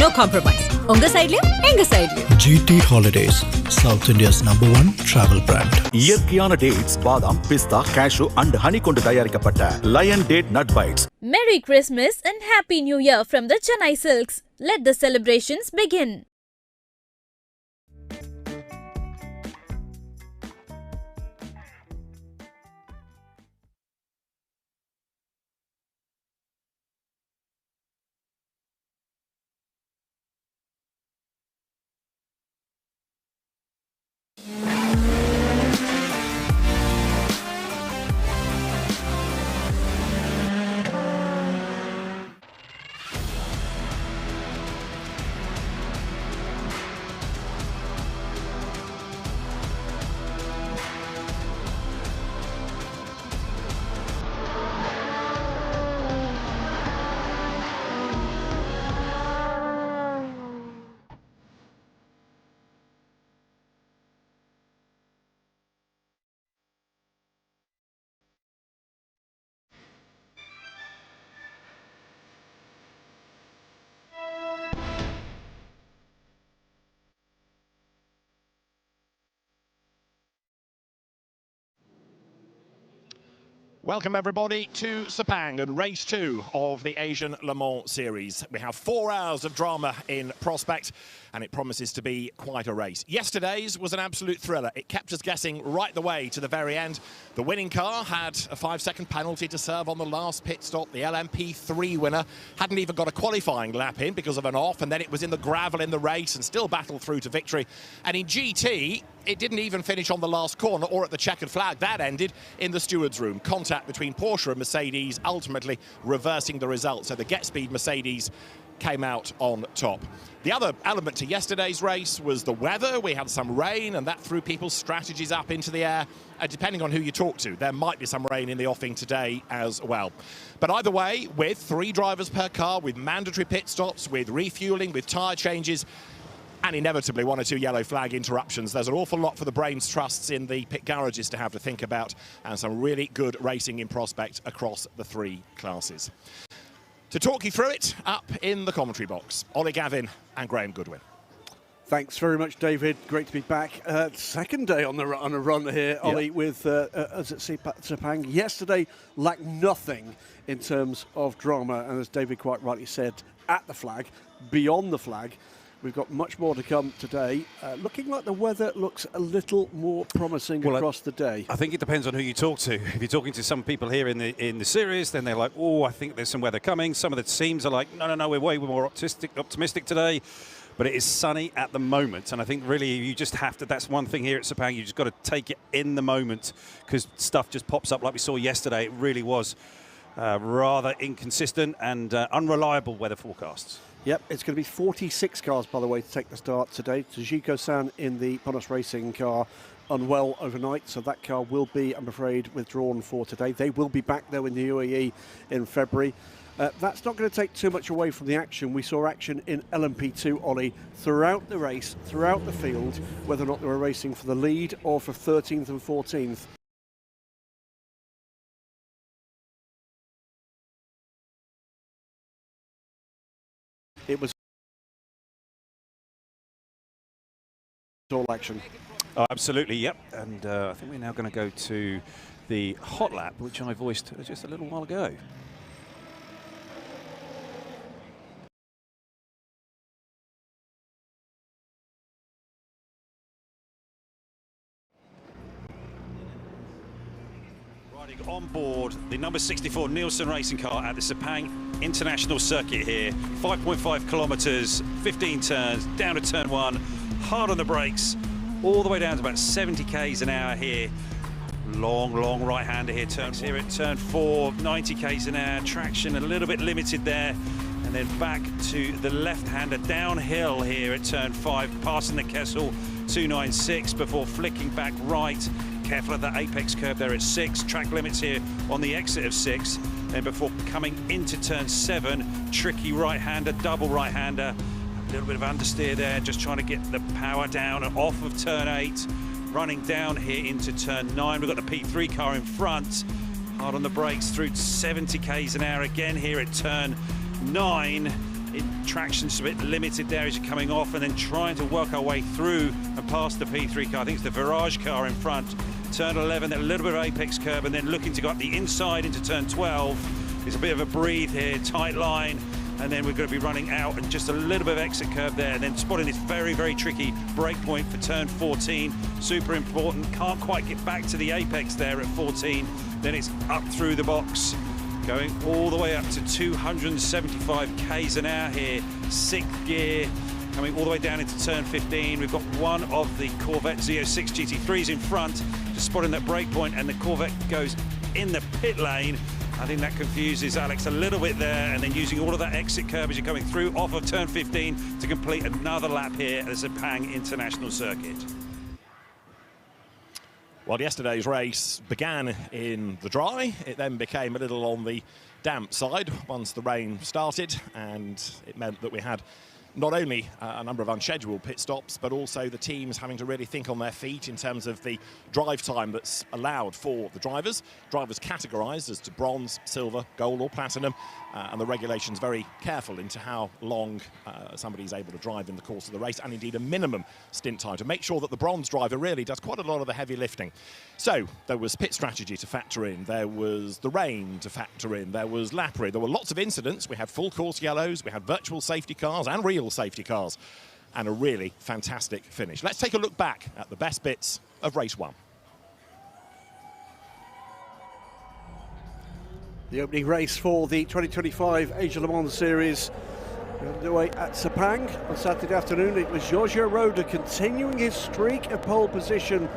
no compromise. Unga side liyo, enga side liyo. GT Holidays, South India's #1 travel brand. இயற்கையான dates, பாதாம், பிஸ்தா, cashew and honey கொண்டு தயாரிக்கப்பட்ட lion date nut bites. Merry Christmas and Happy New Year from the Chennai Silks. Let the celebrations begin. Welcome everybody to Sepang and race 2 of the Asian Le Mans series. We have 4 hours of drama in prospect and it promises to be quite a race. Yesterday's was an absolute thriller. It kept us guessing right the way to the very end. The winning car had a 5-second penalty to serve on the last pit stop. The LMP3 winner hadn't even got a qualifying lap in because of an off, and then it was in the gravel in the race and still battled through to victory. And in GT, it didn't even finish on the last corner or at the checkered flag. That ended in the steward's room. Contact between Porsche and Mercedes, ultimately reversing the result. So the Get Speed Mercedes came out on top. The other element to yesterday's race was the weather. We had some rain and that threw people's strategies up into the air. Depending on who you talk to, there might be some rain in the offing today as well. But either way, with 3 drivers per car, with mandatory pit stops, with refueling, with tyre changes, and inevitably 1 or 2 yellow flag interruptions, there's an awful lot for the brains trusts in the pit garages to have to think about, and some really good racing in prospect across the 3 classes. To talk you through it, up in the commentary box, Ollie Gavin and Graham Goodwin. Thanks very much, David. Great to be back. Second day on a run here, Ollie, with us at Sepang. Yesterday lacked nothing in terms of drama, and as David quite rightly said, at the flag, beyond the flag. We've got much more to come today. Looking like the weather looks a little more promising across the day. I think it depends on who you talk to. If you're talking to some people here in the series, then they're like, oh, I think there's some weather coming. Some of the teams are like, no, we're way more optimistic today. But it is sunny at the moment, and I think really you just have to, that's one thing here at Sepang, you just got to take it in the moment, because stuff just pops up like we saw yesterday. It really was rather inconsistent and unreliable weather forecasts. Yep, it's going to be 46 cars, by the way, to take the start today. Tajiko-san in the Ponos Racing car unwell overnight, so that car will be, I'm afraid, withdrawn for today. They will be back, though, in the UAE in February. That's not going to take too much away from the action. We saw action in LMP2, Ollie, throughout the race, throughout the field, whether or not they were racing for the lead or for 13th and 14th. It was all action. Oh, absolutely, yep. And I think we're now going to go to the hot lap, which I voiced just a little while ago. Riding on board the number 64 Nielsen racing car at the Sepang International Circuit here. 5.5 kilometres, 15 turns, down to turn 1, hard on the brakes, all the way down to about 70 k's an hour here. Long right-hander here, turns here at turn 4, 90 k's an hour, traction a little bit limited there. And then back to the left-hander, downhill here at turn 5, passing the Kessel 296 before flicking back right. Careful of that apex curve there at 6, track limits here on the exit of 6. Then before coming into turn 7, tricky right-hander, double right-hander. A little bit of understeer there, just trying to get the power down and off of turn 8. Running down here into turn 9. We've got the P3 car in front. Hard on the brakes through 70 k's an hour again here at turn 9. Traction's a bit limited there as you're coming off, and then trying to work our way through and past the P3 car. I think it's the Virage car in front. Turn 11, a little bit of apex curb, and then looking to go up the inside into turn 12. It's a bit of a breathe here, tight line, and then we're going to be running out and just a little bit of exit curb there, and then spotting this very, very tricky break point for turn 14. Super important, can't quite get back to the apex there at 14. Then it's up through the box, going all the way up to 275 k's an hour here, 6th gear, coming all the way down into turn 15. We've got one of the Corvette Z06 GT3s in front, just spotting that break point, and the Corvette goes in the pit lane. I think that confuses Alex a little bit there, and then using all of that exit curb as you're coming through off of turn 15 to complete another lap here at the Sepang International Circuit. Well, yesterday's race began in the dry. It then became a little on the damp side once the rain started, and it meant that we had not only a number of unscheduled pit stops, but also the teams having to really think on their feet in terms of the drive time that's allowed for the drivers. Drivers categorised as to bronze, silver, gold or platinum, and the regulations very careful into how long somebody's able to drive in the course of the race, and indeed a minimum stint time to make sure that the bronze driver really does quite a lot of the heavy lifting. So there was pit strategy to factor in, there was the rain to factor in, there was lappery, there were lots of incidents. We had full course yellows, we had virtual safety cars and real safety cars, and a really fantastic finish. Let's take a look back at the best bits of race 1. The opening race for the 2025 Asia Le Mans Series underway at Sepang on Saturday afternoon. It was Giorgio Roda continuing his streak of pole position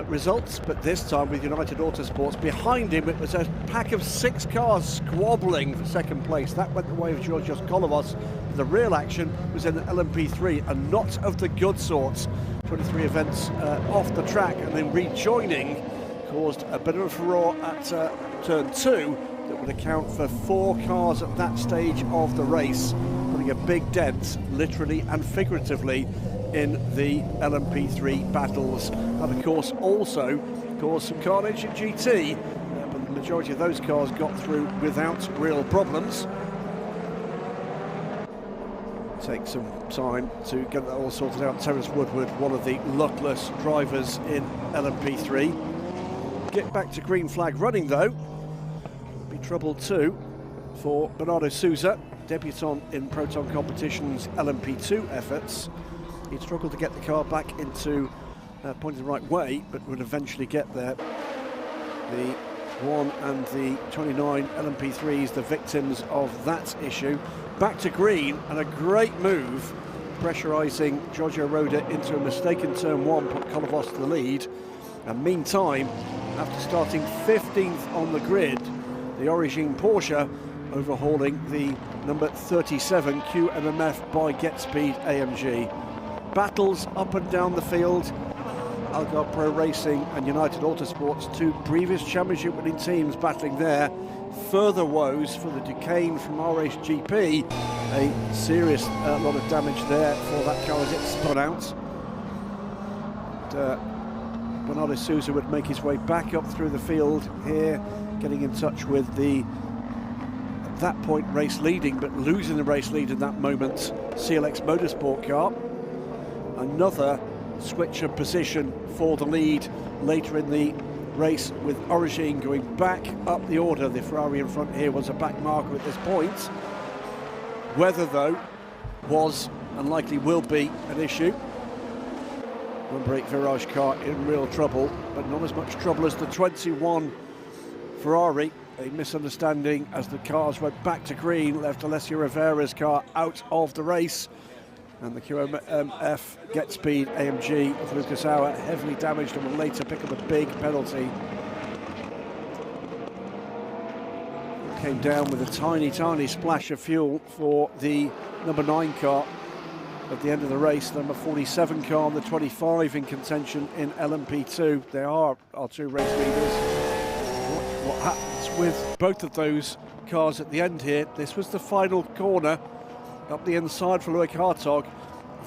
results, but this time with United Autosports behind him. It was a pack of 6 cars squabbling for second place. That went the way of Georgios Kolovos. The real action was in the LMP3, and not of the good sorts. 23 events off the track, and then rejoining caused a bit of a furore at turn 2 that would account for 4 cars at that stage of the race, putting a big dent, literally and figuratively, in the LMP3 battles. And of course also caused some carnage in GT, but the majority of those cars got through without real problems. Take some time to get that all sorted out. Terence Woodward, one of the luckless drivers in LMP3. Get back to green flag running though. Be trouble too for Bernardo Souza, debutant in Proton Competition's LMP2 efforts. He'd struggled to get the car back into pointing the right way, but would eventually get there. The 1 and the 29 LMP3s, the victims of that issue. Back to green, and a great move, pressurising Giorgio Roda into a mistaken turn 1, put Kolovos to the lead. And meantime, after starting 15th on the grid, the Origin Porsche overhauling the number 37 QMMF by GetSpeed AMG. Battles up and down the field. Algarve Pro Racing and United Autosports, 2 previous championship winning teams battling there. Further woes for the Duquesne from RHGP. A serious lot of damage there for that car as it spun out. And, Bernardo Souza would make his way back up through the field here, getting in touch with the, at that point, race leading, but losing the race lead in that moment, CLX Motorsport car. Another switch of position for the lead later in the race, with Origin going back up the order. The Ferrari in front here was a back marker at this point. Weather, though, was and likely will be an issue. Number 8 Virage car in real trouble, but not as much trouble as the 21 Ferrari. A misunderstanding as the cars went back to green left Alessio Rivera's car out of the race, and the QMF GetSpeed AMG of Lucas Auer heavily damaged and will later pick up a big penalty. Came down with a tiny splash of fuel for the number 9 car at the end of the race. Number 47 car and the 25 in contention in LMP2. They are our 2 race leaders. What happens with both of those cars at the end here? This was the final corner up the inside for Loic Hartog.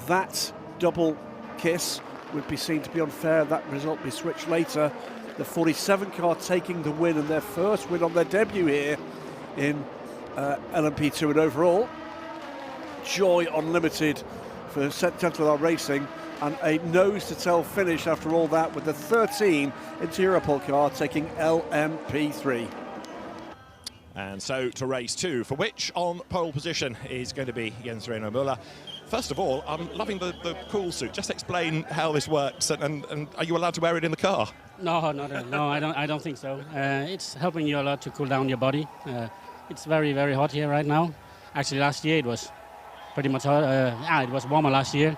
That double kiss would be seen to be unfair. That result be switched later. The 47 car taking the win, and their first win on their debut here in LMP2 and overall. joy unlimited for Central Racing, and a nose-to-tail finish after all that, with the 13 interior car taking LMP3. And so to race 2, for which on pole position is going to be Jens Reino Müller. First of all, I'm loving the cool suit. Just explain how this works, and are you allowed to wear it in the car? No, I don't think so. It's helping you a lot to cool down your body. It's very, very hot here right now. Actually, last year it was pretty much hot. It was warmer last year.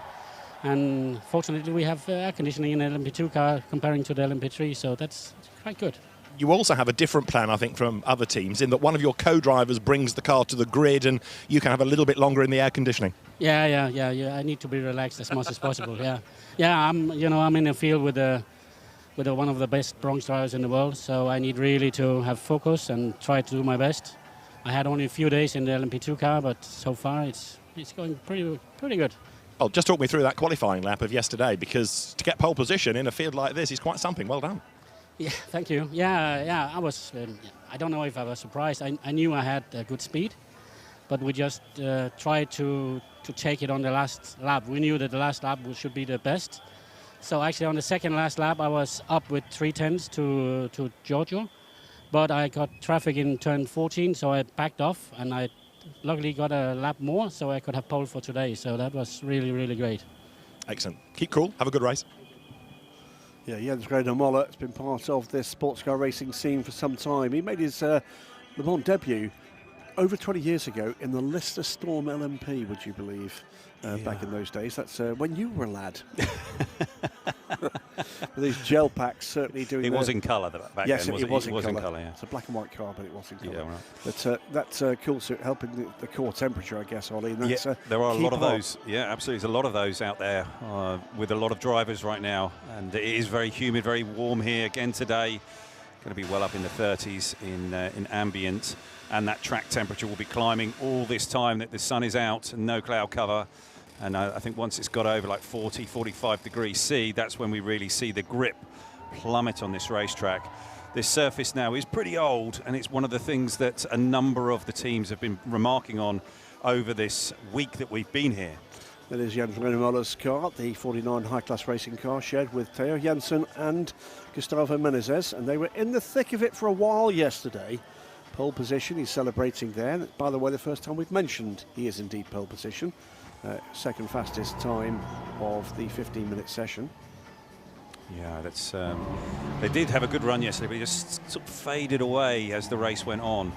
And fortunately, we have air conditioning in the LMP2 car comparing to the LMP3, so that's quite good. You also have a different plan, I think, from other teams, in that one of your co-drivers brings the car to the grid and you can have a little bit longer in the air conditioning. Yeah. I need to be relaxed as much as possible. Yeah. I'm in a field with one of the best bronze drivers in the world, so I need really to have focus and try to do my best. I had only a few days in the LMP2 car, but so far it's going pretty good. Oh, just talk me through that qualifying lap of yesterday, because to get pole position in a field like this is quite something. Well done. Yeah, thank you. Yeah. I was. I don't know if I was surprised. I knew I had good speed, but we just tried to take it on the last lap. We knew that the last lap should be the best. So actually, on the second last lap, I was up with 3/10 to Giorgio, but I got traffic in turn 14, so I backed off, and I luckily got a lap more, so I could have pole for today. So that was really, really great. Excellent. Keep cool. Have a good race. Yeah, Jens Reino Müller has been part of this sports car racing scene for some time. He made his Le Mans debut over 20 years ago in the Lister Storm LMP, would you believe, back in those days. That's when you were a lad. With these gel packs certainly doing. It was in colour back yes, then. Yes, it was in colour. Yeah. It's a black and white car, but it was in colour. Yeah, right. But that's cool. So helping the core temperature, I guess, Ollie. And that's, there are a lot of those. Yeah, absolutely. There's a lot of those out there with a lot of drivers right now, and it is very humid, very warm here again today. Going to be well up in the 30s in ambient, and that track temperature will be climbing all this time that the sun is out and no cloud cover. And I think once it's got over like 40, 45 degrees C, that's when we really see the grip plummet on this racetrack. This surface now is pretty old, and it's one of the things that a number of the teams have been remarking on over this week that we've been here. That is Jens Reino Müller's car, the 49 high-class racing car, shared with Theo Jansen and Gustavo Menezes, and they were in the thick of it for a while yesterday. Pole position, he's celebrating there. By the way, the first time we've mentioned he is indeed pole position. Second fastest time of the 15-minute session. Yeah, that's. They did have a good run yesterday, but it just sort of faded away as the race went on.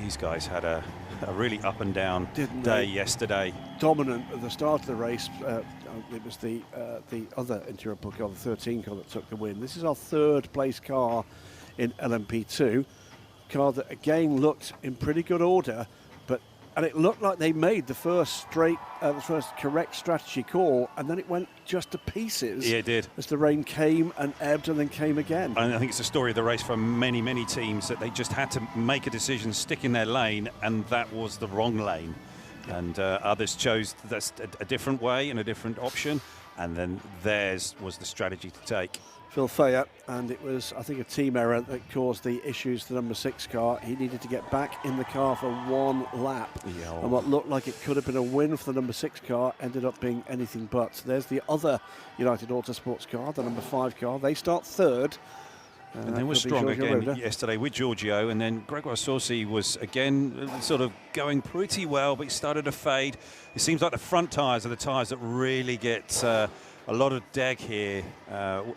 These guys had a really up and down day yesterday. Dominant at the start of the race. It was the other interior car, the 13 car, that took the win. This is our third place car in LMP2. Car that again looked in pretty good order, and it looked like they made the first correct strategy call, and then it went just to pieces. Yeah, it did. As the rain came and ebbed and then came again. And I think it's the story of the race for many, many teams, that they just had to make a decision, stick in their lane, and that was the wrong lane. And others chose a different way and a different option, and then theirs was the strategy to take. Phil Fayer, and it was, I think, a team error that caused the issues to the number 6 car. He needed to get back in the car for one lap. Yeah. And what looked like it could have been a win for the number 6 car ended up being anything but. So there's the other United Autosports car, the number 5 car. They start third. And they were strong again yesterday with Giorgio, and then Gregoire Saucy was again sort of going pretty well, but he started to fade. It seems like the front tyres are the tyres that really get a lot of deg here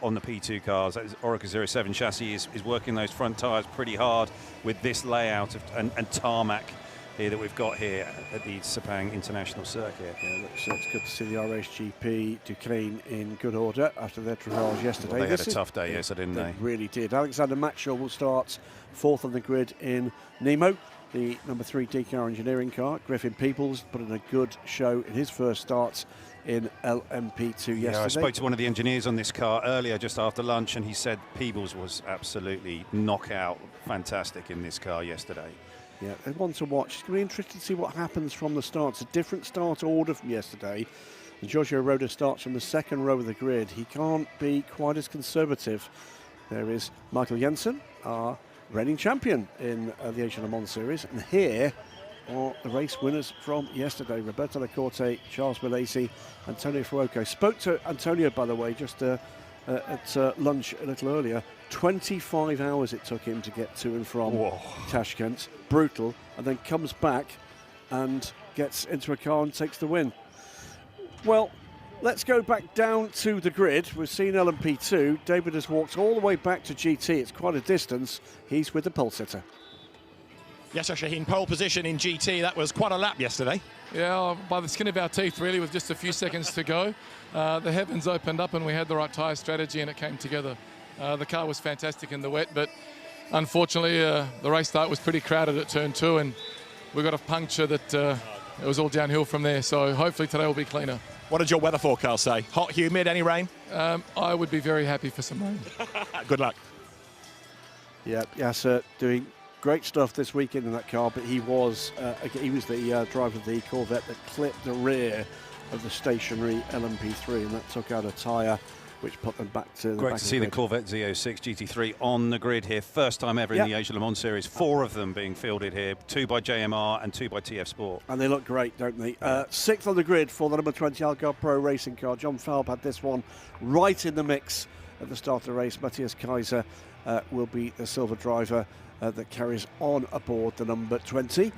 on the P2 cars. Orica 07 chassis is working those front tyres pretty hard with this layout and tarmac here that we've got here at the Sepang International Circuit. Yeah, it's good to see the RHGP Duquesne in good order after their trials yesterday. Well, they had a tough day yesterday, didn't they? They really did. Alexander Matchell will start fourth on the grid in Nemo, the number 3 DKR engineering car. Griffin Peoples put in a good show in his first starts in LMP2 yesterday. Yeah, I spoke to one of the engineers on this car earlier just after lunch, and he said Peebles was absolutely knockout fantastic in this car yesterday. Yeah, they want to watch. It's going to be interesting to see what happens from the start. It's a different start order from yesterday. And Giorgio Roda starts from the second row of the grid. He can't be quite as conservative. There is Michael Jensen, our reigning champion in the Asian Le Mans Series. And here are the race winners from yesterday. Roberto Lacorte, Charles Milesi, Antonio Fuoco. Spoke to Antonio, by the way, just at lunch a little earlier. 25 hours it took him to get to and from Tashkent. Brutal. And then comes back and gets into a car and takes the win. Well, let's go back down to the grid. We've seen LMP2. David has walked all the way back to GT. It's quite a distance. He's with the pole sitter. Yes, Shaheen, pole position in GT. That was quite a lap yesterday. Yeah, by the skin of our teeth, really, with just a few seconds to go. The heavens opened up and we had the right tyre strategy and it came together. The car was fantastic in the wet, but unfortunately the race start was pretty crowded at turn 2 and we got a puncture that it was all downhill from there. So hopefully today will be cleaner. What did your weather forecast say? Hot, humid, any rain? I would be very happy for some rain. Good luck. Yeah, Yasser doing great stuff this weekend in that car, but he was the driver of the Corvette that clipped the rear of the stationary LMP3, and that took out a tyre which put them back to the Great back to see the grid. Corvette Z06 GT3 on the grid here. First time ever in the Asia Le Mans Series. 4 of them being fielded here. 2 by JMR and 2 by TF Sport. And they look great, don't they? 6th on the grid for the number 20 Algarve Pro racing car. John Falb had this one right in the mix at the start of the race. Matthias Kaiser will be the silver driver that carries on aboard the number 20.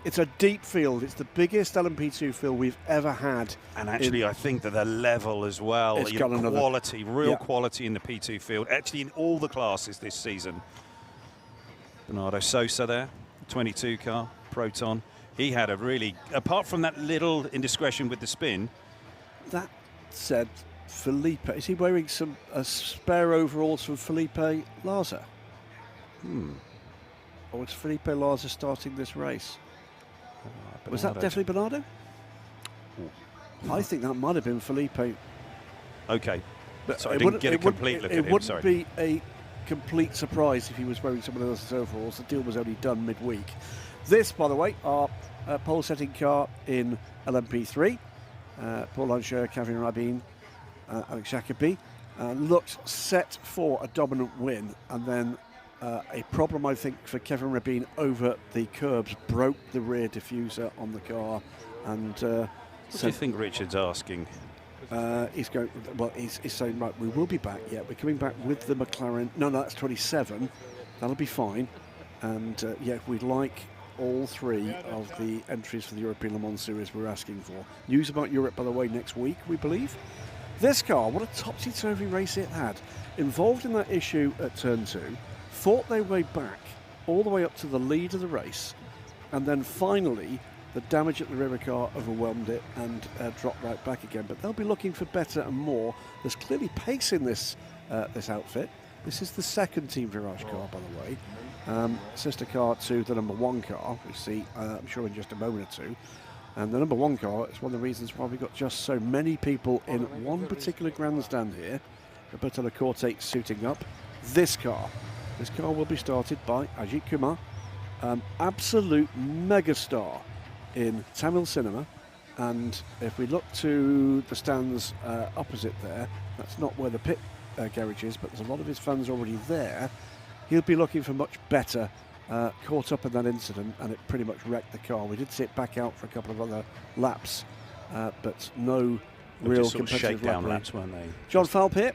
It's a deep field. It's the biggest LMP2 field we've ever had. And actually, I think that the level as well, It's got another quality, real quality in the P2 field, actually in all the classes this season. Bernardo Sosa there, 22 car, Proton. He had a really, apart from that little indiscretion with the spin. That said, Felipe, is he wearing some spare overalls from Felipe Larza? Or was Felipe Larza starting this race? Was that definitely Bernardo? I think that might have been Felipe. Okay. But so I didn't get a complete look at him, It wouldn't be a complete surprise if he was wearing someone else's overalls. The deal was only done midweek. This, by the way, our pole-setting car in LMP3. Paul Lansher, Kevin Rabin, Alex Jacobi. Looked set for a dominant win, and then a problem, I think, for Kevin Rabin over the curbs broke the rear diffuser on the car. And what do you think Richard's asking? He's going. Well, he's saying, right, we will be back. Yeah, we're coming back with the McLaren. No, that's 27. That'll be fine. And we'd like all 3 of the entries for the European Le Mans Series we're asking for. News about Europe, by the way, next week, we believe. This car, what a topsy-turvy race it had. Involved in that issue at turn 2. Fought their way back all the way up to the lead of the race, and then finally the damage at the rear car overwhelmed it and dropped right back again. But they'll be looking for better and more. There's clearly pace in this outfit. This is the second Team Virage car, by the way. Sister car to the number 1 car, we see, I'm sure, in just a moment or two. And the number 1 car is one of the reasons why we've got just so many people in one particular grandstand here. Roberto Lacorte suiting up. This car will be started by Ajith Kumar, absolute megastar in Tamil cinema. And if we look to the stands opposite there, that's not where the pit garage is, but there's a lot of his fans already there. He'll be looking for much better. Caught up in that incident, and it pretty much wrecked the car. We did see it back out for a couple of other laps, but no real competitive shakedown laps, weren't they? John Falb here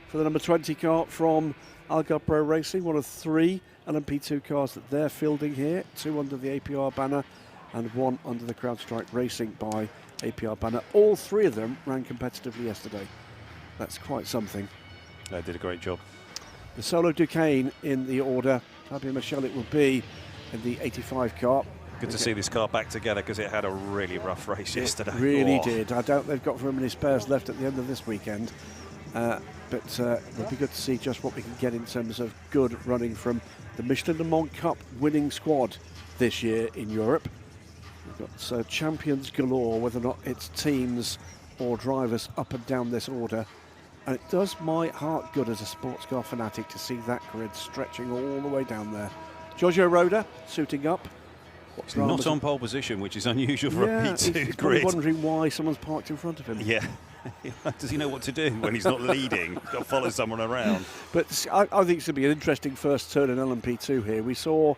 for the number 20 car from Algarve Pro Racing, one of 3 LMP2 cars that they're fielding here, 2 under the APR banner and 1 under the CrowdStrike Racing by APR banner. All 3 of them ran competitively yesterday. That's quite something. They did a great job. The Solo Duquesne in the order. Fabio Michel it will be in the 85 car. Good to see this car back together because it had a really rough race yesterday. It really did. I doubt they've got very many spares left at the end of this weekend. But it'll be good to see just what we can get in terms of good running from the Michelin Le Mans Cup winning squad this year in Europe. We've got champions galore, whether or not it's teams or drivers up and down this order. And it does my heart good as a sports car fanatic to see that grid stretching all the way down there. Giorgio Roda suiting up. He's not on pole position, which is unusual for a P2 he's grid. Wondering why someone's parked in front of him. Yeah. Does he know what to do when he's not leading? Got to follow someone around. But I think it's going to be an interesting first turn in LMP2 here. We saw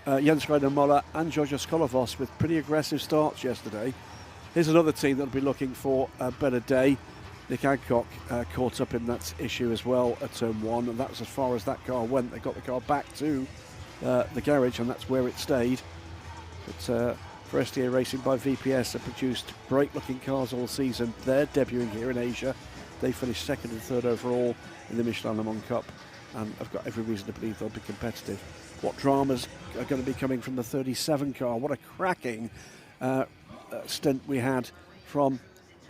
Jens Reiner Moller and Georgia Skolovos with pretty aggressive starts yesterday. Here's another team that'll be looking for a better day. Nick Adcock caught up in that issue as well at turn 1, and that was as far as that car went. They got the car back to the garage, and that's where it stayed. But for STA Racing by VPS, have produced great looking cars all season. They're debuting here in Asia. They finished 2nd and 3rd overall in the Michelin Le Mans Cup, and I've got every reason to believe they'll be competitive. What dramas are going to be coming from the 37 car? What a cracking stint we had from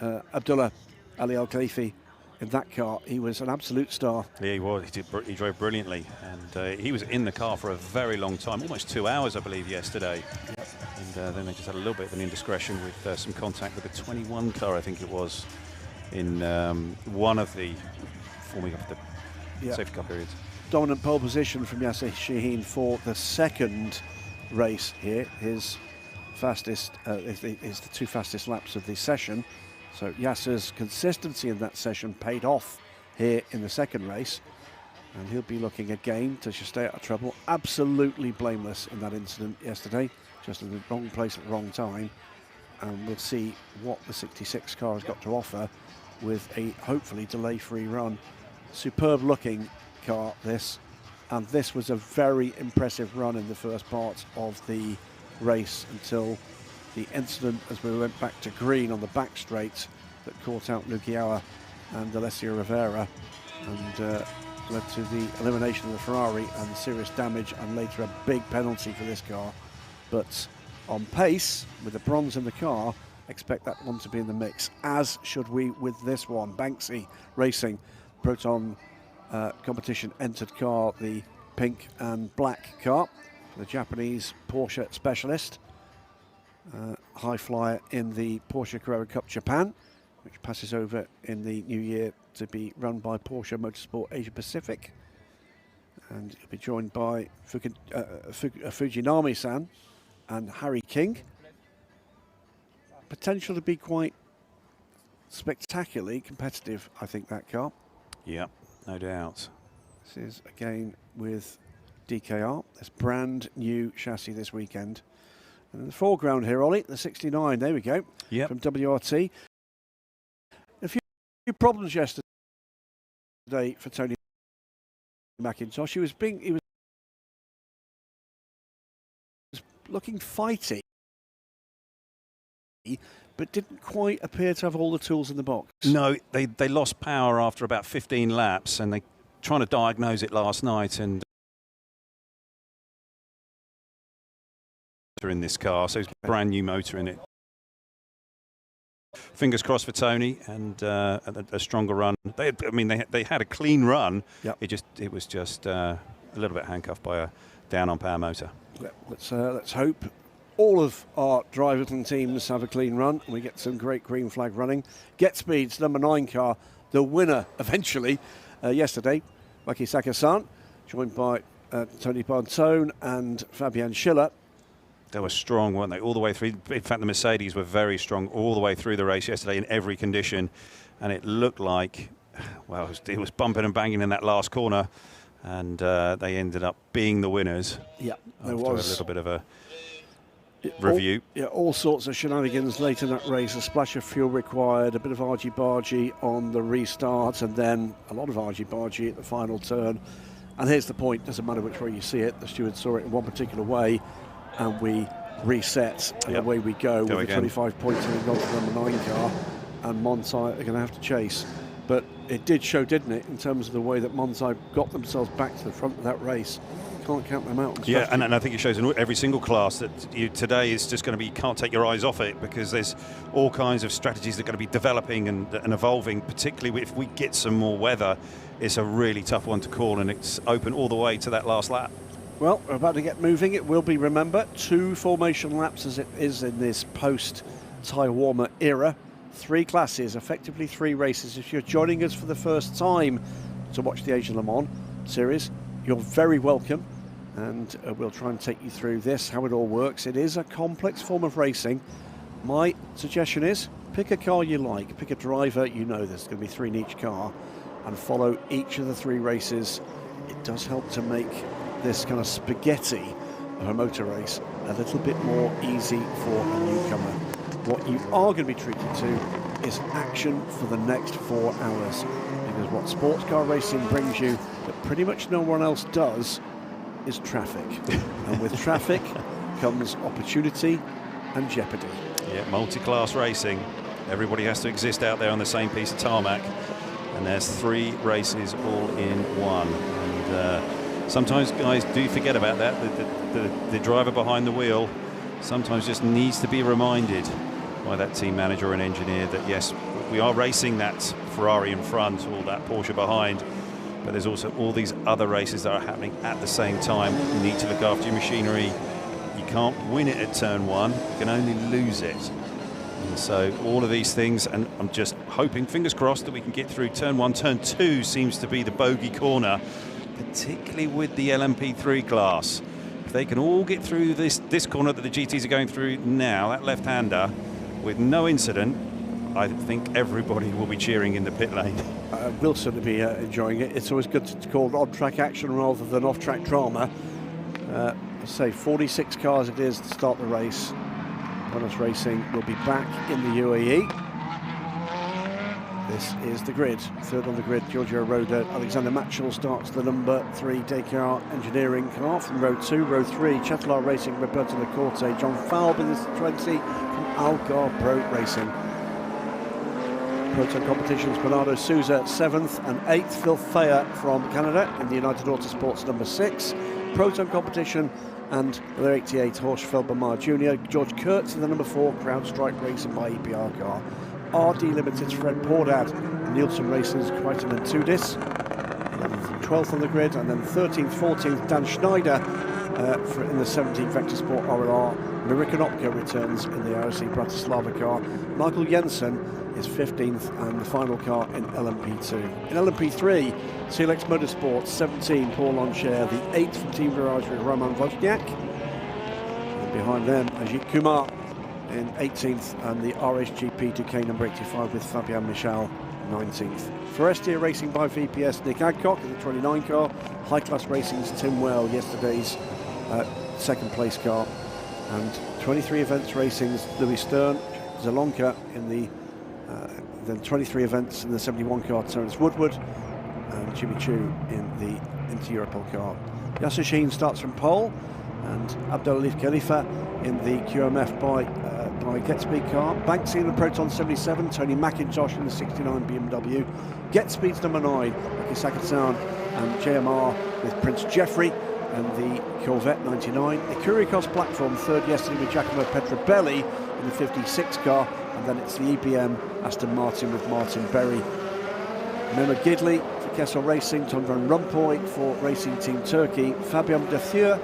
Abdullah Ali Al-Khalifi in that car. He was an absolute star. Yeah, he was. He drove brilliantly, and he was in the car for a very long time, almost 2 hours, I believe, yesterday. Yep. And then they just had a little bit of an indiscretion with some contact with the 21 car, I think it was, in one of the forming up the safety car periods. Dominant pole position from Yasser Shaheen for the second race here. His fastest is the 2 fastest laps of the session. So Yasser's consistency in that session paid off here in the second race, and he'll be looking again to just stay out of trouble. Absolutely blameless in that incident yesterday, just in the wrong place at the wrong time. And we'll see what the 66 car has got to offer with a hopefully delay-free run. Superb looking car this, and this was a very impressive run in the first part of the race until the incident as we went back to green on the back straight that caught out Lukiawa and Alessio Rivera and led to the elimination of the Ferrari and serious damage, and later a big penalty for this car. But on pace, with the bronze in the car, expect that one to be in the mix, as should we with this one. Banksy Racing Proton competition entered car, the pink and black car for the Japanese Porsche specialist. High flyer in the Porsche Carrera Cup Japan, which passes over in the new year to be run by Porsche Motorsport Asia Pacific, and he'll be joined by Fujinami-san and Harry King. Potential to be quite spectacularly competitive, I think, that car. Yeah, no doubt. This is again with DKR, this brand new chassis this weekend. And in the foreground here, Ollie, the 69, there we go, from WRT. A few problems yesterday for Tony McIntosh. He was looking fighty, but didn't quite appear to have all the tools in the box. No, they lost power after about 15 laps, and they trying to diagnose it last night, and in this car, so it's a brand new motor in it. Fingers crossed for Tony, and a stronger run. They had a clean run. Yep. It was just a little bit handcuffed by a down on power motor. Let's hope all of our drivers and teams have a clean run and we get some great green flag running. Get Speed's number 9 car, the winner eventually yesterday, Maki Saka-san, joined by Tony Bantone and Fabian Schiller. They were strong, weren't they, all the way through? In fact, the Mercedes were very strong all the way through the race yesterday in every condition, and it looked like, well, it was bumping and banging in that last corner, and they ended up being the winners. Yeah, there was a little bit of a review. All sorts of shenanigans late in that race. A splash of fuel required, a bit of argy-bargy on the restart, and then a lot of argy-bargy at the final turn. And here's the point, doesn't matter which way you see it, the steward saw it in one particular way, and we reset, and away we go with the 25 points having gone to the number 9 car, and Monsai are going to have to chase. But it did show, didn't it, in terms of the way that Monsai got themselves back to the front of that race. Can't count them out. Yeah, and I think it shows in every single class that today is just going to be, you can't take your eyes off it, because there's all kinds of strategies that are going to be developing and evolving, particularly if we get some more weather. It's a really tough one to call, and it's open all the way to that last lap. Well, we're about to get moving. It will be, remember, 2 formation laps as it is in this post-tyre warmer era. 3 classes, effectively 3 races. If you're joining us for the first time to watch the Asian Le Mans series, you're very welcome. And we'll try and take you through this, how it all works. It is a complex form of racing. My suggestion is, pick a car you like, pick a driver you know there's going to be 3 in each car, and follow each of the 3 races. It does help to make this kind of spaghetti of a motor race a little bit more easy for a newcomer. What you are going to be treated to is action for the next 4 hours, because what sports car racing brings you that pretty much no one else does is traffic. And with traffic comes opportunity and jeopardy. Yeah, multi-class racing. Everybody has to exist out there on the same piece of tarmac, and there's 3 races all in one. And sometimes guys do forget about that. The driver behind the wheel sometimes just needs to be reminded by that team manager or an engineer that yes, we are racing that Ferrari in front or that Porsche behind, but there's also all these other races that are happening at the same time. You need to look after your machinery. You can't win it at turn 1, you can only lose it. And so all of these things, and I'm just hoping, fingers crossed, that we can get through turn 1. Turn 2 seems to be the bogey corner, particularly with the LMP3 class. If they can all get through this corner that the GTs are going through now, that left-hander, with no incident, I think everybody will be cheering in the pit lane. We'll certainly be enjoying it. It's always good to call on-track action rather than off-track drama. Let's say 46 cars it is to start the race. Bonus Racing will be back in the UAE. This is the grid. Third on the grid, Giorgio Roda. Alexander Matchell starts the number 3 Dakar Engineering car from row 2. Row 3, Chetlar Racing, Roberto Lacorte. John Falb in this 20 from Algar Pro Racing. Proton Competitions, Bernardo Souza 7th and 8th. Phil Thayer from Canada in the United Autosports number 6. Proton Competition and the 88 Horst Felbermar Jr. George Kurtz in the number 4, CrowdStrike Racing by EPR car. RD Limited's Fred Pordad, Nielsen Racing's Crichton and Tudis. 11th and 12th on the grid, and then 13th, 14th, Dan Schneider in the 17th Vector Sport RLR. Mirika Opka returns in the RSC Bratislava car. Michael Jensen is 15th and the final car in LMP2. In LMP3, CLX Motorsports 17, Paul Loncher, the 8th from Team Garage with Roman Wozniak. And behind them, Ajith Kumar in 18th, and the RSGP Duquet number 85 with Fabian Michal 19th. Forestia Racing by VPS, Nick Adcock in the 29 car. High Class Racing's Tim Well, yesterday's second place car. And 23 Events Racing's Louis Stern, Zelonka in the then 23 Events in the 71 car, Terence Woodward, and Jimmy Chu in the Inter-Europol car. Yasser Sheen starts from pole, and Abdelatif Khalifa in the QMF by GetSpeed car. Banksy in the Proton 77, Tony McIntosh in the 69 BMW. GetSpeed's number 9, Aki Sakatsan and JMR with Prince Jeffrey and the Corvette 99. The Kurikos platform, third yesterday with Giacomo Petrobelli in the 56 car, and then it's the EBM Aston Martin with Martin Berry. Mehmet Gidley for Kessel Racing, Tom Van Rompuy for Racing Team Turkey, Fabian Defur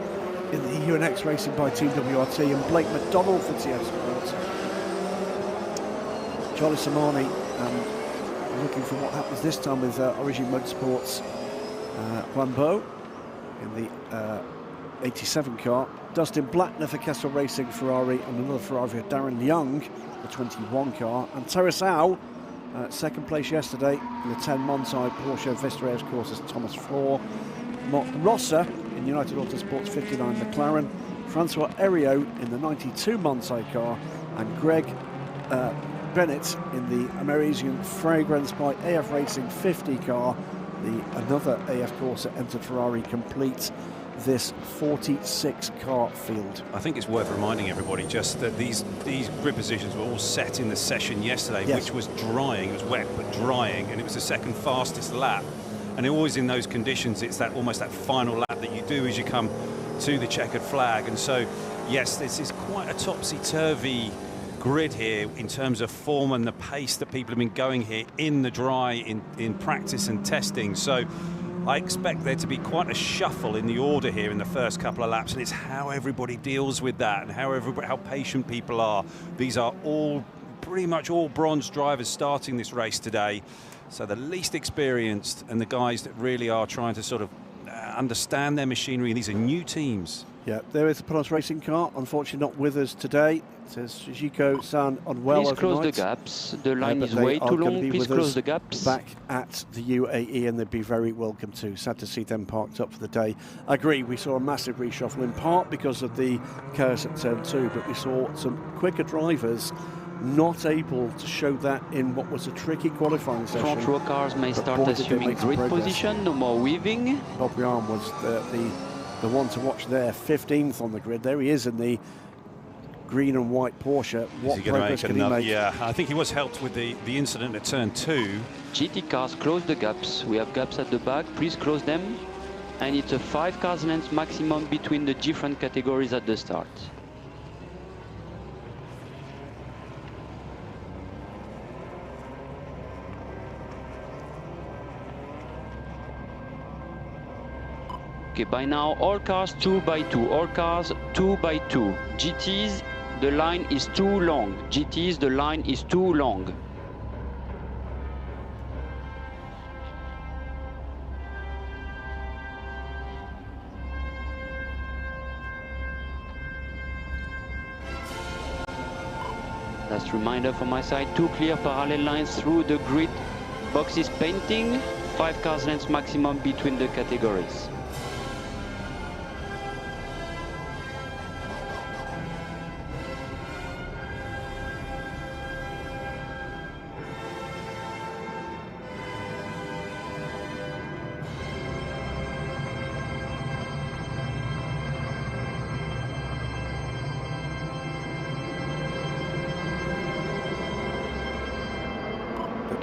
in the UNX Racing by Team WRT, and Blake McDonald for TF Sports. Charlie Samani looking for what happens this time with Origin Motorsports Juan Bo in the 87 car. Dustin Blackner for Kessel Racing Ferrari, and another Ferrari for Darren Young, the 21 car. And Terrace Au, second place yesterday in the 10 Monsai Porsche Vestareos courses, Thomas Floor. Mark Rosser in United Autosports 59 McLaren. Francois Herriot in the 92 Monsai car, and Greg Bennett in the Amerisian Fragrance by AF Racing 50 car. Another AF Corsa entered Ferrari completes this 46 car field. I think it's worth reminding everybody just that these grid positions were all set in the session yesterday, yes, which was drying. It was wet but drying, and it was the second fastest lap. And always in those conditions, it's that almost that final lap that you do as you come to the checkered flag. And so, yes, this is quite a topsy-turvy grid here in terms of form and the pace that people have been going here in the dry, in practice and testing. So I expect there to be quite a shuffle in the order here in the first couple of laps, and it's how everybody deals with that and how patient people are. These are all pretty much all bronze drivers starting this race today, so the least experienced and the guys that really are trying to sort of understand their machinery. These are new teams Yeah, there is a Ponos racing car, unfortunately not with us today. It says Jiko-san unwell Please overnight. close the gaps. The line but is they way are too gonna long. be Please with close us the gaps. back at the UAE, and they'd be very welcome to. Sad to see them parked up for the day. I agree, we saw a massive reshuffle in part because of the chaos at turn 2, but we saw some quicker drivers not able to show that in what was a tricky qualifying session. Front row cars may But start boy, did they assuming make some grid progress. position. No more weaving. Bob Yarn was the one to watch there, 15th on the grid. There he is in the green and white Porsche. What progress can he make? Yeah, I think he was helped with the incident at turn 2. GT cars, close the gaps. We have gaps at the back. Please close them. And it's a 5 cars length maximum between the different categories at the start. Okay, by now all cars 2 by 2, all cars 2 by 2. GTs, the line is too long. GTs, the line is too long. Last reminder from my side, 2 clear parallel lines through the grid. Boxes painting, 5 cars lengths maximum between the categories.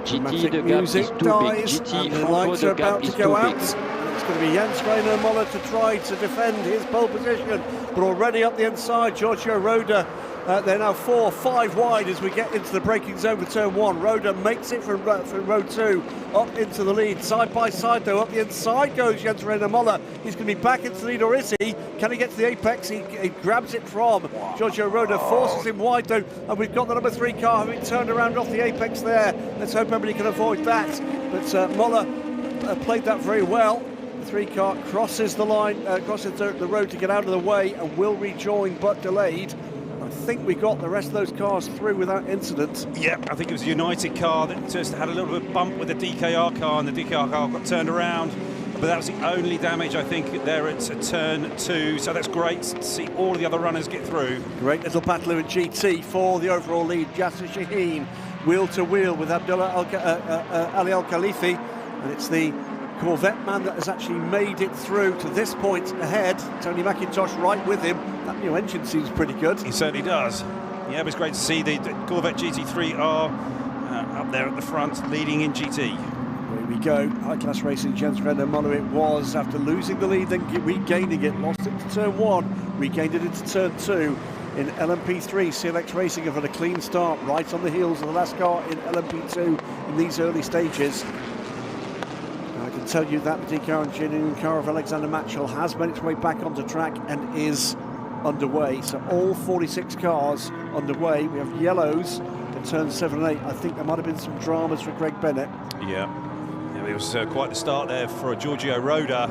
GT, the gap is too big. GT, and the front row, lights are the gap about is to go too out. big. It's going to be Jens Reiner Muller to try to defend his pole position, but already up the inside, Giorgio Roda. They're now 4, 5 wide as we get into the braking zone for turn 1. Roda makes it from row 2 up into the lead. Side by side though, up the inside goes Jens Reiner Muller. He's going to be back into the lead, or is he? Can he get to the apex? He grabs it from Giorgio Roda, forces him wide though, and we've got the number 3 car having turned around off the apex there. Let's hope everybody can avoid that. But Muller played that very well. The 3 car crosses the line, crosses the road to get out of the way, and will rejoin but delayed. I think we got the rest of those cars through without incident. Yeah, I think it was a United car that just had a little bit of bump with the DKR car, and the DKR car got turned around. But that was the only damage, I think, there at turn 2. So that's great to see all the other runners get through. Great little battle in GT for the overall lead. Yasser Shaheen, wheel to wheel with Abdullah Ali Al Khalifi, and it's the Corvette man that has actually made it through to this point ahead. Tony McIntosh right with him. That new engine seems pretty good. He certainly does. Yeah, but it's great to see the Corvette GT3R up there at the front, leading in GT. Here we go. High-class racing, Jens Reiner Muller it was, after losing the lead, then regaining it. Lost it to turn 1, regained it into turn 2. In LMP3, CLX Racing have had a clean start, right on the heels of the last car in LMP2 in these early stages. I can tell you that the DKR engineering car of Alexander Matchell has made its way back onto track and is underway. So all 46 cars underway. We have yellows in turns 7 and 8. I think there might have been some dramas for Greg Bennett. Yeah, it was quite the start there for Giorgio Roda,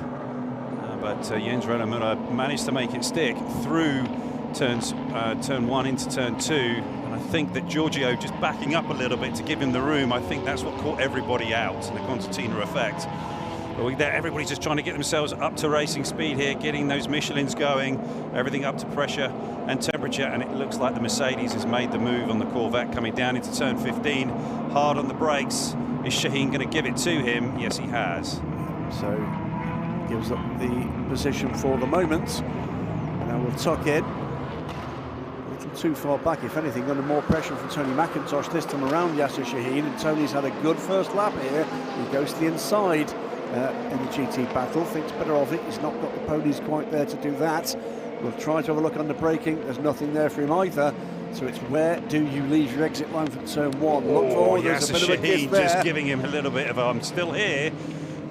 but Jens Reiner Muller managed to make it stick through turn 1 into turn 2. And I think that Giorgio just backing up a little bit to give him the room, I think that's what caught everybody out in the concertina effect. But everybody's just trying to get themselves up to racing speed here, getting those Michelins going, everything up to pressure and temperature, and it looks like the Mercedes has made the move on the Corvette coming down into turn 15, hard on the brakes. Is Shaheen going to give it to him? Yes, he has. So gives up the position for the moment. Now we'll tuck in. A little too far back, if anything, under more pressure from Tony McIntosh this time around, Yasser Shaheen, and Tony's had a good first lap here. He goes to the inside in the GT battle, thinks better of it. He's not got the ponies quite there to do that. We'll try to have a look under braking. There's nothing there for him either. So it's where do you leave your exit line from turn 1? Look for, there's a bit of a kiss there. Just giving him a little bit of I'm still here,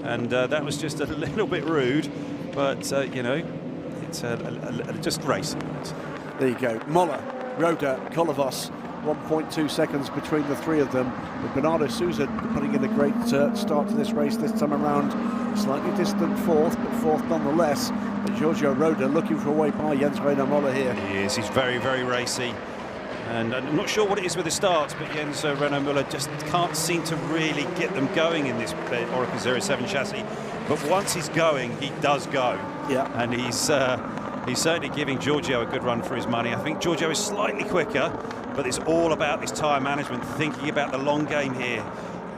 and that was just a little bit rude, but you know, it's just racing. There you go. Muller, Roda, Kolovos, 1.2 seconds between the 3 of them. With Bernardo Souza putting in a great start to this race this time around. Slightly distant 4th, but 4th nonetheless. But Giorgio Roda looking for a way by Jens Reiner Moller here. He is. He's very, very racy. And I'm not sure what it is with the starts, but Jens Reiner Müller just can't seem to really get them going in this Oracle 07 chassis. But once he's going, he does go. Yeah. And he's certainly giving Giorgio a good run for his money. I think Giorgio is slightly quicker, but it's all about this tyre management, thinking about the long game here.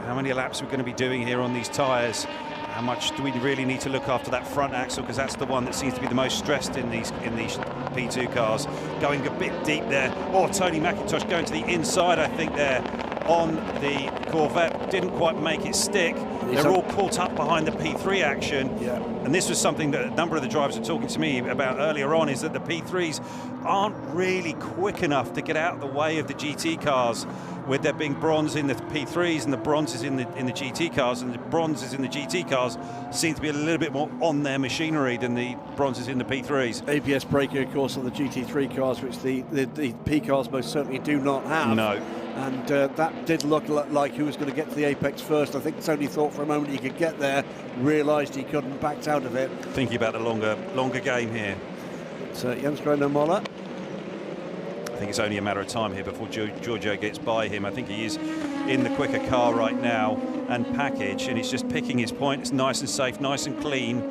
How many laps we're going to be doing here on these tyres? How much do we really need to look after that front axle, because that's the one that seems to be the most stressed in these P2 cars. Going a bit deep there. Oh, Tony McIntosh going to the inside, I think, there on the Corvette. Didn't quite make it stick. They're all caught up behind the P3 action. Yeah. And this was something that a number of the drivers were talking to me about earlier on, is that the P3s aren't really quick enough to get out of the way of the GT cars, with there being bronze in the P3s and the bronzes in the GT cars, and the bronzes in the GT cars seem to be a little bit more on their machinery than the bronzes in the P3s. ABS braking, of course, on the GT3 cars, which the P cars most certainly do not have. No. And that did look like who was going to get to the apex first. I think Tony thought for a moment he could get there, realised he couldn't, backed out of it. Thinking about the longer game here. So Jens Reiner Moller. I think it's only a matter of time here before Giorgio gets by him. I think he is in the quicker car right now and package, and he's just picking his point. It's nice and safe, nice and clean.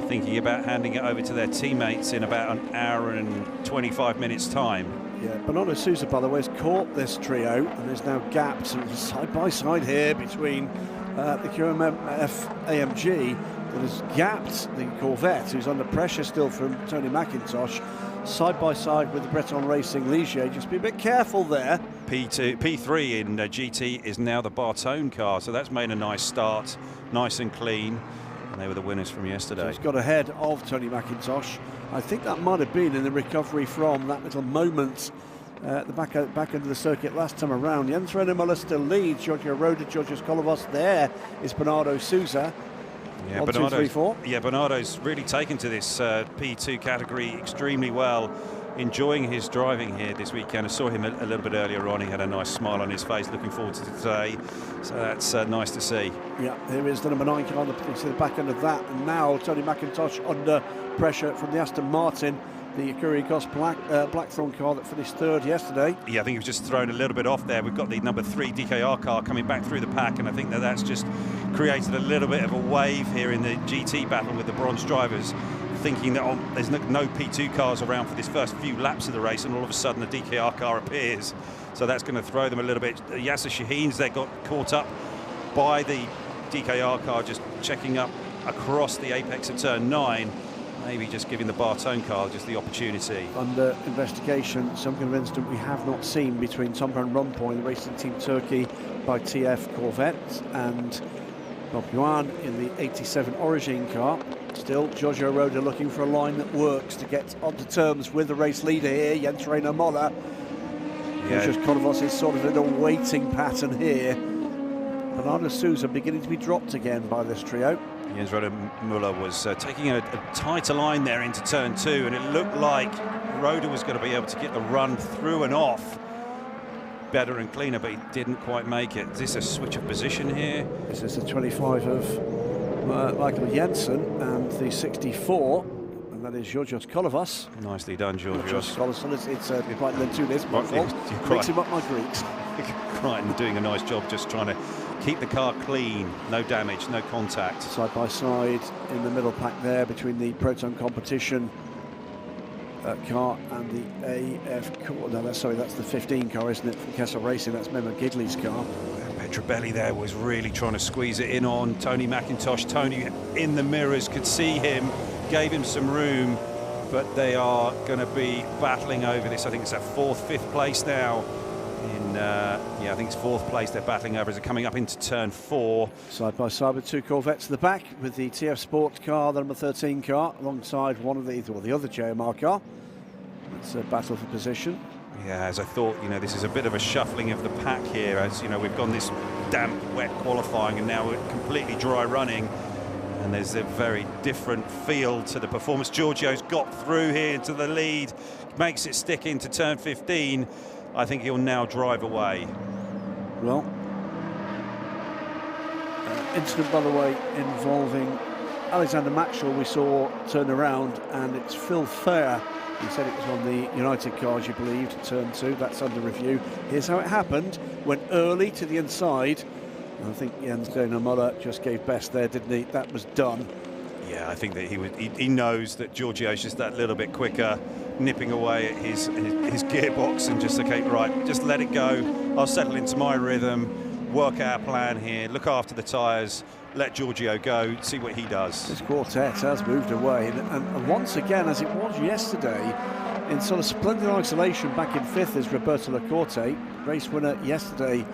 Thinking about handing it over to their teammates in about an hour and 25 minutes time. Yeah, Bernardo Souza, by the way, has caught this trio and is now gapped side by side here between the QMF AMG that has gapped the Corvette, who's under pressure still from Tony McIntosh, side by side with the Breton Racing Ligier. Just be a bit careful there. P3 in GT is now the Bartone car, so that's made a nice start, nice and clean. And they were the winners from yesterday. So he's got ahead of Tony McIntosh. I think that might have been in the recovery from that little moment at the back end of the circuit last time around. Jens Reiner Müller still leads. Giorgio Roda, Georgios Kolovos. There is Bernardo Souza. Yeah, Bernardo's really taken to this P2 category extremely well. Enjoying his driving here this weekend. I saw him a little bit earlier on. He had a nice smile on his face, looking forward to today. So that's nice to see. Yeah, here is the number 9 car on the back end of that. And now Tony McIntosh under pressure from the Aston Martin, the Acura Blackthorn car that finished third yesterday. Yeah, I think he was just thrown a little bit off there. We've got the number 3 DKR car coming back through the pack, and I think that's just created a little bit of a wave here in the GT battle with the bronze drivers, thinking that there's no P2 cars around for this first few laps of the race, and all of a sudden the DKR car appears. So that's going to throw them a little bit. Yasser Shaheen's there got caught up by the DKR car, just checking up across the apex of turn 9. Maybe just giving the Bartone car just the opportunity. Under investigation, some kind of incident we have not seen between Tom van Rompuy, the Racing Team Turkey by TF Corvette, and Bob Yuan in the 87 Origin car. Still, Giorgio Roda looking for a line that works to get onto terms with the race leader here, Jens Reiner Moller. Yeah. Just Kolovos is sort of in a waiting pattern here. Bernardo Souza beginning to be dropped again by this trio. Jens Reiner Müller was taking a tighter line there into turn 2, and it looked like Roda was going to be able to get the run through and off better and cleaner, but he didn't quite make it. Is this a switch of position here? This is the 25 of Michael Jensen and the 64, and that is Georgios Kolovos. Nicely done, Georgios. It's quite into this. Mixing up my Greeks. Crichton doing a nice job, just trying to keep the car clean, no damage, no contact. Side by side in the middle pack there between the Proton Competition car and the AF. No, that's the 15 car, isn't it, from Kessel Racing? That's Memo Gidley's car. Petrobelli there was really trying to squeeze it in on Tony McIntosh. Tony in the mirrors could see him, gave him some room, but they are going to be battling over this. I think it's at 4th, 5th place now. I think it's 4th place they're battling over as they're coming up into turn 4. Side by side with 2 Corvettes at the back, with the TF Sports car, the number 13 car, alongside one of the other JMR car. It's a battle for position. Yeah, as I thought, this is a bit of a shuffling of the pack here. As we've gone this damp, wet qualifying, and now we're completely dry running. And there's a very different feel to the performance. Giorgio's got through here into the lead, makes it stick into turn 15. I think he'll now drive away. Well, incident, by the way, involving Alexander Maxwell we saw turn around, and it's Phil Fair. He said it was on the United cars, you believed, turn 2. That's under review. Here's how it happened. Went early to the inside. And I think Jens Muller just gave best there, didn't he? That was done. Yeah, I think that he knows that Giorgio's just that little bit quicker, nipping away at his gearbox, and just, okay, right, just let it go. I'll settle into my rhythm, work our plan here, look after the tyres, let Giorgio go, see what he does. This quartet has moved away, and once again, as it was yesterday, in sort of splendid isolation back in 5th is Roberto Lacorte, race winner yesterday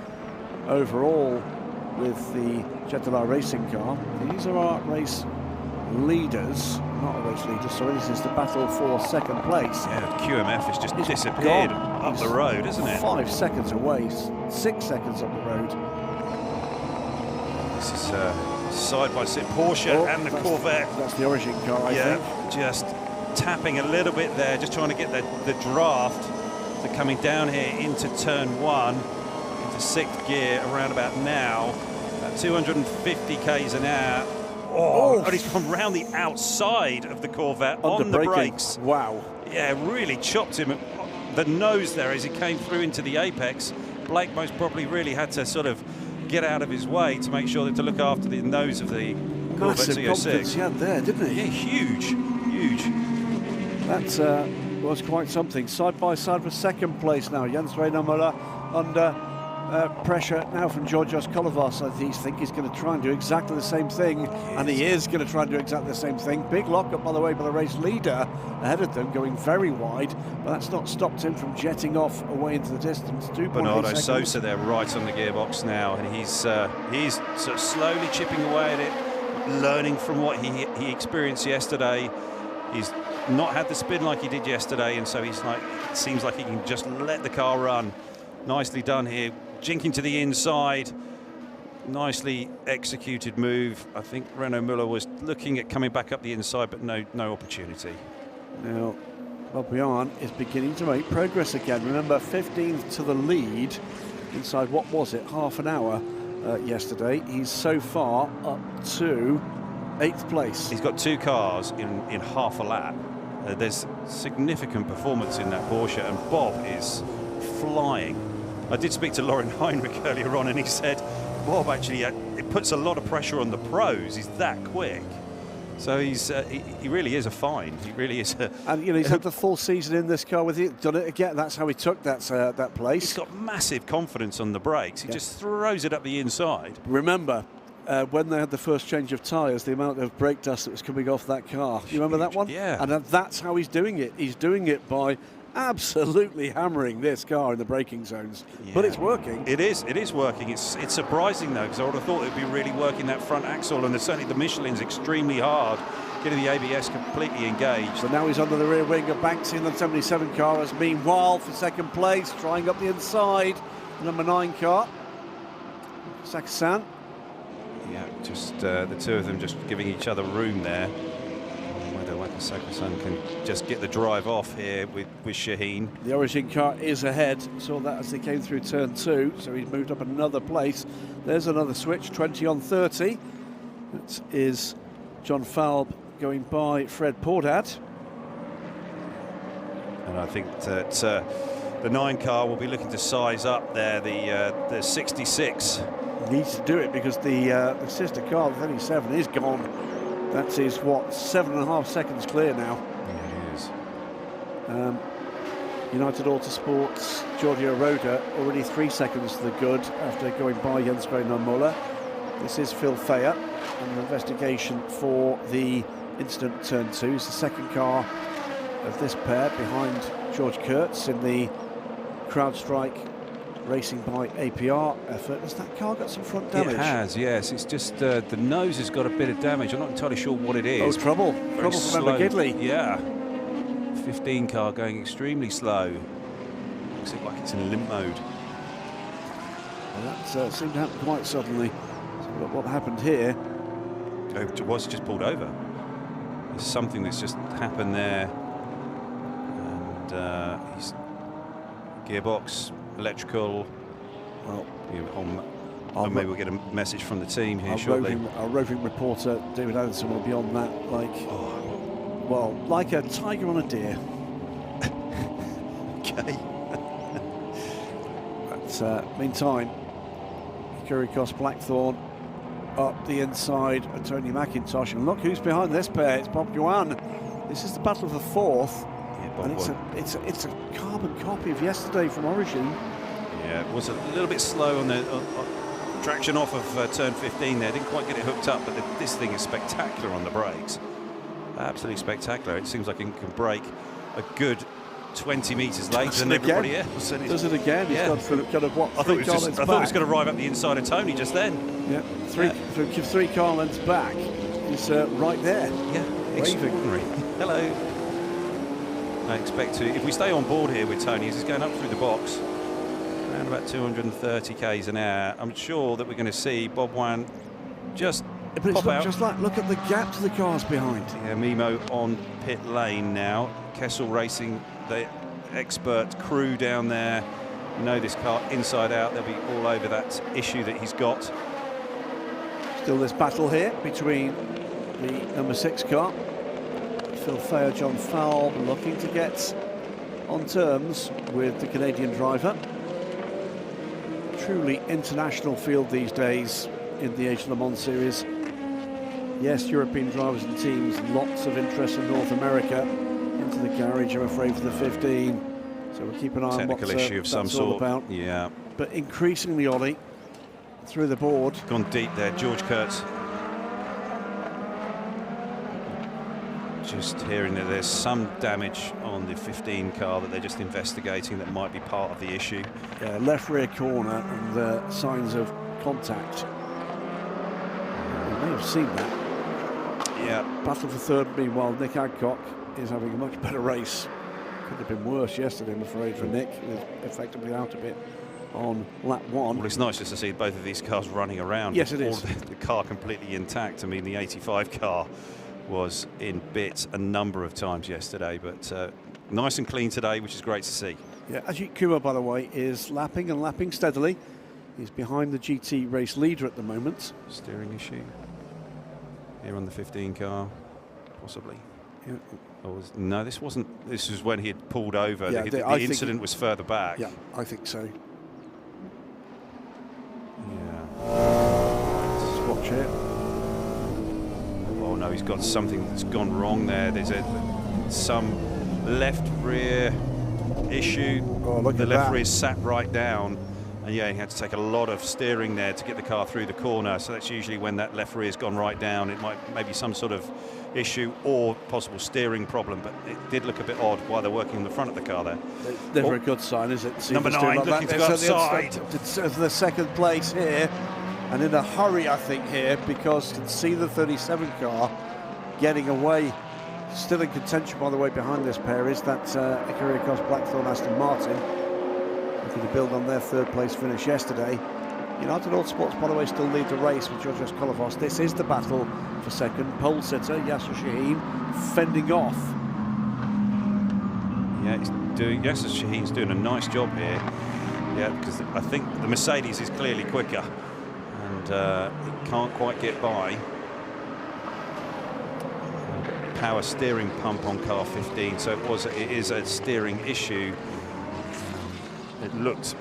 overall with the Jetalar racing car. These are our race leaders, not a race leader, sorry, this is the battle for second place. Yeah, QMF has just disappeared up the road, isn't it? 5 seconds away, 6 seconds up the road. This is side by side Porsche and the Corvette. That's the Origin car, I think. Just tapping a little bit there, just trying to get the draft. So coming down here into turn 1, into 6th gear around about now, at 250 k's an hour. Oh, and he's come round the outside of the Corvette on the brakes. Wow. Yeah, really chopped him at the nose there as he came through into the apex. Blake most probably really had to sort of get out of his way to make sure that to look after the nose of the Corvette Massive confidence CO6. he had there, didn't he? Yeah, huge. That was quite something. Side by side for second place now. Jens Muller under pressure now from Georgios Kolovas. I think he's going to try and do exactly the same thing, and he is going to try and do exactly the same thing. Big lockup, by the way, by the race leader ahead of them, going very wide, but that's not stopped him from jetting off away into the distance. Bernardo Sosa there right on the gearbox now, and he's sort of slowly chipping away at it, learning from what he experienced yesterday. He's not had the spin like he did yesterday, and so it seems like he can just let the car run. Nicely done here, jinking to the inside. Nicely executed move. I think Renault Muller was looking at coming back up the inside, but no opportunity. Now, Bob Bjarne is beginning to make progress again. Remember, 15th to the lead inside, what was it, half an hour yesterday. He's so far up to 8th place. He's got 2 cars in half a lap. There's significant performance in that Porsche, and Bob is flying. I did speak to Lauren Heinrich earlier on, and he said Bob actually it puts a lot of pressure on the pros. He's that quick, so he really is a find. He really is. And you know, he's had the full season in this car with it, done it again. That's how he took that place. He's got massive confidence on the brakes. He just throws it up the inside. Remember, when they had the first change of tyres, the amount of brake dust that was coming off that car. You remember that one? Yeah. And that's how he's doing it. He's doing it by absolutely hammering this car in the braking zones. Yeah. But it's working. It is working. It's surprising though, because I would have thought it would be really working that front axle, and certainly the Michelin's extremely hard, getting the ABS completely engaged. So now he's under the rear wing of Banksy in the 77 car, as meanwhile for second place, trying up the inside, number 9 car, Sakasan. Yeah, just the 2 of them just giving each other room there. Whether Sakasan can just get the drive off here with Shaheen. The Origin car is ahead. Saw that as they came through turn 2, so he's moved up another place. There's another switch, 20 on 30. That is John Falb going by Fred Pordad. And I think that the 9 car will be looking to size up there the 66. Needs to do it because the sister car, the 37, is gone. That is, what, 7.5 seconds clear now. Yeah, it is. United Autosports, Giorgio Roda, already 3 seconds to the good after going by Jens Muller. This is Phil Fayer, and an investigation for the incident turn 2. It's the second car of this pair behind George Kurtz in the CrowdStrike Racing by APR effort. Has that car got some front damage? It has, yes. It's just the nose has got a bit of damage. I'm not entirely sure what it is. Oh, trouble. Trouble for Member Gidley. Yeah. 15 car going extremely slow. Looks like it's in limp mode. Well, that seemed to happen quite suddenly. So what happened here? Oh, it was just pulled over. There's something that's just happened there. And he's gearbox, electrical, well, on Or maybe we'll get a message from the team here shortly. Our roving reporter, David Anderson, will be on that well, like a tiger on a deer. Okay. But meantime, Kyrgios Blackthorn up the inside of Tony McIntosh. And look who's behind this pair. It's Bob Yuan. This is the battle of the fourth. Yeah, and it's a carbon copy of yesterday from Origin. Yeah, it was a little bit slow on the traction off of turn 15 there. Didn't quite get it hooked up, but this thing is spectacular on the brakes. Absolutely spectacular. It seems like it can brake a good 20 metres later than everybody else. Does it again? Yeah. He's got what? I thought it was going to arrive up the inside of Tony just then. Yeah, three car lengths back. He's right there. Yeah, extraordinary. Hello. I expect to, if we stay on board here with Tony, he's going up through the box, around about 230 k's an hour. I'm sure that we're going to see Bob Wan just pop out. Just like, look at the gap to the cars behind. Yeah, Mimo on pit lane now. Kessel Racing, the expert crew down there, know this car inside out. They'll be all over that issue that he's got. Still this battle here between the number 6 car, Phil Fair, John Fowle, looking to get on terms with the Canadian driver. Truly international field these days in the Asian Le Mans Series. Yes, European drivers and teams, lots of interest in North America. Into the garage, I'm afraid, for the 15. So we'll keep an eye on technical issue of some sort. About. Yeah. But increasingly, Ollie, through the board. Gone deep there, George Kurtz. Just hearing that there's some damage on the 15 car that they're just investigating that might be part of the issue. Yeah, left rear corner and signs of contact. You may have seen that. Yeah. Battle for third, meanwhile, Nick Adcock is having a much better race. Could have been worse yesterday, I'm afraid, for Nick. He was effectively out a bit on lap 1. Well, it's nice just to see both of these cars running around. Yes, it is. The car completely intact. I mean, the 85 car was in bits a number of times yesterday, but nice and clean today, which is great to see. Yeah, Ajith Kumar, by the way, is lapping and lapping steadily. He's behind the GT race leader at the moment. Steering issue here on the 15 car, possibly. Yeah. No, this wasn't. This was when he had pulled over. Yeah, the incident was further back. Yeah, I think so. Yeah. Let's watch it. Oh no, he's got something that's gone wrong there. There's some left rear issue. Oh, look at that. The left rear sat right down, and yeah, he had to take a lot of steering there to get the car through the corner. So that's usually when that left rear's gone right down. It might maybe some sort of issue or possible steering problem, but it did look a bit odd while they're working on the front of the car there. Never a good sign, is it? Number 9 looking to go outside. For the second place here, and in a hurry, I think, here, because you can see the 37 car getting away. Still in contention, by the way, behind this pair is that Kyrgios Blackthorn Aston Martin, looking to build on their third place finish yesterday. United Autosports, by the way, still lead the race with Georgios Kolovos. This is the battle for second. Pole sitter Yasser Shaheen fending off. Yeah, Yasser Shaheen's doing a nice job here. Yeah, because I think the Mercedes is clearly quicker, and it can't quite get by. Power steering pump on car 15, so it is a steering issue. It looked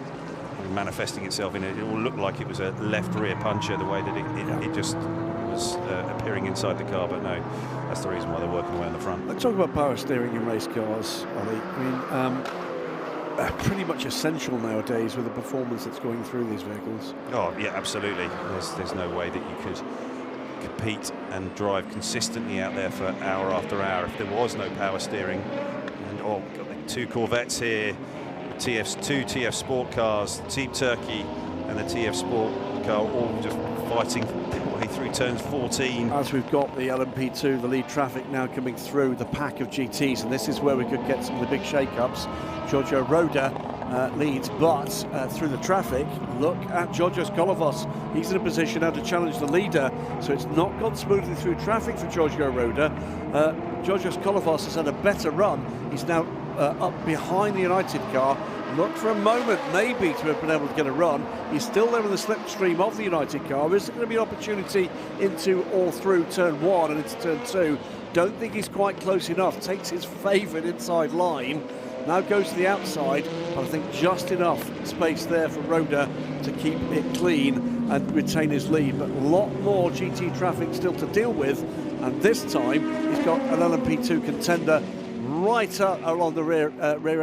manifesting itself in it. It all looked like it was a left rear puncher, the way that it just was appearing inside the car, but no, that's the reason why they're working away on the front. Let's talk about power steering in race cars, Ollie. I mean, pretty much essential nowadays with the performance that's going through these vehicles. Oh yeah, absolutely. There's no way that you could compete and drive consistently out there for hour after hour if there was no power steering. And got the 2 Corvettes here, two TF Sport cars, Team Turkey and the TF Sport car, all just fighting their way through turns 14. As we've got the LMP2, the lead traffic now coming through the pack of GTs, and this is where we could get some of the big shake-ups. Giorgio Roda leads, but through the traffic, look at Georgios Kolovos. He's in a position now to challenge the leader, so it's not gone smoothly through traffic for Giorgio Roda. Georgios Kolovos has had a better run. He's now up behind the United car. looked for a moment maybe to have been able to get a run. He's still there in the slipstream of the United car. Is there going to be an opportunity into or through turn 1 and into turn 2? Don't think he's quite close enough. Takes his favourite inside line. Now goes to the outside, but I think just enough space there for Roda to keep it clean and retain his lead. But a lot more GT traffic still to deal with, and this time he's got an LMP2 contender right up along the rear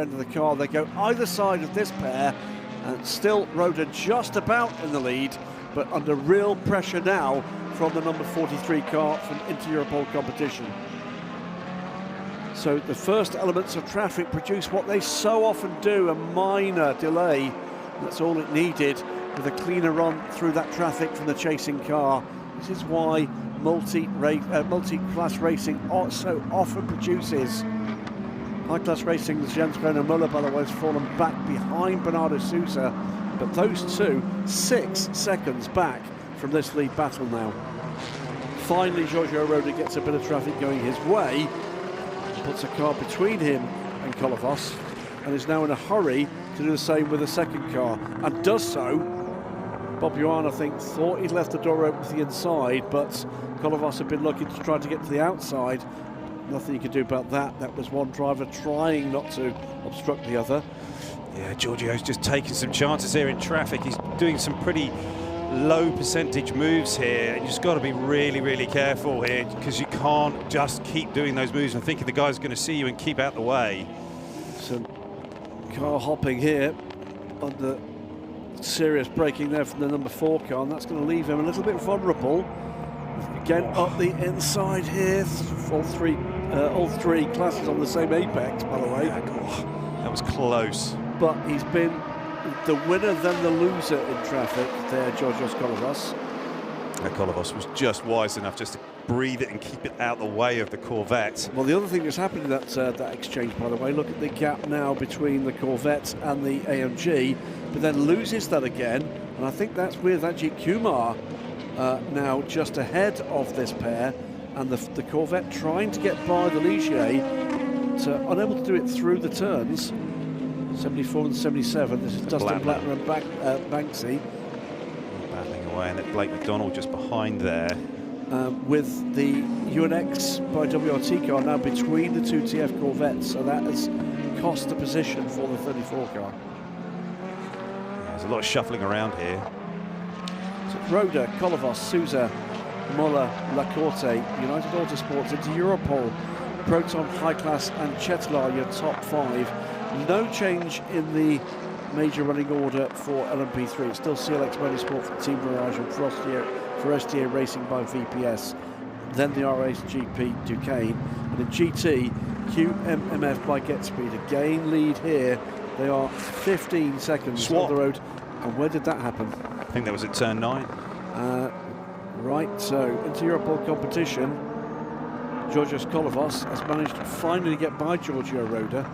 end of the car. They go either side of this pair, and still Roda just about in the lead, but under real pressure now from the number 43 car from Inter-Europol competition. So the first elements of traffic produce what they so often do, a minor delay. That's all it needed with a cleaner run through that traffic from the chasing car. This is why multi-class racing so often produces. High-class racing's Jens Groner Muller, by the way, has fallen back behind Bernardo Sousa, but those two 6 seconds back from this lead battle now. Finally, Giorgio Roda gets a bit of traffic going his way, puts a car between him and Kolovos, and is now in a hurry to do the same with the second car, and does so. Bob Yuan, I think, thought he'd left the door open to the inside, but Kolovos had been looking to try to get to the outside. Nothing you could do about that. That was one driver trying not to obstruct the other. Yeah, Giorgio's just taking some chances here in traffic. He's doing some pretty low percentage moves here. You just got to be really, really careful here, because you can't just keep doing those moves and thinking the guy's going to see you and keep out the way. Some car hopping here under serious braking there from the number 4 car, and that's going to leave him a little bit vulnerable. Again, up the inside here. All three classes on the same apex, by the way. That was close. But he's been the winner then the loser in traffic there, Georgios Kolovos. Kolovos was just wise enough just to breathe it and keep it out the way of the Corvette. Well, the other thing that's happened in that exchange, by the way, look at the gap now between the Corvette and the AMG, but then loses that again, and I think that's with Ajith Kumar now just ahead of this pair, and the Corvette trying to get by the Ligier, so unable to do it through the turns. 74 and 77. This is Dustin Blattner and Banksy. Battling away, and Blake McDonald just behind there. With the UNX by WRT car now between the 2 TF Corvettes, so that has cost the position for the 34 car. Yeah, there's a lot of shuffling around here. So Roda, Kolovos, Sousa, Muller, Lacorte, United Autosports, Inter-Europol, Proton, High Class and Chetlar, your top 5. No change in the major running order for LMP3. It's still CLX Motorsport for Team Mirage and Forestier Racing by VPS. Then the RAce GP Duquesne. And in GT, QMMF by GetSpeed. Again, lead here. They are 15 seconds on the road. And where did that happen? I think that was at turn 9. Right, so into Europol competition. Georgios Kolovos has managed to finally get by Giorgio Roda.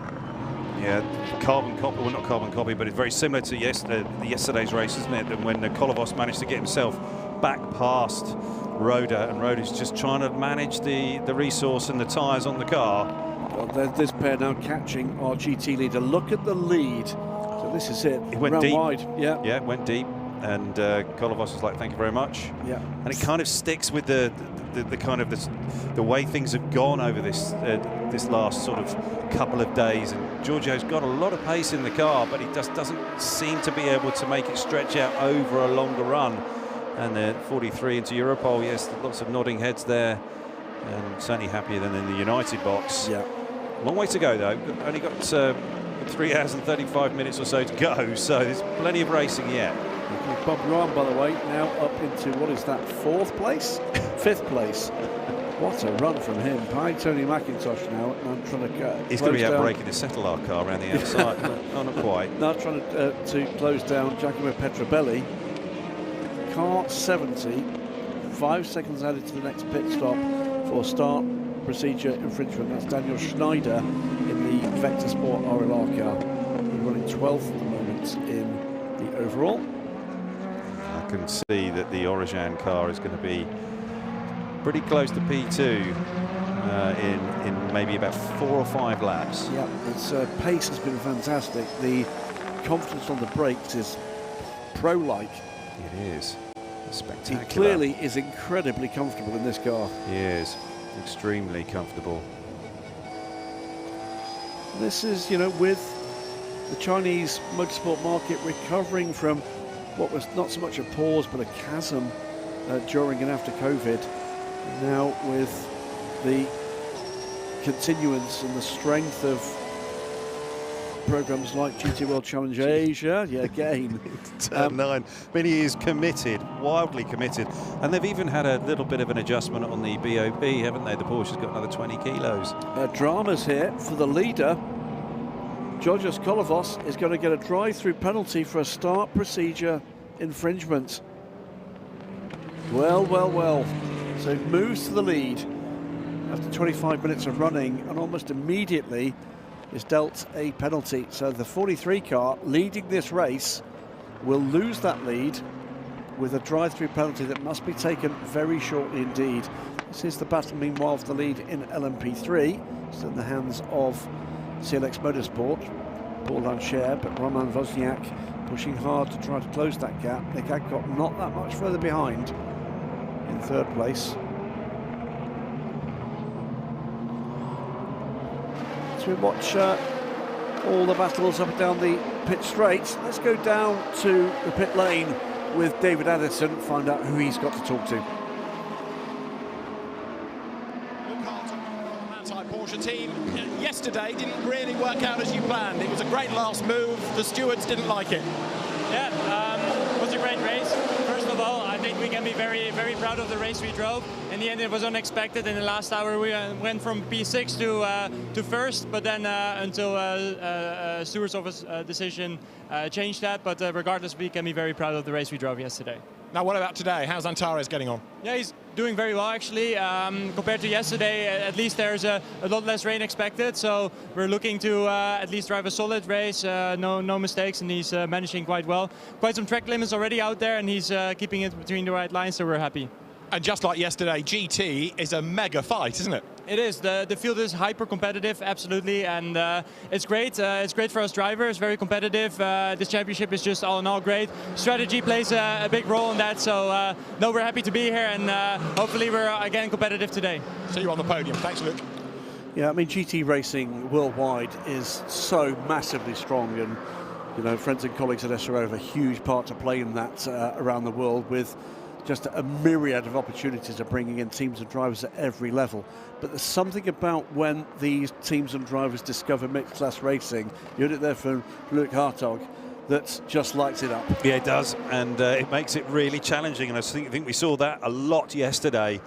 Yeah, carbon copy, well not carbon copy, but it's very similar to yesterday's race, isn't it? And when Kolovos managed to get himself back past Roda, and Roda's just trying to manage the resource and the tyres on the car. Well, this pair now catching our GT leader. Look at the lead. So this is it. It went round deep. Wide. Yeah. Yeah, it went deep. And Kolovos was like, "Thank you very much." Yeah. And it kind of sticks with the kind of the way things have gone over this last sort of couple of days. And Giorgio's got a lot of pace in the car, but he just doesn't seem to be able to make it stretch out over a longer run. And the 43 into Europol, yes, lots of nodding heads there, and certainly happier than in the United box. Yeah. Long way to go though. Only got 3 hours and 35 minutes or so to go, so there's plenty of racing yet. Bob Ryan, by the way, now up into, what is that, 4th place? 5th place. What a run from him. Behind Tony McIntosh now. I'm trying to he's going to be out breaking the Cetilar car around the outside. No, not quite. Now trying to close down Giacomo Petrobelli. Car 70. 5 seconds added to the next pit stop for start procedure infringement. That's Daniel Schneider in the Vector Sport RLR car. He's running 12th at the moment in the overall. I can see that the Orijan car is going to be pretty close to P2 in maybe about 4 or 5 laps. Yeah, its pace has been fantastic. The confidence on the brakes is pro-like. It is. Spectacular. He clearly is incredibly comfortable in this car. He is. Extremely comfortable. This is, you know, with the Chinese motorsport market recovering from what was not so much a pause but a chasm during and after COVID. And now with the continuance and the strength of programs like GT World Challenge Asia, yeah, again. Turn 9. I mean, he is committed, wildly committed. And they've even had a little bit of an adjustment on the BOP, haven't they? The Porsche's got another 20 kilos. Dramas here for the leader. Georgios Kolovos is going to get a drive-through penalty for a start procedure infringement. Well, well, well. So he moves to the lead after 25 minutes of running, and almost immediately is dealt a penalty. So the 43 car leading this race will lose that lead with a drive-through penalty that must be taken very shortly indeed. This is the battle, meanwhile, for the lead in LMP3. It's in the hands of CLX Motorsport, Paul Lancher, but Roman Wozniak pushing hard to try to close that gap. Nick Adcock not that much further behind in third place. So we watch all the battles up and down the pit straight. Let's go down to the pit lane with David Addison, find out who he's got to talk to. Porsche team yesterday didn't really work out as you planned. It was a great last move. The stewards didn't like it. Yeah, it was a great race. First of all, I think we can be very, very proud of the race we drove. In the end, it was unexpected. In the last hour, we went from P6 to first, but then until stewards office decision changed that. But regardless, we can be very proud of the race we drove yesterday. Now, what about today? How's Antares getting on? Yeah, he's doing very well, actually. Compared to yesterday, at least there's a lot less rain expected. So we're looking to at least drive a solid race, no mistakes, and he's managing quite well. Quite some track limits already out there, and he's keeping it between the right lines, so we're happy. And just like yesterday, GT is a mega fight, isn't it? It is. The field is hyper competitive, absolutely, and it's great. It's great for us drivers, very competitive. This championship is just all in all great. Strategy plays a big role in that, so no, we're happy to be here, and hopefully we're again competitive today. See you on the podium. Thanks, Luke. Yeah, I mean, GT racing worldwide is so massively strong, and you know, friends and colleagues at SRO have a huge part to play in that around the world, with just a myriad of opportunities of bringing in teams and drivers at every level. But there's something about when these teams and drivers discover mixed class racing, you heard it there from Luke Hartog, that just lights it up. Yeah, it does, and it makes it really challenging, and I think we saw that a lot yesterday,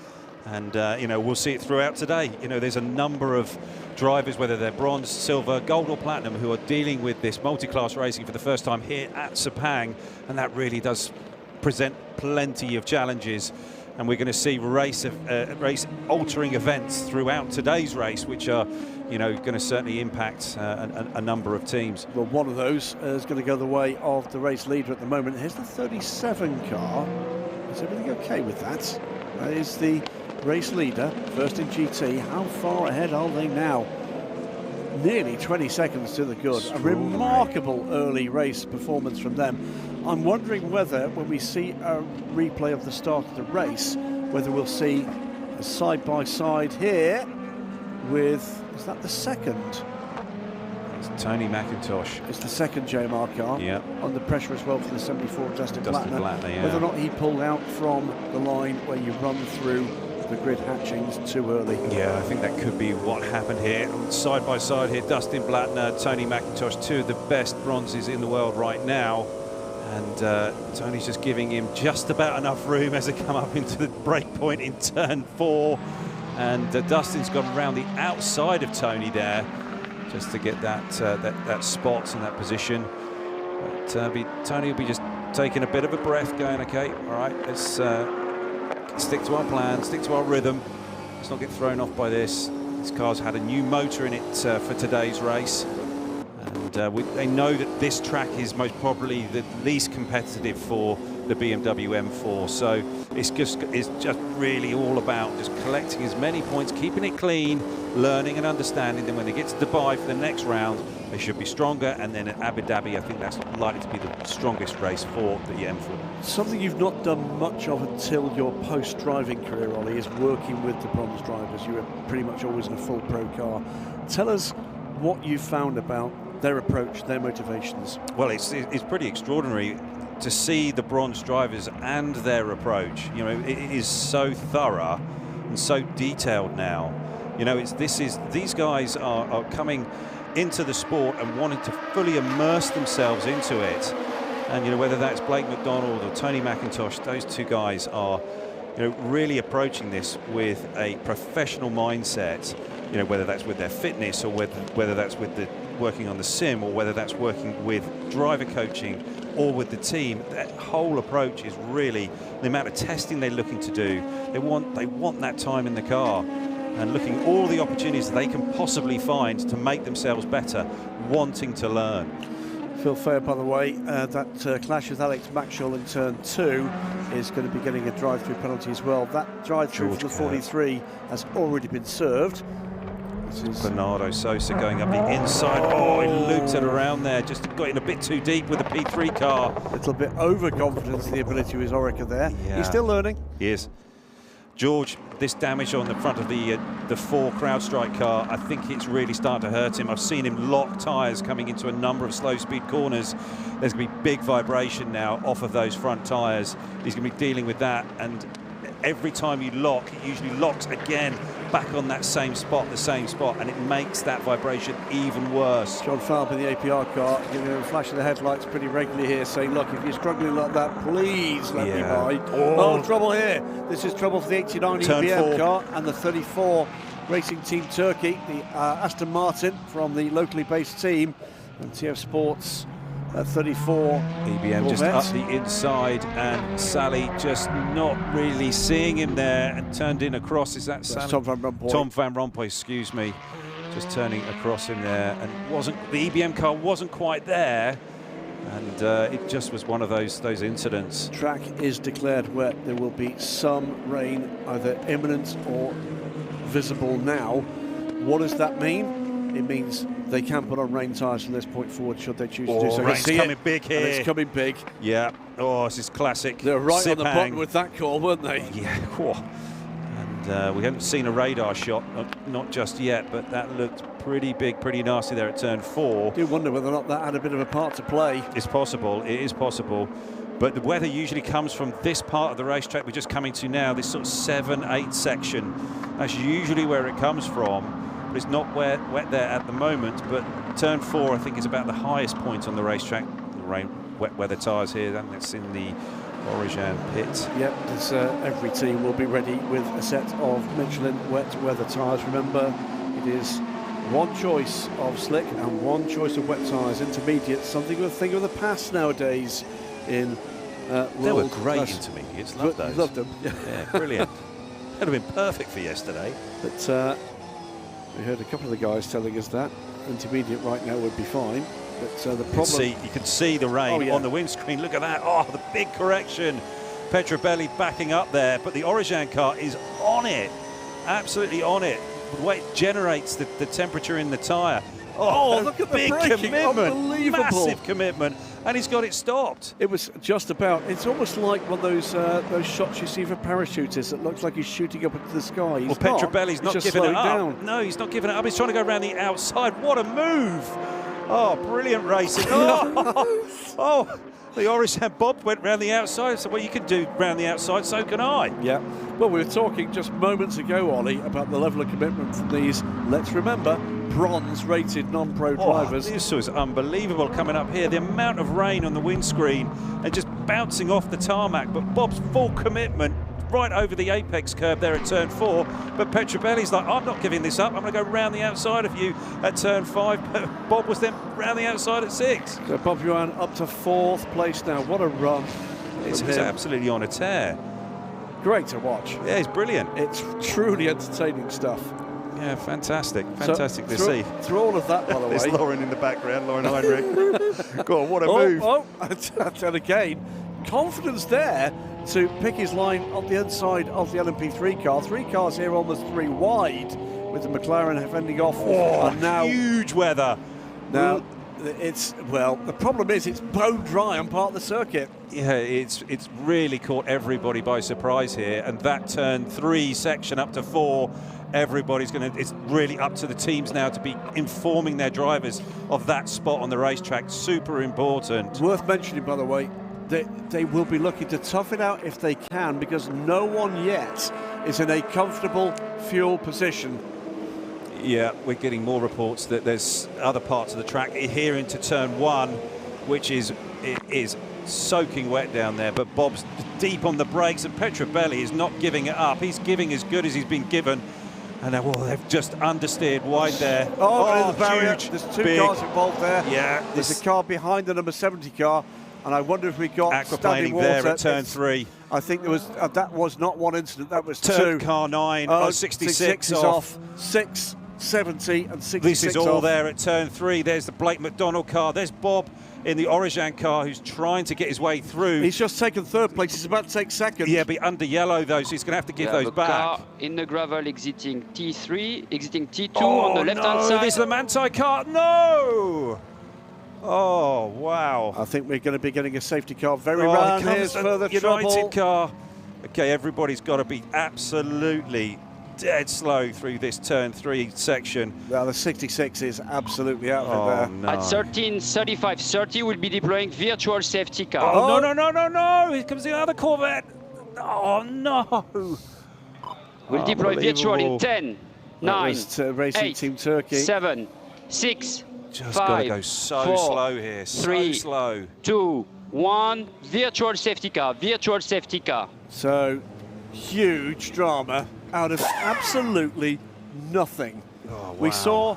and you know, we'll see it throughout today. You know, there's a number of drivers, whether they're bronze, silver, gold or platinum, who are dealing with this multi-class racing for the first time here at Sepang, and that really does present plenty of challenges, and we're going to see race altering events throughout today's race, which are, you know, going to certainly impact a number of teams. Well, one of those is going to go the way of the race leader at the moment. Here's the 37 car. Is everything okay with that? That is the race leader, first in GT. How far ahead are they now? Nearly 20 seconds to the good. A remarkable early race performance from them. I'm wondering whether, when we see a replay of the start of the race, whether we'll see a side-by-side here with, is that the second? It's Tony McIntosh. It's the second JMR car. Yeah. Under pressure as well for the 74 Dustin Blattner. Yeah. Whether or not he pulled out from the line where you run through the grid hatchings too early. Yeah, I think that could be what happened here. Side by side here, Dustin Blattner, Tony McIntosh, two of the best bronzes in the world right now. And Tony's just giving him just about enough room as they come up into the break point in turn 4. And Dustin's gone around the outside of Tony there just to get that spot and that position. But Tony will be just taking a bit of a breath, going, okay, all right, let's stick to our plan, stick to our rhythm. Let's not get thrown off by this. This car's had a new motor in it for today's race. And they know that this track is most probably the least competitive for the BMW M4. So it's just really all about just collecting as many points, keeping it clean, learning and understanding. Then when they get to Dubai for the next round, they should be stronger, and then at Abu Dhabi, I think that's likely to be the strongest race for the M4. Something you've not done much of until your post-driving career, Ollie, is working with the bronze drivers. You were pretty much always in a full pro car. Tell us what you found about their approach, their motivations. Well, it's pretty extraordinary to see the bronze drivers and their approach. You know, it is so thorough and so detailed now. You know, these guys are coming into the sport and wanting to fully immerse themselves into it. And, you know, whether that's Blake McDonald or Tony McIntosh, those two guys are, you know, really approaching this with a professional mindset. You know, whether that's with their fitness or whether that's with the working on the sim, or whether that's working with driver coaching or with the team. That whole approach is really the amount of testing they're looking to do. They want that time in the car and looking at all the opportunities they can possibly find to make themselves better, wanting to learn. Phil Fair, by the way, that clash with Alex Maxwell in turn 2 is going to be getting a drive-through penalty as well. That drive-through for the 43 has already been served. Bernardo Sosa going up the inside. Oh, he looped it around there, just got in a bit too deep with the P3 car. A little bit overconfidence in the ability of his Orica there. Yeah. He's still learning. He is. George, this damage on the front of the 4 CrowdStrike car, I think it's really starting to hurt him. I've seen him lock tyres coming into a number of slow-speed corners. There's going to be big vibration now off of those front tyres. He's going to be dealing with that, and every time you lock, it usually locks again back on that same spot, and it makes that vibration even worse. John Falb in the APR car giving him a flash of the headlights pretty regularly here, saying, look, if you're struggling like that, please let me by. Oh, trouble here. This is trouble for the 89 EBM car and the 34 Racing Team Turkey, the Aston Martin from the locally based team, and TF Sports at 34. EBM just up the inside, and Sally just not really seeing him there and turned in across. Is that Sally? Tom Van Rompuy. Tom Van Rompuy, excuse me. Just turning across him there, and the EBM car wasn't quite there, and it just was one of those incidents. Track is declared wet. There will be some rain, either imminent or visible now. What does that mean? It means they can put on rain tyres from this point forward should they choose to do so. Rain's coming big here. And it's coming big. Yeah. Oh, this is classic. They're right Sepang on the button with that call, weren't they? Yeah. Whoa. And we haven't seen a radar shot, not just yet, but that looked pretty big, pretty nasty there at turn 4. I do wonder whether or not that had a bit of a part to play. It's possible. It is possible. But the weather usually comes from this part of the racetrack we're just coming to now, this sort of 7-8 section. That's usually where it comes from. But it's not wet there at the moment, but turn 4 I think is about the highest point on the racetrack. The wet weather tyres here, and that's in the Origin pit. Yep, every team will be ready with a set of Michelin wet weather tyres. Remember, it is one choice of slick and one choice of wet tyres. Intermediate, something of a thing of the past nowadays in They were great intermediates, loved those. Loved them. Yeah, brilliant. That would have been perfect for yesterday. But we heard a couple of the guys telling us that intermediate right now would be fine. But the problem... You can see the rain on the windscreen. Look at that. Oh, the big correction. Petrobelli backing up there, but the Origin car is on it. Absolutely on it. The way it generates the temperature in the tyre. Oh, look at the big braking. commitment. Unbelievable. Massive commitment. And he's got it stopped. It was just about. It's almost like one of those shots you see for parachutists that looks like he's shooting up into the sky. Well, Petrobelli's not giving it up. Down. No, he's not giving it up. He's trying to go around the outside. What a move. Oh, brilliant racing. Oh, the Origin Bob went round the outside. So, well, you can do round the outside, so can I. Yeah. Well, we were talking just moments ago, Ollie, about the level of commitment from these, let's remember, bronze-rated non-pro drivers. This was unbelievable coming up here. The amount of rain on the windscreen and just bouncing off the tarmac. But Bob's full commitment right over the apex curve there at turn 4. But Petrobelli's like, I'm not giving this up. I'm going to go round the outside of you at turn 5. But Bob was then round the outside at 6. So Bob Yuan up to 4th place now. What a run. It's absolutely on a tear. Great to watch. Yeah, it's brilliant. It's truly entertaining stuff. Yeah, fantastic. Fantastic to see. Through all of that, by the way. There's Lauren in the background, Lauren Heinrich. Go on, what a move. And again, confidence there to pick his line on the inside of the LMP3 car. 3 cars here, almost 3 wide, with the McLaren fending off. Oh, and now huge weather. Now, the problem is it's bone dry on part of the circuit. Yeah, it's really caught everybody by surprise here, and that turn 3 section up to 4, everybody's going to, it's really up to the teams now to be informing their drivers of that spot on the racetrack. Super important. Worth mentioning, by the way, they will be looking to tough it out if they can, because no one yet is in a comfortable fuel position. Yeah, we're getting more reports that there's other parts of the track here into turn 1, which is soaking wet down there, but Bob's deep on the brakes, and Petrobelli is not giving it up. He's giving as good as he's been given, and they've just understeered wide there. Oh, the barrier. Huge, there's 2 big cars involved there. Yeah, there's a car behind the number 70 car, and I wonder if we got standing water there at turn 3. I think there was that was not one incident, that was turn 2. Car 9, 66 is off. 6, 70 and 66 This is all off. there at turn 3. There's the Blake McDonald car. There's Bob in the Orijan car, who's trying to get his way through. He's just taken 3rd place. He's about to take 2nd. Yeah, but under yellow, though, so he's going to have to give those back. Car in the gravel exiting T3, exiting T2 on the left-hand side. This is the Manti car. No! Oh, wow. I think we're going to be getting a safety car very round. Here's further United trouble. car. Okay, everybody's got to be absolutely dead slow through this turn 3 section. Well, the 66 is absolutely out of it there. No. At 13:35:30, we'll be deploying virtual safety car. Oh, no. Here comes the other Corvette. Oh, no. We'll deploy virtual in 10, 9, Racing 8, Team Turkey. 7, 6, Just 5, got to go so 4, slow here, 3, so slow. 2, 1, virtual safety car, virtual safety car. So, huge drama out of absolutely nothing. Oh, wow. We saw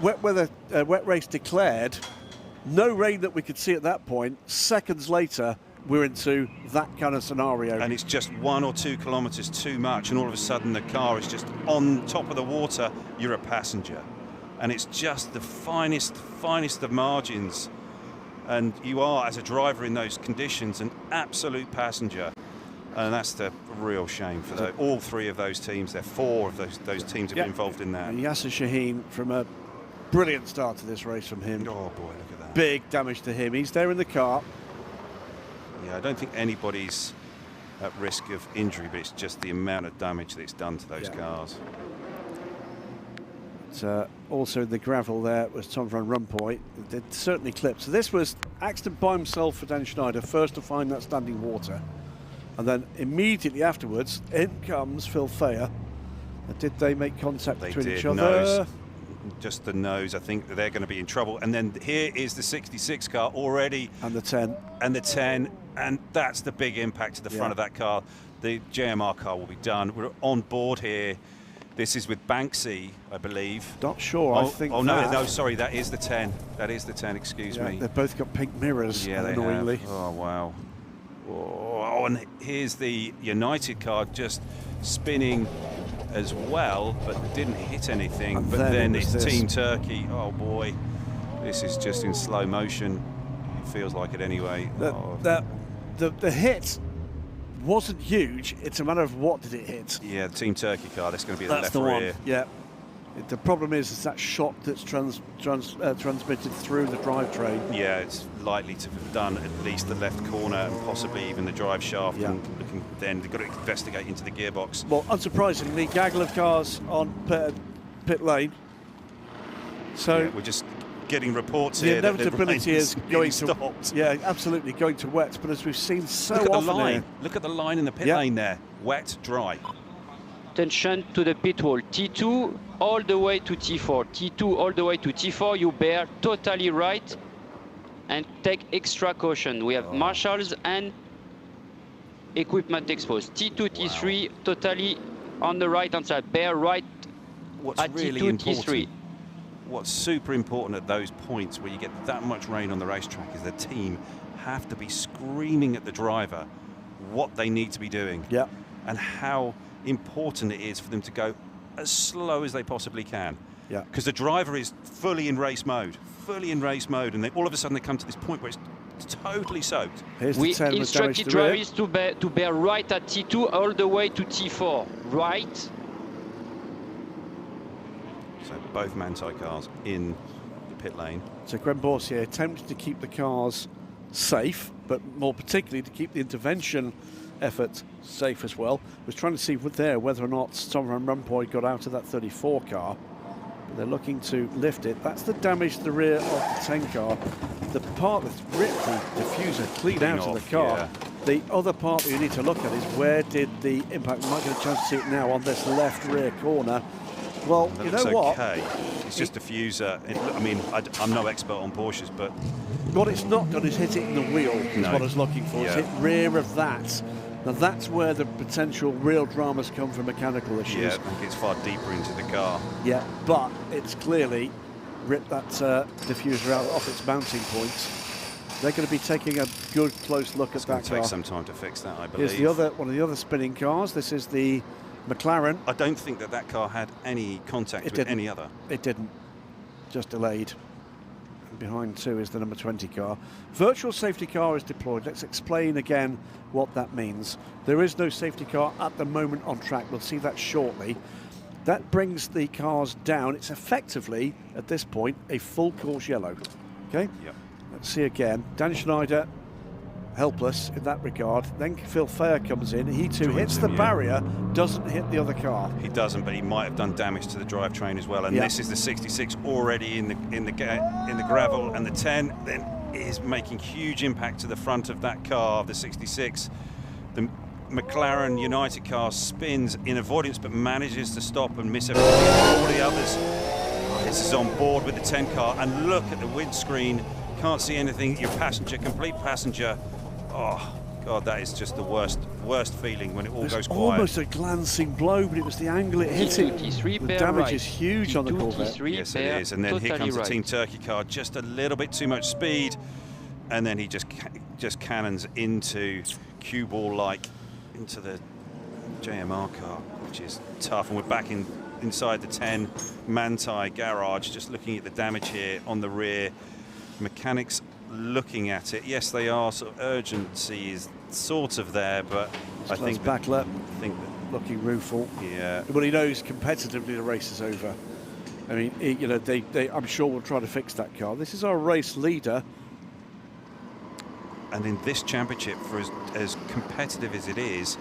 wet race declared, no rain that we could see at that point. Seconds later, we're into that kind of scenario. And it's just 1 or 2 kilometres too much, and all of a sudden the car is just on top of the water. You're a passenger. And it's just the finest of margins. And you are, as a driver in those conditions, an absolute passenger. And that's the real shame for all 3 of those teams. There are 4 of those teams have been involved in that. And Yasser Shaheen, from a brilliant start to this race from him. Oh boy, look at that. Big damage to him. He's there in the car. Yeah, I don't think anybody's at risk of injury, but it's just the amount of damage that it's done to those cars. But, also in the gravel there was Tom van Rompuy. It certainly clipped. So this was accident by himself for Dan Schneider, first to find that standing water. And then immediately afterwards, in comes Phil Fayer. Did they make contact between each other? Nose. Just the nose. I think that they're going to be in trouble. And then here is the 66 car already. And the 10. And the 10. And that's the big impact to the front of that car. The JMR car will be done. We're on board here. This is with Banksy, I believe. Not sure. I think. Oh no, sorry. That is the 10. That is the 10. Excuse me. They've both got pink mirrors. Yeah, they annoyingly. have. Oh wow. Oh, and here's the United car just spinning as well, but didn't hit anything. And but then it's this. Team Turkey. Oh boy, this is just in slow motion. It feels like it anyway. The hit wasn't huge. It's a matter of what did it hit. Yeah, the Team Turkey car. That's going to be That's the left rear. One. Yeah. The problem is that shock that's transmitted through the drivetrain. Yeah, it's likely to have done at least the left corner and possibly even the drive shaft. Yeah. And then they've got to investigate into the gearbox. Well, unsurprisingly, gaggle of cars on pit lane. So yeah, we're just getting reports the here. Inevitability is going to stopped. Yeah, absolutely going to wet. But as we've seen so Look at often the line. here, Look at the line in the pit lane there. Wet, dry. Attention to the pit wall. T2 all the way to T4. T2 all the way to T4. You bear totally right and take extra caution. We have marshals and equipment exposed. T2, T3 totally on the right hand side. Bear right at really T2, important, T3. what's super important at those points where you get that much rain on the racetrack is the team have to be screaming at the driver what they need to be doing. Yeah. And how important it is for them to go as slow as they possibly can. Yeah. Because the driver is fully in race mode, and all of a sudden they come to this point where it's totally soaked. We instructed drivers to bear right at T2 all the way to T4. Right. So both Manthey cars in the pit lane. So Graham Boursier attempted to keep the cars safe, but more particularly to keep the intervention effort safe as well. Was trying to see whether or not Tom Van Rompuy got out of that 34 car. But they're looking to lift it. That's the damage to the rear of the 10 car. The part that's ripped the diffuser clean out of the car. Yeah. The other part that you need to look at is where did the impact, we might get a chance to see it now on this left rear corner. Well, That you know looks what? okay. It's just diffuser. I mean, I'm no expert on Porsches, but what it's not done is hit it in the wheel, is what I was looking for. It's hit rear of that. Now that's where the potential real dramas come from, mechanical issues. yeah, I think it's far deeper into the car. Yeah, but it's clearly ripped that diffuser out off its mounting points. They're going to be taking a good close look at that car. It's going to take some time to fix that, I believe. Here's one of the other spinning cars. This is the McLaren. I don't think that car had any contact with any other. It didn't. Just delayed. And behind too is the number 20 car. Virtual safety car is deployed. Let's explain again what that means. There is no safety car at the moment on track. We'll see that shortly. That brings the cars down. It's effectively, at this point, a full course yellow. Okay? Yep. Let's see again. Dan Schneider, helpless in that regard. Then Phil Fair comes in. He too hits the barrier, doesn't hit the other car. He doesn't, but he might have done damage to the drivetrain as well. And this is the 66 already in the gravel, and the 10 then is making huge impact to the front of that car, the 66. The McLaren United car spins in avoidance, but manages to stop and miss everything. All the others. This is on board with the 10 car, and look at the windscreen. Can't see anything. Your passenger, complete passenger. Oh God, that is just the worst feeling when it all goes quiet. Almost a glancing blow, but it was the angle it hit it. The damage is huge on the Corvette. Yes, it is. And then here comes the Team Turkey car, just a little bit too much speed, and then he just cannons into cue ball like into the JMR car, which is tough. And we're back inside the 10 Manthey garage, just looking at the damage here on the rear. Mechanics looking at it. Yes, they are. Sort of urgency is sort of there, but I think backlap. I think that looking rueful. Yeah. But he knows competitively the race is over. I mean, you know, they I'm sure will try to fix that car. This is our race leader. And in this championship, for as competitive as it is,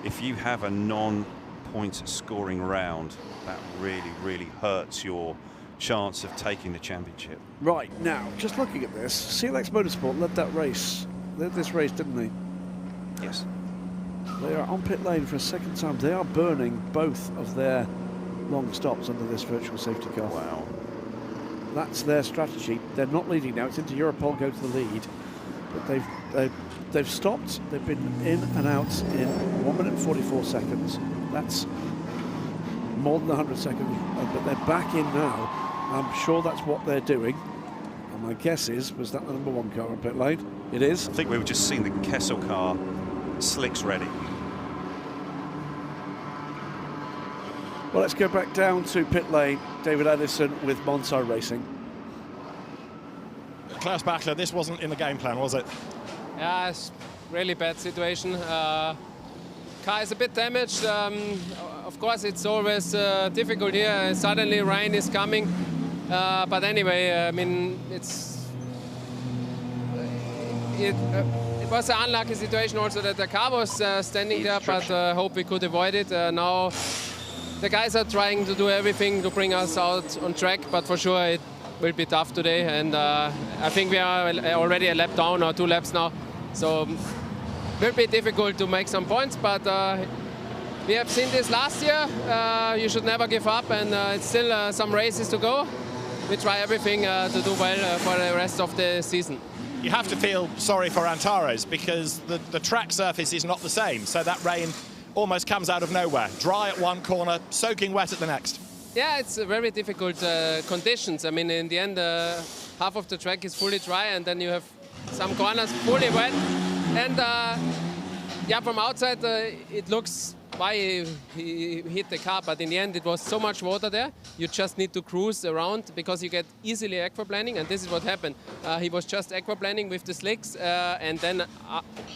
if you have a non-point scoring round, that really, really hurts your chance of taking the championship. Right, now, just looking at this, CLX Motorsport led this race, didn't they? Yes. They are on pit lane for a second time. They are burning both of their long stops under this virtual safety car. Wow. That's their strategy. They're not leading now. It's into Europol, go to the lead. But they've stopped. They've been in and out in 1 minute 44 seconds. That's more than 100 seconds, but they're back in now. I'm sure that's what they're doing. And my guess was that the number 1 car on pit lane? It is. I think we were just seeing the Kessel car, slicks ready. Well, let's go back down to pit lane. David Addison with Monza Racing. Klaus Bachler, this wasn't in the game plan, was it? Yeah, it's really bad situation. Car is a bit damaged. Of course, it's always difficult here. Suddenly rain is coming. But anyway, I mean, it was an unlucky situation also that the car was standing there, but I hope we could avoid it. Now the guys are trying to do everything to bring us out on track, but for sure it will be tough today. And I think we are already a lap down or 2 laps now. So it will be difficult to make some points, but we have seen this last year. You should never give up, and it's still some races to go. We try everything to do well for the rest of the season. You have to feel sorry for Antares because the track surface is not the same, so that rain almost comes out of nowhere. Dry at one corner, soaking wet at the next. Yeah, it's very difficult conditions. I mean, in the end, half of the track is fully dry, and then you have some corners fully wet. And yeah, from outside it looks why he hit the car, but in the end it was so much water there, you just need to cruise around because you get easily aquaplaning, and this is what happened. He was just aquaplaning with the slicks, and then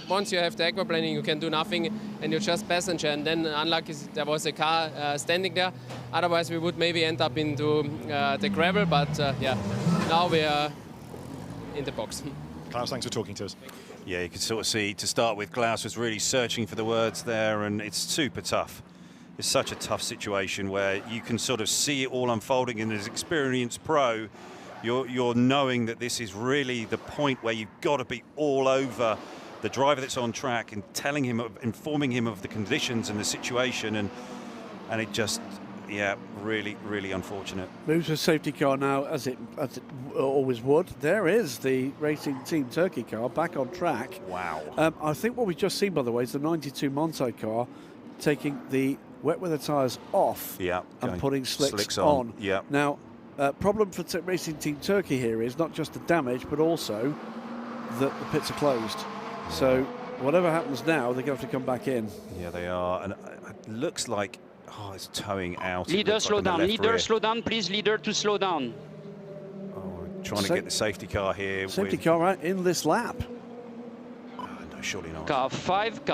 once you have the aquaplaning you can do nothing and you're just passenger, and then unlucky there was a car standing there, otherwise we would maybe end up into the gravel, but yeah, now we are in the box. Klaus, thanks for talking to us. Yeah, you could sort of see, to start with, Klaus was really searching for the words there, and it's super tough. It's such a tough situation where you can sort of see it all unfolding, and as experienced pro, you're knowing that this is really the point where you've got to be all over the driver that's on track and telling him, informing him of the conditions and the situation, and it just, yeah, really, really unfortunate. Moves to safety car now, as it always would. There is the Racing Team Turkey car back on track. Wow. I think what we've just seen, by the way, is the 92 Monza car taking the wet weather tyres off and putting slicks on. Yeah. Now, problem for Racing Team Turkey here is not just the damage, but also that the pits are closed. So whatever happens now, they're going to have to come back in. Yeah, they are. And it looks like, oh, it's towing out. Leader, slow down. Leader, slow down. Please, leader, to slow down. Oh, trying to get the safety car here. Safety car right in this lap. No, surely not. Car 5,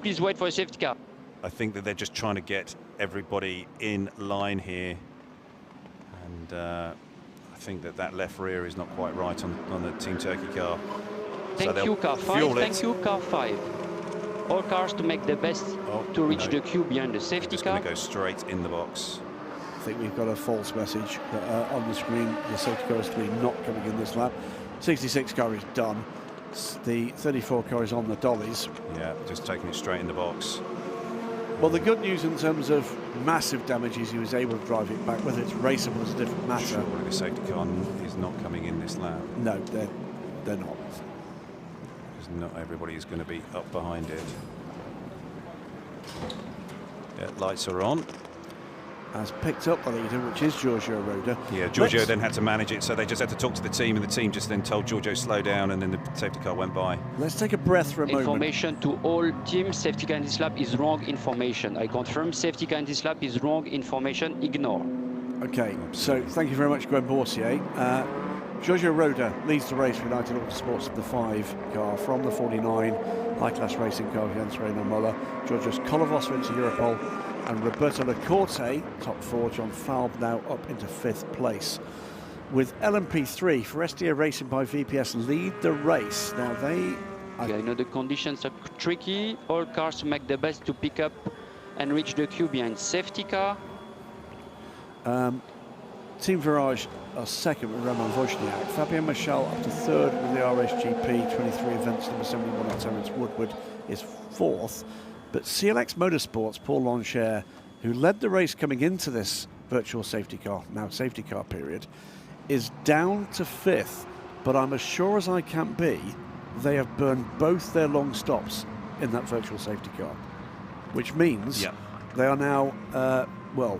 please wait for a safety car. I think that they're just trying to get everybody in line here. And I think that left rear is not quite right on the Team Turkey car. Thank you, car 5. Thank you, car 5. All cars to make the best to reach the queue behind the safety car. Going to go straight in the box. I think we've got a false message on the screen. The safety car is not coming in this lap. 66 car is done. The 34 car is on the dollies. Yeah, just taking it straight in the box. Well, the good news in terms of massive damage is he was able to drive it back. Whether it's raceable is a different matter. Surely the safety car is not coming in this lap. No, they're not. Because not everybody is going to be up behind it. Yeah, lights are on. Has picked up the leader, which is Giorgio Roda. Yeah, Giorgio then had to manage it, so they just had to talk to the team, and the team just then told Giorgio slow down, and then the safety car went by. Let's take a breath for a moment. Information to all teams, safety car in this lap is wrong information. I confirm safety car in this lap is wrong information, ignore. Okay, so thank you very much, Gwen Boursier. Giorgio Roda leads the race for United Autosports of the 5 car from the 49 high-class racing car, Jens Reino Muller. Georgios Kolovos into Europol, and Roberto Lacorte, top 4. John Falb now up into 5th place. With LMP3, Forestier Racing by VPS lead the race. Now they... Yeah, I know the conditions are tricky. All cars make the best to pick up and reach the queue behind safety car. Team Virage are second with Roman Wozniak. Fabien Michel up to 3rd with the RSGP 23 events, number 71 on Terence Woodward is 4th. But CLX Motorsports, Paul Loncher, who led the race coming into this virtual safety car, now safety car period, is down to 5th. But I'm as sure as I can be, they have burned both their long stops in that virtual safety car, which means they are now, well,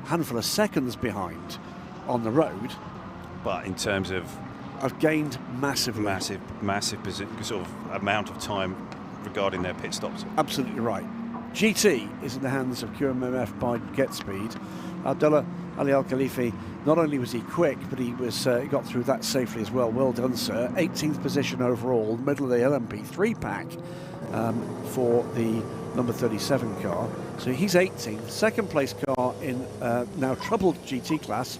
handful of seconds behind on the road. But in terms of... I've gained massively. Massive sort of amount of time regarding their pit stops. Absolutely right. GT is in the hands of QMMF by GetSpeed. Abdullah Ali Al-Khalifi, not only was he quick, but he was got through that safely as well. Well done, sir. 18th position overall, middle of the LMP3 pack for the number 37 car. So he's 18th. Second place car in now troubled GT class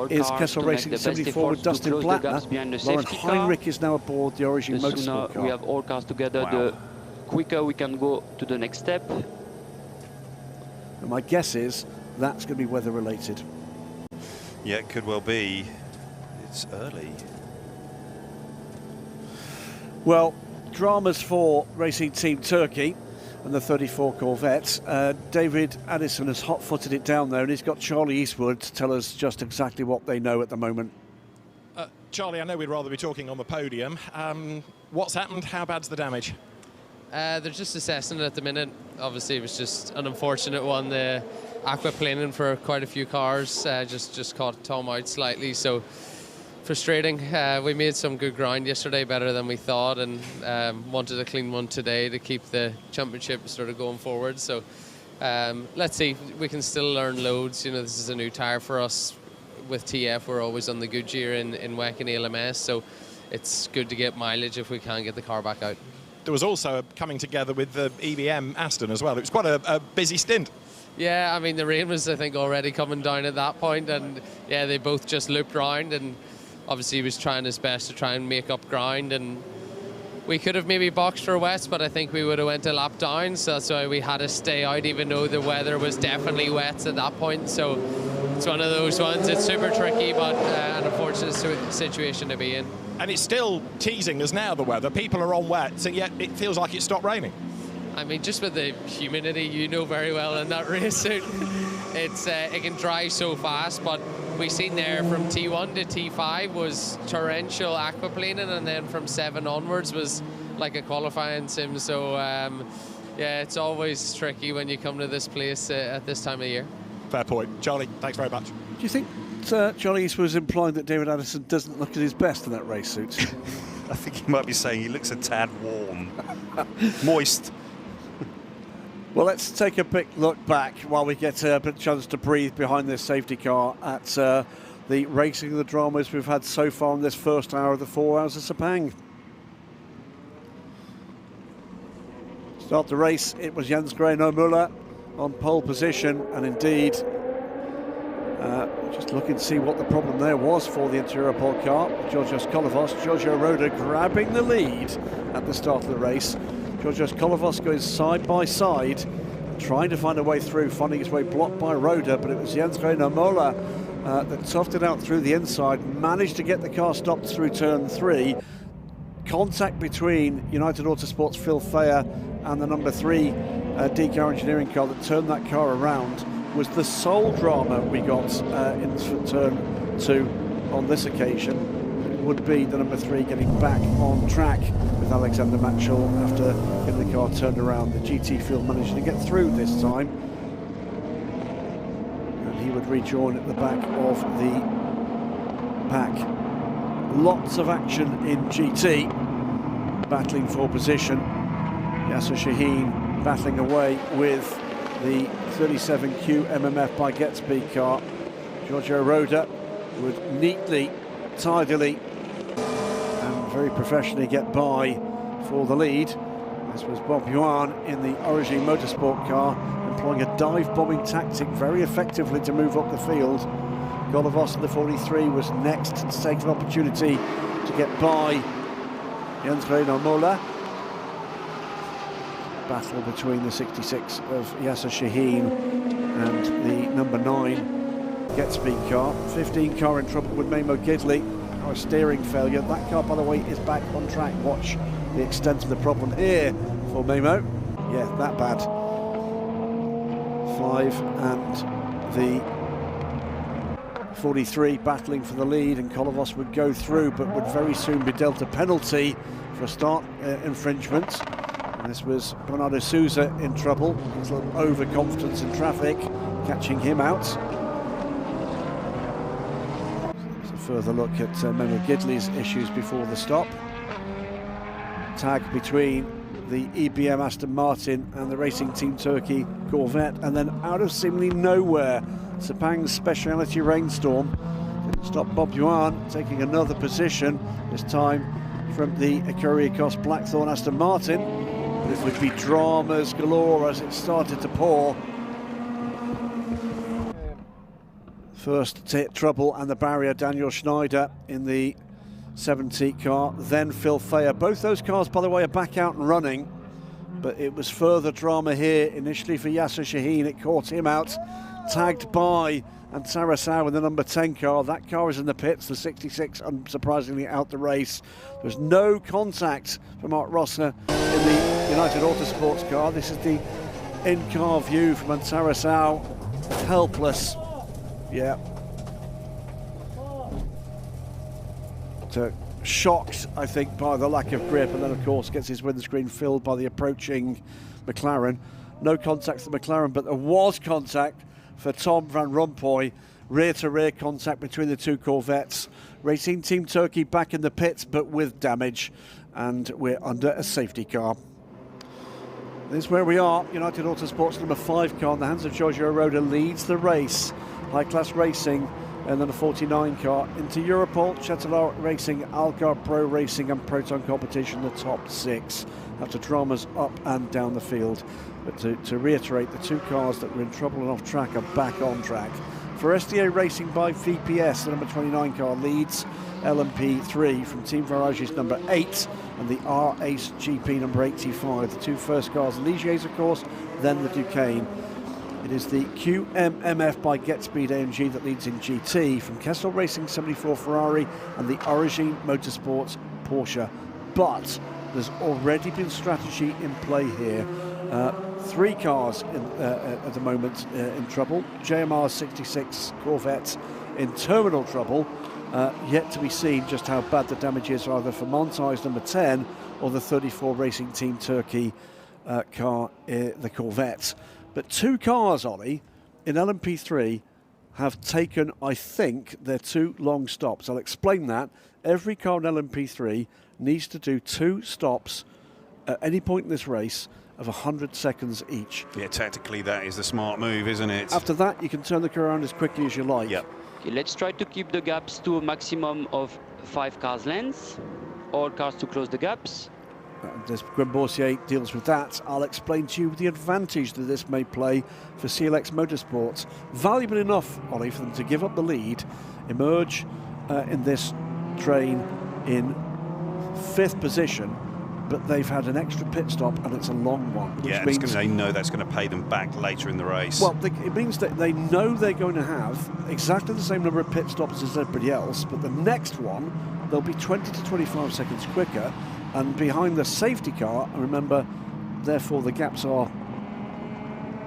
is Kessel Racing 74 with Dustin Blattner. Lauren Heinrich is now aboard the Origin Motorsport car. We have all cars together, the quicker we can go to the next step. And my guess is that's going to be weather related. Yeah, it could well be. It's early. Well, dramas for Racing Team Turkey and the 34 Corvette. David Addison has hot-footed it down there, and he's got Charlie Eastwood to tell us just exactly what they know at the moment. Charlie, I know we'd rather be talking on the podium. What's happened? How bad's the damage? They're just assessing it at the minute. Obviously, it was just an unfortunate one. The aquaplaning for quite a few cars just caught Tom out slightly, so frustrating. We made some good ground yesterday, better than we thought, and wanted a clean one today to keep the championship sort of going forward. So Let's see, we can still learn loads. You know, this is a new tyre for us. With TF, we're always on the Goodyear in WEC and ELMS, so it's good to get mileage if we can get the car back out. There was also a coming together with the EBM Aston as well. It was quite a busy stint. Yeah, I mean, the rain was, I think, already coming down at that point, and yeah, they both just looped round, and obviously he was trying his best to try and make up ground, and we could have maybe boxed for wets, but I think we would have went a lap down, so that's why we had to stay out, even though the weather was definitely wet at that point. So it's one of those ones. It's super tricky, but an unfortunate situation to be in. And it's still teasing us now, the weather. People are on wet, so yet it feels like it stopped raining. I mean, just with the humidity, you know very well in that race suit, it can dry so fast, but we seen there from T1 to T5 was torrential aquaplaning, and then from 7 onwards was like a qualifying sim. So yeah, it's always tricky when you come to this place at this time of year. Fair point. Charlie, thanks very much. Do you think Johnny was implying that David Addison doesn't look at his best in that race suit? I think he might be saying he looks a tad warm. Moist. Well, let's take a quick look back while we get a bit of chance to breathe behind this safety car at the racing of the dramas we've had so far in this first hour of the 4 hours of Sepang. Start the race, it was Jens Greno Müller on pole position, and indeed, just looking to see what the problem there was for the interior pod car. Georgios Kolovos, Giorgio Roda grabbing the lead at the start of the race. Georgios Kolovos goes side by side, trying to find a way through, finding his way blocked by Roda, but it was Jens Greno Müller that toughed it out through the inside, managed to get the car stopped through turn 3. Contact between United Autosport's Phil Thayer and the number 3 DK engineering car that turned that car around was the sole drama we got in turn 2 on this occasion. It would be the number 3 getting back on track with Alexander Matchell after getting the car turned around. The GT field managed to get through this time, and he would rejoin at the back of the pack. Lots of action in GT, battling for position. Yasser Shaheen battling away with the 37Q MMF by Getspeed car. Giorgio Roda would neatly, tidily and very professionally get by for the lead. This was Bob Yuan in the Origin Motorsport car, employing a dive-bombing tactic very effectively to move up the field. Golovos in the 43 was next to take an opportunity to get by Jens Greno Müller. Battle between the 66 of Yasser Shaheen and the number 9 Getspeed car. 15 car in trouble with Memo Gidley. Our steering failure. That car, by the way, is back on track. Watch the extent of the problem here for Memo. Yeah, that bad. 5 and the 43 battling for the lead, and Kolovos would go through but would very soon be dealt a penalty for a start infringement. And this was Bernardo Souza in trouble. His little overconfidence in traffic catching him out. There's a further look at Memo Gidley's issues before the stop. Tag between the EBM Aston Martin and the Racing Team Turkey Corvette, and then out of seemingly nowhere, Sepang's speciality rainstorm didn't stop Bob Yuan taking another position, this time from the Ecuriacos Blackthorn Aston Martin. But it would be dramas galore as it started to pour. First to hit trouble and the barrier, Daniel Schneider in the 70 car, then Phil Thayer. Both those cars, by the way, are back out and running, but it was further drama here. Initially for Yasser Shaheen, it caught him out, tagged by and Sarasau in the number 10 car. That car is in the pits, the 66 unsurprisingly out the race. There's no contact for Mark Rosner in the United Autosports car. This is the in-car view from Sarasau, helpless. Yeah. Shocked, I think, by the lack of grip, and then of course gets his windscreen filled by the approaching McLaren. No contact for McLaren, but there was contact for Tom Van Rompuy. Rear-to-rear contact between the two Corvettes. Racing Team Turkey back in the pits, but with damage, and we're under a safety car. This is where we are. United Autosports number 5 car in the hands of Giorgio Roda leads the race. High Class Racing and then a 49 car into Europol, Chatelard Racing, Algar Pro Racing and Proton Competition, the top 6. After dramas up and down the field. But to reiterate, the 2 cars that were in trouble and off track are back on track. For SDA Racing by VPS, the number 29 car leads LMP3 from Team Virage's number 8 and the R-Ace GP number 85. The 2 first cars, Ligiers of course, then the Duqueine. It is the QMMF by GetSpeed AMG that leads in GT from Kessel Racing 74 Ferrari and the Origin Motorsports Porsche. But there's already been strategy in play here. 3 cars at the moment in trouble. JMR 66 Corvette in terminal trouble. Yet to be seen just how bad the damage is either for Montage number 10 or the 34 Racing Team Turkey car, the Corvette. But 2 cars, Ollie, in LMP3 have taken, I think, their 2 long stops. I'll explain that. Every car in LMP3 needs to do 2 stops at any point in this race of 100 seconds each. Yeah, tactically that is the smart move, isn't it? After that, you can turn the car around as quickly as you like. Yep. Okay, let's try to keep the gaps to a maximum of 5 cars lengths. All cars to close the gaps. As Gwen Boursier deals with that, I'll explain to you the advantage that this may play for CLX Motorsports. Valuable enough, Ollie, for them to give up the lead, emerge in this train in 5th position, but they've had an extra pit stop and it's a long one. Which Yeah, means they know that's going to pay them back later in the race. Well, it means that they know they're going to have exactly the same number of pit stops as everybody else, but the next one, they'll be 20 to 25 seconds quicker and behind the safety car, and remember, therefore the gaps are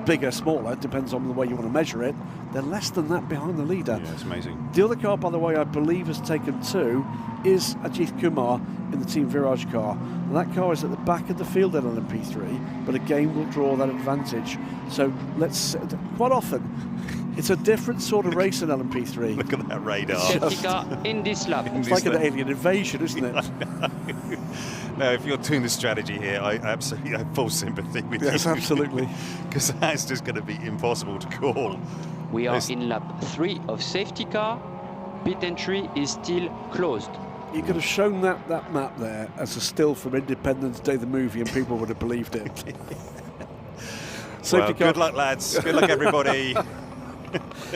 bigger, smaller, depends on the way you want to measure it. They're less than that behind the leader. Yeah, it's amazing. The other car, by the way, I believe has taken 2 is Ajith Kumar in the Team Virage car. And that car is at the back of the field at LMP3, but again will draw that advantage. So let's, quite often, it's a different sort of race in LMP3. Look at that radar. Safety car in this lap. It's like an alien invasion, isn't it? Now, if you're doing the strategy here, I absolutely have full sympathy with you. Yes, absolutely. Because that's just going to be impossible to call. We are in lap 3 of safety car. Pit entry is still closed. You could have shown that map there as a still from Independence Day, the movie, and people would have believed it. Well, good luck, lads. Good luck, everybody.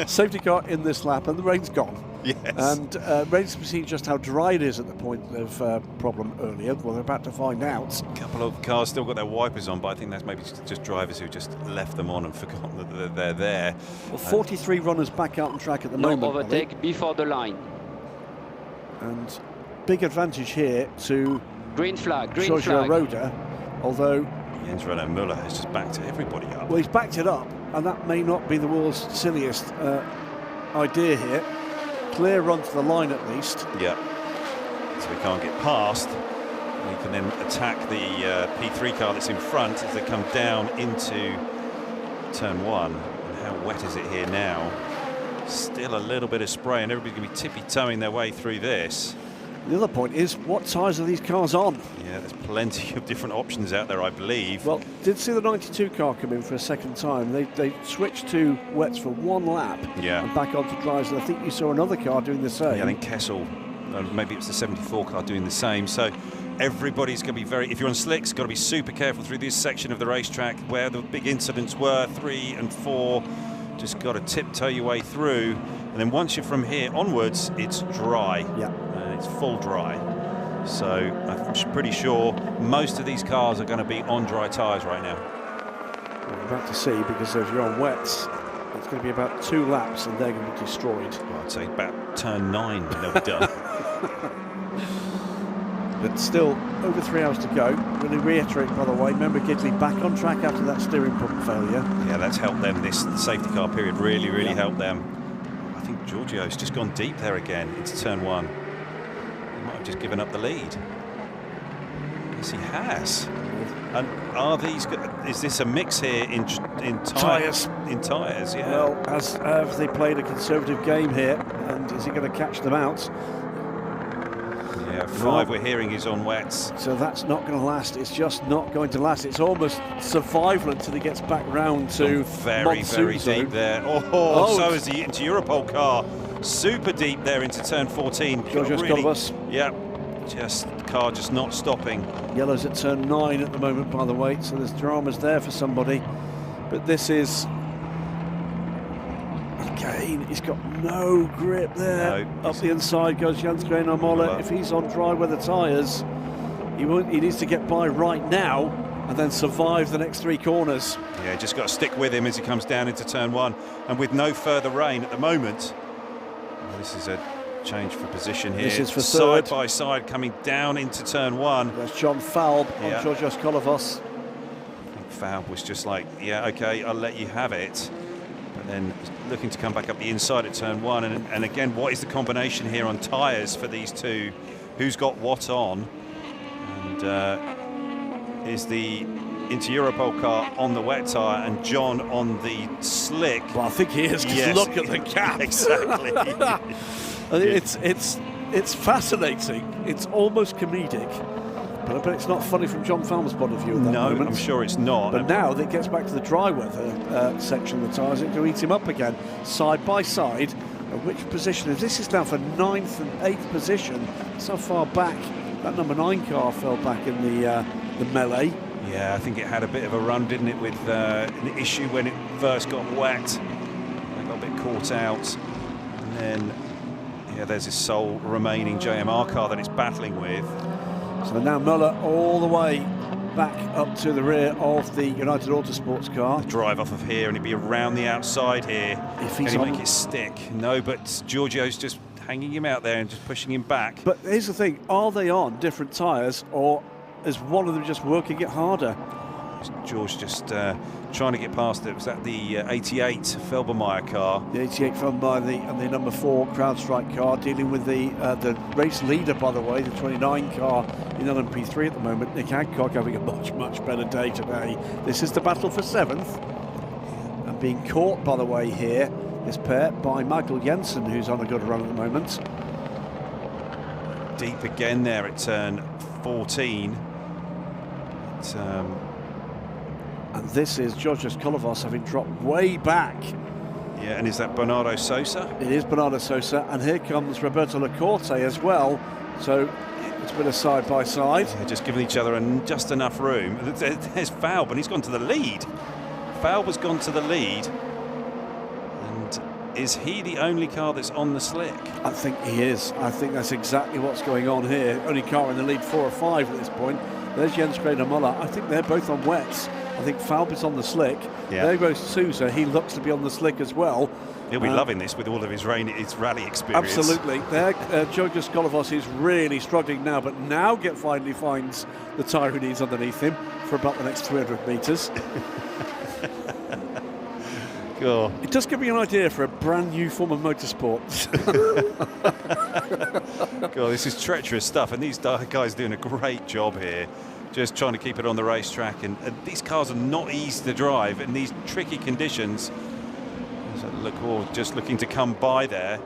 Safety car in this lap, and the rain's gone. Yes. And remains to be seen just how dry it is at the point of problem earlier. Well, they're about to find out. A couple of cars still got their wipers on, but I think that's maybe just drivers who just left them on and forgotten that they're there. Well, 43 runners back out on track at the No moment. overtake before the line. And big advantage here to Green flag, green Giorgio flag. Roda, although Jens Renault Müller has just backed everybody up. well, he's backed it up, and that may not be the world's silliest idea here. Clear run to the line at least. Yeah. So we can't get past. We can then attack the P3 car that's in front as they come down into turn 1. And how wet is it here now? Still a little bit of spray, and everybody's going to be tippy-toeing their way through this. The other point is, what tyres are these cars on? Yeah, there's plenty of different options out there, I believe. Well, did see the 92 car come in for a second time. They switched to wets for 1 lap and back onto dries, and I think you saw another car doing the same. Yeah, I think Kessel, maybe it was the 74 car doing the same. So everybody's going to be if you're on slicks, got to be super careful through this section of the racetrack where the big incidents were, 3 and 4. Just got to tiptoe your way through. And then once you're from here onwards, it's dry. Yeah. It's full dry. So I'm pretty sure most of these cars are going to be on dry tyres right now. We're about to see, because if you're on wets, it's going to be about 2 laps and they're going to be destroyed. Well, I'd say about turn 9 they'll be done. But still, over 3 hours to go. Really reiterate, by the way, remember Gidley back on track after that steering pump failure. Yeah, that's helped them. This safety car period really helped them. I think Giorgio's just gone deep there again into turn 1. He might have just given up the lead. Yes, he has. And are these? Is this a mix here in tyres? In tyres, yeah. Well, have they played a conservative game here, and is he going to catch them out? Yeah, 5 we're hearing is on wets. So that's not going to last. It's just not going to last. It's almost survival until he gets back round to very, very deep there. Oh, so is the into Europol car. Super deep there into turn 14. Georgios Kolovas. Yeah, car just not stopping. Yellow's at turn 9 at the moment, by the way, so there's dramas there for somebody. But this is, again, he's got no grip there. No, up the inside goes Jens Moller. If he's on dry weather tyres, he needs to get by right now and then survive the next 3 corners. Yeah, just got to stick with him as he comes down into turn 1. And with no further rain at the moment, this is a change for position here. This is for side third. by side coming down into turn 1. That's John Falb on Georgios Kolovas. I think Falb was just like, yeah, okay, I'll let you have it. But then looking to come back up the inside at turn 1. And again, what is the combination here on tyres for these two? Who's got what on? And is the Inter Europol car on the wet tyre and John on the slick? Well, I think he is, because look at the gap. Exactly. It's fascinating. It's almost comedic. But it's not funny from John Falb's point of view at that moment. No, I'm sure it's not. But now that it gets back to the dry weather section of the tyres, it can eat him up again, side by side. Which position? This is now for 9th and 8th position. So far back, that number 9 car fell back in the melee. Yeah, I think it had a bit of a run, didn't it, with an issue when it first got wet. It got a bit caught out. And then, yeah, there's his sole remaining JMR car that it's battling with. So now Muller all the way back up to the rear of the United Autosports car. Drive off of here and he'd be around the outside here. If he's Can he on... make it stick? No, but Giorgio's just hanging him out there and just pushing him back. But here's the thing, are they on different tyres, or is one of them just working it harder? George just trying to get past it. Was that the 88 Felbermeyer car? The 88 Felbermeyer and the number 4 CrowdStrike car, dealing with the race leader, by the way, the 29 car in LMP3 at the moment. Nick Hancock having a much, much better day today. This is the battle for 7th. And being caught, by the way, here, this pair, by Michael Jensen, who's on a good run at the moment. Deep again there at turn 14. And this is Georgios Kolovas having dropped way back. Yeah, and is that Bernardo Sosa? It is Bernardo Sosa, and here comes Roberto Lacorte as well. So it's been a side-by-side. Yeah, just giving each other just enough room. There's Falb, and he's gone to the lead. Falb has gone to the lead. And is he the only car that's on the slick? I think he is. I think that's exactly what's going on here. Only car in the lead, 4 or 5 at this point. There's Jens Muller. I think they're both on wets. I think Falb is on the slick. Yeah. There goes Sousa. He looks to be on the slick as well. He'll be loving this with all of his rally experience. Absolutely. There, Georgios Kolovas is really struggling now, but now finally finds the tyre he needs underneath him for about the next 300 metres. Cool. It does give me an idea for a brand new form of motorsport. God, this is treacherous stuff, and these guys doing a great job here, just trying to keep it on the racetrack. And these cars are not easy to drive in these tricky conditions. So look, just looking to come by there.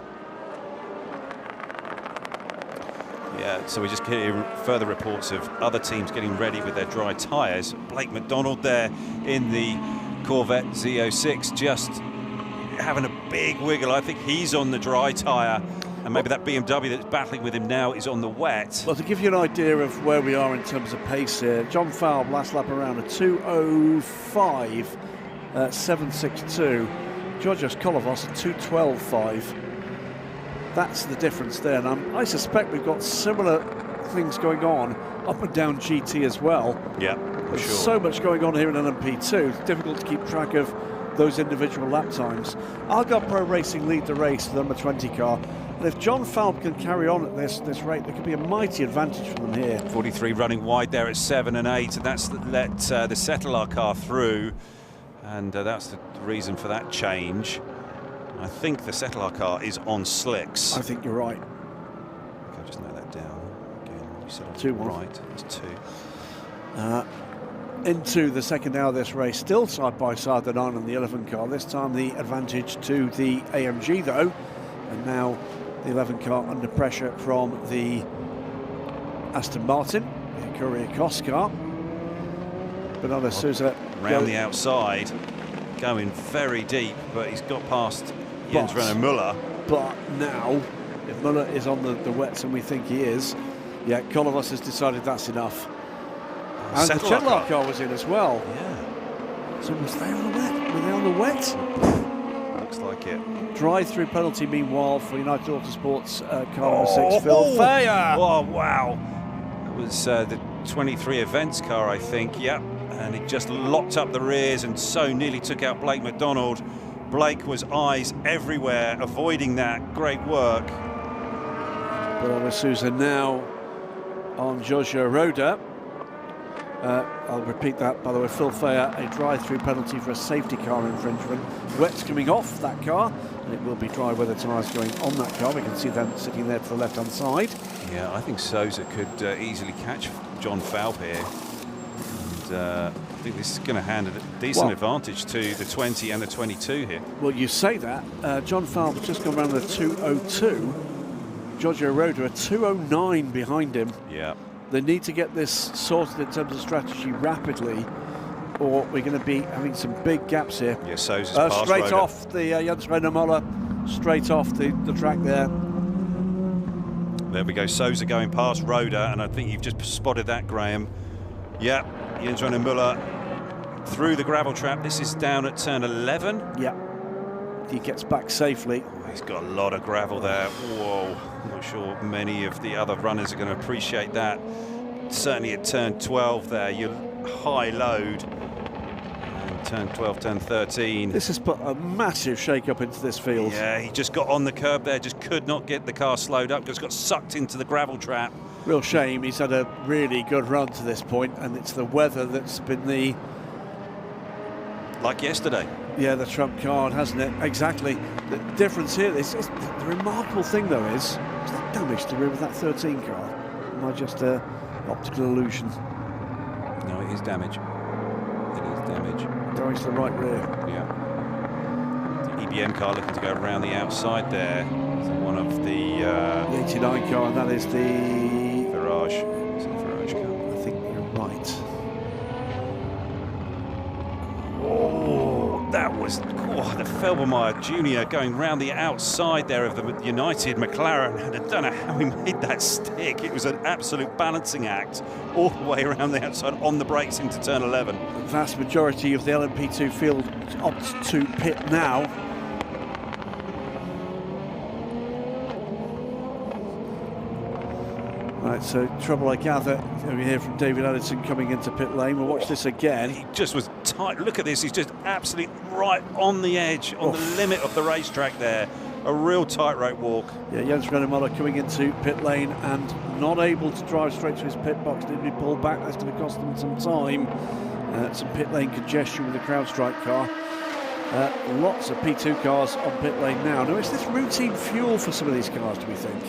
Yeah, so we just hear further reports of other teams getting ready with their dry tyres. Blake McDonald there in the Corvette Z06 just having a big wiggle. I think he's on the dry tyre, and maybe that BMW that's battling with him now is on the wet. Well, to give you an idea of where we are in terms of pace here, John Falb last lap around a 2:05, 7.62. Georgios Kolovas a 2:12.5. That's the difference there, and I suspect we've got similar things going on up and down GT as well. Yeah, There's sure. so much going on here in LMP2. It's difficult to keep track of those individual lap times. Argyle Pro Racing lead the race, the number 20 car. And if John Falb can carry on at this rate, there could be a mighty advantage for them here. 43 running wide there at 7 and 8, and that's let the Settler car through, and that's the reason for that change. I think the Settler car is on slicks. I think you're right. I'll just note that down again. You said 2-1. Right, it's 2. Into the second hour of this race, still side by side, the 9 and the 11 car. This time the advantage to the AMG though, and now the 11 car under pressure from the Aston Martin, the Courier Cross car. Bernardo Souza round the outside, going very deep, but he's got past Jens Renaud Müller. But now, if Müller is on the wets, and we think he is, yeah, Kolovas has decided that's enough. And the Chetlar car was in as well. Yeah. So was they on the wet? Were they on the wet? Looks like it. Drive-through penalty, meanwhile, for United Autosports car number 6, Phil Fayer. Oh, wow. It was the 23 events car, I think, yep. And he just locked up the rears and so nearly took out Blake McDonald. Blake was eyes everywhere, avoiding that. Great work. Bernardo Souza now on Giorgio Roda. I'll repeat that, by the way. Phil Fayer, a drive-through penalty for a safety car infringement. Wet's coming off that car, and it will be dry weather tyres going on that car. We can see them sitting there to the left-hand side. Yeah, I think Souza could easily catch John Falb here. And I think this is going to hand a decent advantage to the 20 and the 22 here. Well, you say that. John Falb has just gone around the 2:02. Giorgio Roda, a 2:09 behind him. Yeah. They need to get this sorted in terms of strategy rapidly, or we're going to be having some big gaps here. Yeah, Souza's past straight Roda. off the Jens Renaud Müller, straight off the track there. There we go, Souza going past Roda, and I think you've just spotted that, Graham. Yeah, Jens Renaud Müller through the gravel trap. This is down at turn 11. Yeah, he gets back safely. Oh, he's got a lot of gravel there. Whoa, I'm not sure many of the other runners are going to appreciate that. Certainly at turn 12 there, you're high load. And turn 12, turn 13. This has put a massive shake-up into this field. Yeah, he just got on the curb there, just could not get the car slowed up, just got sucked into the gravel trap. Real shame. He's had a really good run to this point, and it's the weather that's been the... Like yesterday. Yeah, the trump card, hasn't it? Exactly. The difference here, the remarkable thing, though, is that damage to the rear of that 13 car? Am I just an optical illusion? No, it is damage. It is damage. Damage to the right rear. Yeah. The EBM car looking to go around the outside there. So one of the 89 car, and that is the... Virage. Is it the Virage car? I think you're right. Oh, that was the Felbermeyer Jr. going round the outside there of the United McLaren. And I don't know how he made that stick. It was an absolute balancing act all the way around the outside on the brakes into turn 11. The vast majority of the LMP2 field opts to pit now. Right, so trouble I gather. We hear from David Addison coming into pit lane. We'll watch this again. He just was tight. Look at this. He's just absolutely right on the edge, on the limit of the racetrack there. A real tightrope walk. Yeah, Jens Renaud Müller coming into pit lane and not able to drive straight to his pit box. Did be pulled back. That's going to cost them some time. Some pit lane congestion with the CrowdStrike car. Lots of P2 cars on pit lane now. Now, is this routine fuel for some of these cars, do we think?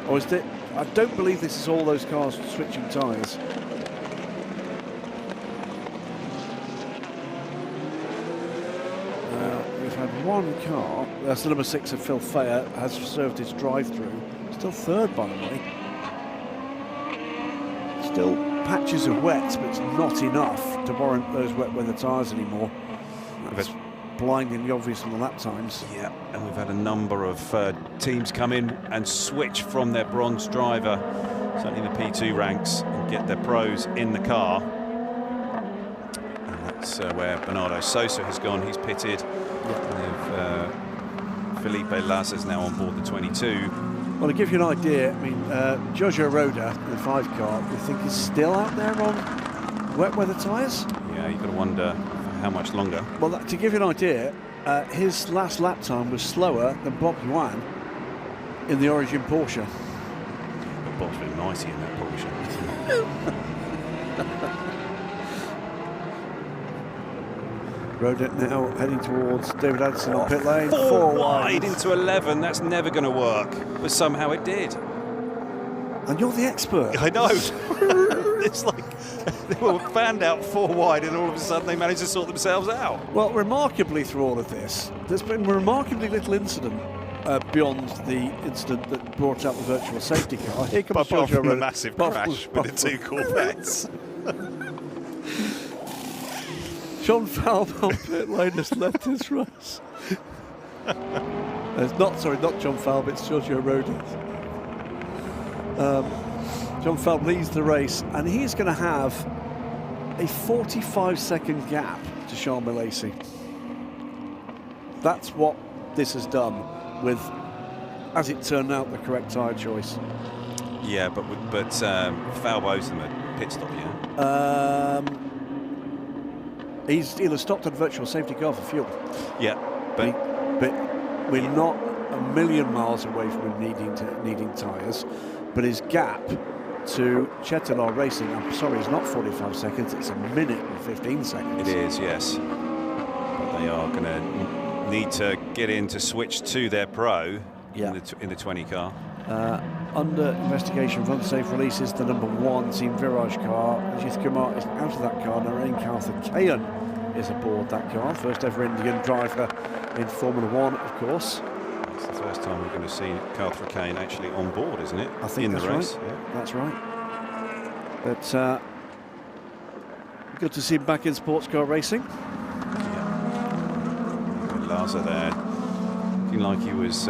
Or is it... I don't believe this is all those cars switching tyres. We've had one car, that's the number 6 of Phil Fayer, has served his drive-through. Still third, by the way. Still patches of wet, but it's not enough to warrant those wet weather tyres anymore. That's blindingly obvious on the lap times. Yeah, and we've had a number of teams come in and switch from their bronze driver, certainly the P2 ranks, and get their pros in the car. And that's where Bernardo Souza has gone. He's pitted. Yeah. Felipe Las is now on board the 22. Well, to give you an idea, I mean, Giorgio Roda, the 5 car, we think is still out there on wet weather tyres. Yeah, you've got to wonder how much longer. Well, to give you an idea, his last lap time was slower than Bob Yuan in the Origin Porsche. But Bob's been mighty in that Porsche. Roda now heading towards David Addison on pit lane. Four wide into 11. That's never going to work, but somehow it did. And you're the expert. I know. It's like they were fanned out 4 wide, and all of a sudden they managed to sort themselves out. Well, remarkably through all of this, there's been remarkably little incident beyond the incident that brought out the virtual safety car. Here comes Apart Giorgio from the Arodi. massive crash with the two Corvettes. John Falb on pit lane has left his race. It's not John Falb, it's Giorgio Arodi. John Falb leads the race, and he's going to have a 45-second gap to Sean Lacey. That's what this has done with, as it turned out, the correct tyre choice. Yeah, but Falb owes them a pit stop, yeah? He'll have stopped on virtual safety car for fuel. Yeah, but we're not a million miles away from him needing tyres, but his gap to Chetanor Racing, I'm sorry, it's not 45 seconds, it's a minute and 15 seconds. It is, yes. But they are going to need to get in to switch to their pro in the 20 car. Under investigation for unsafe releases, the number 1 Team Virage car. Ajith Kumar is out of that car. Narain Karthikeyan is aboard that car. First ever Indian driver in Formula 1, of course. It's the first time we're going to see Karthikeyan actually on board, isn't it? I think that's race. Right. Yeah. That's right. But good to see him back in sports car racing. Yeah. Laza there, looking like he was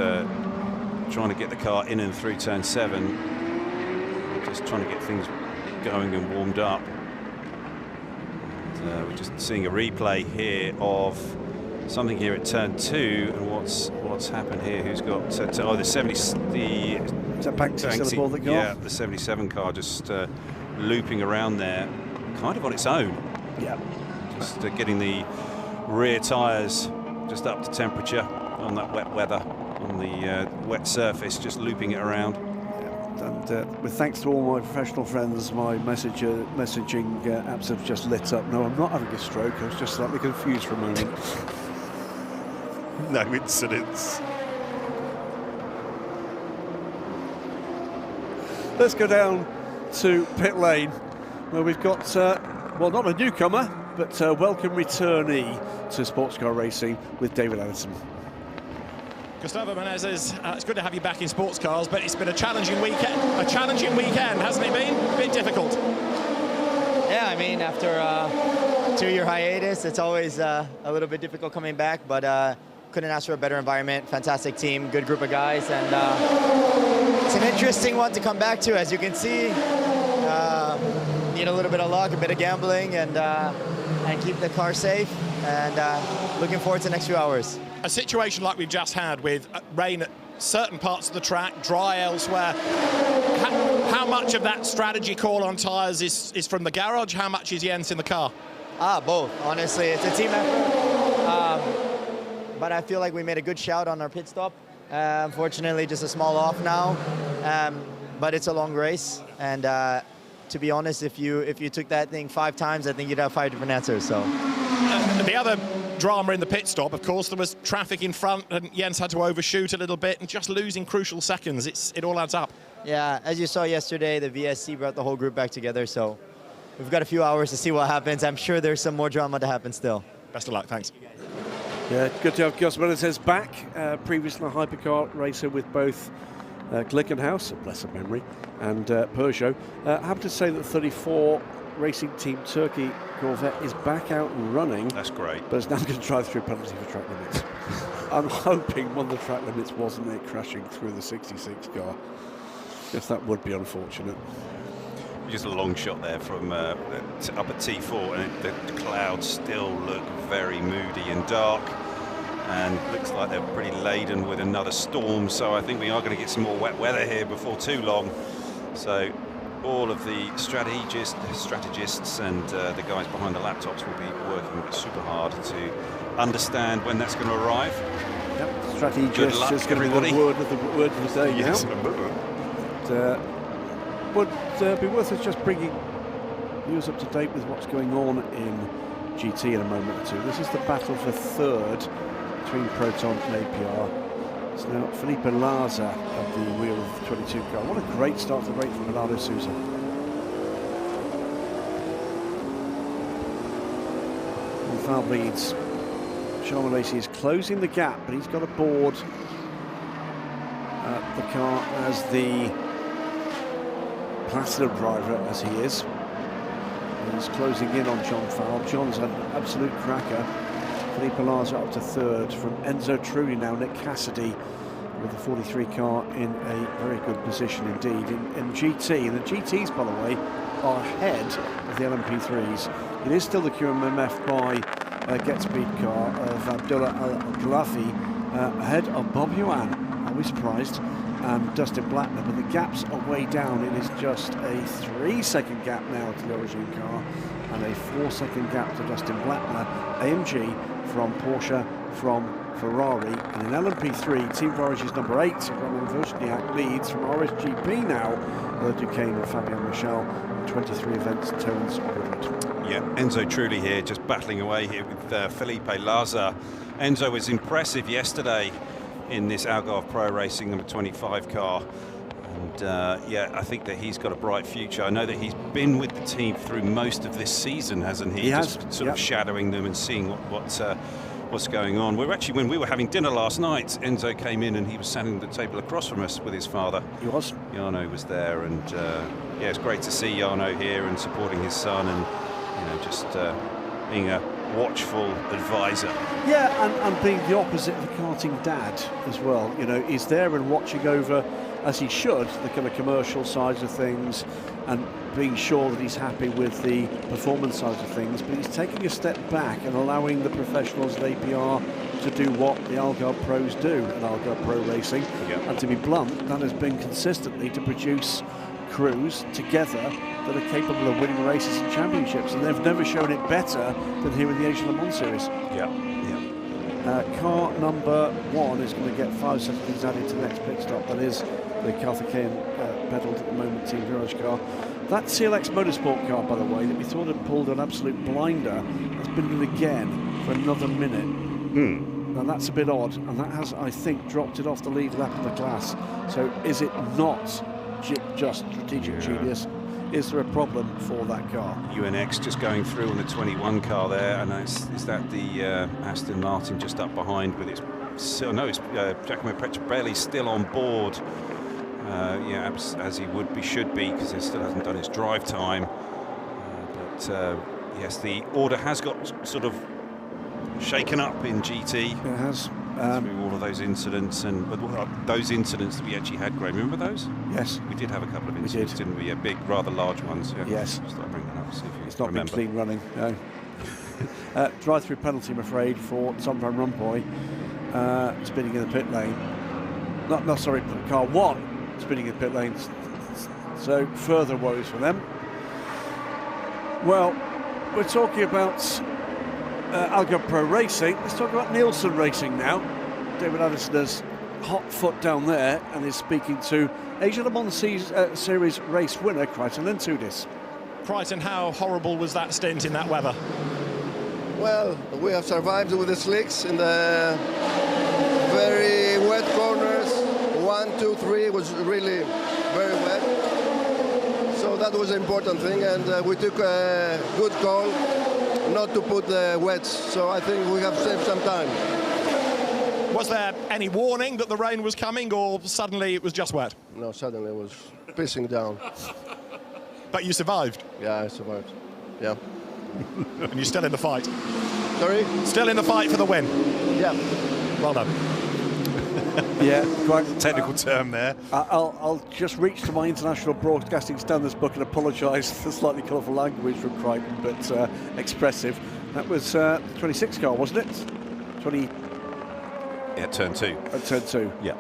trying to get the car in and through turn 7, just trying to get things going and warmed up. And, we're just seeing a replay here of something here at turn 2, and what's happened here? Who's got the 70? Is that Banksy still aboard the car? Yeah, the 77 car just looping around there, kind of on its own. Yeah, just getting the rear tyres just up to temperature on that wet weather. On the wet surface, just looping it around. Yeah. And with thanks to all my professional friends, my messaging apps have just lit up. No, I'm not having a stroke, I was just slightly confused for a moment. No incidents. Let's go down to pit lane, where we've got, well, not a newcomer, but a welcome returnee to sports car racing with David Anderson. Gustavo Menezes, it's good to have you back in sports cars, but it's been a challenging weekend. Hasn't it been? A bit difficult. Yeah, I mean, after a 2-year hiatus, it's always a little bit difficult coming back, but couldn't ask for a better environment. Fantastic team, good group of guys, and it's an interesting one to come back to. As you can see, need a little bit of luck, a bit of gambling, and keep the car safe, and looking forward to the next few hours. A situation like we've just had with rain at certain parts of the track, dry elsewhere. How much of that strategy call on tyres is from the garage? How much is Jens in the car? Both. Honestly, it's a team effort. But I feel like we made a good shout on our pit stop. Unfortunately, just a small off now. But it's a long race, and to be honest, if you took that thing 5 times, I think you'd have 5 different answers. So. The other drama in the pit stop, of course, there was traffic in front, and Jens had to overshoot a little bit, and just losing crucial seconds. It all adds up. Yeah, as you saw yesterday, the VSC brought the whole group back together, so we've got a few hours to see what happens. I'm sure there's some more drama to happen still. Best of luck, thanks. Yeah, good to have Gus Menezes back, previously a hypercar racer with both Glickenhaus, bless her memory, and Peugeot. Happy to say that 34 Racing Team Turkey Corvette is back out and running. That's great. But it's now going to drive through a penalty for track limits. I'm hoping one of the track limits wasn't it crashing through the 66 car. Yes, that would be unfortunate. Just a long shot there from up at T4, and the clouds still look very moody and dark, and looks like they're pretty laden with another storm, so I think we are going to get some more wet weather here before too long. So all of the strategists and the guys behind the laptops will be working super hard to understand when that's going to arrive. Yep, strategist is going to be the word of the day. Yes, would be worth us just bringing viewers up to date with what's going on in GT in a moment or two. This is the battle for third between Proton and APR. It's now Felipe Laza at the wheel of the 22 car. What a great start to the race from Bernardo Souza. Val leads. Charles Lacey is closing the gap, but he's got aboard the car as the platinum driver, as he is. He's closing in on John Fowle. John's had an absolute cracker. Felipe Larza up to third. From Enzo Trulli now, Nick Cassidy with the 43 car in a very good position indeed. In GT, and the GTs, by the way, are ahead of the LMP3s. It is still the QMMF by Get Speed car of Abdullah Al-Ghlafi ahead of Bob Yuan. Are we surprised? And Dustin Blattner, but the gaps are way down. It is just a 3-second gap now to the Origin car and a 4-second gap to Dustin Blattner. AMG from Porsche, from Ferrari, and in LMP3, Team Voyage's number 8, Roman Wozniak, leads from RSGP now. Duquesne and Fabian Michel, 23 events, Terence Woodward. Yeah, Enzo Trulli here, just battling away here with Felipe Larza. Enzo was impressive yesterday in this Algarve Pro Racing number 25 car. And yeah, I think that he's got a bright future. I know that he's been with the team through most of this season, hasn't he? He has. Just sort of shadowing them and seeing what's going on. We're actually, when we were having dinner last night, Enzo came in and he was standing at the table across from us with his father. He was. Jarno was there, and yeah, it's great to see Jarno here and supporting his son, and you know, just being a watchful advisor. Yeah, and being the opposite of the karting dad as well. You know, he's there and watching over, as he should, the kind of commercial sides of things, and being sure that he's happy with the performance side of things, but he's taking a step back and allowing the professionals at APR to do what the Algarve pros do at Algarve Pro Racing. And to be blunt, that has been consistently to produce crews together that are capable of winning races and championships, and they've never shown it better than here in the Asian Le Mans Series. Car number 1 is going to get 5 seconds added to the next pit stop. That is the Carthagena pedalled at the moment Team Virage car. That CLX Motorsport car, by the way, that we thought had pulled an absolute blinder, has been in again for another minute. Now that's a bit odd, and that has, I think, dropped it off the lead lap of the class. So is it not just strategic genius? Is there a problem for that car? UNX just going through on the 21 car there, and is that the Aston Martin just up behind with its... So no, it's Giacomo Petrocelli still on board. Yeah, as he should be, because he still hasn't done his drive time. But yes, the order has got sort of shaken up in GT. It has. Through all of those incidents, and those incidents that we actually had, Graham, remember those? Yes. We did have a couple of incidents, didn't we? Big, rather large ones. Yeah. Yes. Just thought I'd bring that up, see if you It's not remember. been clean running, no. Drive-through penalty, I'm afraid, for Tom Van Rompuy, spinning in the pit lane. Sorry, car 1 spinning in the pit lane. So further woes for them. Well, we're talking about Algarve Pro Racing. Let's talk about Nielsen Racing now. David Addison's hot foot down there and is speaking to Asia Le Mans Series race winner Crichton Lentudis. Crichton, how horrible was that stint in that weather? Well, we have survived with the slicks in the very wet corners. 1, 2, 3 was really very wet. So that was an important thing, and we took a good call not to put the wets. So I think we have saved some time. Was there any warning that the rain was coming, or suddenly it was just wet? No, suddenly it was pissing down. But you survived? Yeah, I survived. Yeah. And you're still in the fight? Sorry? Still in the fight for the win? Yeah. Well done. Yeah, quite technical term there. I'll just reach to my international broadcasting standards book and apologise for the slightly colourful language from Crichton, but expressive. That was the 26 car, wasn't it? 20. Yeah, turn 2. Turn 2. Yeah.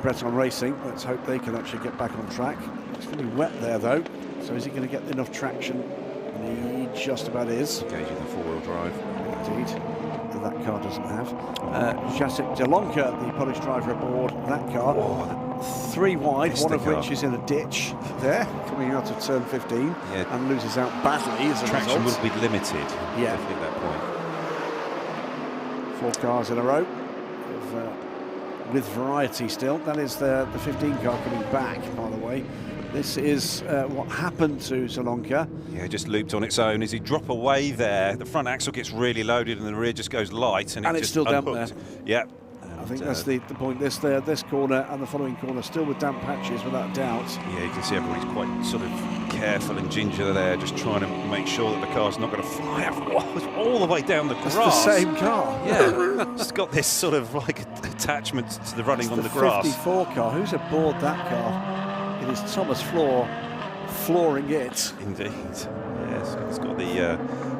Breton Racing. Let's hope they can actually get back on track. It's going to be wet there, though. So is he going to get enough traction? And he just about is. Engaging the 4-wheel drive. Indeed. That car doesn't have. Jacek Delonka, the Polish driver aboard that car. 3 wide, one of which is in a ditch there, coming out of turn 15, and loses out badly as a Traction result. will be limited. Yeah. At that point. 4 cars in a row, with variety still. That is the 15 car coming back, by the way. This is what happened to Zelonka. Yeah, just looped on its own. As he drop away there, the front axle gets really loaded and the rear just goes light, and it's just still unhooked. damp there. Yeah. I think that's the point. This corner and the following corner still with damp patches, without doubt. Yeah, you can see everybody's quite sort of careful and ginger there, just trying to make sure that the car's not going to fly all the way down the grass. It's the same car. Yeah, it's got this sort of like attachment to the running on the grass. 54 car. Who's aboard that car? It is Thomas flooring it. Indeed. Yes, it's got the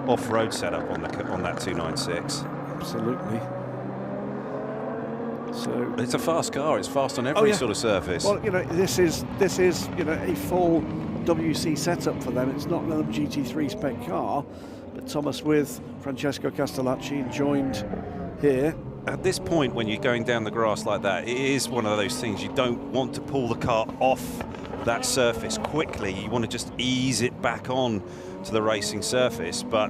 off-road setup on that 296. Absolutely. So it's a fast car. It's fast on every sort of surface. Well, you know, this is a full WC setup for them. It's not another GT3 spec car, but Thomas with Francesco Castellacci joined here. At this point, when you're going down the grass like that, it is one of those things you don't want to pull the car off that surface quickly. You want to just ease it back on to the racing surface, but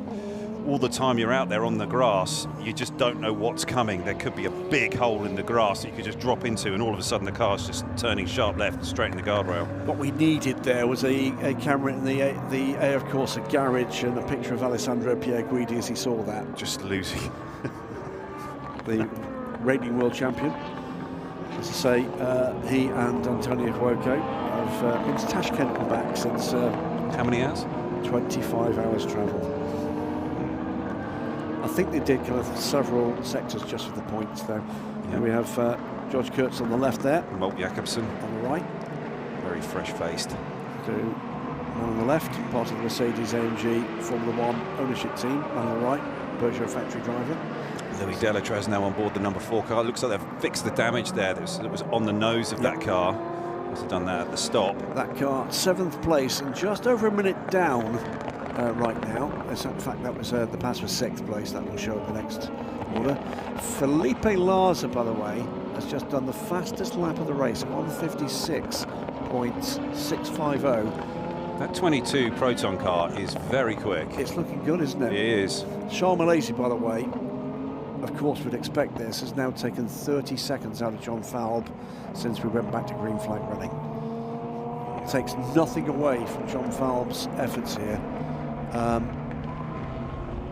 all the time you're out there on the grass, you just don't know what's coming. There could be a big hole in the grass that you could just drop into, and all of a sudden the car's just turning sharp left straight in the guardrail. What we needed there was a camera in the AF Corsa garage and a picture of Alessandro Pierguidi as he saw that. Just losing. The reigning world champion. As I say, he and Antonio Huoco have been to Tashkent and back since... how many hours? 25 hours travel. I think they did kind of several sectors just for the points though. Yeah. We have George Kurtz on the left there. Molt Jacobsen on the right. Very fresh-faced. So, man on the left, part of the Mercedes-AMG Formula 1 ownership team. Man on the right, Peugeot factory driver. Louis Delatraz now on board the number 4 car. It looks like they've fixed the damage there that was on the nose of that car. Must have done that at the stop. That car, 7th place and just over a minute down right now. In fact, that was the pass for 6th place. That will show up the next order. Felipe Larza, by the way, has just done the fastest lap of the race, 1:56.650. That 22 Proton car is very quick. It's looking good, isn't it? It is. Charles Malaysia, by the way, of course we'd expect this, has now taken 30 seconds out of John Falb since we went back to green flag running. It takes nothing away from John Falb's efforts here.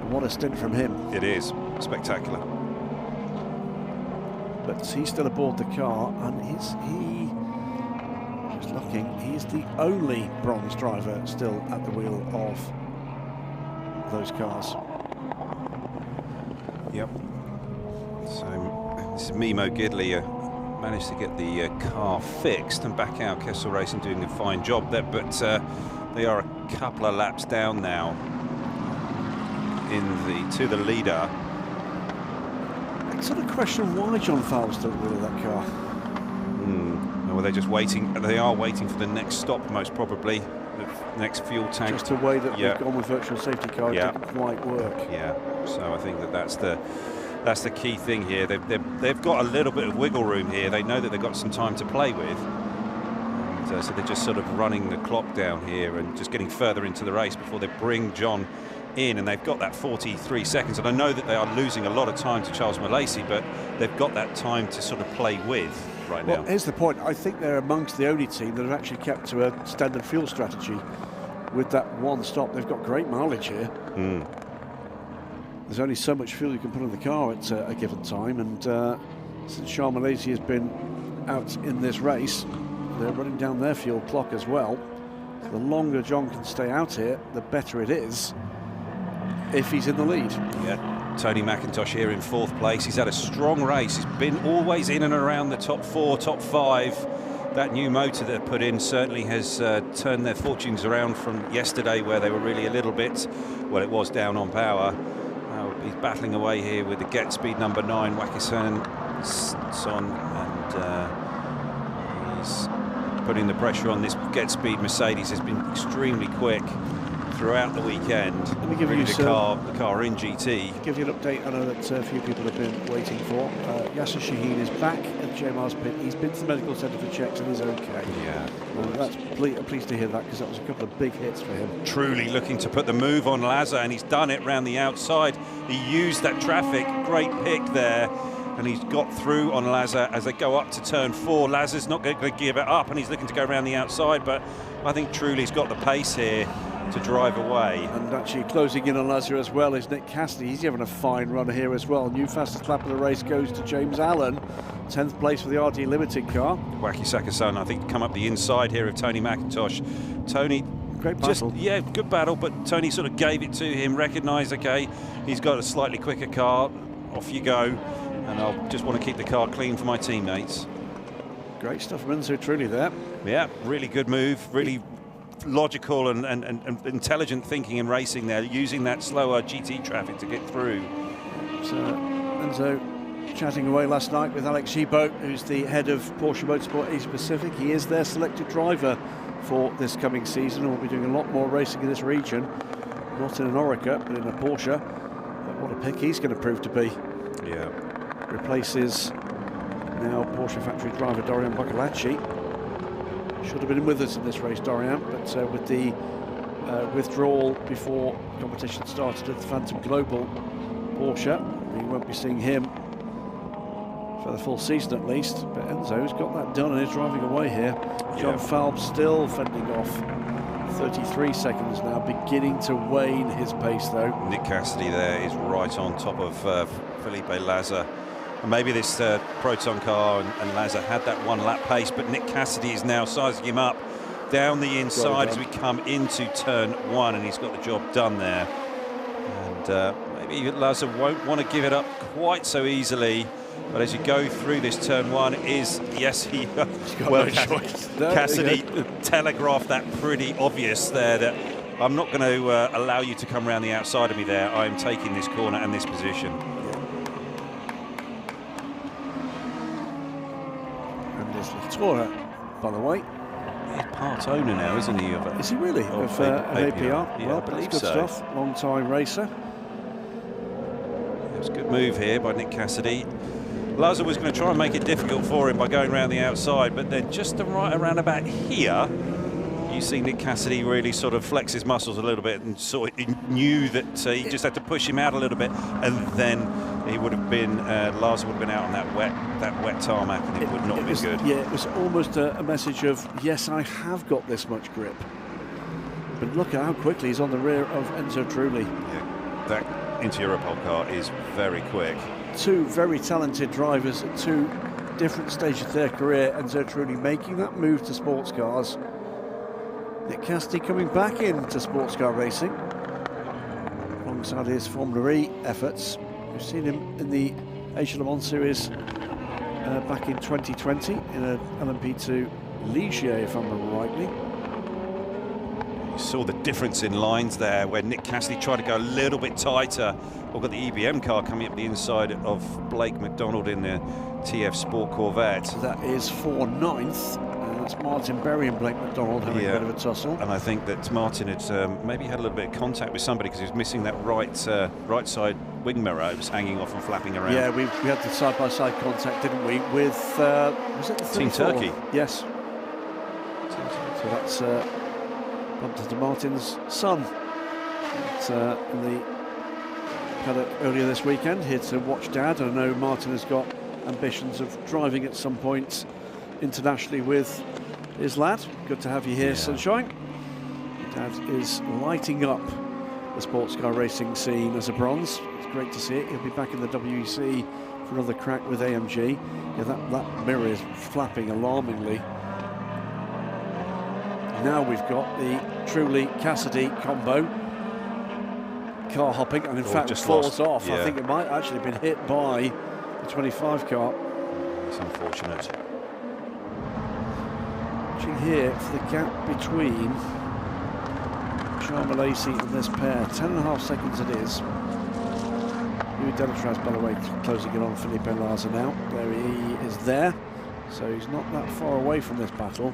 What a stint from him. It is spectacular. But he's still aboard the car, and just looking, he's the only bronze driver still at the wheel of those cars. Yep. So this is Mimo Gidley managed to get the car fixed and back out. Kessel Racing doing a fine job there, but they are a couple of laps down now to the leader. I sort of question why John Falb's still at the wheel of that car. Well, they're just waiting. They are waiting for the next stop, most probably, the next fuel tank. Just the way that we've gone with virtual safety car didn't quite work. Yeah. So I think that's the key thing here. They've got a little bit of wiggle room here. They know that they've got some time to play with. And, so they're just sort of running the clock down here and just getting further into the race before they bring John in, and they've got that 43 seconds. And I know that they are losing a lot of time to Charles Malaysia, but they've got that time to sort of play with right now. Well, here's the point. I think they're amongst the only team that have actually kept to a standard fuel strategy. With that one stop, they've got great mileage here. There's only so much fuel you can put in the car at a given time, and since Charles Malaysia has been out in this race, they're running down their fuel clock as well. So the longer John can stay out here, the better it is if he's in the lead. Yeah, Tony McIntosh here in 4th place. He's had a strong race. He's been always in and around the top 4, top 5. That new motor they've put in certainly has turned their fortunes around from yesterday, where they were really a little bit, well, it was down on power. He's battling away here with the get speed number 9, Wakison, and he's putting the pressure on. This get speed Mercedes has been extremely quick throughout the weekend. Let me give you the car in GT. Give you an update. I know that a few people have been waiting for. Yasser Shaheen is back at JMR's pit. He's been to the medical centre for checks and he's okay. Yeah. That's pleased to hear that, because that was a couple of big hits for him. Truly looking to put the move on Lazar, and he's done it round the outside. He used that traffic, great pick there, and he's got through on Lazar as they go up to turn 4. Lazar's not going to give it up, and he's looking to go around the outside, but I think Truly's got the pace here. to drive away. And actually closing in on Lazar as well is Nick Cassidy. He's having a fine run here as well. New fastest lap of the race goes to James Allen. 10th place for the RD Limited car. Wacky Sakasan, I think, come up the inside here of Tony McIntosh. Tony, great battle. Yeah, good battle, but Tony sort of gave it to him, recognised, okay, he's got a slightly quicker car, off you go, and I'll just want to keep the car clean for my teammates. Great stuff from Enzo Trulli there. Yeah, really good move, really logical and intelligent thinking and racing there, using that slower GT traffic to get through. So Enzo chatting away last night with Alex Gibaut, who's the head of Porsche Motorsport Asia Pacific. He is their selected driver for this coming season, and will be doing a lot more racing in this region, not in an Oreca, but in a Porsche. But what a pick he's going to prove to be. Yeah. Replaces now Porsche factory driver Dorian Boccolacci. Should have been with us in this race, Dorian, but with the withdrawal before competition started at the Phantom Global Porsche, we won't be seeing him for the full season at least. But Enzo's got that done and is driving away here. John Falb still fending off. 33 seconds now, beginning to wane his pace though. Nick Cassidy there is right on top of Felipe Lazar. And maybe this Proton car and Lazar had that one lap pace, but Nick Cassidy is now sizing him up down the inside as we come into turn 1, and he's got the job done there. And maybe Lazar won't want to give it up quite so easily. But as you go through this turn 1, well, Cassidy telegraphed that pretty obvious there, that I'm not going to allow you to come around the outside of me there. I am taking this corner and this position. And there's Latour, by the way. He's part owner now, isn't he? Is he really? Of APR? Yeah, well, I believe that's good so. stuff. Long-time racer. It was a good move here by Nick Cassidy. Lazar was going to try and make it difficult for him by going around the outside, but then just right around about here, you see Nick Cassidy really sort of flex his muscles a little bit, and sort of knew that he just had to push him out a little bit, and then he would have been Lazar would have been out on that wet tarmac, and it would not have been good. Yeah, it was almost a message of, yes, I have got this much grip, but look at how quickly he's on the rear of Enzo Trulli. Yeah, that Inter-Europol car is very quick. Two very talented drivers at two different stages of their career. Enzo Trulli making that move to sports cars. Nick Cassidy coming back into sports car racing alongside his Formula E efforts. We've seen him in the Asia Le Mans Series back in 2020 in an LMP2 Ligier, if I remember rightly. You saw the difference in lines there where Nick Cassidy tried to go a little bit tighter. We've got the EBM car coming up the inside of Blake McDonald in the TF Sport Corvette. So that is for 9th, and that's Martin Berry and Blake McDonald having a bit of a tussle. And I think that Martin had maybe had a little bit of contact with somebody because he was missing that right side wing mirror. It was hanging off and flapping around. Yeah, we had the side-by-side contact, didn't we, with, was it the Team Turkey? Yes. So that's to Martin's son. It's in the paddock earlier this weekend, here to watch Dad. I know Martin has got ambitions of driving at some point internationally with his lad. Good to have you here, Sunshine. Dad is lighting up the sports car racing scene as a bronze. It's great to see it. He'll be back in the WEC for another crack with AMG. Yeah, that mirror is flapping alarmingly. Now we've got the Trulli-Cassidy combo. Car hopping, and in fact just falls off. Yeah. I think it might actually have been hit by the 25 car. It's unfortunate. Watching here for the gap between Charles Lacey and this pair. 10.5 seconds it is. Louis Delatraz, by the way, closing it on Felipe Lazar now. There he is there. So he's not that far away from this battle.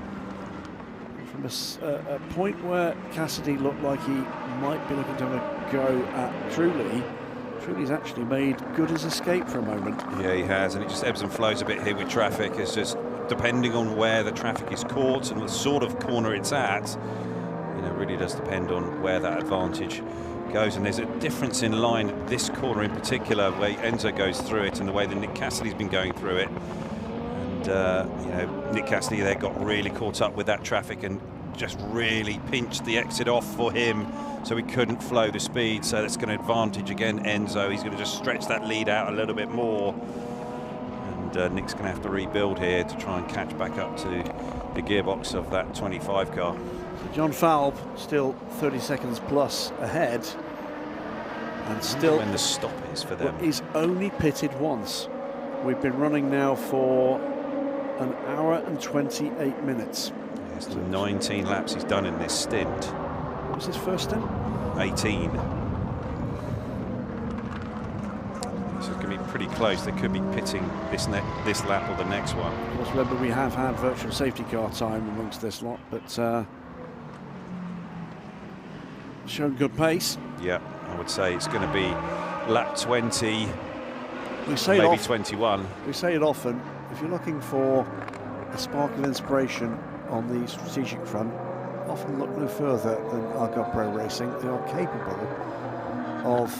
From a point where Cassidy looked like he might be looking to have a go at Trulli, Trulli's actually made good his escape for a moment. Yeah, he has, and it just ebbs and flows a bit here with traffic. It's just depending on where the traffic is caught and what sort of corner it's at, you know, really does depend on where that advantage goes. And there's a difference in line at this corner in particular, where Enzo goes through it and the way that Nick Cassidy's been going through it. And you know, Nick Cassidy there got really caught up with that traffic and just really pinched the exit off for him, so he couldn't flow the speed. So that's going to advantage again Enzo. He's going to just stretch that lead out a little bit more. And Nick's going to have to rebuild here to try and catch back up to the gearbox of that 25 car. So John Falb still 30 seconds plus ahead. And still, when the stop is for them. He's only pitted once. We've been running now for an hour and 28 minutes. It's 19 laps he's done in this stint. What was his first stint? 18. So it's going to be pretty close. They could be pitting this lap or the next one. Of course, remember, we have had virtual safety car time amongst this lot, but shown good pace. Yeah, I would say it's going to be lap 20, we say maybe often, 21. We say it often, if you're looking for a spark of inspiration on the strategic front, often look no further than Argo Pro Racing. They are capable of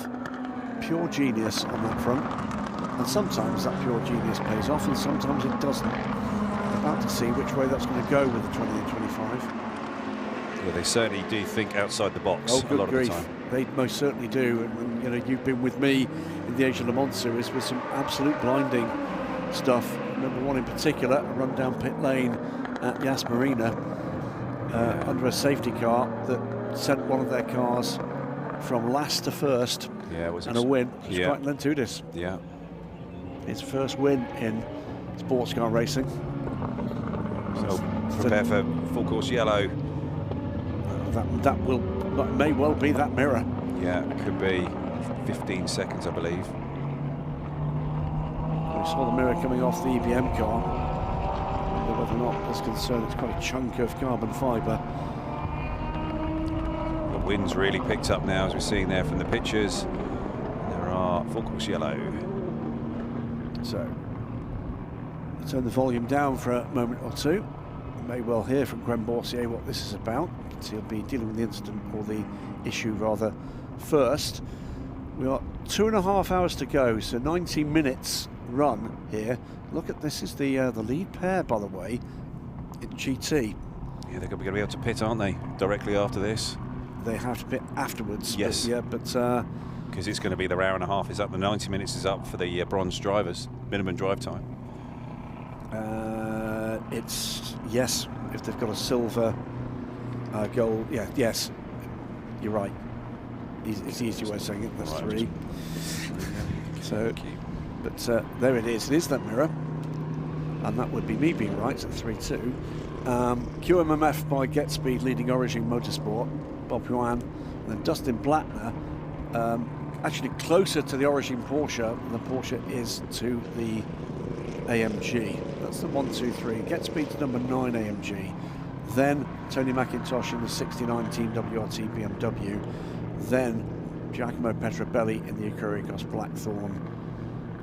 pure genius on that front, and sometimes that pure genius pays off and sometimes it doesn't. We're about to see which way that's going to go with the 20 and 25. Yeah, they certainly do think outside the box a lot of the time. They most certainly do, and you know, you've been with me in the Asia Le Mans series with some absolute blinding stuff. I remember one in particular, a run down pit lane at Yas Marina under a safety car that sent one of their cars from last to first, and a win. It was quite Lentudis. Yeah. His first win in sports car racing. So prepare for full course yellow. That may well be that mirror. Yeah, it could be 15 seconds, I believe. We saw the mirror coming off the EBM car. Whether or not there's concern, it's quite a chunk of carbon fibre. The wind's really picked up now, as we're seeing there from the pictures. There are full course yellow. So, turn the volume down for a moment or two. You may well hear from Graham Boursier what this is about. So he'll be dealing with the incident, or the issue rather, first. We got 2.5 hours to go, so 90 minutes run here. Look at this, is the lead pair, by the way, in GT. Yeah, they're going to be able to pit, aren't they, directly after this? They have to pit afterwards. Yes. But because it's going to be their hour and a half is up, the 90 minutes is up for the bronze drivers, minimum drive time. It's, yes, if they've got a silver goal, yes, you're right. It's the easy way of saying it, that's right. 3. So, but there it is that mirror. And that would be me being right at 3-2. QMMF by Get Speed leading Origin Motorsport, Bob Yuan, and then Dustin Blattner, actually closer to the Origin Porsche than the Porsche is to the AMG. That's the 1, 2, 3. Get Speed's number 9 AMG. Then Tony McIntosh in the 69 Team WRT BMW. Then Giacomo Petrobelli in the Acurigos Blackthorn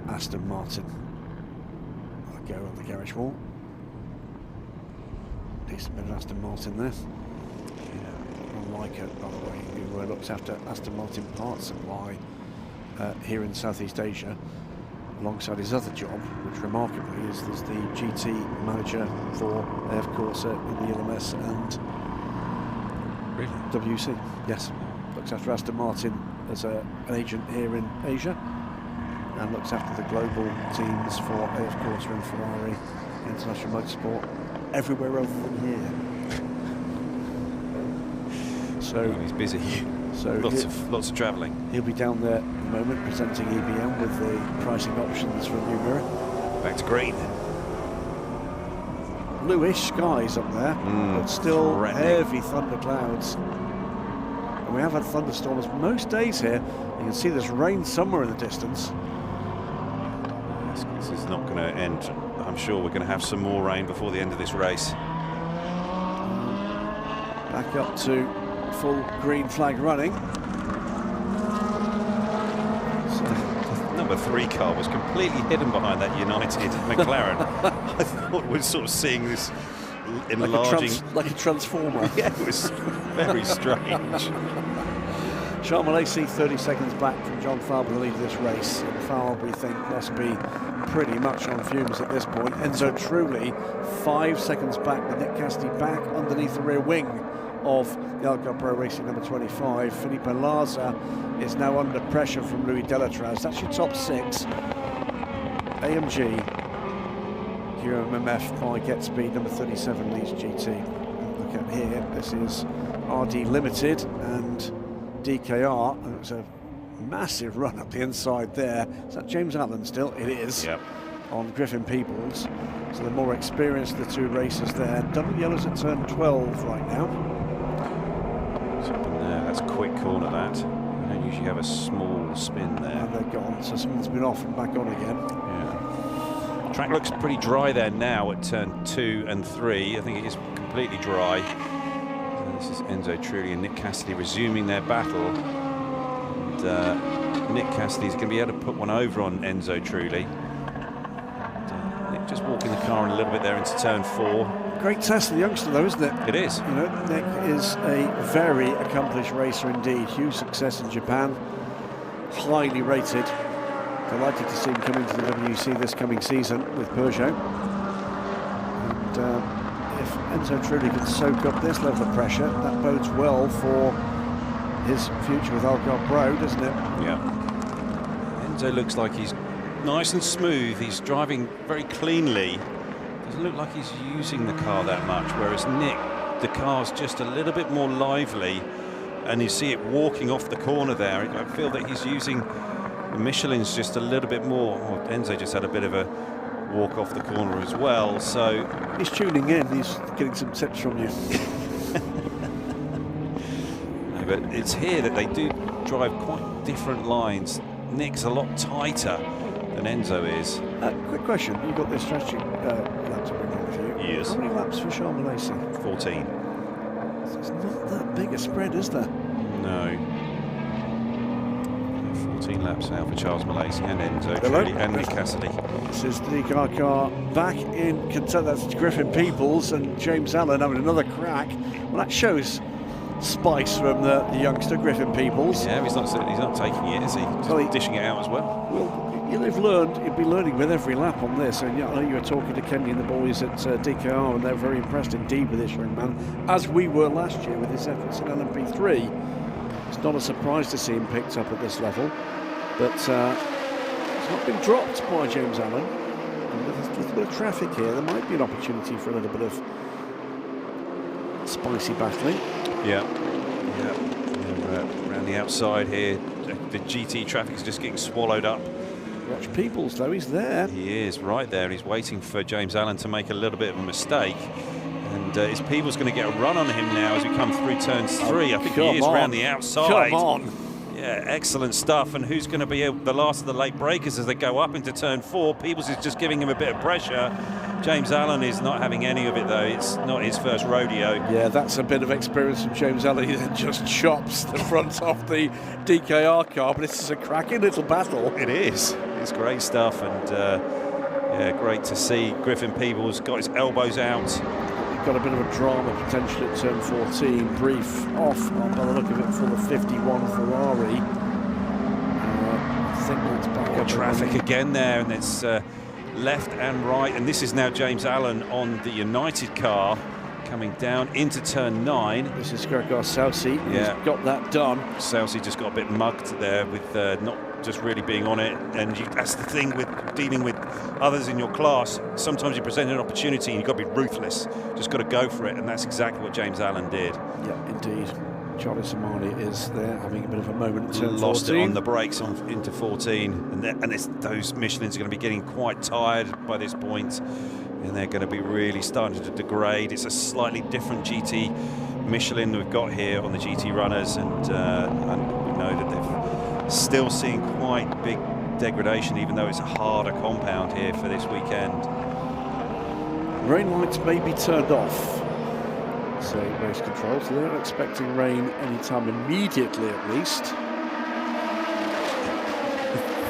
Aston Martin. I'll go on the garage wall. Decent bit of Aston Martin there. Ron Leichert, by the way, who looks after Aston Martin parts supply here in Southeast Asia, alongside his other job, which remarkably is the GT manager for AF Corsa in the LMS and WC. Yes, looks after Aston Martin as an agent here in Asia, and looks after the global teams for AF Corsa and Ferrari, International Motorsport, everywhere other than here. So he's busy. So lots of travelling. He'll be down there at the moment presenting EBM with the pricing options for a new mirror. Back to green. Bluish skies up there, but still heavy thunderclouds. And we have had thunderstorms most days here. You can see there's rain somewhere in the distance. This is not going to end. I'm sure we're going to have some more rain before the end of this race. Back up to full green flag running. Number 3 car was completely hidden behind that United McLaren. I thought we were sort of seeing this enlarging, like a transformer. Yeah, it was very strange. Charles 30 seconds back from John Farber to lead this race. And Farber, we think, must be pretty much on fumes at this point. Enzo Trulli 5 seconds back with Nick Cassidy back underneath the rear wing of the Algar Pro Racing number 25. Felipe Laza is now under pressure from Louis Delatraz. That's your top 6. AMG, QMMF by Get Speed number 37 leads GT. Look at here, this is RD Limited and DKR. And it was a massive run up the inside there. Is that James Allen still? It is. Yep. On Griffin Peoples. So the more experienced of the two racers there. Double yellows at turn 12 right now. It's up in there. That's a quick corner, that. They don't usually have a small spin there. And they're gone, so someone's been off and back on again. Yeah. Track looks pretty dry there now at turn 2 and 3. I think it is completely dry. This is Enzo Trulli and Nick Cassidy resuming their battle. And Nick Cassidy's going to be able to put one over on Enzo Trulli. Nick just walking the car in a little bit there into turn 4. Great test of the youngster though, isn't it? It is. You know, Nick is a very accomplished racer indeed. Huge success in Japan. Highly rated. Delighted to see him come into the WEC this coming season with Peugeot. And if Enzo Trulli can soak up this level of pressure, that bodes well for his future with Algar Pro, doesn't it? Yeah. Enzo looks like he's nice and smooth. He's driving very cleanly. Doesn't look like he's using the car that much, whereas Nick, the car's just a little bit more lively, and you see it walking off the corner there. I feel that he's using the Michelin's just a little bit more. Well, Enzo just had a bit of a walk off the corner as well, so... He's tuning in, he's getting some tips from you. No, but it's here that they do drive quite different lines. Nick's a lot tighter than Enzo is. Quick question, you got this strategy lap to bring on with you. Yes. How many laps for Charles Malaysia? 14. So it's not that big a spread, is there? No. 14 laps now for Charles Malaysia and Enzo Trulli and Nick Cassidy. This is the car back in Kentucky. That's Griffin Peoples and James Allen having another crack. Well, that shows spice from the youngster Griffin Peoples. Yeah, he's not taking it, is he? Just dishing it out as well. Well, you'd be learning with every lap on this. And I know you were talking to Kenny and the boys at DKR, and they're very impressed indeed with this young man, as we were last year with his efforts in LMP3. It's not a surprise to see him picked up at this level, but he's not been dropped by James Allen. And with a little bit of traffic here, there might be an opportunity for a little bit of spicy battling. Yeah. Around the outside here, the GT traffic is just getting swallowed up. Watch Peoples though, he's there. He is right there. He's waiting for James Allen to make a little bit of a mistake. And is Peoples going to get a run on him now as we come through turns 3? I think he is around the outside. Come on. Yeah, excellent stuff. And who's going to be the last of the late breakers as they go up into turn 4? Peoples is just giving him a bit of pressure. James Allen is not having any of it though. It's not his first rodeo. Yeah, that's a bit of experience from James Allen. He then just chops the front off the DKR car, but this is a cracking little battle. It is. It's great stuff, and yeah, great to see Griffin Peoples got his elbows out. Got a bit of a drama potential at turn 14. Brief off by the look of it for the 51 Ferrari. I think that's back up. Traffic again there, and it's left and right, and this is now James Allen on the United car coming down into turn 9. This is Gregor Saucy. Yeah, he's got that done. Saucy just got a bit mugged there with not just really being on it, and that's the thing with dealing with others in your class. Sometimes you present an opportunity and you've got to be ruthless, just got to go for it, and that's exactly what James Allen did. Yeah, indeed. Charlie Samani is there having a bit of a moment at turn Lost 14. it on the brakes into 14, and those Michelins are going to be getting quite tired by this point, and they're going to be really starting to degrade. It's a slightly different GT Michelin we've got here on the GT runners, and we know that they've still seeing quite big degradation, even though it's a harder compound here for this weekend. Rain lights may be turned off, say race control, so they're not expecting rain anytime immediately at least.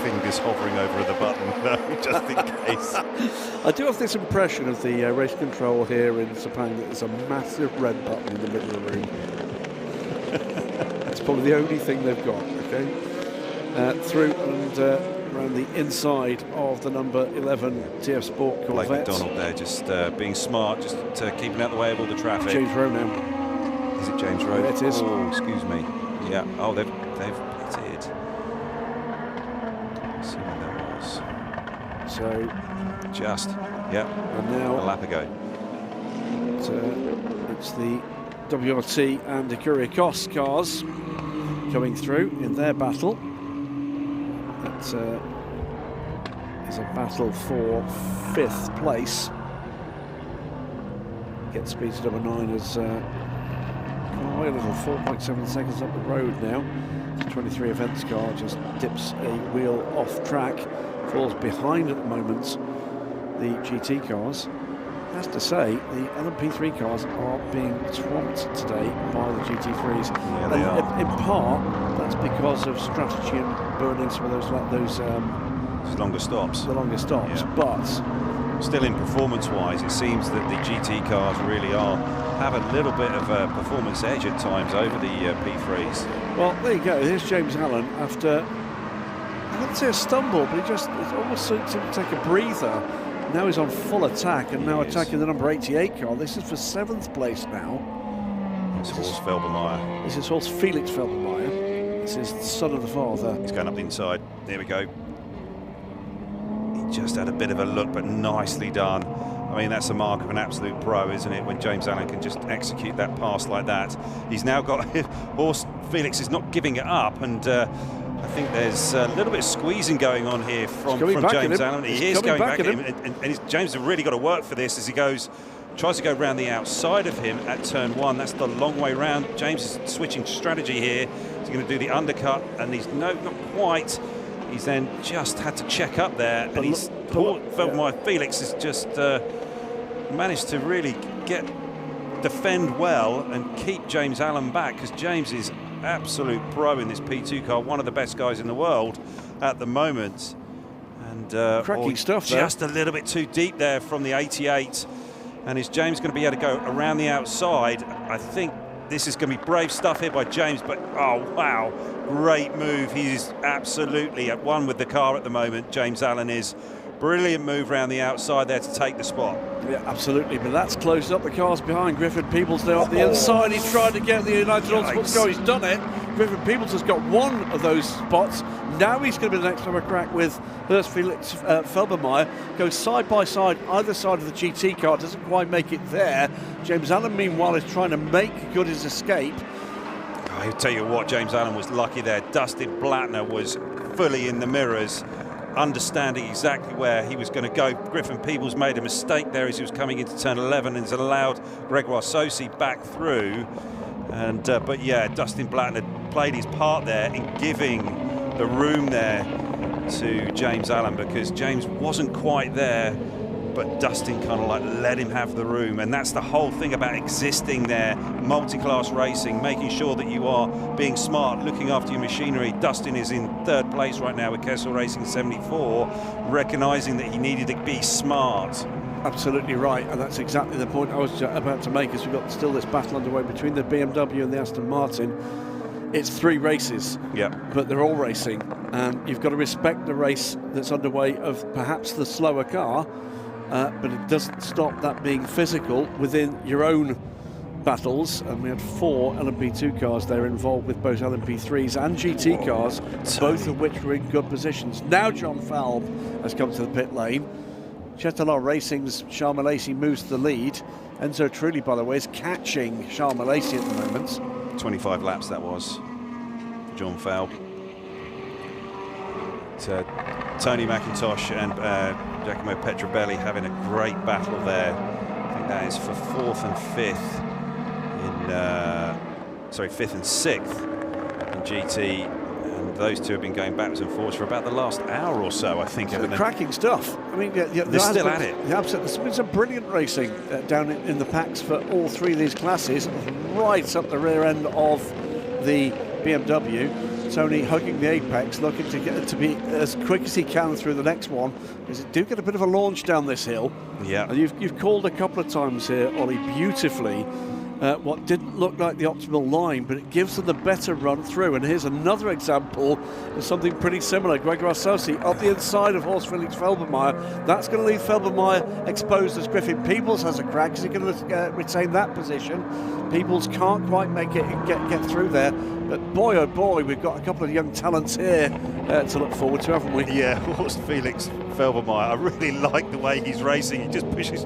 Fingers hovering over the button, though, just in case. I do have this impression of the race control here in Sepang that there's a massive red button in the middle of the room. It's probably the only thing they've got. Okay, through and around the inside of the number 11 TF Sport Corvette. Blake McDonald there, just being smart, just keeping out the way of all the traffic. James Rowe now. Is it James Rowe? Yeah, it is. Oh, excuse me. Yeah. Oh, they've pitted. Let's see when that was. So just, yeah. And now a lap ago. It's the WRT and the Acura cars coming through in their battle. It is a battle for 5th place. Get speed to number 9 as a little 4.7 seconds up the road now. The 23 events car just dips a wheel off track, falls behind at the moment the GT cars. I have to say, the LMP3 cars are being swamped today by the GT3s. Yeah, they are. In part, that's because of strategy and burning some of those longer stops. The longer stops, yeah. But still, in performance-wise, it seems that the GT cars really have a little bit of a performance edge at times over the P3s. Well, there you go. Here's James Allen after, I wouldn't say a stumble, but it almost seemed to take a breather. Now he's on full attack and now attacking the number 88 car. This is for 7th place now. It's Horst Felbermeyer. This is Horst Felix Felbermeyer. This is the son of the father. He's going up the inside. There we go. He just had a bit of a look, but nicely done. I mean, that's a mark of an absolute pro, isn't it, when James Allen can just execute that pass like that. He's now got... Horst Felix is not giving it up, and I think there's a little bit of squeezing going on here from James Allen. He is going back at him, and James has really got to work for this as he tries to go around the outside of him at turn 1. That's the long way round. James is switching strategy here. He's going to do the undercut, and he's not quite. He's then just had to check up there, and Felbermeyer Felix has just managed to really defend well and keep James Allen back, because James is absolute pro in this P2 car, one of the best guys in the world at the moment. And cracking stuff there. Just a little bit too deep there from the 88. And is James going to be able to go around the outside? I think this is going to be brave stuff here by James, but oh wow, great move. He's absolutely at one with the car at the moment, James Allen is. Brilliant move around the outside there to take the spot. Yeah, absolutely, but that's closed up the cars behind. Griffin Peebles there on the inside. He's trying to get the United Autosports car. He's done it. Griffin Peebles has got one of those spots. Now he's going to be the next to have a crack with Horst Felix Felbermeyer. Goes side by side, either side of the GT car. Doesn't quite make it there. James Allen, meanwhile, is trying to make good his escape. I'll tell you what, James Allen was lucky there. Dustin Blattner was fully in the mirrors, understanding exactly where he was going to go. Griffin Peebles made a mistake there as he was coming into turn 11 and has allowed Gregoire Saucy back through. And but yeah, Dustin Blattner played his part there in giving the room there to James Allen, because James wasn't quite there, but Dustin kind of like let him have the room. And that's the whole thing about existing there, multi-class racing, making sure that you are being smart, looking after your machinery. Dustin is in 3rd place right now with Kessel Racing 74, recognising that he needed to be smart. Absolutely right, and that's exactly the point I was about to make, as we've got still this battle underway between the BMW and the Aston Martin. It's 3 races, but they're all racing, and you've got to respect the race that's underway of perhaps the slower car, but it doesn't stop that being physical within your own battles. And we had 4 LMP2 cars there involved with both LMP3s and GT cars, both of which were in good positions. Now John Falb has come to the pit lane. Châtelet Racing's Charles Malaysi moves to the lead. Enzo Trulli, by the way, is catching Charles Malaysi at the moment. 25 laps that was, John Falb. Tony McIntosh and Giacomo Petrobelli having a great battle there. I think that is for 4th and 5th in, 5th and 6th in GT. And those two have been going backwards and forwards for about the last hour or so, I think. Cracking stuff. I mean, they're still at it. There's been some brilliant racing down in the packs for all 3 of these classes, right up the rear end of the BMW. Tony hugging the apex, looking to get to be as quick as he can through the next one, because it do get a bit of a launch down this hill. Yeah. And you've called a couple of times here, Ollie, beautifully, what didn't look like the optimal line, but it gives them the better run through. And here's another example of something pretty similar. Gregor Associ up the inside of Horst Felix Felbermayr. That's going to leave Felbermayr exposed as Griffin Peebles has a crack. Is he going to retain that position? Peebles can't quite make it get through there. But boy, oh boy, we've got a couple of young talents here to look forward to, haven't we? Yeah, Horst Felix Felbermayr. I really like the way he's racing. He just pushes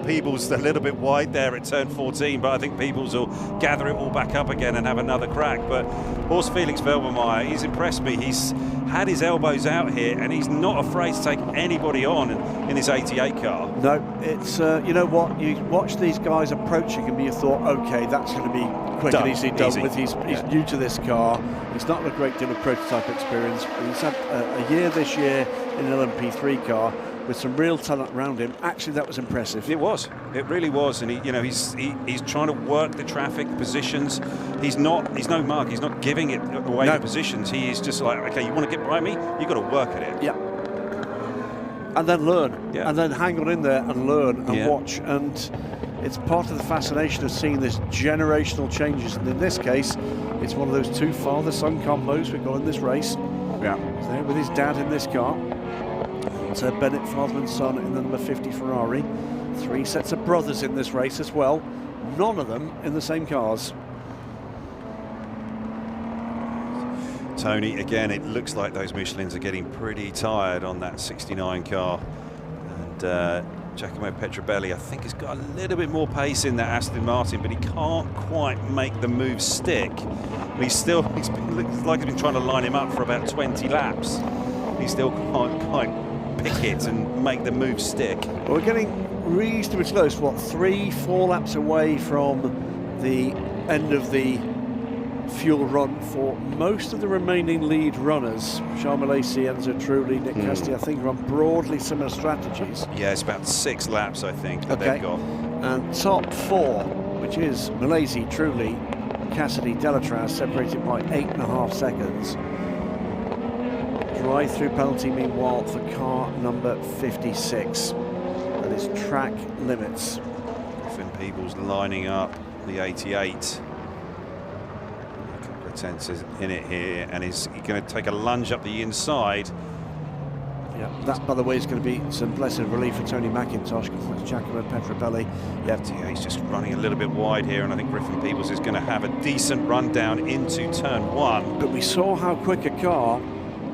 Peebles a little bit wide there at turn 14, but I think Peebles will gather it all back up again and have another crack. But Horst Felix Felbermayr, he's impressed me. He's had his elbows out here, and he's not afraid to take anybody on in this 88 car. No, it's, you know what, you watch these guys approaching and you thought, okay, that's going to be quick and easily done with. He's new to this car. He's not a great deal of prototype experience, but he's had a year this year in an LMP3 car with some real talent around him. Actually, that was impressive. It was. It really was. And he's trying to work the traffic positions. He's no mug. He's not giving it away the positions. He is just like, okay, you want to get by me? You've got to work at it. Yeah. And then learn. Yeah. And then hang on in there and learn and watch. And it's part of the fascination of seeing this generational changes. And in this case, it's one of those two father-son combos we've got in this race. Yeah. He's there with his dad in this car. It's Bennett, father and son, in the number 50 Ferrari. 3 sets of brothers in this race as well. None of them in the same cars. Tony, again, it looks like those Michelins are getting pretty tired on that 69 car. And Giacomo Petrobelli, I think, has got a little bit more pace in that Aston Martin, but he can't quite make the move stick. And looks like he's been trying to line him up for about 20 laps. He still can't quite pick it and make the move stick. Well, we're getting reasonably close, what, 3-4 laps away from the end of the fuel run for most of the remaining lead runners. Charles Malaysia, Enzo Trulli, Nick Cassidy, I think, are on broadly similar strategies. Yeah, it's about 6 laps, I think, that they've got. And top 4, which is Malaysia, Trulli, Cassidy, Delatraz, separated by 8.5 seconds. Drive-through penalty, meanwhile, for car number 56. That is track limits. Griffin Peebles lining up the 88. A couple of tenths in it here, and he's going to take a lunge up the inside. Yeah, that, by the way, is going to be some blessed relief for Tony McIntosh, because that's Giacomo Petrobelli. Yeah, he's just running a little bit wide here, and I think Griffin Peebles is going to have a decent run down into turn 1. But we saw how quick a car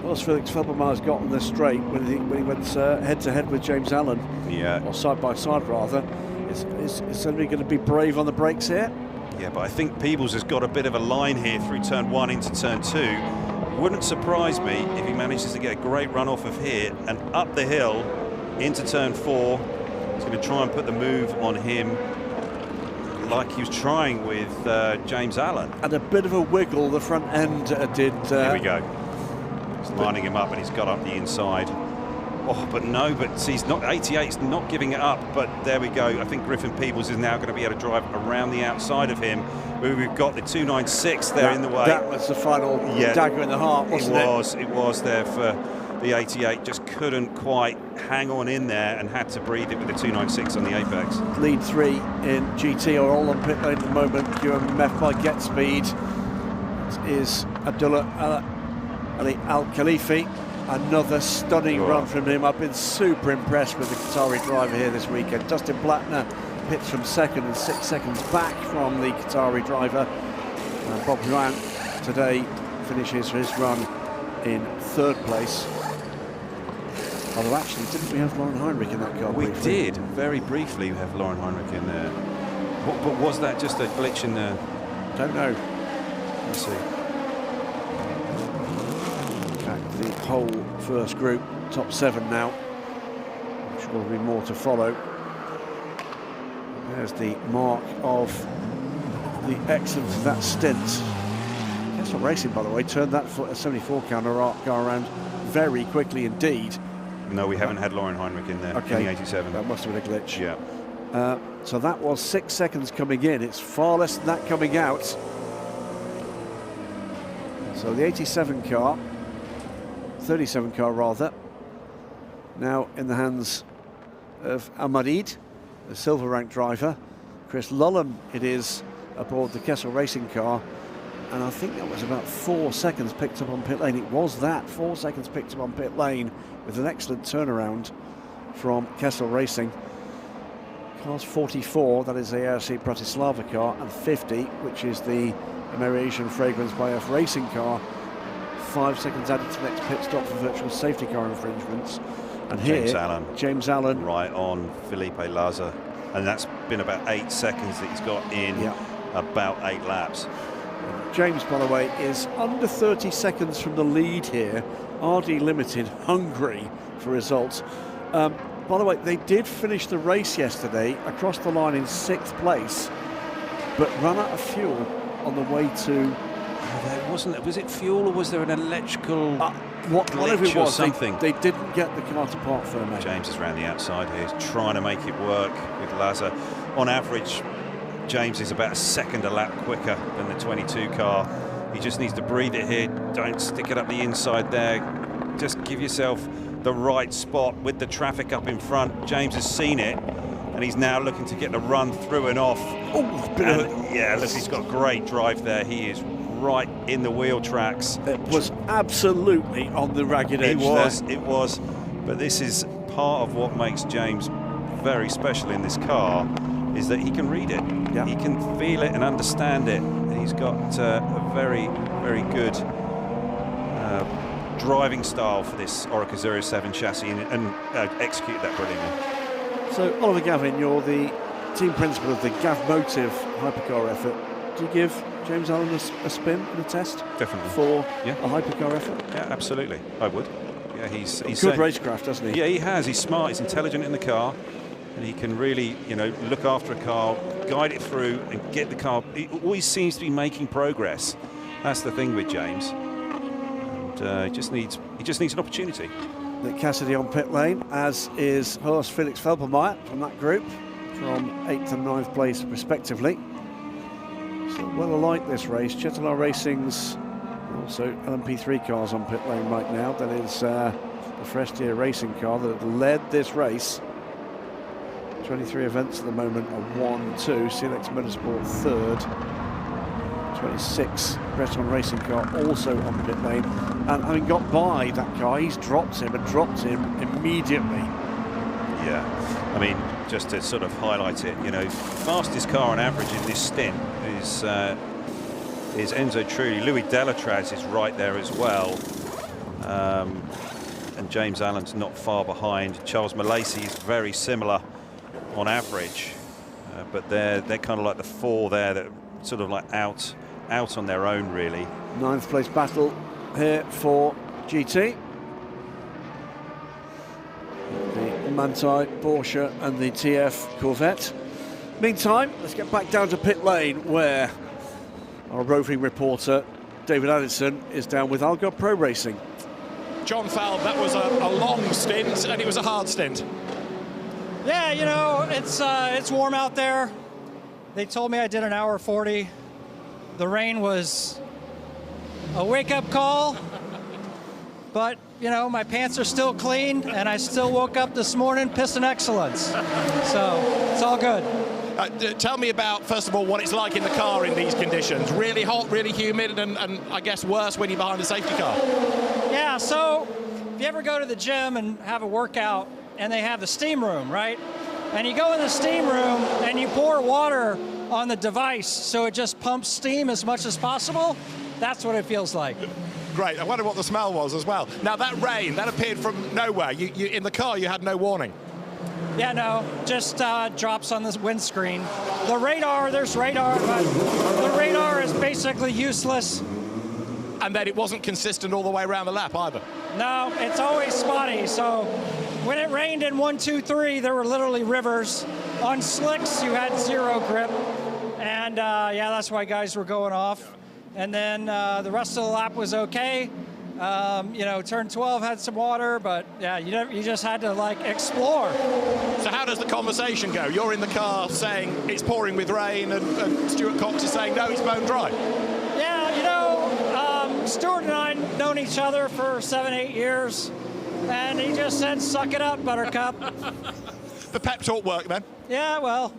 Horst Felix Felbermayr's got on the straight when he went head-to-head with James Allen. Yeah. Or side-by-side, rather. Is somebody going to be brave on the brakes here? Yeah, but I think Peebles has got a bit of a line here through turn 1 into turn 2. Wouldn't surprise me if he manages to get a great run off of here and up the hill into turn 4. He's going to try and put the move on him like he was trying with James Allen. And a bit of a wiggle the front end did. Here we go. He's lining him up, and he's got up the inside. Oh, but no, but he's not. 88's not giving it up. But there we go. I think Griffin Peebles is now going to be able to drive around the outside of him. We've got the 296 there in the way. That was the final dagger in the heart, wasn't it? It was there for the 88. Just couldn't quite hang on in there and had to breathe it with the 296 on the apex. Lead 3 in GT are all on pit lane at the moment. QMF by Get Speed. It is Abdullah Ali Al Khalifi. Another stunning run from him. I've been super impressed with the Qatari driver here this weekend. Dustin Blattner pits from second and 6 seconds back from the Qatari driver. Bob Grant today finishes his run in 3rd place. Although actually, didn't we have Lauren Heinrich in that car? We did, very briefly have Lauren Heinrich in there. But was that just a glitch in the... Don't know. Let's see. The whole first group, top 7 now. I'm sure there'll be more to follow. There's the mark of the excellence of that stint. Castle Racing, by the way, turned that 74 car around very quickly indeed. No, we haven't had Lauren Heinrich in there. Okay, in the 87. That must have been a glitch. Yeah. So that was 6 seconds coming in. It's far less than that coming out. So the 87 car, 37 car rather, now in the hands of Ahmadid, the silver rank driver. Chris Lulham it is aboard the Kessel racing car, and I think that was about 4 seconds picked up on pit lane. It was that, 4 seconds picked up on pit lane with an excellent turnaround from Kessel Racing. Cars 44, that is the ARC Bratislava car, and 50, which is the American Fragrance by F racing car. 5 seconds added to the next pit stop for virtual safety car infringements. And James here, Allen. James Allen. Right on Felipe Laza. And that's been about 8 seconds that he's got in about 8 laps. James, by the way, is under 30 seconds from the lead here. RD Limited, hungry for results. By the way, they did finish the race yesterday across the line in 6th place, but ran out of fuel on the way to... Was it fuel, or was there an electrical whatever it glitch or was, something? They didn't get the car to park firmly. James is around the outside here. He's trying to make it work with Laza. On average, James is about a second a lap quicker than the 22 car. He just needs to breathe it here. Don't stick it up the inside there. Just give yourself the right spot with the traffic up in front. James has seen it, and he's now looking to get the run through and off. Yeah, look, he's got great drive there. He is right in the wheel tracks. It was absolutely on the ragged edge. It was. But this is part of what makes James very special in this car, is that he can read it. He can feel it and understand it. He's got a very, very good driving style for this Oreca 07 chassis, and executed that brilliantly. So, Oliver Gavin, you're the team principal of the Gav Motive hypercar effort. Do you give James Allen a spin in a test? Definitely. For a hypercar effort? Yeah, absolutely. I would. Yeah, he's good racecraft, doesn't he? Yeah, he has. He's smart. He's intelligent in the car, and he can really, look after a car, guide it through, and get the car. He always seems to be making progress. That's the thing with James. And he just needs an opportunity. Nick Cassidy on pit lane, as is Horst Felix Felbermeyer from that group, from 8th and 9th place respectively. So well alike this race. Chetlar Racing's also LMP3 cars on pit lane right now. That is the Forestier racing car that had led this race. 23 events at the moment are 1-2. CLX Motorsport third. 26 Breton racing car also on pit lane. And having got by that car, he's dropped him immediately. Yeah, I mean, just to sort of highlight it, fastest car on average in this stint is Enzo Trulli. Louis Delatraz is right there as well. And James Allen's not far behind. Charles Malacy is very similar on average, but they're kind of like the four there that sort of like out on their own, really. 9th place battle here for GT. The Manthey, Porsche and the TF Corvette. Meantime, let's get back down to pit lane, where our roving reporter David Addison is down with Algarve Pro Racing. John Falb, that was a long stint, and it was a hard stint. Yeah, it's warm out there. They told me I did an hour 40. The rain was a wake-up call, but my pants are still clean, and I still woke up this morning piston excellence. So it's all good. Tell me about, first of all, what it's like in the car in these conditions. Really hot, really humid, and I guess worse when you're behind a safety car. Yeah, so if you ever go to the gym and have a workout, and they have the steam room, right? And you go in the steam room and you pour water on the device so it just pumps steam as much as possible. That's what it feels like. Great. I wonder what the smell was as well. Now, that rain, that appeared from nowhere. You in the car, you had no warning. Yeah, no, just drops on the windscreen. The radar, there's radar, but the radar is basically useless. And then it wasn't consistent all the way around the lap either. No, it's always spotty. So when it rained in 1, 2, 3, there were literally rivers. On slicks, you had zero grip. And yeah, that's why guys were going off. And then the rest of the lap was okay. Turn 12 had some water, but yeah, you just had to explore. So how does the conversation go? You're in the car saying it's pouring with rain, and Stuart Cox is saying no, it's bone dry. Yeah, Stuart and I have known each other for 7, 8 years, and he just said, "Suck it up, Buttercup." the pep talk work then? Yeah, well,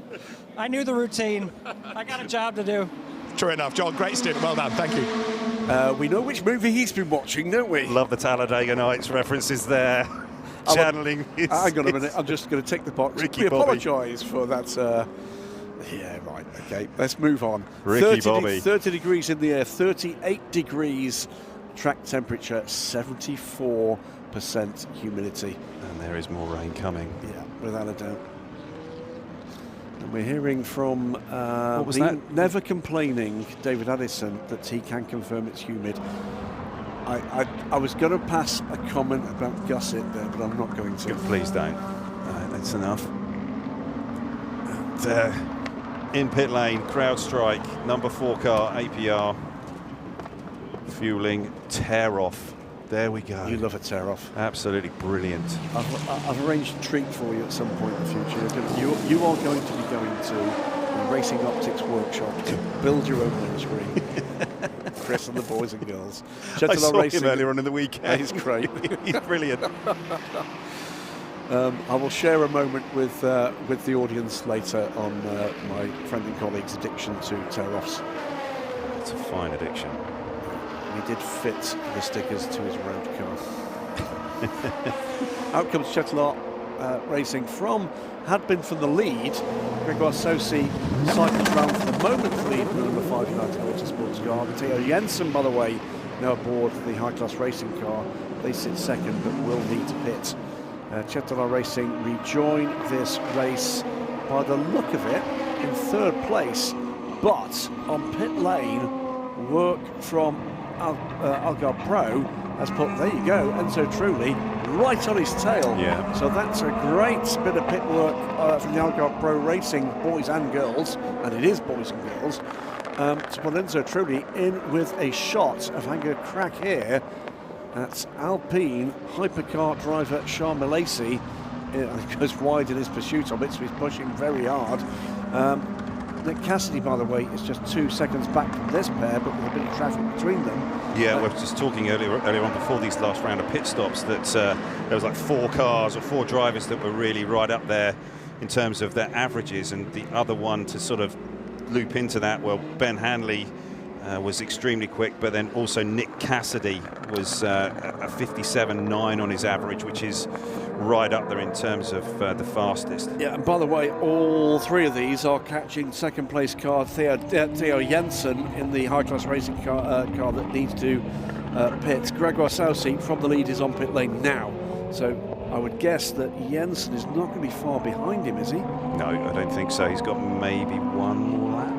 I knew the routine. I got a job to do. True enough. John, great stint. Well done. Thank you. We know which movie he's been watching, don't we? Love the Talladega Nights references there. Channeling his... Hang on a minute, I'm just going to tick the box. Ricky We Bobby. apologise for that. Yeah, right, okay, let's move on. Ricky Bobby. 30 degrees in the air, 38 degrees track temperature, 74% humidity. And there is more rain coming. Yeah, without a doubt. And we're hearing from what was that? never complaining David Addison that he can confirm it's humid. I was going to pass a comment about gusset there, but I'm not going to. Please don't. That's enough. And, in pit lane, crowd strike, number 4 car, APR, fueling, tear off. There we go. You love a tear off. Absolutely brilliant. I've arranged a treat for you at some point in the future. You are going to be going to the Racing Optics workshop to build your own home screen. Chris and the boys and girls. I saw him earlier on in the weekend. He's great. He's brilliant. I will share a moment with the audience later on my friend and colleague's addiction to tear-offs. It's a fine addiction. He did fit the stickers to his road car. Out comes Chetlar Racing had been from the lead. Gregor Sosi cycles round for the moment's lead with the number 5 United Autosports car. Matteo Jensen, by the way, now aboard the high-class racing car. They sit second but will need to pit. Chetlar Racing rejoin this race, by the look of it, in 3rd place, but on pit lane, work from Algar Pro has put, there you go, Enzo Trulli right on his tail. Yeah. So that's a great bit of pit work from the Algar Pro Racing boys and girls, and it is boys and girls, to put Enzo Trulli in with a shot of having a crack here. That's Alpine hypercar driver Charles Malasey. It goes wide in his pursuit of it, so he's pushing very hard. Nick Cassidy, by the way, is just 2 seconds back from this pair, but with a bit of traffic between them. Yeah, we were just talking earlier on before these last round of pit stops that there was like 4 cars or 4 drivers that were really right up there in terms of their averages, and the other one to sort of loop into that, well, Ben Hanley was extremely quick, but then also Nick Cassidy was a 57.9 on his average, which is right up there in terms of the fastest. Yeah, and by the way, all 3 of these are catching second place car Theo Jensen in the high-class racing car that needs to pit. Gregor Saucy from the lead is on pit lane now, so I would guess that Jensen is not going to be far behind him, is he? No, I don't think so. He's got maybe 1 more lap.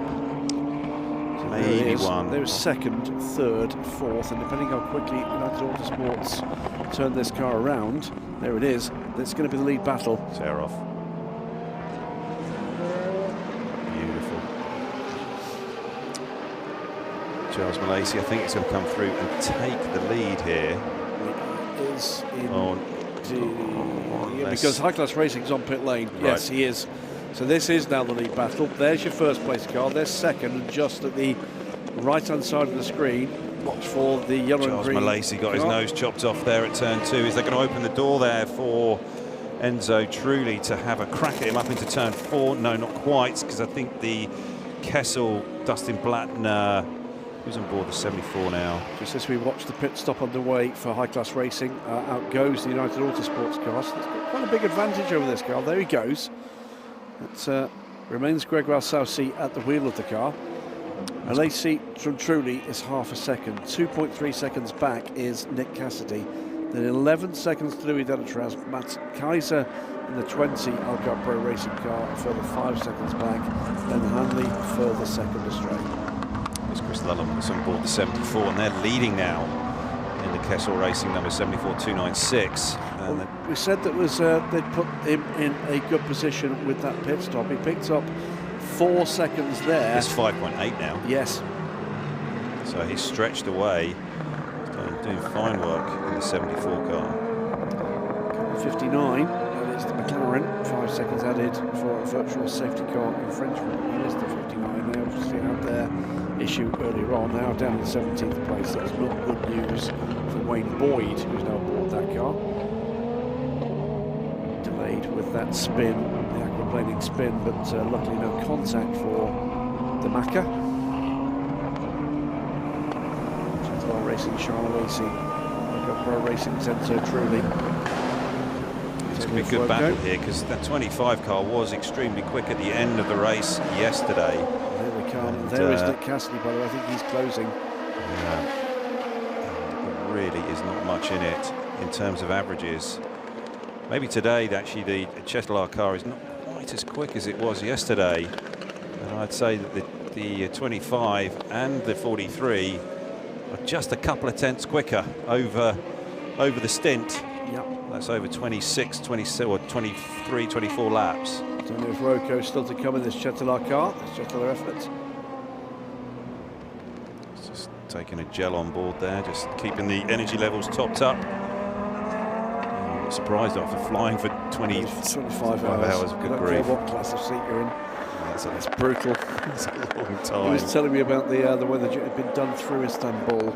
Maybe one. There's 2nd, 3rd, 4th, and depending how quickly United Autosports turn this car around, there it is. It's going to be the lead battle. Tear off. Beautiful. Charles Malasey, I think it's going to come through and take the lead here. It is because high-class racing is on pit lane. Right. Yes, he is. So this is now the lead battle. There's your first place car. There's second, and just at the right-hand side of the screen, watch for the yellow Charles and green. Malasey got his nose chopped off there at turn 2. Is they going to open the door there for Enzo Trulli to have a crack at him up into turn 4? No, not quite, because I think the Kessel, Dustin Blattner, who's on board the 74 now. Just as we watch the pit stop underway for high-class racing, out goes the United Autosports car. So it's got quite a big advantage over this car. There he goes. It remains Gregor Saucy at the wheel of the car. Malasey from Trulli is half a second. 2.3 seconds back is Nick Cassidy. Then 11 seconds to Louis Delatraz. Matt Kaiser in the 20 Algar Pro Racing car, a further 5 seconds back. Then Hanley further second astray. There's Chris Lulham was on board the 74, and they're leading now in the Kessel Racing number 74296. Well, we said that was they'd put him in a good position with that pit stop. He picked up 4 seconds there. It's 5.8 now. Yes. So he's stretched away. He's doing fine work in the 74 car. 59, and it's the McLaren. 5 seconds added for a virtual safety car infringement. He is the 59. They obviously had their issue earlier on. Now down in the 17th place. That's not good news for Wayne Boyd, who's now aboard that car. Delayed with that spin, the aquaplaning spin, but luckily no contact for the Macca. Well, Racing Charles Racing, Pro Racing Centre, truly. It's going to be a good battle here because that 25 car was extremely quick at the end of the race yesterday. There we come. There is Nick Cassidy, by the way. I think he's closing. Yeah. There really is not much in it in terms of averages. Maybe today, actually, the Chetelaar car is not quite as quick as it was yesterday. And I'd say that the 25 and the 43 are just a couple of tenths quicker over the stint. Yep. That's over 26, 27, or 23, 24 laps. Don't know if Rocco's still to come in this Chetelaar car. This Chetelaar effort. It's just taking a gel on board there, just keeping the energy levels topped up. I'm not surprised after flying for 25 hours. Good grief. What class of seat you're in. That's brutal. It's a long time. He was telling me about the way the jet had been done through Istanbul.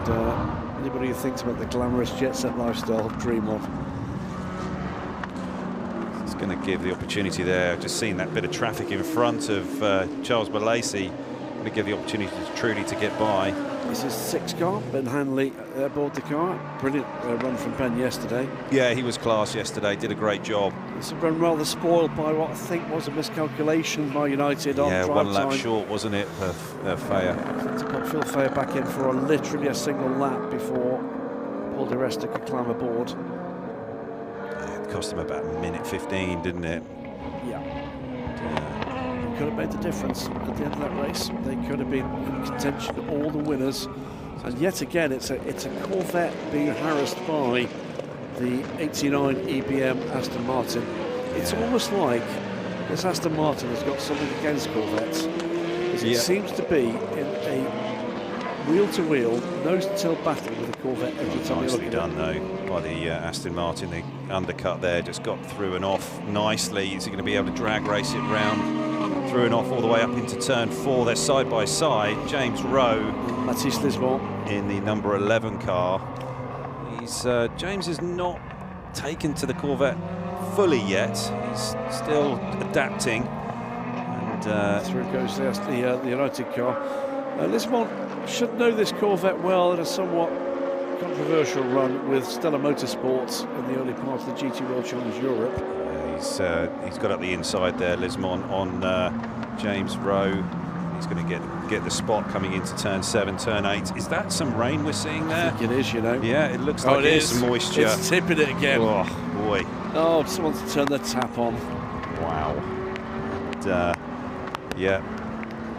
And anybody who thinks about the glamorous jet set lifestyle, dream of. It's going to give the opportunity there. I've just seen that bit of traffic in front of Charles Balaisi. Going to give the opportunity to truly to get by. This is 6 car, Ben Hanley aboard the car. Brilliant run from Ben yesterday. Yeah, he was class yesterday, did a great job. It's a run rather spoiled by what I think was a miscalculation by United on drive time. Yeah, 1 lap short, wasn't it, Fayer? To put Phil Fayer back in for literally a single lap before Paul Di Resta could climb aboard. Yeah, it cost him about a minute 15, didn't it? Yeah. Could have made the difference at the end of that race. They could have been in contention, all the winners. And yet again, it's a Corvette being harassed by the 89 EBM Aston Martin. It's almost like this Aston Martin has got something against Corvettes. It seems to be in a wheel-to-wheel, nose-to-tail battle with a Corvette every time. Nicely done, though, by the Aston Martin. The undercut there just got through and off nicely. Is he going to be able to drag race it round? Through and off all the way up into turn 4. They're side by side. James Rowe, Mathis Lisbon in the number 11 car. James is not taken to the Corvette fully yet. He's still adapting. And through goes the United car. Lisbon should know this Corvette well in a somewhat controversial run with Stella Motorsports in the early part of the GT World Challenge Europe. He's got up the inside there, Lismon, on James Rowe. He's going to get the spot coming into turn 7, turn 8. Is that some rain we're seeing there? I think it is, you know. Yeah, it looks like it is some moisture. It's tipping it again. Oh, boy. Oh, someone's turned the tap on. Wow. And, yeah,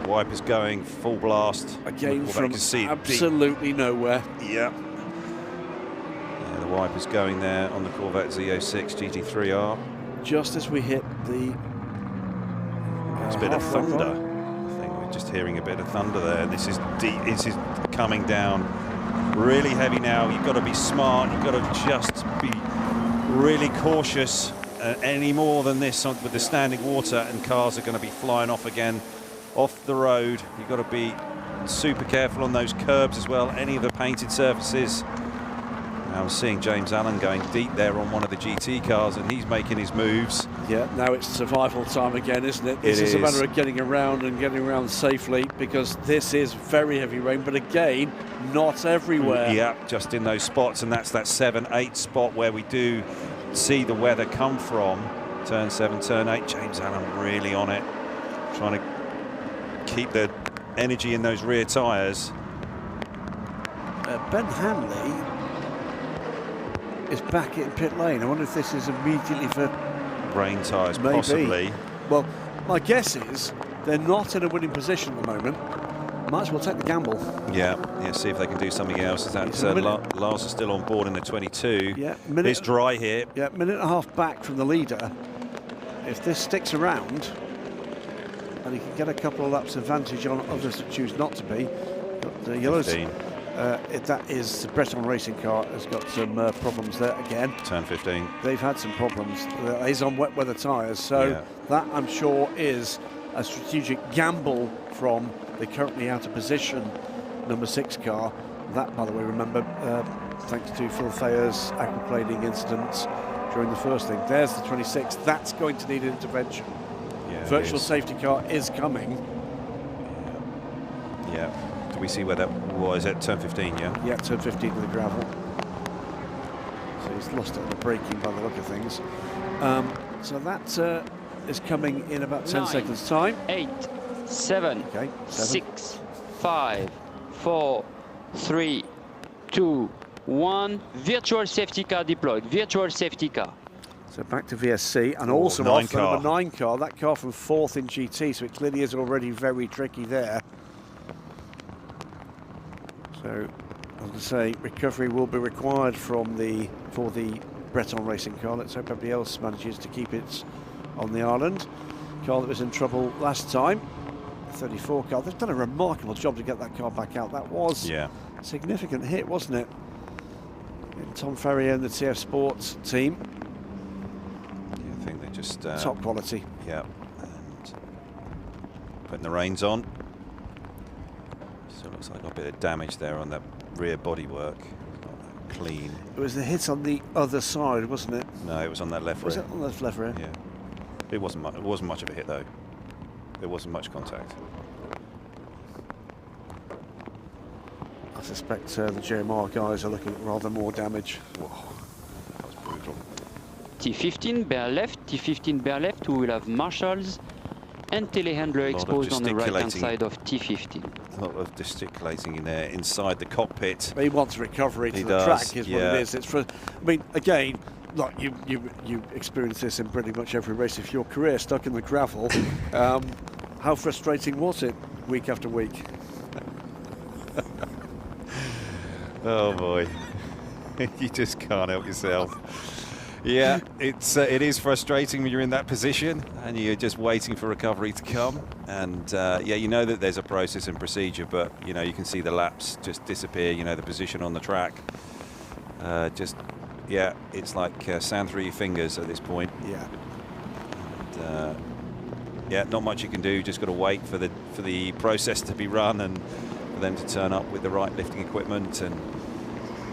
wipers going full blast. Again from absolutely nowhere. Yeah. The wipers going there on the Corvette Z06 GT3R. Just as we hit the There's a bit of thunder. I think we're just hearing a bit of thunder there. This is deep. This is coming down really heavy now. You've got to be smart. You've got to just be really cautious. Any more than this with the standing water, and cars are going to be flying off again off the road. You've got to be super careful on those curbs as well. Any of the painted surfaces. I'm seeing James Allen going deep there on one of the GT cars, and he's making his moves. Yeah, now it's survival time again, isn't it? This is a matter of getting around and getting around safely, because this is very heavy rain, but again, not everywhere. Yeah, just in those spots, and that's that 7-8 spot where we do see the weather come from. Turn 7, turn 8, James Allen really on it, trying to keep the energy in those rear tyres. Ben Hanley is back in pit lane. I wonder if this is immediately for rain tyres, possibly. Well, my guess is they're not in a winning position at the moment. Might as well take the gamble. Yeah, see if they can do something else. Is that Lars is still on board in the 22. Yeah, it's dry here. Yeah, minute and a half back from the leader. If this sticks around, and he can get a couple of laps advantage on others that choose not to be. But the yellows. That is the Breton Racing car has got some problems there again. Turn 15. They've had some problems. He's on wet weather tyres, so that I'm sure is a strategic gamble from the currently out of position number 6 car. That, by the way, remember, thanks to Phil Fayer's aquaplaning incident in the first thing. There's the 26. That's going to need an intervention. Yeah, Virtual safety car is coming. Yeah. Do we see where that was at turn 15, yeah? Yeah, turn 15 to the gravel. So he's lost it on the braking by the look of things. So that is coming in about 10 seconds time. 8, 7, 6, 5, 4, 3, 2, 1. Virtual safety car deployed. Virtual safety car. So back to VSC, and also off the number 9 car, that car from 4th in GT, so it clearly is already very tricky there. So, as I say, recovery will be required for the Breton racing car. Let's hope everybody else manages to keep it on the island. Car that was in trouble last time, 34 car. They've done a remarkable job to get that car back out. That was a significant hit, wasn't it? And Tom Ferrier and the TF Sports team. Yeah, I think they just top quality. Yeah, and putting the reins on. So it looks like a bit of damage there on that rear bodywork. Not clean. It was the hit on the other side, wasn't it? No, it was on that left rear. Was it on the left rear? Yeah. It wasn't much of a hit though. There wasn't much contact. I suspect the JMR guys are looking at rather more damage. Whoa, that was brutal. T15 bear left, T15 bear left. We will have marshals and telehandler exposed on the right-hand side of T15. A lot of gesticulating in there inside the cockpit. He wants recovery to the track, is what it is. It's for, I mean, again, like you experience this in pretty much every race of your career, stuck in the gravel. How frustrating was it week after week? Oh boy, you just can't help yourself. Yeah, it is frustrating when you're in that position and you're just waiting for recovery to come. And yeah, you know that there's a process and procedure, but you know you can see the laps just disappear. You know the position on the track. Yeah, it's like sand through your fingers at this point. Yeah. And, yeah, not much you can do. Just got to wait for the process to be run and for them to turn up with the right lifting equipment and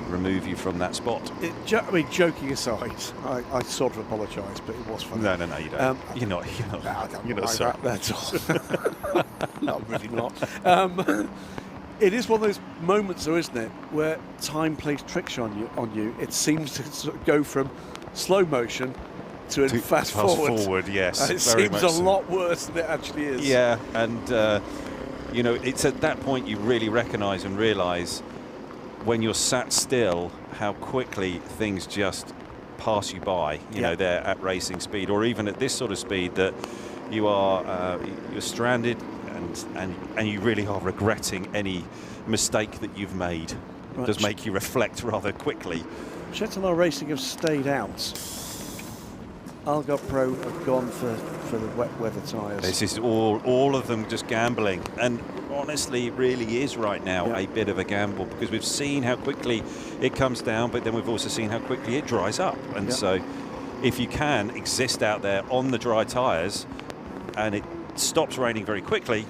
remove you from that spot. I mean, joking aside, I sort of apologise, but it was funny. No, you don't. You're not sorry. That's all. No, really not. It is one of those moments, though, isn't it, where time plays tricks on you. It seems to sort of go from slow motion to fast forward. Yes, it seems a lot worse than it actually is. Yeah, and you know, it's at that point you really recognise and realise when you're sat still how quickly things just pass you by. You know, they're at racing speed, or even at this sort of speed that you are you're stranded. And you really are regretting any mistake that you've made. It does make you reflect rather quickly. Chetanlar Racing have stayed out. Algot Pro have gone for the wet weather tyres. This is all of them just gambling, and honestly, it really is right now a bit of a gamble, because we've seen how quickly it comes down, but then we've also seen how quickly it dries up. And so, if you can exist out there on the dry tyres, and it stops raining very quickly,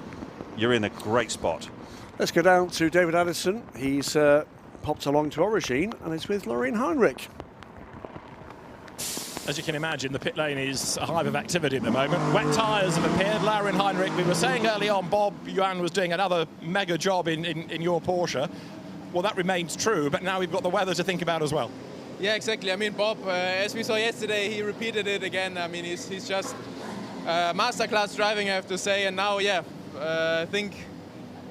you're in a great spot. Let's go down to David Addison. He's popped along to Origine and is with Lorraine Heinrich. As you can imagine, the pit lane is a hive of activity at the moment. Wet tyres have appeared. Lorraine Heinrich, we were saying early on, Bob, Johan was doing another mega job in your Porsche. Well, that remains true, but now we've got the weather to think about as well. Yeah, exactly. I mean, Bob, as we saw yesterday, he repeated it again. I mean, he's just masterclass driving, I have to say. And now, I think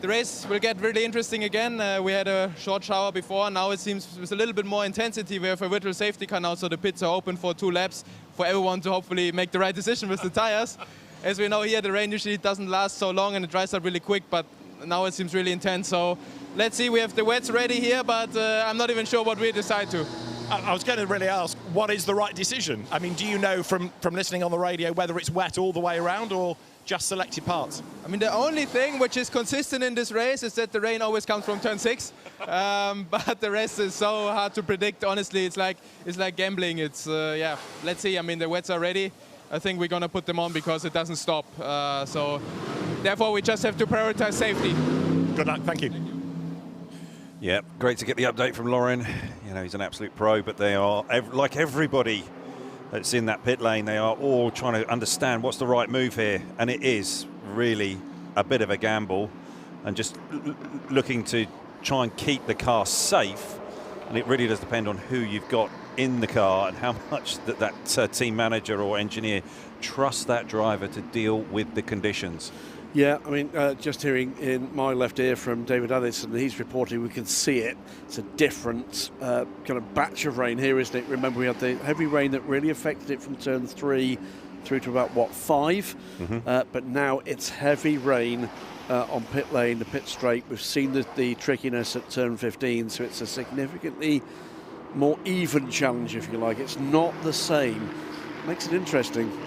the race will get really interesting again. We had a short shower before. Now it seems with a little bit more intensity. We have a virtual safety car now, so the pits are open for 2 laps for everyone to hopefully make the right decision with the tires. As we know here, the rain usually doesn't last so long and it dries up really quick, but now it seems really intense. So let's see, we have the wets ready here, but I'm not even sure what we decide to. I was going to really ask, what is the right decision? I mean, do you know from listening on the radio whether it's wet all the way around or just selected parts? I mean, the only thing which is consistent in this race is that the rain always comes from turn 6. But the rest is so hard to predict. Honestly, it's like gambling. It's, let's see. I mean, the wets are ready. I think we're going to put them on because it doesn't stop. So therefore, we just have to prioritize safety. Good luck. Thank you. Yeah, great to get the update from Lauren. You know, he's an absolute pro, but they are, like everybody that's in that pit lane, they are all trying to understand what's the right move here, and it is really a bit of a gamble, and just looking to try and keep the car safe. And it really does depend on who you've got in the car and how much that team manager or engineer trusts that driver to deal with the conditions. Yeah, I mean, just hearing in my left ear from David Addison, he's reporting we can see it. It's a different kind of batch of rain here, isn't it? Remember, we had the heavy rain that really affected it from turn 3 through to about, what, 5? But now it's heavy rain on pit lane, the pit straight. We've seen the trickiness at turn 15, so it's a significantly more even challenge, if you like. It's not the same. Makes it interesting.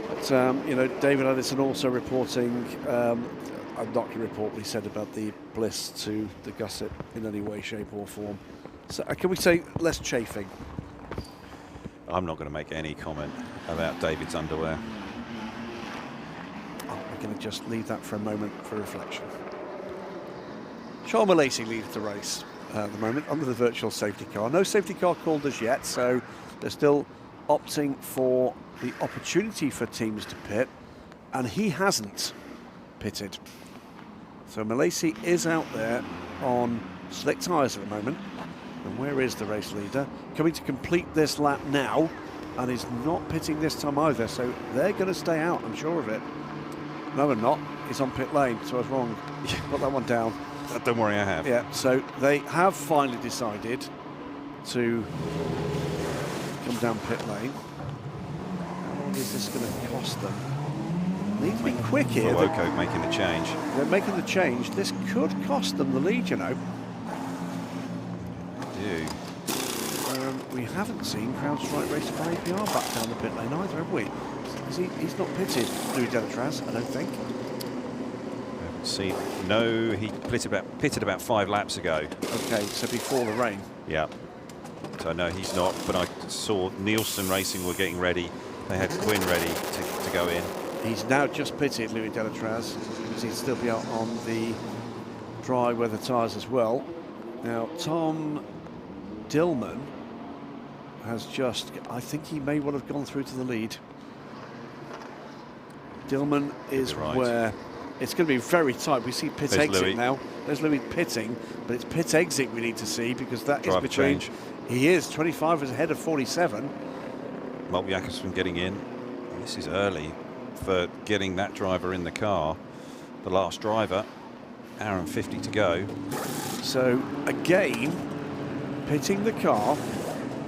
But, you know, David Addison also reporting, I'm not going to report what he said about the bliss to the gusset in any way, shape or form. So can we say less chafing? I'm not going to make any comment about David's underwear. We're going to just leave that for a moment for reflection. Charles Malaysia leads the race at the moment under the virtual safety car. No safety car called as yet, so they're still opting for the opportunity for teams to pit, and he hasn't pitted. So Malaysia is out there on slick tyres at the moment. And where is the race leader? Coming to complete this lap now, and he's not pitting this time either, so they're going to stay out, I'm sure of it. No, they're not. He's on pit lane, so I was wrong. Put that one down. Don't worry, I have. Yeah, so they have finally decided to come down pit lane. How long is this going to cost them? They need to be quick here. Fuoco making the change. They're making the change. This could cost them the lead, you know. We haven't seen CrowdStrike Racing by APR back down the pit lane either, have we? He's not pitted, Louis Delatraz, I don't think. See, no, he pitted about 5 laps ago. Okay, so before the rain. Yeah. So no, he's not. But I saw Nielsen Racing were getting ready. They had Quinn ready to go in. He's now just pitted, Louis Delatraz, because he'd still be out on the dry weather tyres as well. Now, Tom Dillman has just, I think he may well have gone through to the lead. Dillman is right where it's going to be very tight. We see pit exit Louis now. There's Louis pitting, but it's pit exit we need to see, because that is between. Change. He is 25 is ahead of 47. Mark Jakobsen getting in. This is early for getting that driver in the car. The last driver, hour and 50 to go. So again, pitting the car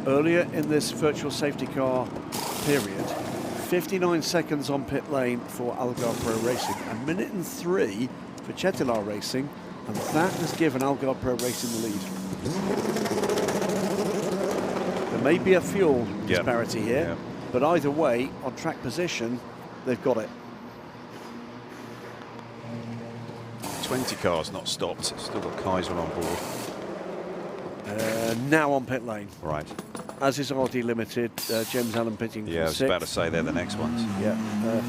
earlier in this virtual safety car period. 59 seconds on pit lane for Algarve Pro Racing, a minute and 3 for Chetilar Racing, and that has given Algarve Pro Racing the lead. There may be a fuel disparity here, but either way, on track position, they've got it. 20 cars not stopped. Still got Kaiser on board. Now on pit lane. Right. As is RD Limited, James Allen pitting from 6th. Yeah, I was about to say they're the next ones. Yeah,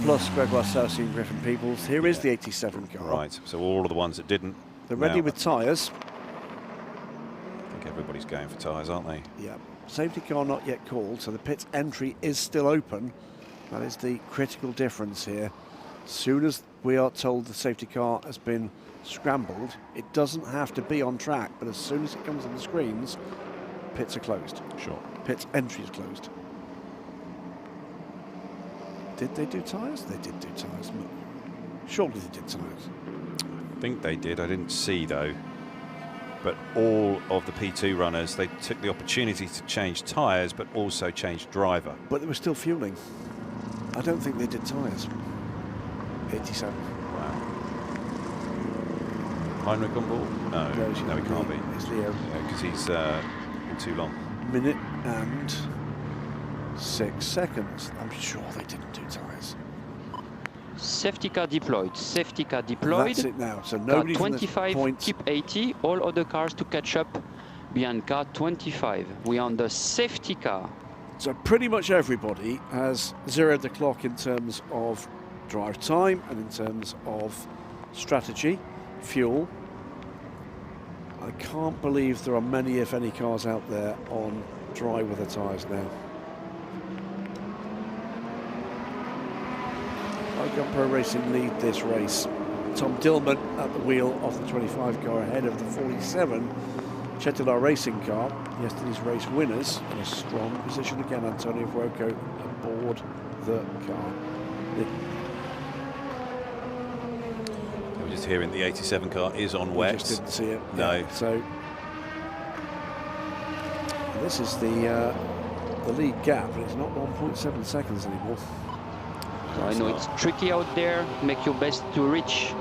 plus Gregoire Saucy and Griffin Peebles. Here is the 87 car. Right, so all of the ones that didn't. They're ready with tyres. I think everybody's going for tyres, aren't they? Yeah. Safety car not yet called, so the pit entry is still open. That is the critical difference here. As soon as we are told the safety car has been scrambled, it doesn't have to be on track, but as soon as it comes on the screens, pits are closed. Sure. Pit entry is closed. Did they do tyres? They did do tyres. Surely they did tyres. I think they did. I didn't see though. But all of the P2 runners, they took the opportunity to change tyres, but also change driver. But they were still fueling. I don't think they did tyres. 87. Wow. Heinrich on board? No, no, he can't be. It's Leo. Yeah, because he's been too long. Minute and 6 seconds. I'm sure they didn't do tyres. Safety car deployed. Safety car deployed. That's it now. So nobody car 25, keep 80. All other cars to catch up behind car 25. We are on the safety car. So pretty much everybody has zeroed the clock in terms of drive time and in terms of strategy, fuel. I can't believe there are many, if any, cars out there on dry weather tyres now. Algar Pro Racing lead this race. Tom Dillman at the wheel of the 25 car ahead of the 47 Chetilar Racing car. Yesterday's race winners in a strong position again. Antonio Fuoco aboard the car. We're just hearing the 87 car is on wet. We just didn't see it. No. Yeah, so this is the lead gap, and it's not 1.7 seconds anymore. I know it's tricky out there. Make your best to reach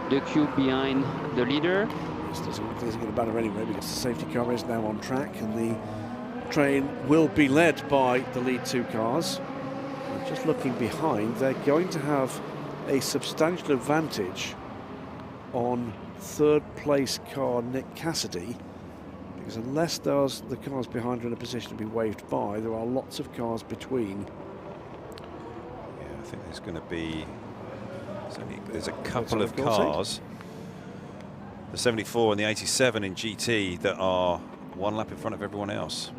the queue behind the leader. This doesn't get a banner anyway because the safety car is now on track, and the train will be led by the lead two cars. And just looking behind, they're going to have a substantial advantage on third place car Nick Cassidy, because unless the cars behind are in a position to be waved by, there are lots of cars between. Yeah, I think there's going to be, there's a couple of cars, the 74 and the 87 in GT, that are one lap in front of everyone else.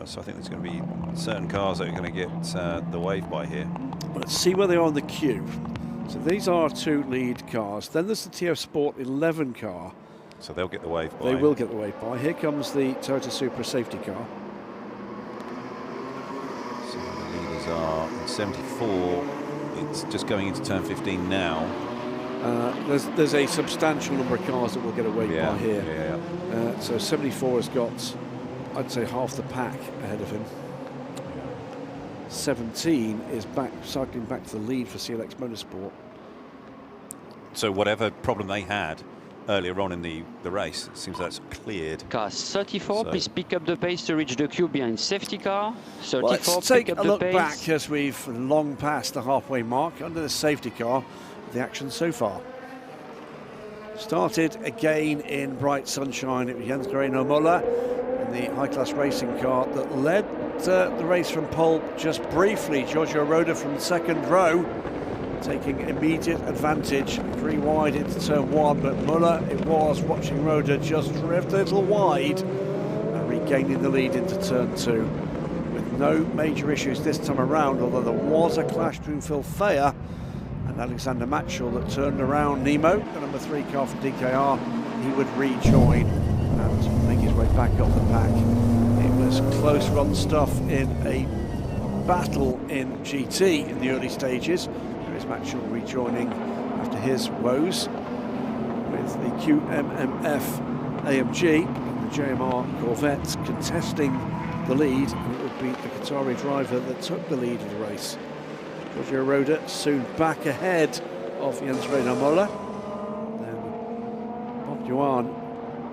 So I think there's going to be certain cars that are going to get the wave by here. Well, let's see where they are on the queue. So these are two lead cars. Then there's the TF Sport 11 car. So they'll get the wave by. They will get the wave by. Here comes the Toyota Supra safety car. So the leaders are in 74. It's just going into turn 15 now. There's a substantial number of cars that will get a wave by here. Yeah. So 74 has got, I'd say, half the pack ahead of him. 17 is cycling back to the lead for CLX Motorsport. So whatever problem they had earlier on in the race, it seems that's cleared. Car 34, please pick up the pace to reach the queue behind safety car. 34, Well, let's take pick a up look the pace. back as we've long passed the halfway mark under the safety car. The action so far. Started again in bright sunshine. It was Jens Gareno Muller in the high-class racing car that led the race from pole just briefly. Giorgio Roda from the second row, taking immediate advantage, 3 wide into turn 1, but Muller, it was, watching Roda just drift a little wide and regaining the lead into turn 2 with no major issues this time around, although there was a clash between Phil Thayer and Alexander Matchell that turned around Nemo, the number 3 car from DKR. He would rejoin and make his way back up the pack. It was close run stuff in a battle in GT in the early stages. There is Matchell rejoining after his woes with the QMMF AMG and the JMR Corvette contesting the lead, and it would be the Qatari driver that took the lead of the race. Giorgio Roda soon back ahead of Jens Reiner Muller. Then Bob Yuan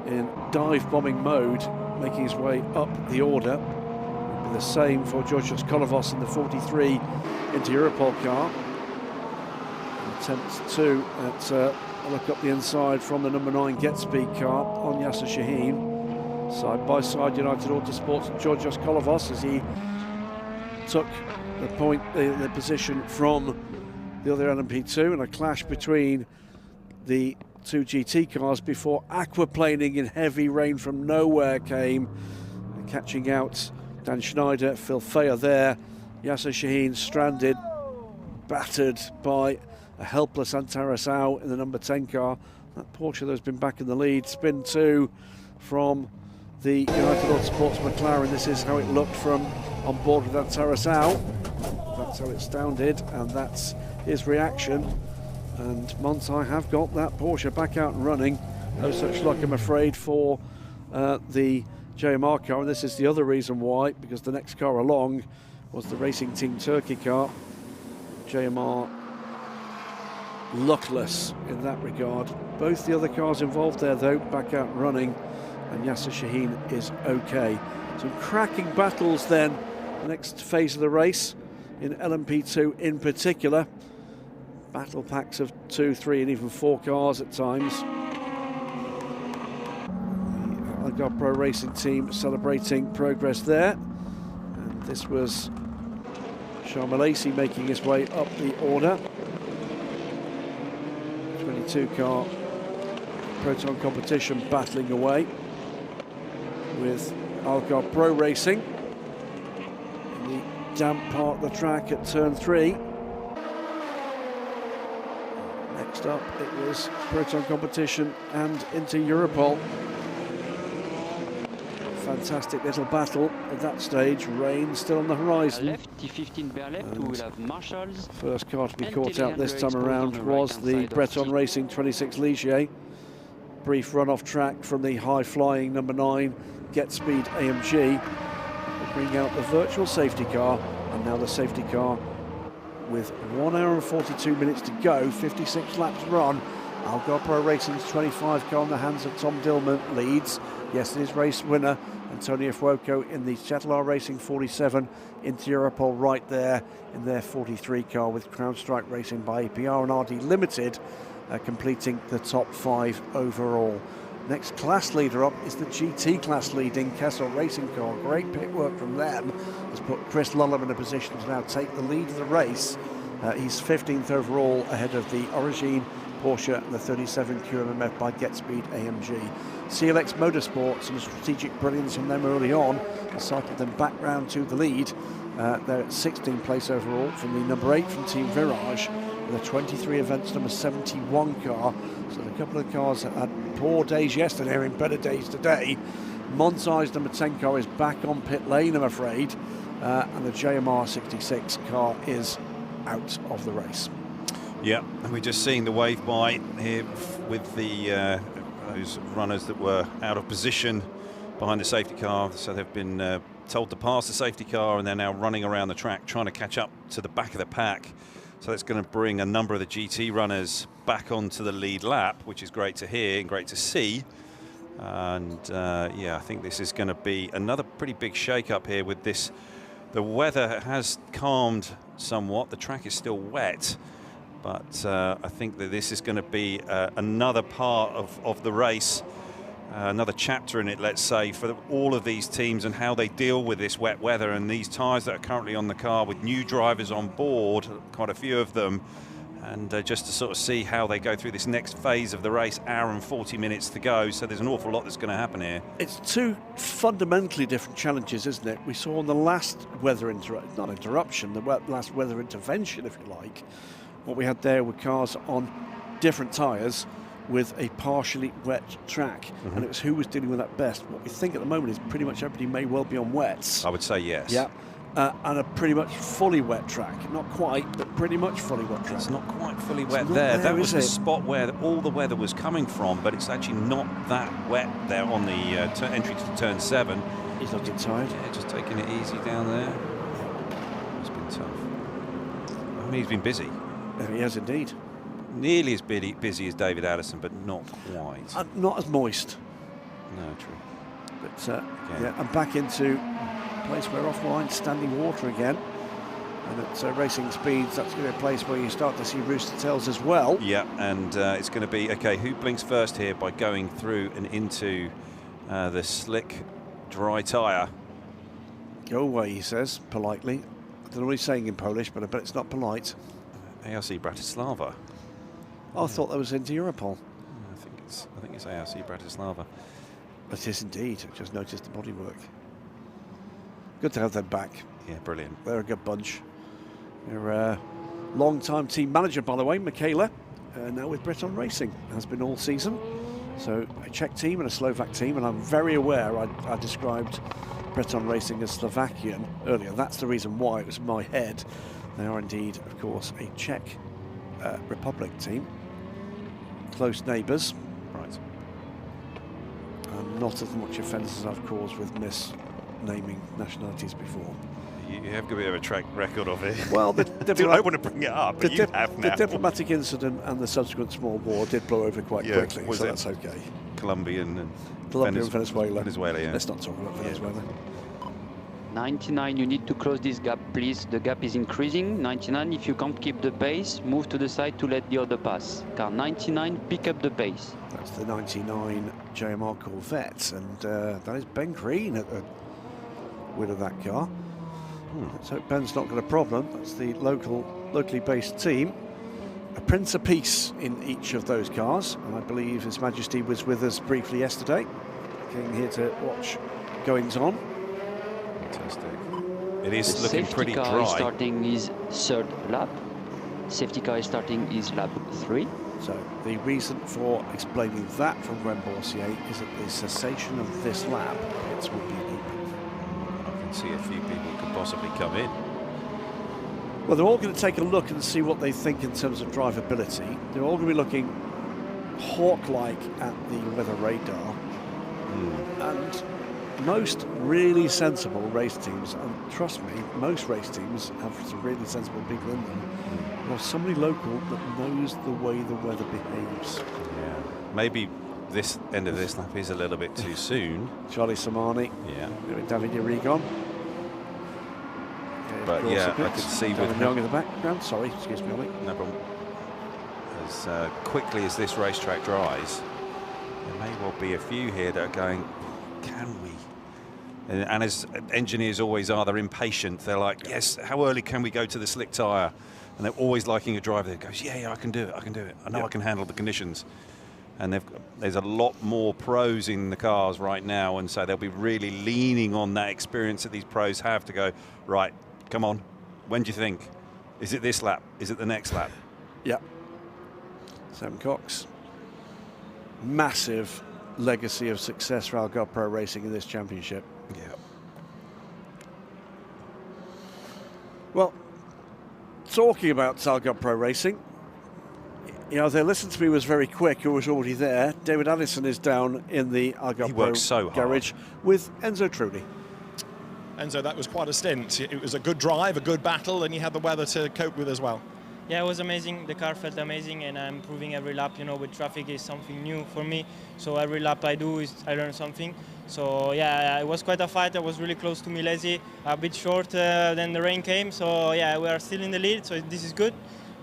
in dive bombing mode, making his way up the order. It'll be the same for Georgios Kolovos in the 43 into Europol car. An attempt to look up the inside from the number 9 Get Speed car on Yasser Shaheen. Side by side, United Autosports and Georgios Kolovos as he took the position from the other LMP2, and a clash between the 2 GT cars before aquaplaning in heavy rain from nowhere came, catching out Dan Schneider, Phil Thayer there. Yasser Shaheen stranded, battered by a helpless Antarasau in the number 10 car. That Porsche that's been back in the lead. Spin 2 from the United Autosports McLaren. This is how it looked from on board with Antarasau. That's how it sounded, and that's his reaction. And Montai have got that Porsche back out and running. No such luck, I'm afraid, for the JMR car, and this is the other reason why, because the next car along was the Racing Team Turkey car. JMR luckless in that regard. Both the other cars involved there, though, back out and running, and Yasser Shaheen is okay. Some cracking battles then, the next phase of the race, in LMP2 in particular. Battle packs of 2, 3 and even 4 cars at times. The Algar Pro Racing team celebrating progress there. And this was Sharma Lacey making his way up the order. 22 car Proton competition battling away with Algar Pro Racing in the damp part of the track at turn 3. First up, it was Proton competition and into Europol. Fantastic little battle at that stage. Rain still on the horizon. Left, T15 bare left, we will have Marshals. First car to be caught out this time around was the Breton Racing 26 Ligier. Brief run off track from the high-flying number 9 Get Speed AMG. They bring out the virtual safety car, and now the safety car with 1 hour and 42 minutes to go, 56 laps run. Algarve Pro Racing's 25 car in the hands of Tom Dillman leads. Yesterday's race winner, Antonio Fuoco, in the Chatelaar Racing 47, into Europol right there in their 43 car, with CrowdStrike Racing by APR and RD Limited completing the top 5 overall. Next class leader up is the GT class leading Kessel Racing car. Great pit work from them has put Chris Lullam in a position to now take the lead of the race. He's 15th overall ahead of the Origine Porsche and the 37 QMMF by Get Speed AMG. CLX Motorsport, some strategic brilliance from them early on, has cycled them back round to the lead. They're at 16th place overall from the number 8 from Team Virage, with a 23 events number 71 car. So a couple of cars that had poor days yesterday are in better days today. Monsai's number 10 car is back on pit lane, I'm afraid, and the JMR 66 car is out of the race. Yeah, and we're just seeing the wave by here with the those runners that were out of position behind the safety car. So they've been told to pass the safety car, and they're now running around the track trying to catch up to the back of the pack. So that's going to bring a number of the GT runners back onto the lead lap, which is great to hear and great to see. And yeah, I think this is going to be another pretty big shake-up here with this. The weather has calmed somewhat. The track is still wet, but I think that this is going to be another part of the race, another chapter in it, let's say, for all of these teams and how they deal with this wet weather and these tyres that are currently on the car with new drivers on board, quite a few of them, and just to sort of see how they go through this next phase of the race. Hour and 40 minutes to go, so there's an awful lot that's going to happen here. It's two fundamentally different challenges, isn't it? We saw on the last weather intervention, if you like. What we had there were cars on different tyres with a partially wet track, and it was who was dealing with that best. What we think at the moment is pretty much everybody may well be on wets. I would say yes. Yeah, and a pretty much fully wet track. Not quite, but pretty much fully wet track. It's not quite fully wet there. That was the spot where all the weather was coming from, but it's actually not that wet there on the entry to turn 7. He's not getting tired. Yeah, just taking it easy down there. It's been tough. I mean, he's been busy. He has indeed. Nearly as busy as David Addison, but not quite. Not as moist. No, true. But yeah, and back into a place where offline standing water again. And at racing speeds, that's going to be a place where you start to see rooster tails as well. Yeah, and it's going to be, okay, who blinks first here by going through and into the slick, dry tyre? Go away, he says, politely. I don't know what he's saying in Polish, but I bet it's not polite. ARC Bratislava. I thought that was into Europol. I think it's ARC Bratislava. It is indeed. I just noticed the bodywork. Good to have them back. Yeah, brilliant. They're a good bunch. They're long-time team manager, by the way, Michaela, now with Breton Racing, has been all season. So a Czech team and a Slovak team, and I'm very aware I described Breton Racing as Slovakian earlier. That's the reason why it was in my head. They are indeed, of course, a Czech Republic team. Close neighbours. Right. And not as much offence as I've caused with misnaming nationalities before. You have a bit of a track record of it. Well, I want to bring it up, but you have now. The diplomatic incident and the subsequent small war did blow over quite quickly, so that's okay. Colombia and Venezuela. Yeah. Let's not talk about Venezuela. 99, you need to close this gap, please. The gap is increasing. 99, if you can't keep the pace, move to the side to let the other pass. Car 99, pick up the pace. That's the 99 JMR Corvette, and that is Ben Green at the wheel of that car. Let's hope Ben's not got a problem. That's the locally based team. A Prince of Peace in each of those cars, and I believe His Majesty was with us briefly yesterday. Came here to watch goings on. Fantastic. It is the looking pretty car dry. Is starting his third lap. Safety car is starting his lap 3. So the reason for explaining that from Gwen Boursier is at the cessation of this lap, pits will be open. I can see a few people could possibly come in. Well, they're all going to take a look and see what they think in terms of drivability. They're all going to be looking hawk-like at the weather radar. And most really sensible race teams, and trust me, most race teams have some really sensible people in them. There's somebody local that knows the way the weather behaves. Yeah, maybe this end of this lap is a little bit too soon. Charlie Samani. Yeah. David Yarigon. But yeah, I could see with Young in the background. Sorry, excuse me, Ollie. No problem. As quickly as this racetrack dries, there may well be a few here that are going, can we? And as engineers always are, they're impatient. They're like, yes, how early can we go to the slick tyre? And they're always liking a driver that goes, yeah, I can do it, I can do it. I know I can handle the conditions. And there's a lot more pros in the cars right now, and so they'll be really leaning on that experience that these pros have to go, right, come on, when do you think? Is it this lap? Is it the next lap? Yeah. Sam Cox. Massive legacy of success for Algarve Pro Racing in this championship. Yeah. Well, talking about Algarve Pro Racing, you know, they listened to me was very quick, who was already there. David Addison is down in the Algarve Pro garage with Enzo Trulli. Enzo, that was quite a stint. It was a good drive, a good battle, and you had the weather to cope with as well. Yeah, it was amazing. The car felt amazing, and I'm improving every lap. You know, with traffic is something new for me. So every lap I do is I learn something. So yeah, it was quite a fight. I was really close to Milesi, a bit short. Then the rain came. So yeah, we are still in the lead. So this is good.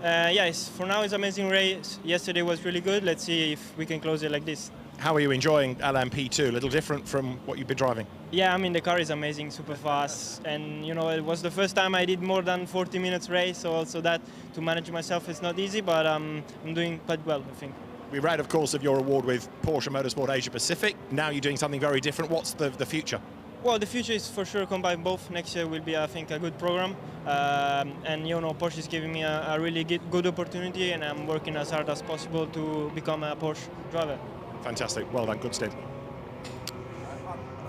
Yeah, for now it's an amazing race. Yesterday was really good. Let's see if we can close it like this. How are you enjoying LMP2? A little different from what you've been driving? Yeah, I mean, the car is amazing, super fast. And, you know, it was the first time I did more than 40 minutes race. So also that, to manage myself, is not easy, but I'm doing quite well, I think. We read, of course, of your award with Porsche Motorsport Asia Pacific. Now you're doing something very different. What's the future? Well, the future is for sure combine both. Next year will be, I think, a good program. And, you know, Porsche is giving me a really good opportunity, and I'm working as hard as possible to become a Porsche driver. Fantastic. Well done. Good stint.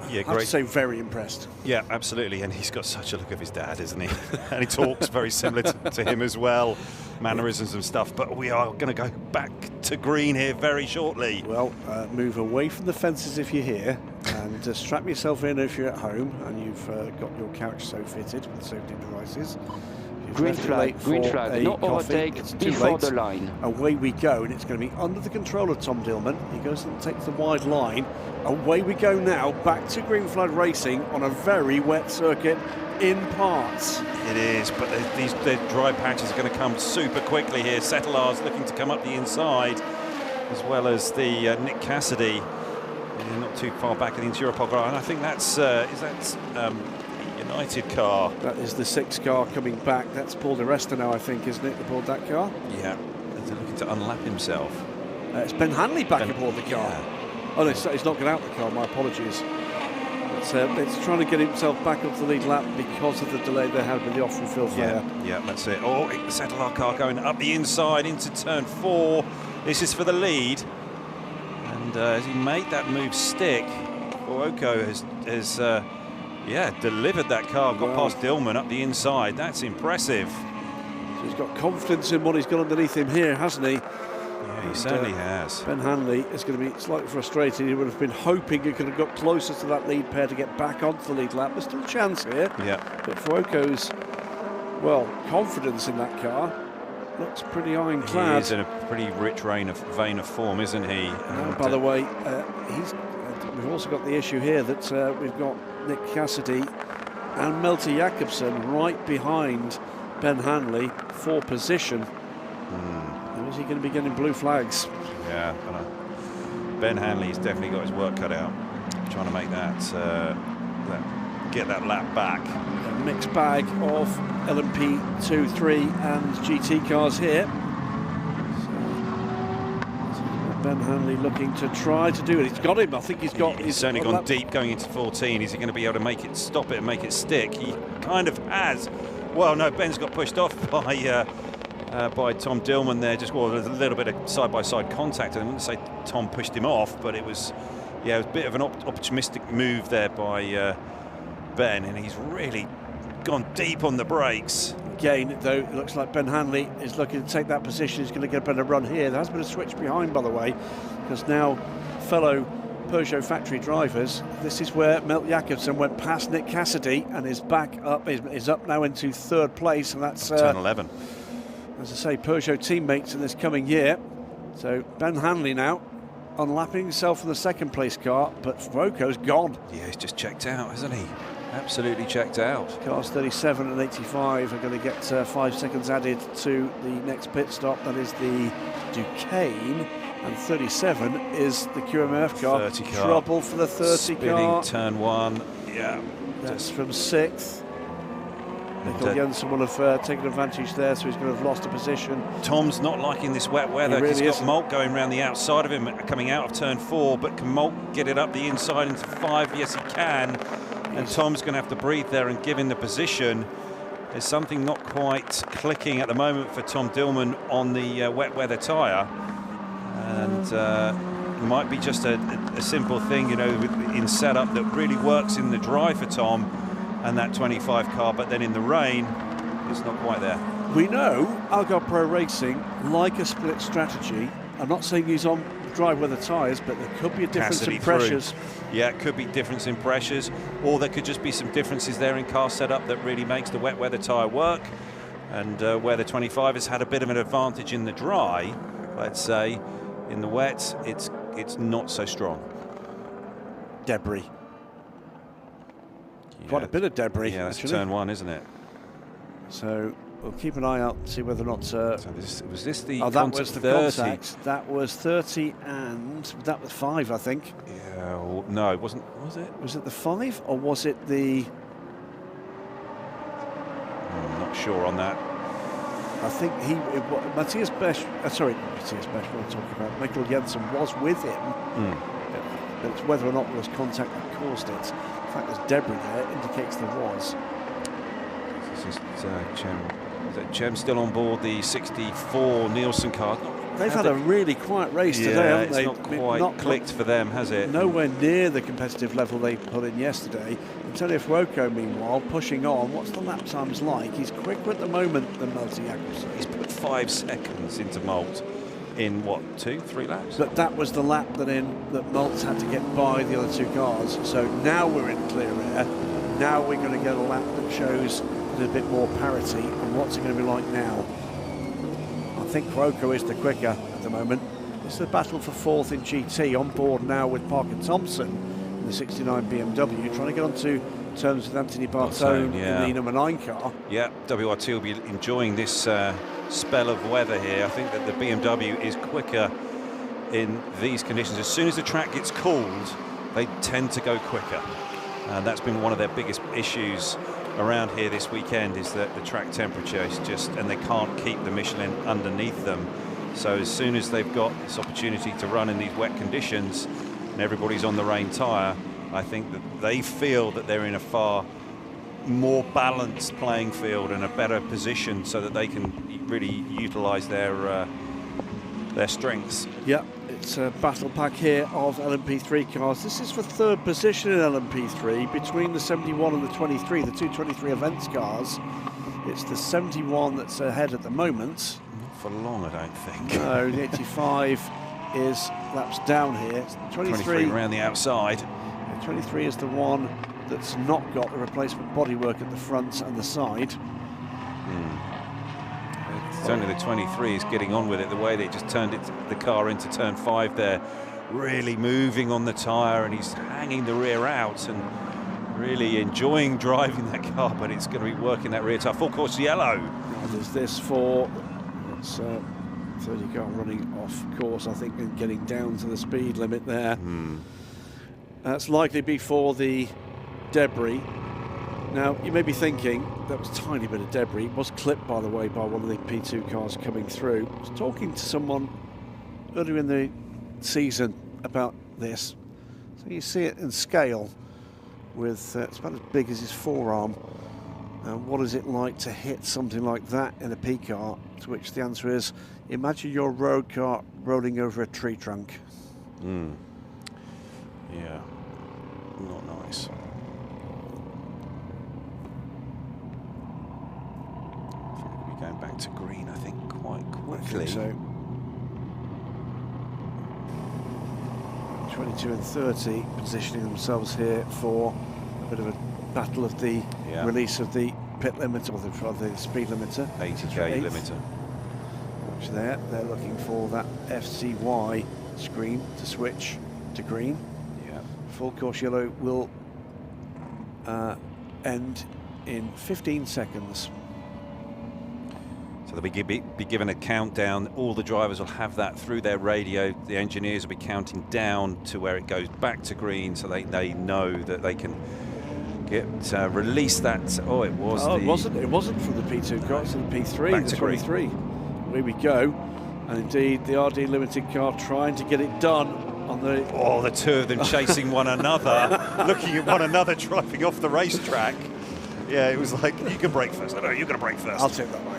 Yeah, great. I have to say, very impressed. Yeah, absolutely. And he's got such a look of his dad, isn't he? And he talks very similar to him as well. Mannerisms and stuff. But we are going to go back to green here very shortly. Well, move away from the fences if you're here, and strap yourself in if you're at home and you've got your couch so fitted with safety devices. Green flag, no overtake before the line. Away we go, and it's going to be under the control of Tom Dillman. He goes and takes the wide line. Away we go now, back to green flag racing on a very wet circuit in parts. It is, but these dry patches are going to come super quickly here. Settlar's looking to come up the inside, as well as the Nick Cassidy. Not too far back in the interior pocket, and I think that's United car. That is the 6 car coming back. That's Paul Di Resta now, I think, isn't it? That pulled that car. Yeah, they're looking to unlap himself. It's Ben Hanley back aboard the car. Yeah. Oh, no, he's not getting out the car. My apologies. It's trying to get himself back onto the lead lap because of the delay they had with the off-and-fill flare. Yeah, that's it. Oh, the Settlar car going up the inside into turn 4. This is for the lead. And as he made that move stick, Oko has delivered that car, got past Dillman up the inside. That's impressive. So he's got confidence in what he's got underneath him here, hasn't he? Yeah, he certainly has. Ben Hanley is going to be slightly frustrated. He would have been hoping he could have got closer to that lead pair to get back onto the lead lap. There's still a chance here. Yeah. But Fuoco's, well, confidence in that car looks pretty ironclad. He is in a pretty rich vein of form, isn't he? By the way, we've also got the issue here that we've got Nick Cassidy and Melty Jakobsen right behind Ben Hanley for position. Is he going to be getting blue flags? Yeah, Ben Hanley's definitely got his work cut out, trying to make get that lap back. A mixed bag of LMP 2, 3 and GT cars here. So Ben Hanley looking to try to do it. He's got him. I think he's got. He's certainly gone deep going into 14. Is he going to be able to make it, stop it, and make it stick? He kind of has. Well, no, Ben's got pushed off by by Tom Dillman there. Just a little bit of side-by-side contact. I wouldn't say Tom pushed him off, but it was, yeah, it was a bit of an opportunistic move there by Ben, and he's really gone deep on the brakes. Again, though, it looks like Ben Hanley is looking to take that position. He's going to get a better run here. There has been a switch behind, by the way, because now fellow Peugeot factory drivers, this is where Milt Jakobsen went past Nick Cassidy and is back up, is up now into third place, and that's turn 11. As I say, Peugeot teammates in this coming year. So Ben Hanley now unlapping himself in the second place car, but Rocco's gone. Yeah, he's just checked out, hasn't he? Absolutely checked out. Cars 37 and 85 are going to get 5 seconds added to the next pit stop. That is the Duquesne, and 37 is the QMF car. 30 car. Trouble for the 30 Spinning car. turn 1. Yeah. That's from 6th. Mikkel Jensen will have taken advantage there, so he's going to have lost a position. Tom's not liking this wet weather. He really he's got Molt going around the outside of him, coming out of turn 4, but can Molt get it up the inside into 5? Yes, he can. And Tom's going to have to breathe there and give him the position. There's something not quite clicking at the moment for Tom Dillman on the wet weather tyre. And it might be just a simple thing, you know, in setup that really works in the dry for Tom and that 25 car, but then in the rain, it's not quite there. We know Algarve Pro Racing like a split strategy. I'm not saying he's on dry weather tyres, but there could be a difference Cassidy in pressures. Through. Yeah, it could be difference in pressures, or there could just be some differences there in car setup that really makes the wet weather tyre work. And where the 25 has had a bit of an advantage in the dry, let's say, in the wet, it's not so strong. Debris. Quite a bit of debris. Yeah, that's actually. turn 1, isn't it? So we'll keep an eye out and see whether or not. Was this the? Oh, that was the 30? contact. That was 30, and that was 5, I think. Yeah. Well, no, it wasn't. Was it? Was it the 5, or was it the? I'm not sure on that. I think Matthias Besch. Sorry, Matthias Besch. What I'm talking about. Mikkel Jensen was with him. But it's whether or not there was contact that caused it. The fact there's debris there indicates there was. This is Chem still on board the 64 Nielsen car. They've had a really quiet race today, haven't they? It's not quite clicked for them, has it? Nowhere near the competitive level they put in yesterday. Antonio Fuoco, meanwhile, pushing on. What's the lap times like? He's quicker at the moment than Malte Jakobsen. He's put 5 seconds into Molt in, what, 2-3 laps? But that was the lap that Maltz had to get by the other 2 cars. So now we're in clear air. Now we're going to get a lap that shows a bit more parity. And what's it going to be like now? I think Fuoco is the quicker at the moment. It's the battle for 4th in GT, on board now with Parker Thompson in the 69 BMW, trying to get onto terms with Anthony Bartone in the number 9 car. Yeah, WRT will be enjoying this spell of weather here. I think that the BMW is quicker in these conditions. As soon as the track gets cooled, they tend to go quicker. And that's been one of their biggest issues around here this weekend, is that the track temperature is just, and they can't keep the Michelin underneath them. So as soon as they've got this opportunity to run in these wet conditions and everybody's on the rain tyre, I think that they feel that they're in a far more balanced playing field and a better position so that they can really utilise their strengths. Yeah, it's a battle pack here of LMP3 cars. This is for 3rd position in LMP3 between the 71 and the 23, the 223 events cars. It's the 71 that's ahead at the moment. Not for long, I don't think. No, the 85 is laps down here. 23 around the outside. The 23 is the one that's not got the replacement bodywork at the front and the side. It's only the 23 is getting on with it, the way they just turned the car into turn 5 there, really moving on the tyre, and he's hanging the rear out and really enjoying driving that car, but it's going to be working that rear tyre. Full course yellow. Now there's this for 30 car running off course, I think, and getting down to the speed limit there. That's likely before the debris. Now, you may be thinking, that was a tiny bit of debris. It was clipped, by the way, by one of the P2 cars coming through. I was talking to someone earlier in the season about this. So you see it in scale with, it's about as big as his forearm. And what is it like to hit something like that in a P car? To which the answer is, imagine your road car rolling over a tree trunk. Yeah, not nice. We'll be going back to green, I think, quite quickly. I think so. 22 and 30 positioning themselves here for a bit of a battle of the release of the pit limiter, or the speed limiter. 80k limiter. Watch there, they're looking for that FCY screen to switch to green. Yeah. Full course yellow will end in 15 seconds. So they'll be given a countdown. All the drivers will have that through their radio. The engineers will be counting down to where it goes back to green, so they know that they can get release that. Oh, it was. Oh, it wasn't from the P2 car. It's in the P3. Back the to 23. Here we go, and indeed the RD Limited car trying to get it done on the. Oh, the two of them chasing one another, looking at one another, driving off the racetrack. Yeah, it was like, you can brake first. No, you're going to brake first. I'll take that one.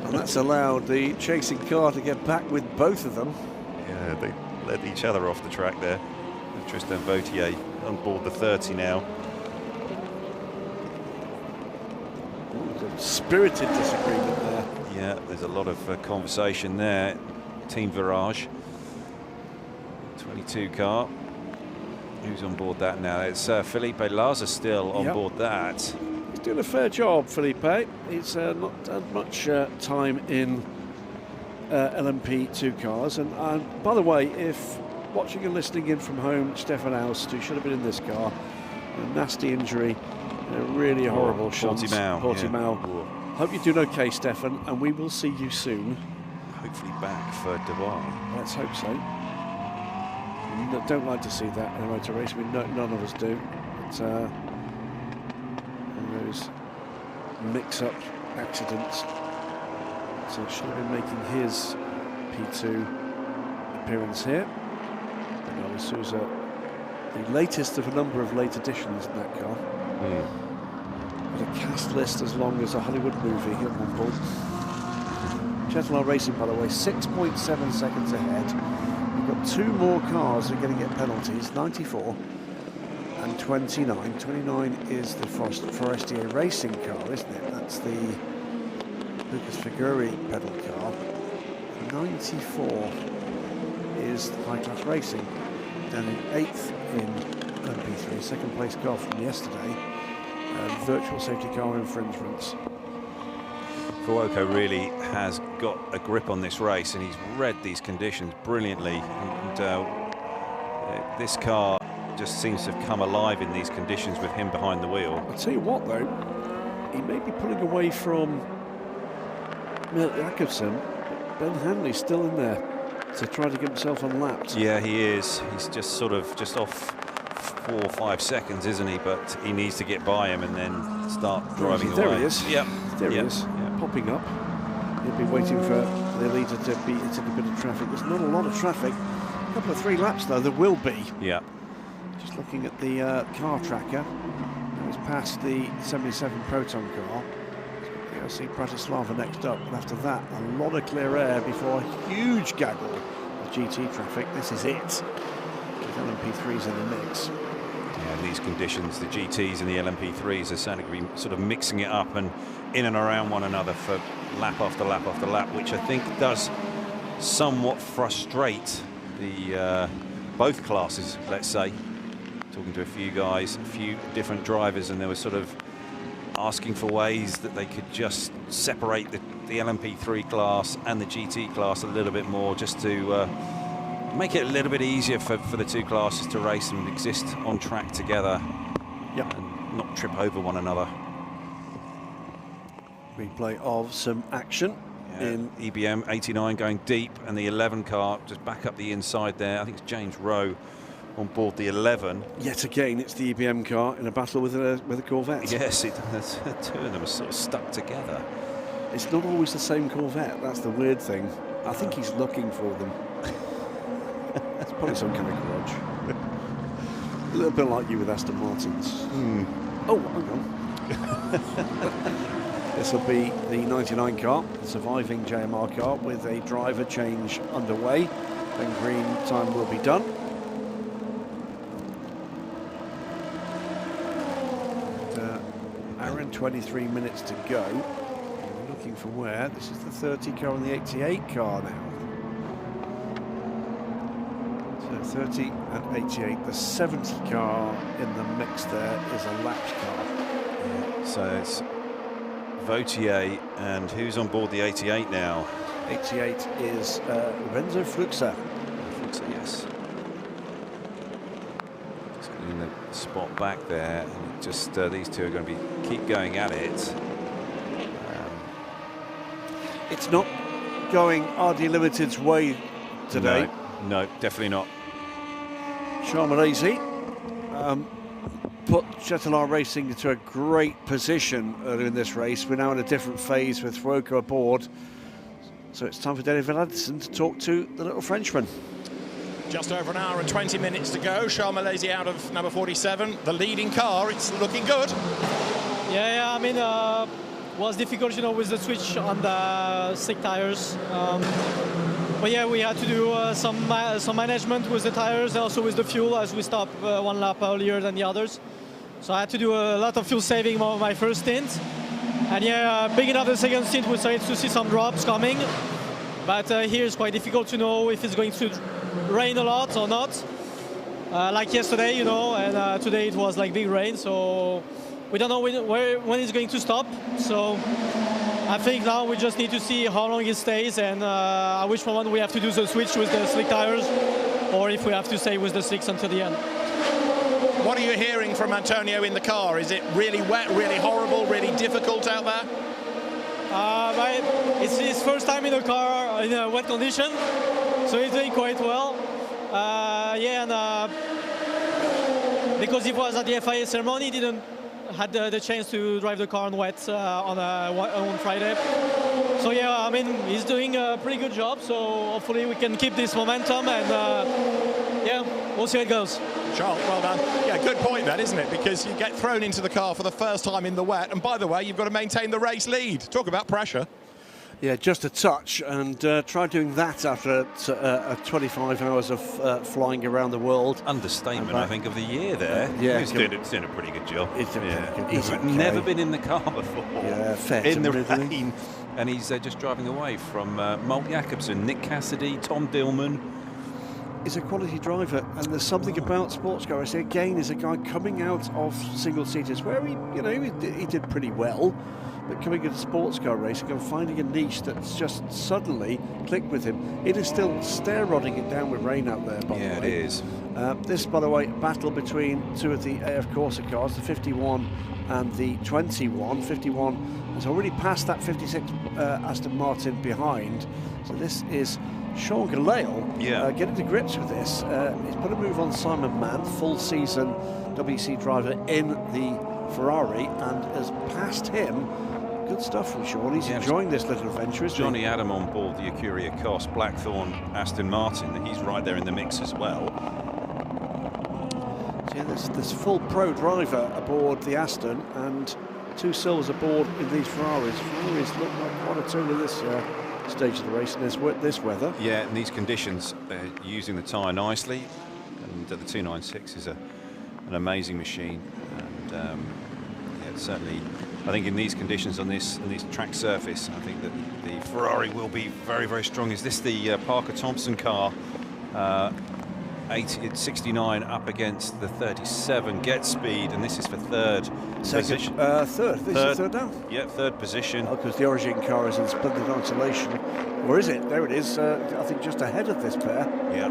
And that's allowed the chasing car to get back with both of them. Yeah, they led each other off the track there. Tristan Vautier on board the 30 now. Ooh, a spirited disagreement there. Yeah, there's a lot of conversation there. Team Virage. 22 car. Who's on board that now? It's Felipe Laza still on board that. He's doing a fair job, Felipe. He's not had much time in LMP2 cars. And by the way, if watching and listening in from home, Stefan Aust, who should have been in this car, a nasty injury, really a horrible shot. Portimao. Yeah. Hope you're doing okay, Stefan, and we will see you soon. Hopefully back for Dubai. Let's hope so. Don't like to see that in a motor race. I mean, none of us do. But those mix-up accidents. So should have been making his P2 appearance here. Bernardo Souza, the latest of a number of late additions in that car. With a cast list as long as a Hollywood movie at one point. Chetlar Racing, by the way, 6.7 seconds ahead. We've got two more cars that are going to get penalties, 94 and 29. 29 is the Forestier Racing car, isn't it? That's the Lucas Figuri pedal car. 94 is the High Class Racing. And in 8th in LMP3, second place car from yesterday, virtual safety car infringements. Fuoco really has got a grip on this race, and he's read these conditions brilliantly. And this car just seems to have come alive in these conditions with him behind the wheel. I'll tell you what, though, he may be pulling away from Milt Jakobsen, but Ben Hanley's still in there to try to get himself unlapped. Yeah, he is. He's just off 4 or 5 seconds, isn't he? But he needs to get by him and then start driving away. There he is. Yep. There he is. Popping up. He'll be waiting for the leader to be into a bit of traffic. There's not a lot of traffic. A couple of 3 laps, though, there will be. Yeah. Just looking at the car tracker. He's past the 77 Proton car. You'll see Bratislava next up. And after that, a lot of clear air before a huge gaggle of GT traffic. This is it. With LMP3s in the mix. Yeah, in these conditions, the GTs and the LMP3s are certainly going to be sort of mixing it up and in and around one another for lap after lap after lap, which I think does somewhat frustrate the both classes, let's say. Talking to a few guys, a few different drivers, and they were sort of asking for ways that they could just separate the LMP3 class and the GT class a little bit more, just to make it a little bit easier for the two classes to race and exist on track together. Yep. And not trip over one another. Replay of some action in EBM 89 going deep, and the 11 car just back up the inside there. I think it's James Rowe on board the 11. Yet again, it's the EBM car in a battle with a Corvette. Yes, it does. Two of them are sort of stuck together. It's not always the same Corvette. That's the weird thing. I think he's looking for them. It's probably some kind of grudge. A little bit like you with Aston Martins. Oh, hang on. This will be the 99 car, the surviving JMR car, with a driver change underway. Then green time will be done. Hour and 23 minutes to go. We're looking for where? This is the 30 car and the 88 car now. So 30 and 88. The 70 car in the mix there is a lapped car. Yeah, so it's Vautier, and who's on board the 88 now? 88 is Lorenzo Fluxer. Fluxer, yes. Just getting the spot back there, and just these two are going to keep going at it. It's not going RD Limited's way today. No, definitely not. Charmalesi put Châtellard Racing into a great position earlier in this race. We're now in a different phase with Fuoco aboard. So it's time for David Addison to talk to the little Frenchman. Just over an hour and 20 minutes to go. Charmalesi out of number 47. The leading car, it's looking good. Yeah, I mean, was difficult, you know, with the switch on the slick tires. But yeah, we had to do some management with the tires and also with the fuel, as we stopped one lap earlier than the others. So I had to do a lot of fuel saving on my first stint. And yeah, beginning of the second stint, we started to see some drops coming. But here it's quite difficult to know if it's going to rain a lot or not. Like yesterday, you know, and today it was like big rain, so we don't know when it's going to stop. So I think now we just need to see how long it stays and at which moment we have to do the switch with the slick tires, or if we have to stay with the slicks until the end. What are you hearing from Antonio in the car? Is it really wet, really horrible, really difficult out there? It's his first time in a car in a wet condition, so he's doing quite well. Yeah, and because he was at the FIA ceremony, he didn't had the chance to drive the car on wet on Friday. So yeah, I mean, he's doing a pretty good job, so hopefully we can keep this momentum, and yeah, we'll see how it goes. Charles, well done. Yeah, good point that, isn't it? Because you get thrown into the car for the first time in the wet, and by the way, you've got to maintain the race lead. Talk about pressure. Yeah, just a touch, and try doing that after 25 hours of flying around the world. Understatement, I think, of the year there. Yeah, he's doing a pretty good job. He's doing pretty good. He's never been in the car before. Yeah, fair in the rain, and he's just driving away from Molt Jacobsen, Nick Cassidy, Tom Dillman. He's a quality driver, and there's something about sports car racing. Again, is a guy coming out of single seaters where he did pretty well. But coming into sports car racing and finding a niche that's just suddenly clicked with him. It is still stair-rodding it down with rain out there, by the way. Yeah, it is. This, by the way, battle between two of the AF Corsa cars, the 51 and the 21. 51 has already passed that 56 Aston Martin behind. So this is Sean Galale getting to grips with this. He's put a move on Simon Mann, full season WC driver in the Ferrari, and has passed him. Good stuff from Sean. He's enjoying this little adventure, isn't Johnny Adam on board the Acuria Cos, Blackthorn, Aston Martin. He's right there in the mix as well. So yeah, there's full pro driver aboard the Aston and two silvers aboard in these Ferraris. Ferraris look like one or two in this stage of the race in this weather. Yeah, in these conditions, they're using the tyre nicely, and the 296 is an amazing machine. And yeah, certainly, I think in these conditions on this track surface, I think that the Ferrari will be very, very strong. Is this the Parker Thompson car? 69 up against the 37, gets speed, and this is for third position. Third. This is third now. Yeah, third position. Because the Origin car is in splendid isolation. Or is it? There it is. I think just ahead of this pair. Yeah.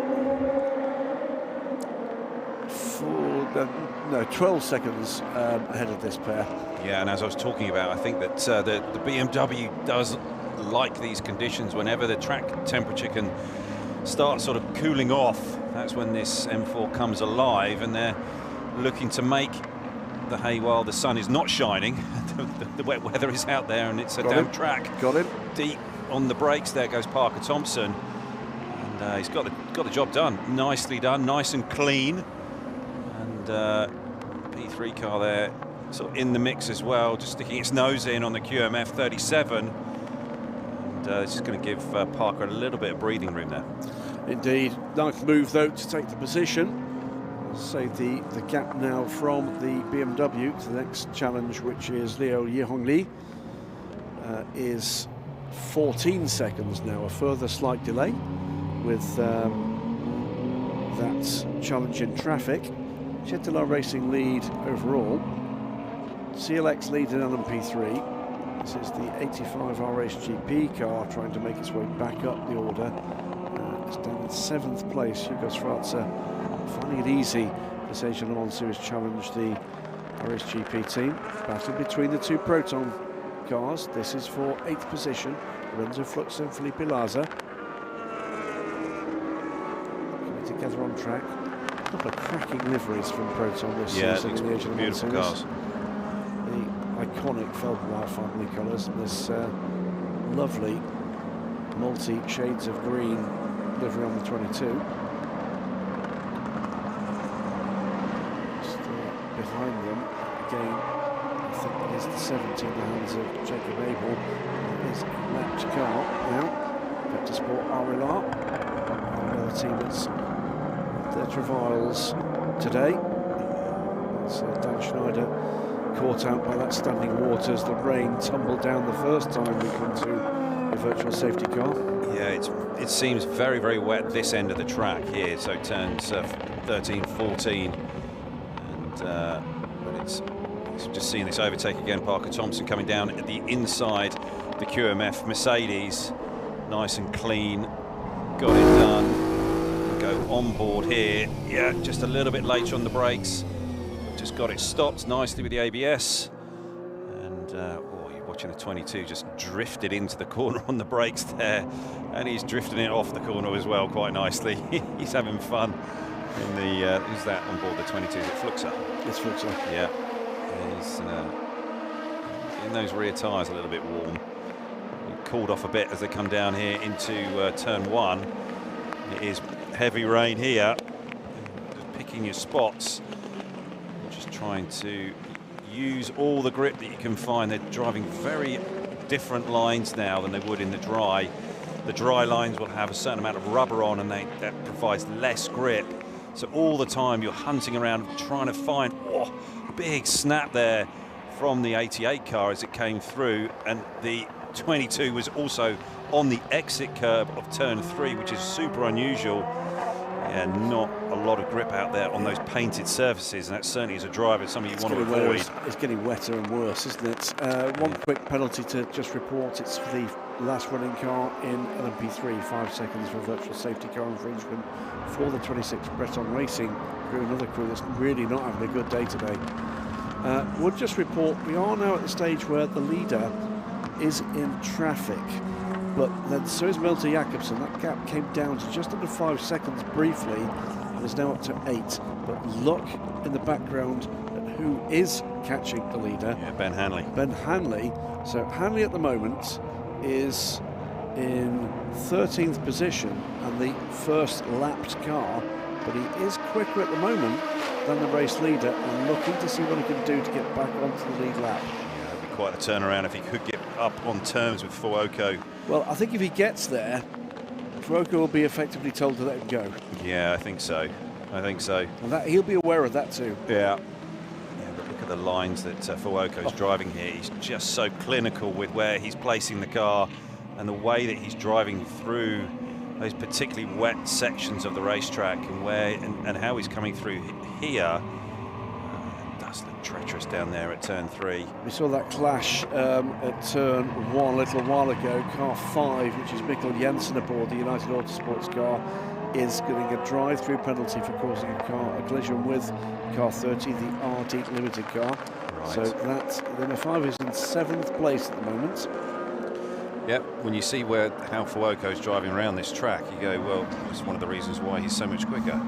12 seconds ahead of this pair. Yeah, and as I was talking about, I think that the BMW does like these conditions. Whenever the track temperature can start sort of cooling off, that's when this M4 comes alive, and they're looking to make the hay while the sun is not shining. The wet weather is out there, and it's a damp track. Got him. Deep on the brakes. There goes Parker Thompson, and he's got the job done. Nicely done, nice and clean. And P3 car there sort of in the mix as well, just sticking its nose in on the QMF 37. And this is going to give Parker a little bit of breathing room there. Indeed. Nice move, though, to take the position. Save the gap now from the BMW to the next challenge, which is Leo Yehongli, is 14 seconds now, a further slight delay with that challenge in traffic. Chetila Racing lead overall. CLX lead in LMP3. This is the 85 RHGP car trying to make its way back up the order. It's down in 7th place. Hugo Schwarzer finding it easy. This Asian Le Mans Series challenge, the RHGP team. Battle between the two Proton cars. This is for 8th position. Lorenzo Flux and Felipe Laza. Coming together on track. A couple of cracking liveries from Proton this season in the Asian Le Mans Series. Cars. The iconic Feldweiler family colours and this lovely multi-shades of green livery on the 22. Behind them, again, I think it is the 17 in the hands of Jacob Abel. His lapped car now. Vector Sport RLR. Another team that's their travails today. That's Dan Schneider caught out by that standing waters. The rain tumbled down the first time we come to a virtual safety car. Yeah, it seems very, very wet this end of the track here, so turns 13, 14. But it's just seeing this overtake again. Parker Thompson coming down at the inside the QMF Mercedes, nice and clean, got it done. Go on board here. Yeah, just a little bit later on the brakes, just got it stopped nicely with the ABS. And oh, you're watching the 22 just drifted into the corner on the brakes there, and he's drifting it off the corner as well quite nicely. He's having fun. In the who's that on board the 22? Is it Fluxer? It's Fluxer. Yeah, he's in those rear tyres a little bit warm. He cooled off a bit as they come down here into turn 1. It is heavy rain here. Just picking your spots. Just trying to use all the grip that you can find. They're driving very different lines now than they would in the dry. The dry lines will have a certain amount of rubber on, and that provides less grip. So all the time you're hunting around trying to find a big snap there from the 88 car as it came through, and the 22 was also on the exit curb of turn 3, which is super unusual. Yeah, not a lot of grip out there on those painted surfaces, and that certainly as a driver is something you want to avoid. It's getting wetter and worse, isn't it? One quick penalty to just report. It's for the last running car in LMP3, 5 seconds for virtual safety car infringement for the 26 Breton Racing crew, another crew that's really not having a good day today. We'll just report we are now at the stage where the leader is in traffic, but then so is Malte Jakobsen. That gap came down to just under 5 seconds briefly and is now up to 8. But look in the background at who is catching the leader. Yeah, Ben Hanley. Ben Hanley. So Hanley at the moment is in 13th position and the first lapped car, but he is quicker at the moment than the race leader and looking to see what he can do to get back onto the lead lap. Yeah, it'd be quite a turnaround if he could get up on terms with Fuoco. Well, I think if he gets there, Fuoco will be effectively told to let him go. Yeah, I think so. I think so. And that, he'll be aware of that too. Yeah. But look at the lines that Fuoco's driving here. He's just so clinical with where he's placing the car and the way that he's driving through those particularly wet sections of the racetrack, and where and how he's coming through here. It does look treacherous down there at turn 3. We saw that clash at turn 1 a little while ago. Car 5, which is Mikkel Jensen aboard the United Autosports car, is getting a drive-through penalty for causing a collision with car 30, the RD Limited car. Right. So that number 5 is in 7th place at the moment. Yep, when you see how Fuoco's driving around this track, you go, well, it's one of the reasons why he's so much quicker.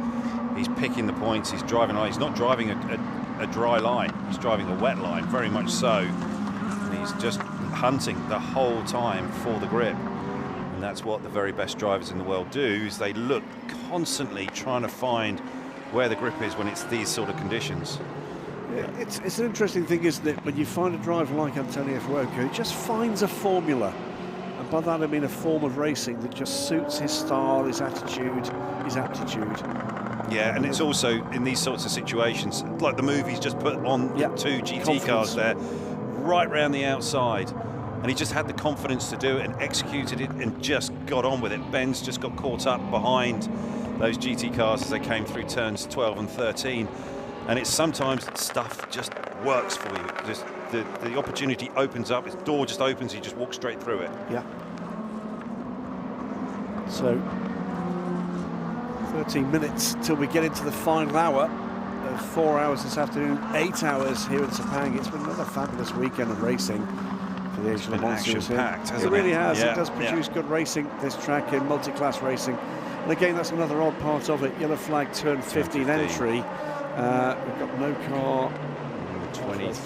He's picking the points, he's driving on, he's not driving a dry line, he's driving a wet line, very much so. And he's just hunting the whole time for the grip. And that's what the very best drivers in the world do, is they look constantly trying to find where the grip is when it's these sort of conditions. It's an interesting thing, isn't it, when you find a driver like Antonio Fuoco, he just finds a formula. And by that I mean a form of racing that just suits his style, his attitude, his aptitude. Yeah, and it's also in these sorts of situations, like the move he's just put on two GT cars there, right round the outside. And he just had the confidence to do it and executed it and just got on with it. Ben's just got caught up behind those GT cars as they came through turns 12 and 13. And it's sometimes stuff just works for you. Just the opportunity opens up, his door just opens, he just walks straight through it. Yeah. So 13 minutes till we get into the final hour of 4 hours this afternoon, 8 hours here in Sepang. It's been another fabulous weekend of racing for the Asian Le Mans Series. Action-packed, hasn't it? Really has. Yeah. It does produce good racing, this track, in multi-class racing. And again, that's another odd part of it. Yellow flag turn 15 entry. We've got no car.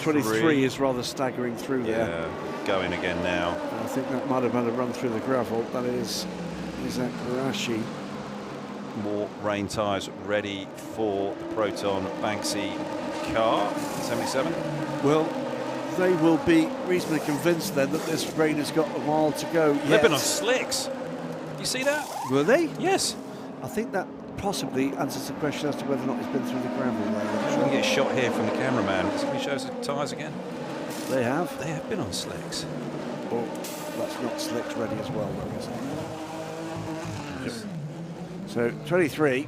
23 is rather staggering through there. Going again now. I think that might have had a run through the gravel. That is Isaac Arashi. More rain tyres ready for the Proton Banksy car, 77. Well, they will be reasonably convinced then that this rain has got a while to go. They've been on slicks. You see that? Were they? Yes. I think that possibly answers the question as to whether or not it's been through the gravel there. We can get a shot here from the cameraman. Can we show us the tyres again? They have. They have been on slicks. Oh, that's not slicks ready as well, though, is it? So 23,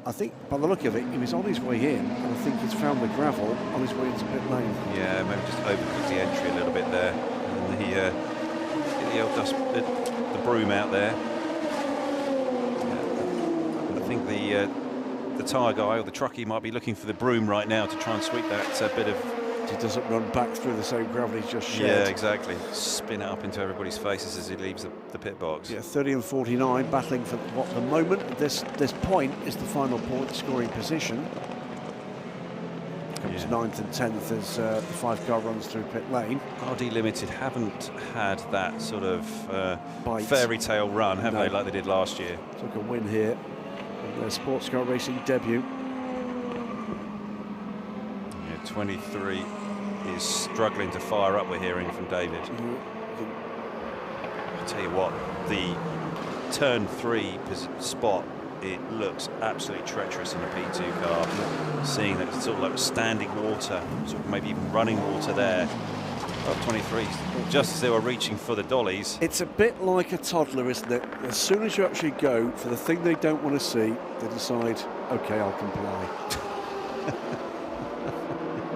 I think by the look of it, he was on his way in, and I think he's found the gravel on his way into pit lane. Yeah, maybe just overcooked the entry a little bit there. And get the old dust, the broom out there. I think the tyre guy or the truckie might be looking for the broom right now to try and sweep that bit of... He doesn't run back through the same gravel he's just shed. Yeah, exactly. Spin it up into everybody's faces as he leaves the pit box. Yeah, 30 and 49 battling for what the moment at this point is the final point scoring position. Comes 9th and 10th as the 5-car runs through pit lane. RD Limited haven't had that sort of fairy tale run, have they, like they did last year? Took a win here in their sports car racing debut. 23 is struggling to fire up, we're hearing from David. I'll tell you what, the turn 3 spot, it looks absolutely treacherous in a P2 car. Seeing that it's sort of like standing water, sort of maybe even running water there. 23, just as they were reaching for the dollies. It's a bit like a toddler, isn't it? As soon as you actually go for the thing they don't want to see, they decide, okay, I'll comply.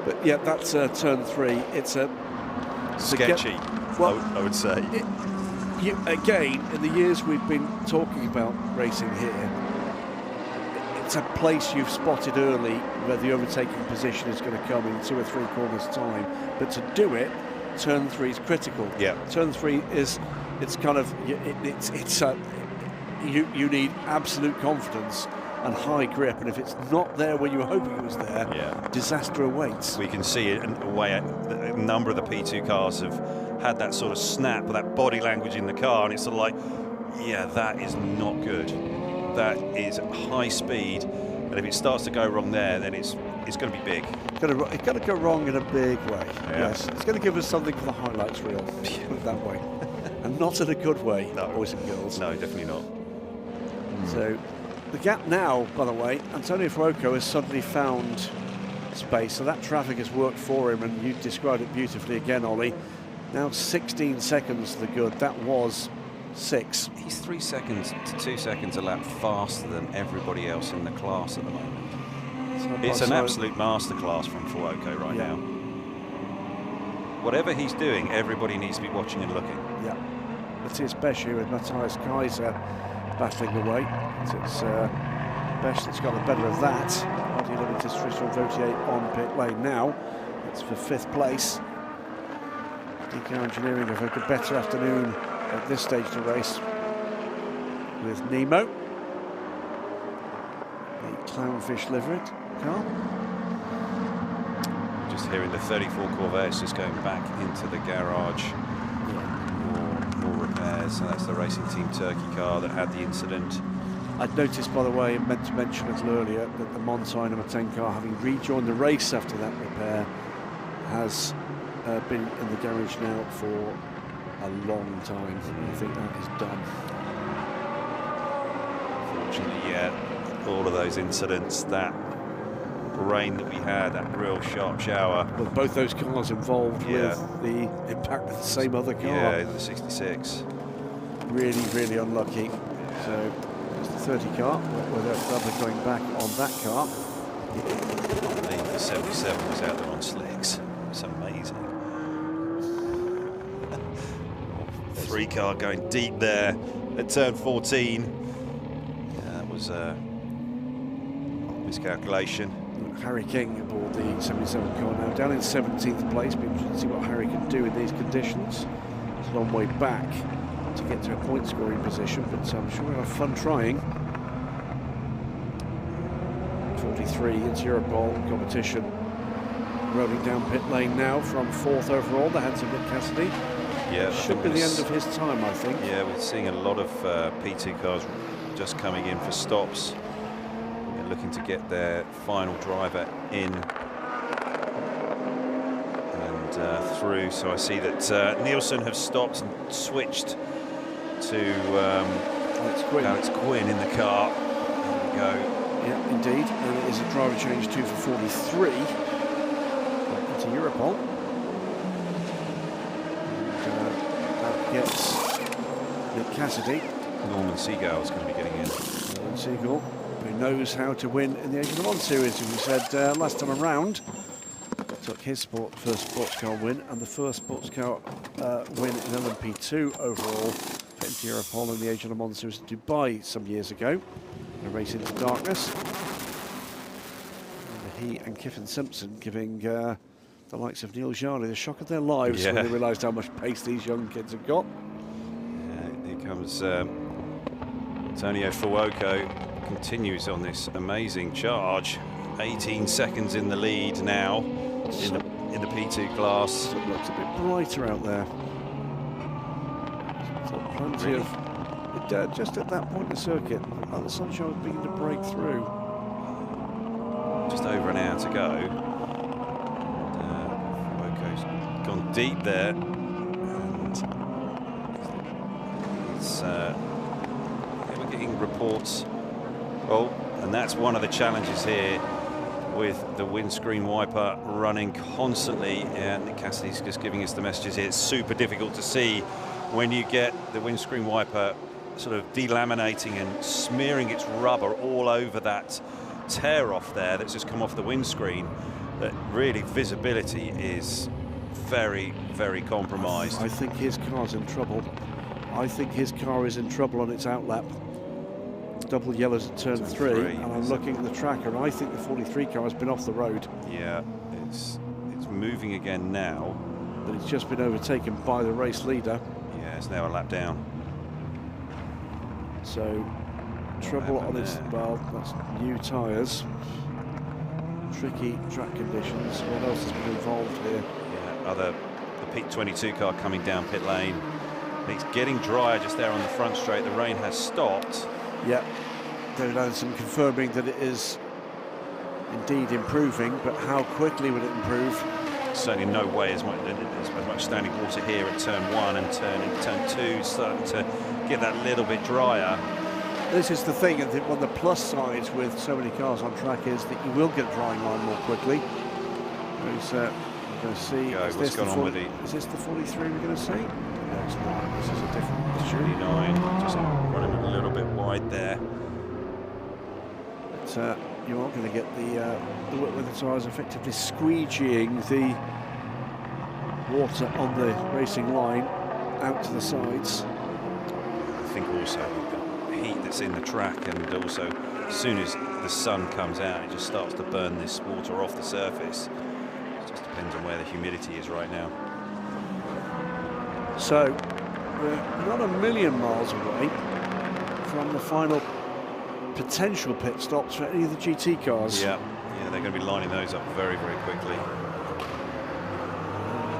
But yeah, that's turn 3. It's a sketchy, I would say. Again, in the years we've been talking about racing here, it's a place you've spotted early where the overtaking position is going to come in 2 or 3 corners time. But to do it, turn 3 is critical. Yeah. Turn 3 is, it's kind of, you need absolute confidence and high grip, and if it's not there when you were hoping it was there, disaster awaits. We can see it in a way a number of the P2 cars have had that sort of snap, that body language in the car, and it's sort of like, yeah, that is not good. That is high speed, and if it starts to go wrong there, then it's going to be big. It's going to go wrong in a big way. Yes, it's going to give us something for the highlights reel. Put it that way, and not in a good way, boys and girls. No, definitely not. So the gap now, by the way, Antonio Fuoco has suddenly found space, so that traffic has worked for him, and you described it beautifully again, Ollie. Now 16 seconds to the good. That was 6. He's 3 seconds to 2 seconds a lap faster than everybody else in the class at the moment. It's an absolute masterclass from Fuoco right now. Whatever he's doing, everybody needs to be watching and looking. Yeah. Matthias Besch here with Matthias Kaiser battling away. It's Besch that's got the better of that. RD Limited Tristan Vautier on pit lane now. It's for 5th place. DK Engineering have had a better afternoon at this stage of the race with Nemo, the clownfish liveried car. Just hearing the 34 Corvettes just going back into the garage for more repairs. So that's the Racing Team Turkey car that had the incident I'd noticed, by the way, and meant to mention it earlier, that the Monsai number 10 car, having rejoined the race after that repair, has been in the garage now for a long time. I think that is done. Fortunately, yeah, all of those incidents, that rain that we had, that real sharp shower. Well, both those cars involved with the impact of the same other car. Yeah, the 66. Really, really unlucky. So it's the 30 car, with rubber going back on that car. I believe the 77 was out there on slicks. It's amazing. 3 car going deep there at turn 14. Yeah, that was a miscalculation. Harry King aboard the 77 car now, down in 17th place. Be interested to see what Harry can do in these conditions. It's a long way back to get to a point scoring position, but I'm sure we'll have fun trying. 43, it's Europol competition. Rolling down pit lane now from 4th overall, the hands of Nick Cassidy. Yeah, should be the end of his time, I think. Yeah, we're seeing a lot of P2 cars just coming in for stops. They're looking to get their final driver in and through. So I see that Nielsen have stopped and switched to Alex Quinn in the car. There we go. Yeah, indeed. And it is a driver change too for 43. Welcome to Europol. And that gets Nick Cassidy. Norman Seagull is going to be getting in. Norman Seagull, who knows how to win in the Asian Le Mans Series, as we said last time around. Took his first sports car win and the first sports car win in LMP2 overall. Into Europol in the Asian Le Mans Series in Dubai some years ago. A race into darkness. And he and Kiffin Simpson giving the likes of Neil Jarley the shock of their lives when they realised how much pace these young kids have got. Yeah, here comes Antonio Fuoco, continues on this amazing charge. 18 seconds in the lead now in the P2 class. It looks a bit brighter out there. Plenty of just at that point in the circuit, the sunshine was beginning to break through. Just over an hour to go. Woko's gone deep there, and it's we're getting reports. Oh, and that's one of the challenges here with the windscreen wiper running constantly. And Nick Cassidy's just giving us the messages here. It's super difficult to see when you get the windscreen wiper sort of delaminating and smearing its rubber all over that tear off there that's just come off the windscreen, that really visibility is very, very compromised. I think his car's in trouble. I think his car is in trouble on its outlap. Double yellows at turn 3, and I'm looking at the tracker, and I think the 43 car has been off the road. Yeah, it's moving again now. But it's just been overtaken by the race leader. Yeah, it's now a lap down. So, trouble on its, well, that's new tyres. Tricky track conditions. What else has been involved here? Yeah, the P22 car coming down pit lane. It's getting drier just there on the front straight. The rain has stopped. Yeah, David Anderson confirming that it is indeed improving, but how quickly would it improve? Certainly no way as much standing water here at turn 1 and turn 2, starting to get that little bit drier. This is the thing, I think one of the plus sides with so many cars on track is that you will get drying line more quickly. We're going to see, is this the 43 we're going to see? No, it's not. This is a different issue. 39, just running a little bit wide there. But you are going to get the wet weather tyres effectively squeegeeing the water on the racing line out to the sides. I think also the heat that's in the track, and also as soon as the sun comes out, it just starts to burn this water off the surface. It just depends on where the humidity is right now. So we're not a million miles away from the final potential pit stops for any of the GT cars. Yeah, they're going to be lining those up very, very quickly.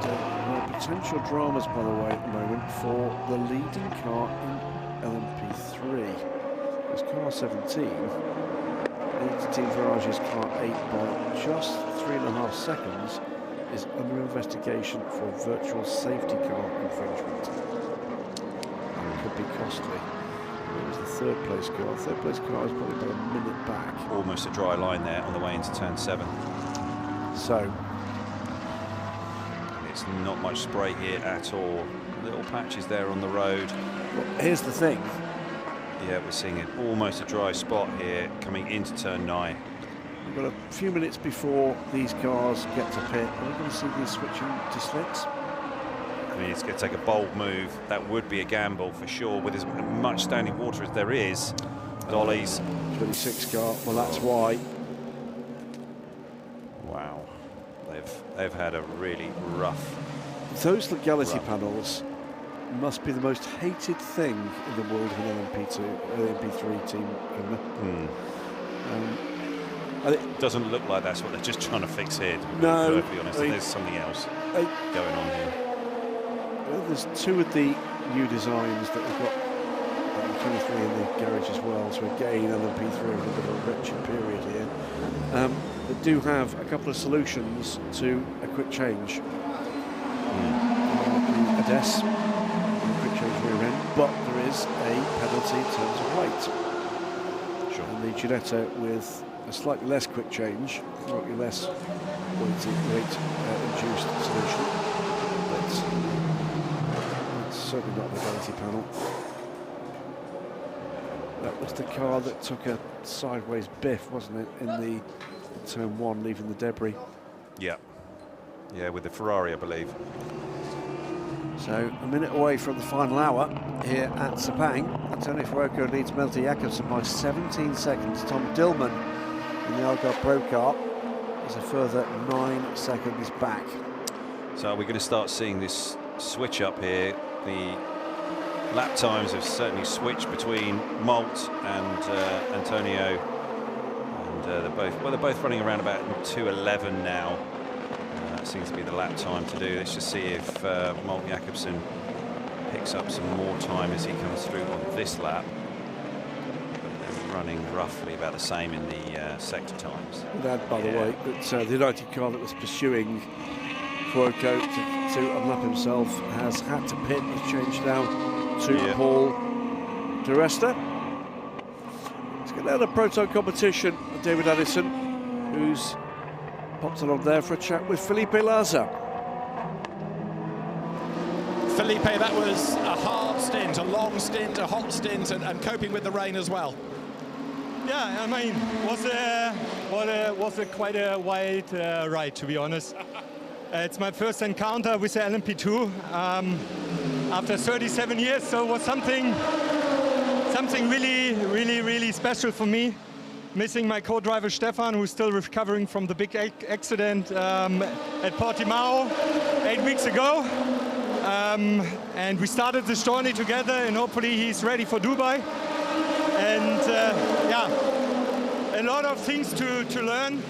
And, potential dramas, by the way, at the moment for the leading car in LMP3. This car car 17 leads Team Virage's car 8 by just 3.5 seconds, is under investigation for virtual safety car infringement. And could be costly. It was the third place car. Third place car is probably about a minute back. Almost a dry line there on the way into turn 7. So it's not much spray here at all. Little patches there on the road. Well, here's the thing. Yeah, we're seeing it almost a dry spot here coming into turn 9. We've got a few minutes before these cars get to pit. Are we going to see these switching to slicks? I mean, it's going to take a bold move. That would be a gamble for sure. With as much standing water as there is, dollies. 26 car. Well, that's why. Wow, they've had a really rough. Those legality panels must be the most hated thing in the world of an LMP3 team owner. It doesn't look like that's what they're just trying to fix here, to be perfectly honest. There's something else going on here. There's 2 of the new designs that we've got, 23 in the garage as well, so again LMP3 over a bit of a wretched period here. They do have a couple of solutions to a quick change. The ADES, quick change rear end, but there is a penalty in terms of weight. Sure. And the Ginetta with a slightly less quick change, slightly less weight-induced solution, but it's certainly not the legality panel. That was the car that took a sideways biff, wasn't it, in the turn 1, leaving the debris. Yeah, with the Ferrari, I believe. So a minute away from the final hour here at Sepang. Antonio Fuoco leads Melty Jakobsen by 17 seconds. Tom Dillman in the Algarve Pro car is a further 9 seconds back. So we're going to start seeing this switch up here. The lap times have certainly switched between Molt and Antonio, and they're both running around about 2:11 now. Seems to be the lap time to do. Let's just see if Molt Jakobsen picks up some more time as he comes through on this lap. They're running roughly about the same in the sector times. That, by the way, that the United car that was pursuing Fuoco to unlap himself has had to pit. He's changed now to Paul Di Resta. Let's get out of Proton competition. David Addison, who's popped along there for a chat with Felipe Laza. Felipe, that was a hard stint, a long stint, a hot stint, and coping with the rain as well. Yeah, I mean, was quite a wild ride, to be honest. It's my first encounter with the LMP2 after 37 years, so it was something really special for me. Missing my co-driver Stefan, who's still recovering from the big accident at Portimao 8 weeks ago. And we started this journey together, and hopefully he's ready for Dubai. And a lot of things to learn.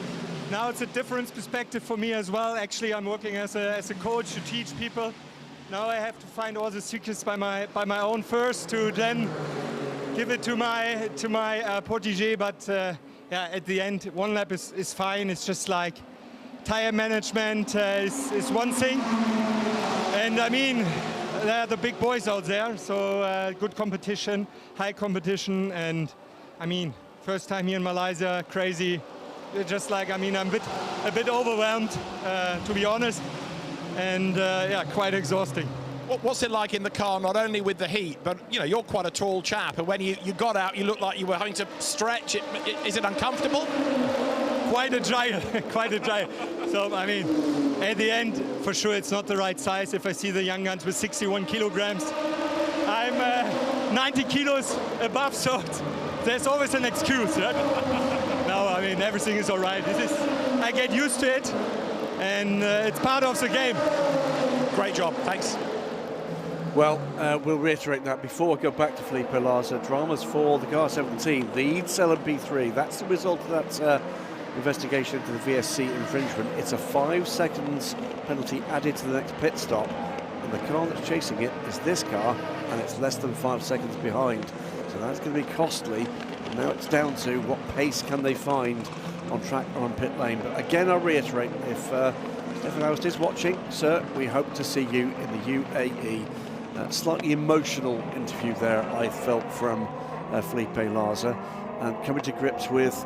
Now it's a different perspective for me as well. Actually, I'm working as a coach to teach people. Now I have to find all the secrets by my own first, to then give it to my protégé. But at the end, one lap is fine. It's just like tire management is one thing. And I mean, they're the big boys out there, so good competition, high competition. And I mean, first time here in Malaysia, crazy. Just like, I mean, I'm a bit overwhelmed, to be honest. And quite exhausting. What's it like in the car, not only with the heat, but you know, you're quite a tall chap, and when you got out, you looked like you were having to stretch. Is it uncomfortable? Quite a giant, quite a giant. So, I mean, at the end, for sure, it's not the right size. If I see the young guns with 61 kilograms, I'm 90 kilos above, so there's always an excuse, right? No, I mean, everything is all right. I get used to it, and it's part of the game. Great job, thanks. Well, we'll reiterate that before we go back to Felipe Laza. Dramas for the car 17 leads LMP3. That's the result of that investigation into the VSC infringement. It's a 5 seconds penalty added to the next pit stop, and the car that's chasing it is this car, and it's less than 5 seconds behind. So So that's going to be costly. And now it's down to what pace can they find on track or on pit lane. But again, I'll reiterate, if Stefan Aust is watching, sir, we hope to see you in the UAE. Slightly emotional interview there, I felt, from Felipe Larza, and coming to grips with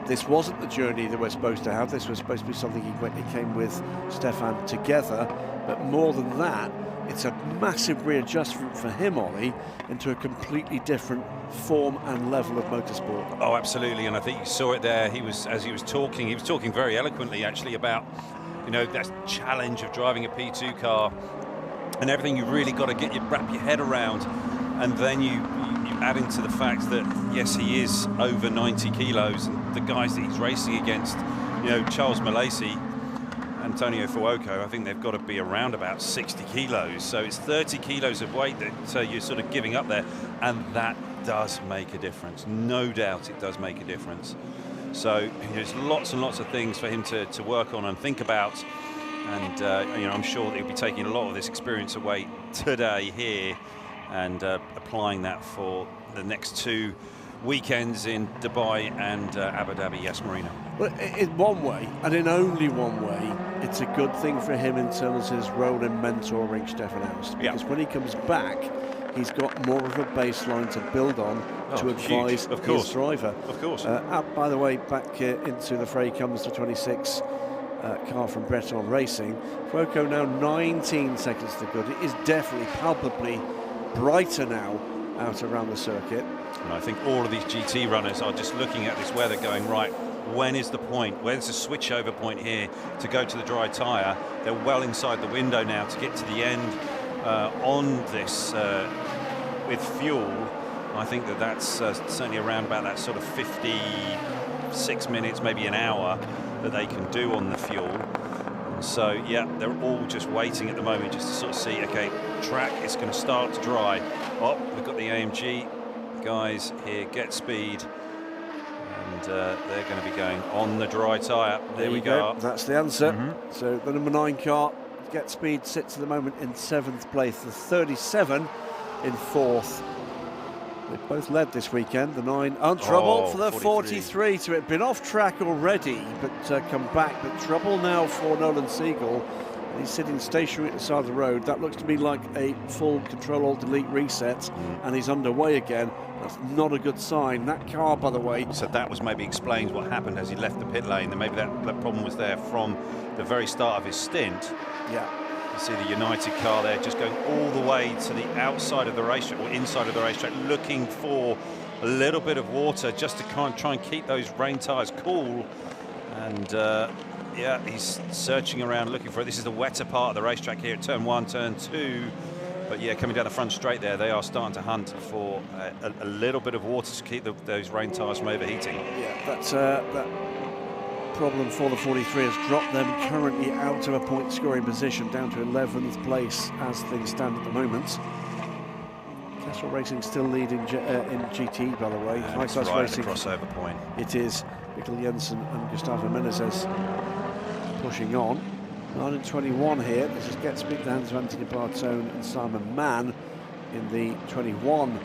this wasn't the journey that we're supposed to have. This was supposed to be something he came with Stefan together, but more than that, it's a massive readjustment for him, Ollie, into a completely different form and level of motorsport. Oh, absolutely, and I think you saw it there. As he was talking very eloquently, actually, about, you know, that challenge of driving a P2 car and everything you really got to wrap your head around. And then you add into the fact that, yes, he is over 90 kilos, and the guys that he's racing against, you know, Charles Malaysia, Antonio Fuoco, I think they've got to be around about 60 kilos. So it's 30 kilos of weight that you're sort of giving up there, and that does make a difference. No doubt it does make a difference. So there's lots and lots of things for him to work on and think about. And you know, I'm sure that he'll be taking a lot of this experience away today here and applying that for the next 2 weekends in Dubai and Abu Dhabi, Yas Marina. Well, in one way, and in only one way, it's a good thing for him in terms of his role in mentoring Stefan Aust. Because when he comes back, he's got more of a baseline to build on to advise his driver. Of course. By the way, back into the fray comes the 26 car from Breton Racing. Fuoco now 19 seconds to good. It is definitely palpably brighter now out around the circuit. And I think all of these GT runners are just looking at this weather going, right, when is the point? Where's the switchover point here to go to the dry tyre? They're well inside the window now to get to the end on this with fuel. I think that's certainly around about that sort of 56 minutes, maybe an hour, that they can do on the fuel. And so, yeah, they're all just waiting at the moment just to sort of see, okay, track is going to start to dry. Oh, we've got the AMG guys here, get speed. And they're going to be going on the dry tyre. There we go. That's the answer. So the number 9 car, Get Speed, sits at the moment in 7th place. The 37 in 4th. They both led this weekend. The 9 on trouble for the 43. So it had been off track already, but come back. But trouble now for Nolan Siegel. He's sitting stationary at the side of the road. That looks to me like a full Control-Alt-Delete reset, and he's underway again. That's not a good sign. That car, by the way... So that was maybe explains what happened as he left the pit lane, and maybe that problem was there from the very start of his stint. Yeah. You see the United car there just going all the way to the outside of the racetrack, or inside of the racetrack, looking for a little bit of water just to try and keep those rain tyres cool. And yeah, he's searching around looking for it. This is the wetter part of the racetrack here at turn 1, turn 2. But yeah, coming down the front straight there, they are starting to hunt for a little bit of water to keep those rain tyres from overheating. Yeah, that's that problem for the 43 has dropped them currently out of a point scoring position, down to 11th place as things stand at the moment. Castle Racing still leading in GT, by the way. High Class Racing crossover point. It is. Mikkel Jensen and Gustavo Menezes pushing on. 9 and 21 here. This is Get Speed, the hands of Anthony Bartone and Simon Mann in the 21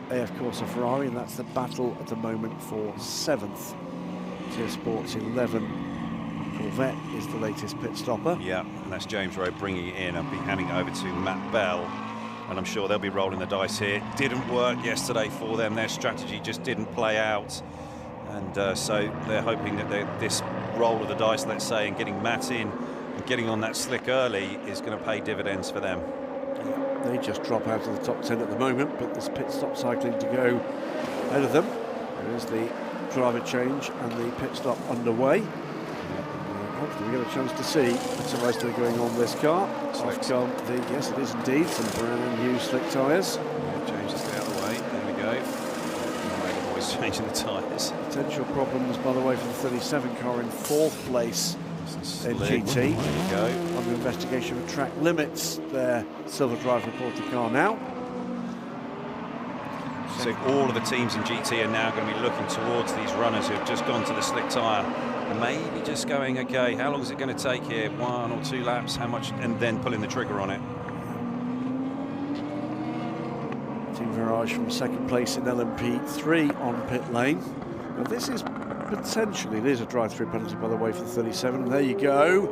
AF Corsa Ferrari, and that's the battle at the moment for 7th. Tier Sports 11 Corvette is the latest pit stopper. Yeah, and that's James Rowe bringing it in. I'll be handing it over to Matt Bell, and I'm sure they'll be rolling the dice here. Didn't work yesterday for them. Their strategy just didn't play out. And so they're hoping that this roll of the dice, let's say, and getting Matt in and getting on that slick early is going to pay dividends for them. Yeah, they just drop out of the top 10 at the moment, but there's pit stop cycling to go ahead of them. There is the driver change and the pit stop underway. Hopefully we get a chance to see what's the rest of going on this car. Yes, it is indeed some brand new slick tyres. Yeah, James is out of the way. There we go. The boys changing the tyres. Potential problems, by the way, for the 37 car in 4th place in GT. There you go. Under investigation for track limits. Their Silver Drive reported car now. So all of the teams in GT are now going to be looking towards these runners who have just gone to the slick tyre, and maybe just going, okay, how long is it going to take here? 1 or 2 laps? How much? And then pulling the trigger on it. Team Virage from second place in LMP3 on pit lane. Now this is potentially, it is a drive-through penalty by the way for the 37, and there you go.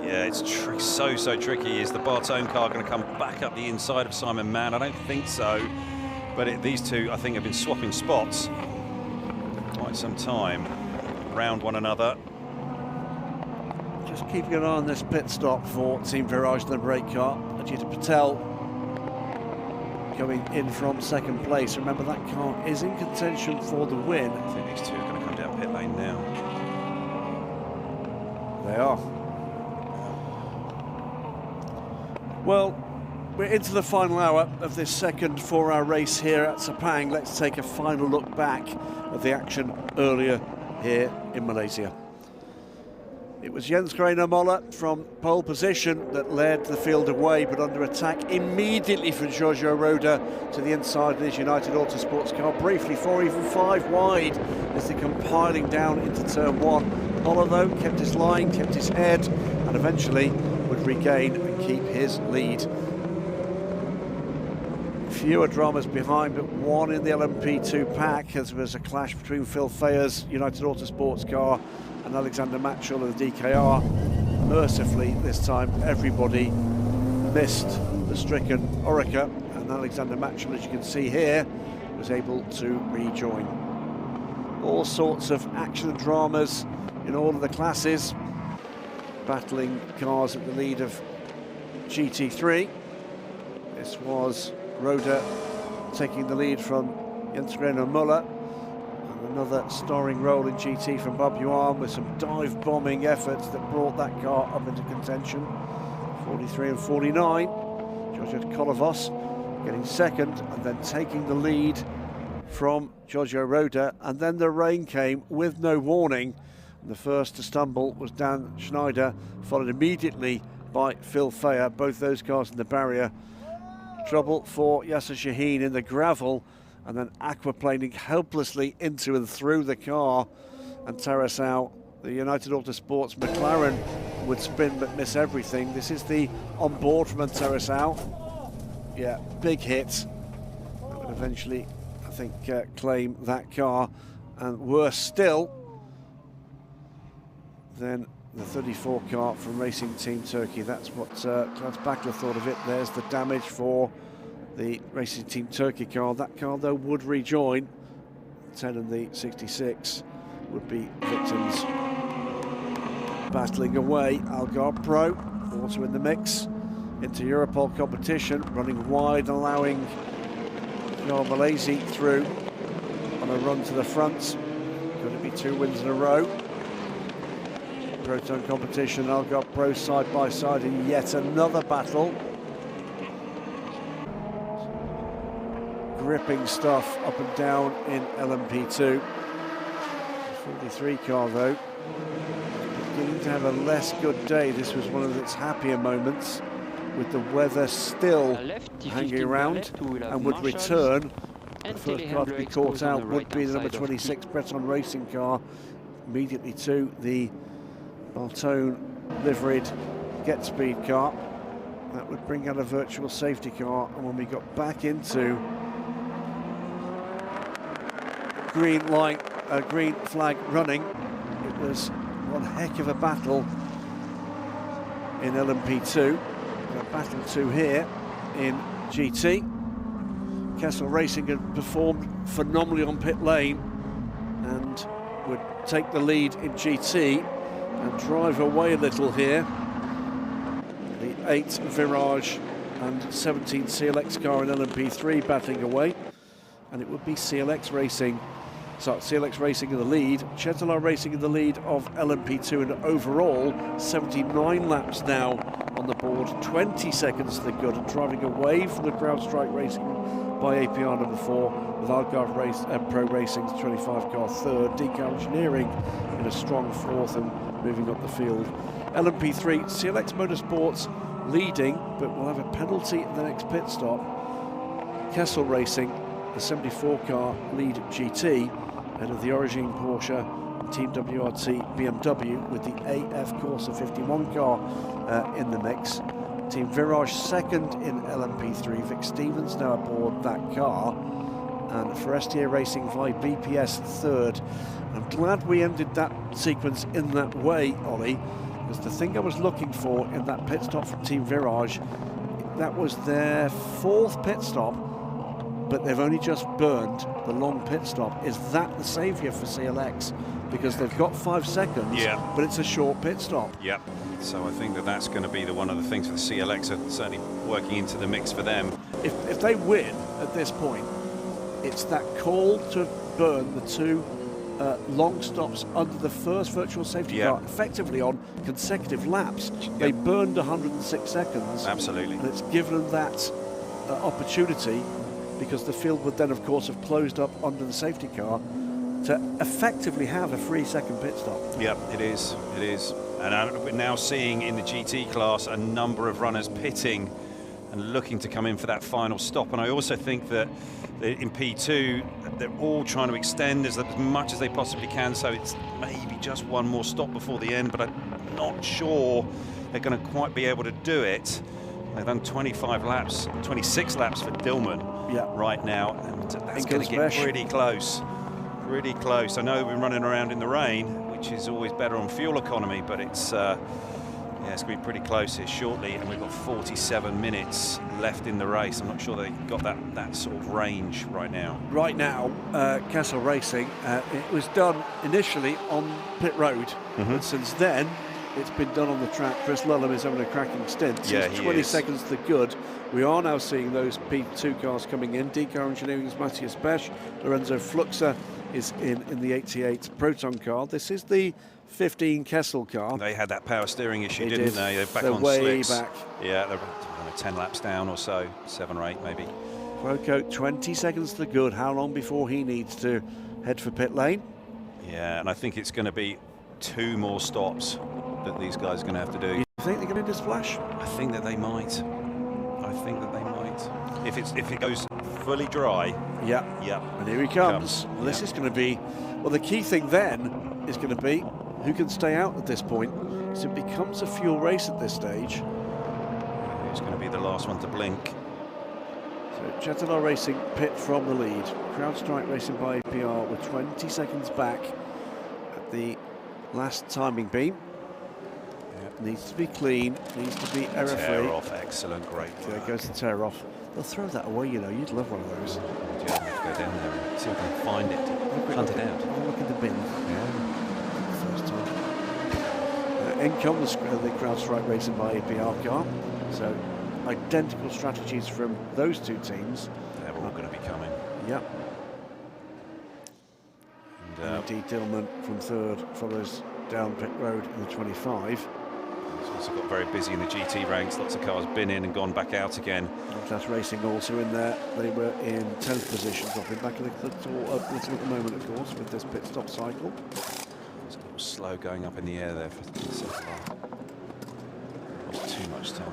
Yeah, it's so tricky. Is the Bartone car going to come back up the inside of Simon Mann? I don't think so. But these two, I think, have been swapping spots quite some time around one another. Just keeping an eye on this pit stop for Team Virage, the brake car. Ajith Patel coming in from second place. Remember, that car is in contention for the win. I think these two are going to come down pit lane now. They are. Well, we're into the final hour of this second 4-hour race here at Sepang. Let's take a final look back at the action earlier here in Malaysia. It was Jens Grainer Moller from pole position that led the field away, but under attack immediately from Giorgio Roda to the inside of his United Autosports car, briefly 4, even 5 wide as they're compiling down into turn 1. Moller, though, kept his line, kept his head, and eventually would regain and keep his lead. Fewer dramas behind, but one in the LMP2 pack, as there was a clash between Phil Fayer's United Autosports car and Alexander Matchell of the DKR. Mercifully, this time, everybody missed the stricken Orica, and Alexander Matchell, as you can see here, was able to rejoin. All sorts of action and dramas in all of the classes, battling cars at the lead of GT3. This was Roda taking the lead from Jens Grainer Muller, and another starring role in GT from Bob Yuan with some dive bombing efforts that brought that car up into contention. 43 and 49, Giorgio Kolovos getting second and then taking the lead from Giorgio Roda, and then the rain came with no warning. And the first to stumble was Dan Schneider, followed immediately by Phil Fayer, both those cars in the barrier. Trouble for Yasser Shaheen in the gravel, and then aquaplaning helplessly into and through the car. And Tarasau, the United Autosports McLaren, would spin but miss everything. This is the on board from Tarasau. Yeah, big hit. That would eventually, I think, claim that car. And worse still, then the 34 car from Racing Team Turkey. That's what Klaus Backler thought of it. There's the damage for the Racing Team Turkey car. That car, though, would rejoin. 10 and the 66 would be victims. Battling away, Algarve Pro, also in the mix. Into Europol competition, running wide, allowing Jar Malaysia through on a run to the front. Could it be 2 wins in a row? Proton competition, Algarve Pro side by side in yet another battle. Gripping stuff up and down in LMP2. 43 car though, beginning to have a less good day. This was one of its happier moments, with the weather still hanging around, and would return. The first car to be caught out would be the number 26 Breton Racing car, immediately to the Bartone liveried Get Speed car. That would bring out a virtual safety car, and when we got back into green light, green flag running, it was one heck of a battle in LMP2. A battle 2 here in GT. Kessel Racing had performed phenomenally on pit lane and would take the lead in GT and drive away a little here. The 8 Virage and 17 CLX car in LMP3 battling away, and it would be CLX Racing. So CLX Racing in the lead, Chetala Racing in the lead of LMP2, and overall 79 laps now on the board, 20 seconds to the good, and driving away from the CrowdStrike Racing by APR number 4, with Algarve Pro Racing's 25 car third, Decal Engineering in a strong fourth and moving up the field. LMP3, CLX Motorsports leading, but will have a penalty at the next pit stop. Kessel Racing, the 74 car lead GT, ahead of the Origin Porsche, Team WRT BMW, with the AF Corsa 51 car in the mix. Team Virage second in LMP3. Vic Stevens now aboard that car. And Forestier Racing via BPS third. I'm glad we ended that sequence in that way, Ollie, because the thing I was looking for in that pit stop from Team Virage, that was their 4th pit stop, but they've only just burned the long pit stop. Is that the saviour for CLX? Because they've got 5 seconds, but it's a short pit stop. Yep. So I think that that's going to be one of the things for the CLX, are certainly working into the mix for them. If they win at this point, it's that call to burn the 2 long stops under the first virtual safety car, effectively on consecutive laps. They burned 106 seconds. Absolutely. And it's given them that opportunity, because the field would then, of course, have closed up under the safety car to effectively have a 3-second pit stop. Yep, it is. It is. And we're now seeing in the GT class a number of runners pitting and looking to come in for that final stop. And I also think that in P2, they're all trying to extend as much as they possibly can, so it's maybe just one more stop before the end, but I'm not sure they're going to quite be able to do it. They've done 25 laps, 26 laps for Dillman right now, and that's going to get pretty close. Pretty close. I know we've been running around in the rain, which is always better on fuel economy, but it's it's going to be pretty close here shortly, and we've got 47 minutes left in the race. I'm not sure they've got that sort of range right now. Right now, Castle Racing, it was done initially on pit road, but since then it's been done on the track. Chris Lulham is having a cracking stint. It's 20 seconds to good. We are now seeing those P2 cars coming in. D-Car Engineering's Matthias Besch, Lorenzo Fluxer is in the 88 Proton car. This is the 15 Kessel car. They had that power steering issue, didn't they? They're back on way slicks. Back. Yeah, they're 10 laps down or so, 7 or 8 maybe. Rocco, 20 seconds to good. How long before he needs to head for pit lane? Yeah, and I think it's going to be 2 more stops that these guys are going to have to do. You think they're going to splash? I think that they might. I think that they might. If it goes fully dry. Yeah. And here he comes. Well, this is going to be, well, the key thing then is going to be who can stay out at this point. So it becomes a fuel race at this stage. Who's going to be the last one to blink? So Jetilar Racing pit from the lead. CrowdStrike Racing by APR with 20 seconds back at the last timing beam. Needs to be clean, needs to be error-free. Tear off, excellent, great. There goes the tear off. They'll throw that away, you know, you'd love one of those. You have to go down there and see if we can find it, hunt it out. Have a look in the bin. First time. In comes the CrowdStrike Racing by APR car. So, identical strategies from those two teams. They're all going to be coming. Yep. And D. Dillman from third follows down pit road in the 25. Also got very busy in the GT ranks. Lots of cars been in and gone back out again. Class Racing also in there. They were in 10th position, dropping back a little at the moment, of course, with this pit stop cycle. It's a little slow going up in the air there for Sepang. Not too much time.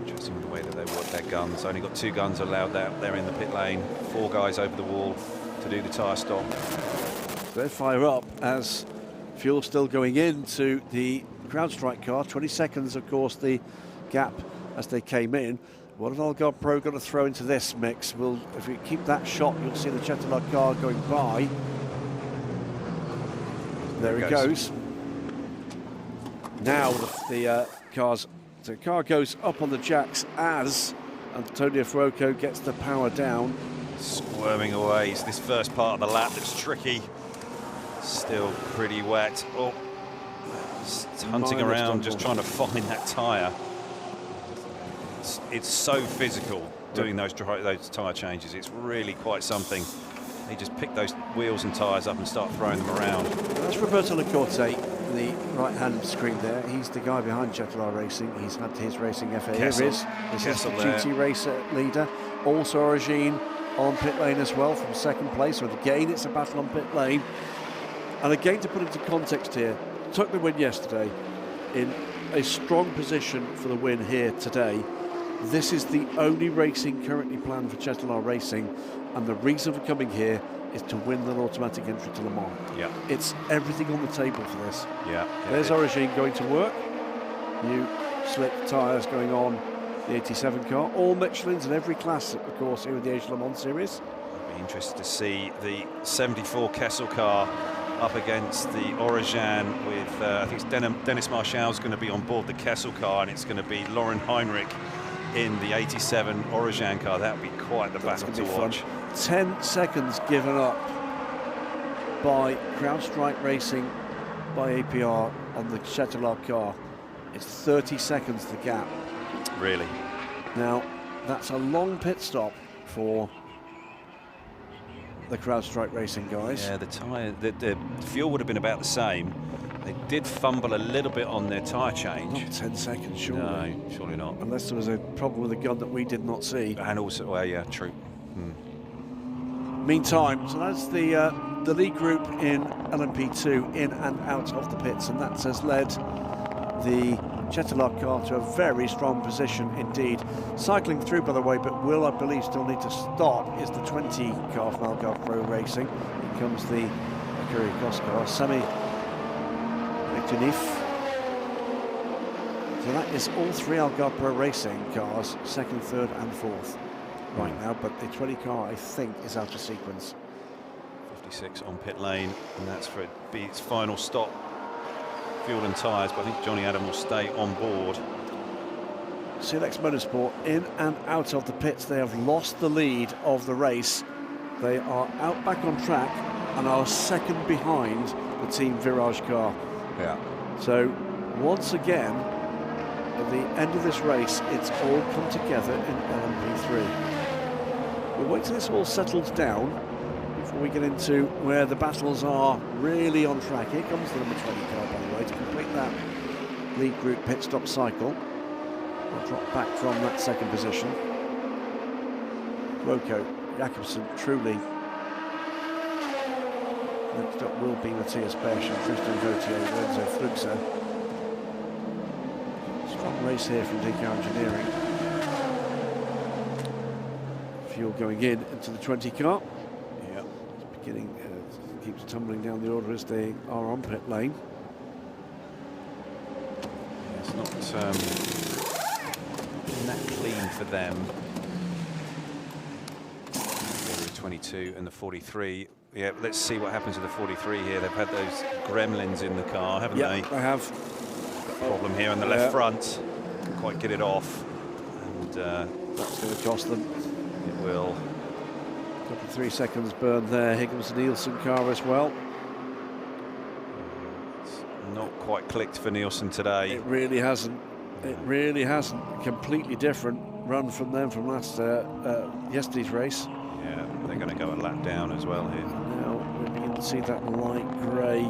Interesting the way that they work their guns. Only got 2 guns allowed out there in the pit lane. 4 guys over the wall to do the tyre stop. They fire up as fuel still going into the CrowdStrike car. 20 seconds, of course, the gap as they came in. What have Algarve Pro got to throw into this mix? Well, if we keep that shot, you'll see the Jetilar car going by. There he goes. Now the car goes up on the jacks as Antonio Fuoco gets the power down. Squirming away. It's this first part of the lap that's tricky. Still pretty wet. Oh, it's hunting around, just trying to find that tyre. It's so physical doing those tyre changes. It's really quite something. They just pick those wheels and tyres up and start throwing them around. That's Roberto Lacorte, the right-hand screen there. He's the guy behind Jetilar Racing. He's had his racing FA. Here is the GT racer leader. Also Origine on pit lane as well from second place. So again, it's a battle on pit lane. And again, to put into context here, took the win yesterday in a strong position for the win here today. This is the only racing currently planned for Jetilar Racing, and the reason for coming here is to win an automatic entry to Le Mans. Yeah. It's everything on the table for this. Yeah. There's Origine going to work. New slick tyres going on the 87 car. All Michelins in every class, of course, here in the Asian Le Mans Series. I'd be interested to see the 74 Kessel car up against the Origin with, I think it's Dennis Marshall's going to be on board the Kessel car, and it's going to be Lauren Heinrich in the 87 Origin car. That would be quite the battle to watch. 10 seconds given up by CrowdStrike Racing, by APR on the Chatelard car. It's 30 seconds the gap. Really? Now, that's a long pit stop for the CrowdStrike Racing guys. Yeah, the fuel would have been about the same. They did fumble a little bit on their tyre change. Not 10 seconds, surely. No, surely not. Unless there was a problem with the gun that we did not see. And also, well, yeah, true. Meantime, so that's the lead group in LMP2 in and out of the pits, and that has led the Chatelard car to a very strong position indeed. Cycling through, by the way, but will, I believe, still need to stop, is the 20 car from Algarve Pro Racing. Here comes the Mercury Cross car, Sami Mektunif. So that is all three Algarve Pro Racing cars, second, third and fourth right now, but the 20 car, I think, is out of sequence. 56 on pit lane, and that's for its final stop. Fuel and tyres, but I think Johnny Adam will stay on board. CLX Motorsport in and out of the pits. They have lost the lead of the race. They are out back on track and are second behind the Team Virage car. Yeah. So once again, at the end of this race, it's all come together in LMP3. We'll wait till this all settles down before we get into where the battles are really on track. Here comes the number 20 car, by the way, to complete that lead group pit stop cycle. We'll drop back from that second position. Rocco, Jakobsen, truly. Next up will be Matthias Besch and Tristan Gauthier, Lorenzo Flugser. Strong race here from DK Engineering. Fuel going into the 20 car. Yeah. It's beginning, keeps tumbling down the order as they are on pit lane. It's not that clean for them. The 22 and the 43. Yeah, let's see what happens with the 43 here. They've had those gremlins in the car, haven't they? Yeah, they have. Problem here on the left front. Can't quite get it off. And that's going to cost them. It will. Couple of 3 seconds burn there. Here comes the Nielsen car as well. It's not quite clicked for Nielsen today. It really hasn't. It really hasn't. Completely different run from them from yesterday's race. Yeah, they're going to go a lap down as well here. Now we begin to see that light grey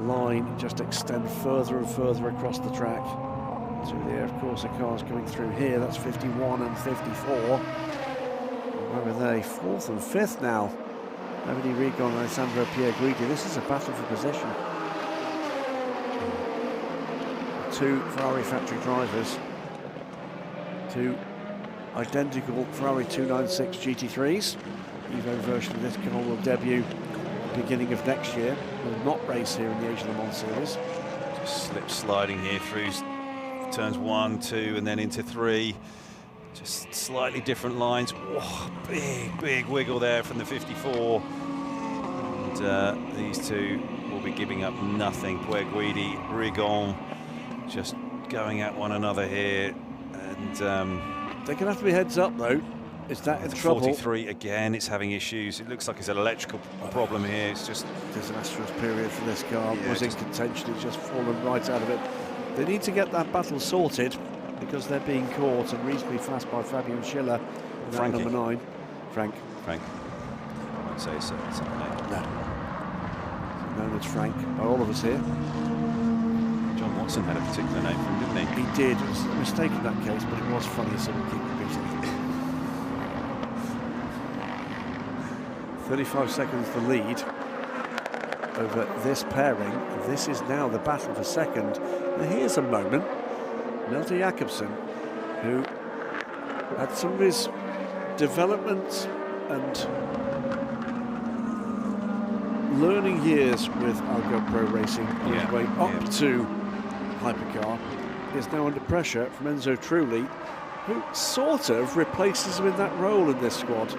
line just extend further and further across the track. To the Of course, the cars coming through here. That's 51 and 54. Where are they? Fourth and fifth now. Davide Rigon and Alessandro Pierguidi. This is a battle for position. Two Ferrari factory drivers. Two identical Ferrari 296 GT3s. Evo version of this car will debut beginning of next year. Will not race here in the Asian Le Mans Series. Just slip sliding here through turns 1, 2 and then into 3. Just slightly different lines. Whoa, big wiggle there from the 54. And these two will be giving up nothing. Pierguidi, Rigon just going at one another here. And they're going to have to be heads up though. Is that in trouble? 43 again, it's having issues. It looks like it's an electrical problem here. It's just disastrous period for this car. Yeah, was in contention, it's just fallen right out of it. They need to get that battle sorted because they're being caught and reasonably fast by Fabian Schiller. Number 9. Frank. I won't say so. No. Known as Frank by all of us here. John Watson had a particular name for him, didn't he? He did. It was a mistake in that case, but it was funny, so we'll keep repeating it. 35 seconds the lead over this pairing. This is now the battle for second. Now here's a moment. Malte Jakobsen, who had some of his development and learning years with Algarve Pro Racing on his way up to Hypercar. is now under pressure from Enzo Trulli, who sort of replaces him in that role in this squad.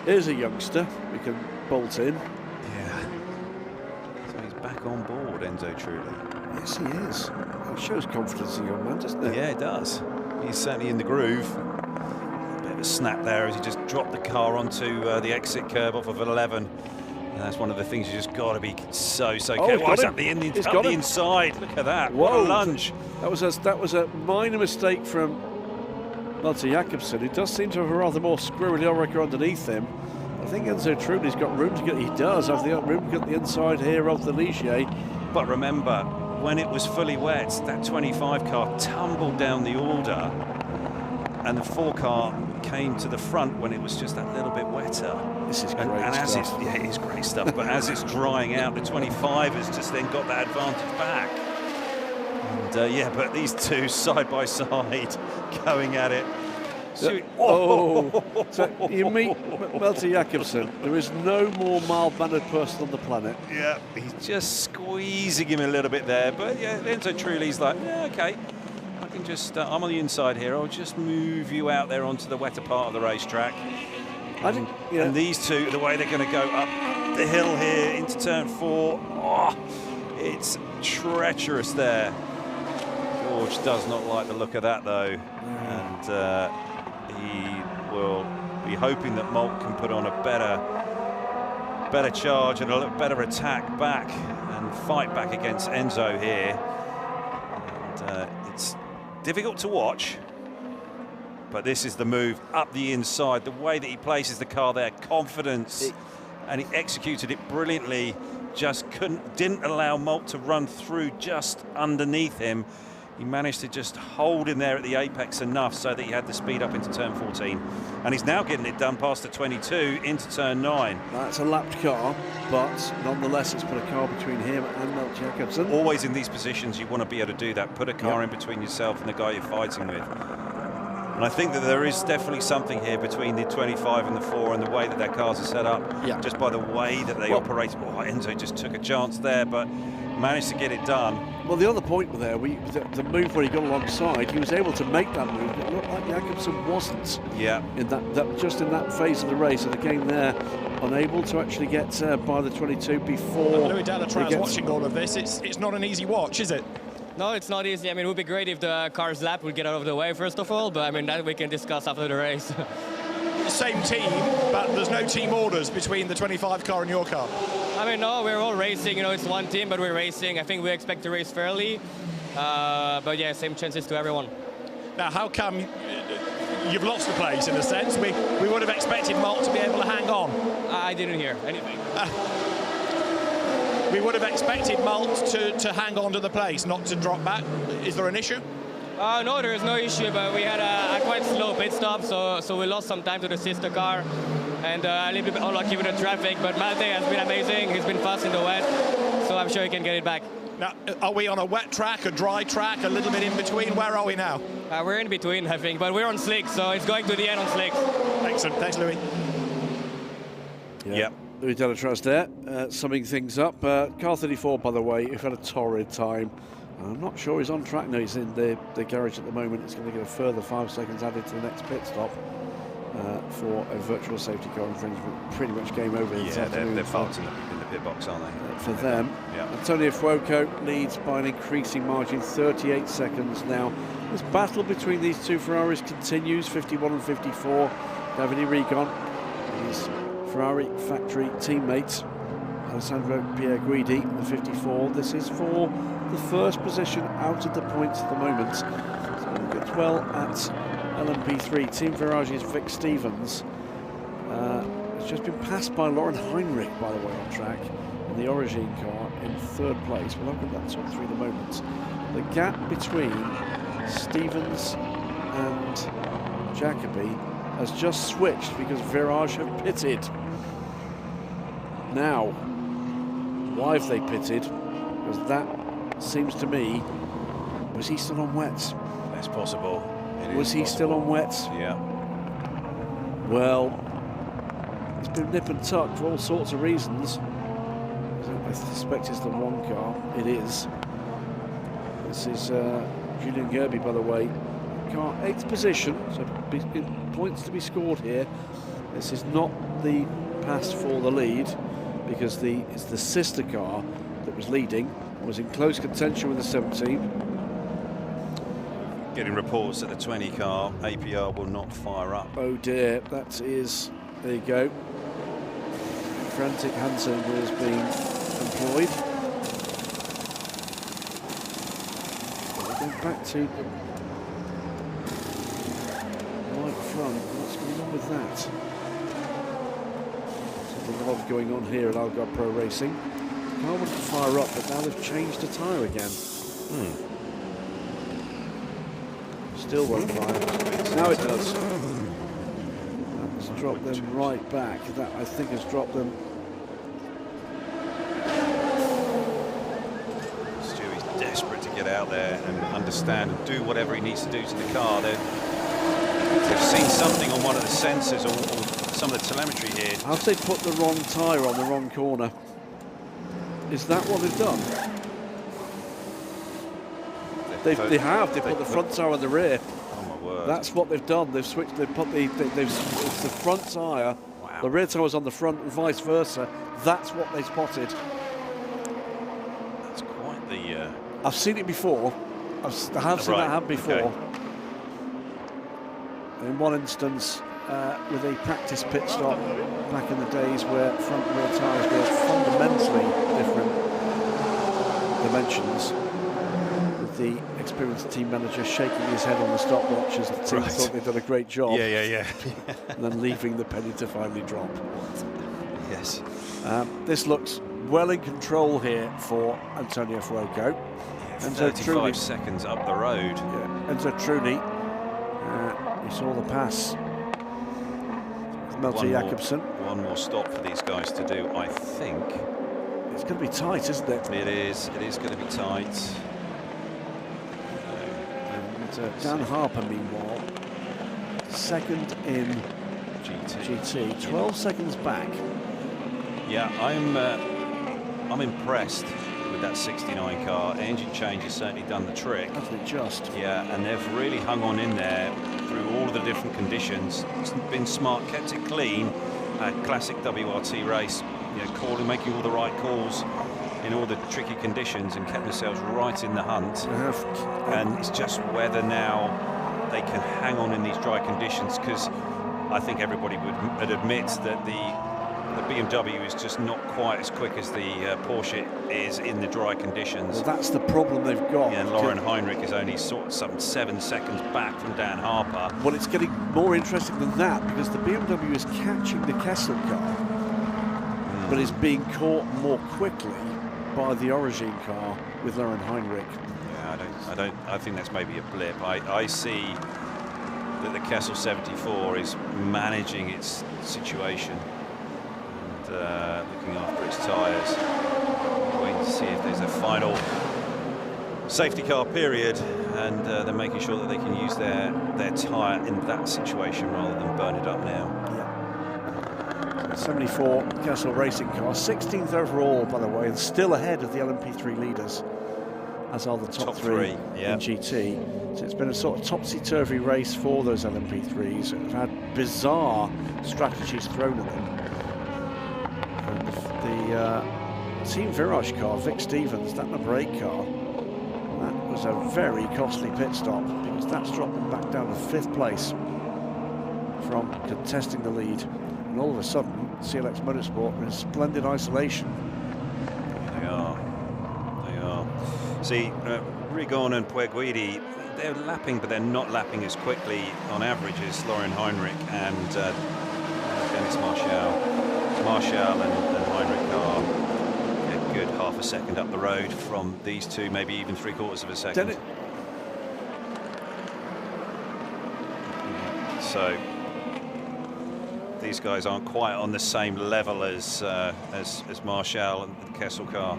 Here's a youngster who can bolt in. Yeah. So he's back on board, Enzo Trulli. Yes, he is. It shows confidence in the young man, doesn't it? Yeah, it does. He's certainly in the groove. Bit of a snap there as he just dropped the car onto the exit curb off of 11. And that's one of the things you just got to be so careful. It's up the inside. Look at that. What a lunge. That was a minor mistake from Malte Jakobsen, who does seem to have a rather more squirrely Orica underneath him. I think Enzo Trulli's got room to get. He does have the room to get the inside here of the Ligier. But remember, when it was fully wet, that 25 car tumbled down the order, and the 4 car came to the front when it was just that little bit wetter. This is great stuff. It is great stuff. But as it's drying out, the 25 has just then got that advantage back. And but these two side by side going at it. So you meet Malte Jakobsen. There is no more mild-mannered person on the planet. Yeah, he's just squeezing him a little bit there. But yeah, Enzo Trulli's like, yeah, okay. I can just, I'm on the inside here. I'll just move you out there onto the wetter part of the racetrack. And these two, the way they're going to go up the hill here into turn 4, it's treacherous there. George does not like the look of that though, and he will be hoping that Molt can put on a better charge and a better attack back and fight back against Enzo here. And it's difficult to watch, but this is the move up the inside, the way that he places the car there, confidence, and he executed it brilliantly. Just didn't allow Molt to run through just underneath him. He managed to just hold him there at the apex enough so that he had the speed up into turn 14. And he's now getting it done past the 22 into turn 9. That's a lapped car, but nonetheless it's put a car between him and Malte Jakobsen. Always in these positions you want to be able to do that, put a car in between yourself and the guy you're fighting with. And I think that there is definitely something here between the 25 and the 4 and the way that their cars are set up, just by the way that they operate. Enzo just took a chance there, but managed to get it done. Well, the other point there, the move where he got alongside, he was able to make that move. It looked like Jakobsen wasn't. Yeah. In just in that phase of the race, and again there, unable to actually get by the 22 before. Louis Delatraz watching all of this. It's not an easy watch, is it? No, it's not easy. I mean, it would be great if the car's lap would get out of the way, first of all, but I mean, that we can discuss after the race. Same team, but there's no team orders between the 25 car and your car. I mean, no, we're all racing. You know, it's one team, but we're racing. I think we expect to race fairly. But yeah, same chances to everyone. Now, how come you've lost the place, in a sense? We would have expected Molt to be able to hang on. I didn't hear anything. We would have expected Molt to hang on to the place, not to drop back. Is there an issue? No, there is no issue, but we had a quite slow pit stop, so we lost some time to the sister car, and a little bit unlucky with the traffic, but Malte has been amazing. He's been fast in the wet, so I'm sure he can get it back. Now, are we on a wet track, a dry track, a little bit in between? Where are we now? We're in between, I think, but we're on slicks, so it's going to the end on slicks. Excellent. Thanks, Louis. Yeah. Louis Delatraz there, summing things up. Car 34, by the way, he's had a torrid time. I'm not sure he's on track now. He's in the garage at the moment. It's going to get a further 5 seconds added to the next pit stop for a virtual safety car infringement. Pretty much game over this afternoon. They're parked in the pit box, aren't they? For them. Yeah. Antonio Fuoco leads by an increasing margin, 38 seconds now. This battle between these two Ferraris continues, 51 and 54. Davide Rigon, his Ferrari factory teammate, Alessandro Pierguidi, the 54. This is for the first position out of the points at the moment. So look at well at LMP3. Team Ferrari's Vic Stevens has just been passed by Lauren Heinrich, by the way, on track in the Origin car in 3rd place. We'll look at that sort of through the moments. The gap between Stevens and Jacobi has just switched because Virage have pitted. Now, why have they pitted? Because that seems to me, was he still on wets? That's possible. Was he still on wets? Yeah. Well, it's been nip and tuck for all sorts of reasons. I suspect it's the wrong car. It is. This is Julian Gerby, by the way, car 8th position, so points to be scored here. This is not the pass for the lead, because it's the sister car that was leading, was in close contention with the 17. Getting reports that the 20 car APR will not fire up. Oh dear, that is, there you go. Frantic Hansen was being employed. We're going back to right front. What's going on with that? Something odd going on here at Algarve Pro Racing. The car wouldn't fire up, but now they've changed the tyre again. Still won't fire. Now it does. That's dropped them right back. That, I think, has dropped them. Stewie's desperate to get out there and understand and do whatever he needs to do to the car. They've seen something on one of the sensors or some of the telemetry here. Have they put the wrong tyre on the wrong corner? Is that what they've done? They have. They put the front tyre on the rear. Oh my word! That's what they've done. They've switched. They've put it's the front tyre. Wow. The rear tyre was on the front, and vice versa. That's what they spotted. That's quite the. I've seen it before. I have seen that happen before. Okay. In one instance, with a practice pit stop back in the days where front and rear tyres were fundamentally different dimensions. The experienced team manager shaking his head on the stopwatch as the team thought they'd done a great job. Yeah. And then leaving the penny to finally drop. Yes. This looks well in control here for Antonio Fuoco. Enzo 35 seconds up the road. Yeah, Enzo Truni. You saw the pass. Malte Jakobsen. One more stop for these guys to do, I think. It's going to be tight, isn't it? It is. It is going to be tight. Dan Harper, meanwhile, second in GT, 12 seconds back. Yeah, I'm impressed with that 69 car. Engine change has certainly done the trick. Hasn't it just? Yeah, and they've really hung on in there through all of the different conditions. It's been smart, kept it clean. Classic WRT race, making all the right calls in all the tricky conditions and kept themselves right in the hunt. And it's just whether now they can hang on in these dry conditions, because I think everybody would admit that the BMW is just not quite as quick as the Porsche is in the dry conditions. Well, that's the problem they've got. Yeah, and Lauren Heinrich is only sort of some 7 seconds back from Dan Harper. Well, it's getting more interesting than that, because the BMW is catching the Kessel car, but is being caught more quickly by the Origin car with Lauren Heinrich. Yeah, I think that's maybe a blip. I see that the Kessel 74 is managing its situation and looking after its tyres. Waiting to see if there's a final safety car period, and they're making sure that they can use their tyre in that situation rather than burn it up now. 74 Kessel racing car, 16th overall, by the way, and still ahead of the LMP3 leaders, as are the top three in GT. So it's been a sort of topsy-turvy race for those LMP3s. They've had bizarre strategies thrown at them. And the Team Virage car, Vic Stevens, that number 8 car, that was a very costly pit stop, because that's dropped them back down to 5th place from contesting the lead. And all of a sudden, CLX Motorsport are in splendid isolation. They are. See, Rigon and Pueguidi, they're lapping, but they're not lapping as quickly on average as Lauren Heinrich and Dennis Marshall. Marshall and Heinrich are a good half a second up the road from these two, maybe even 3/4 of a second. So these guys aren't quite on the same level as Marshall and the Kessel car.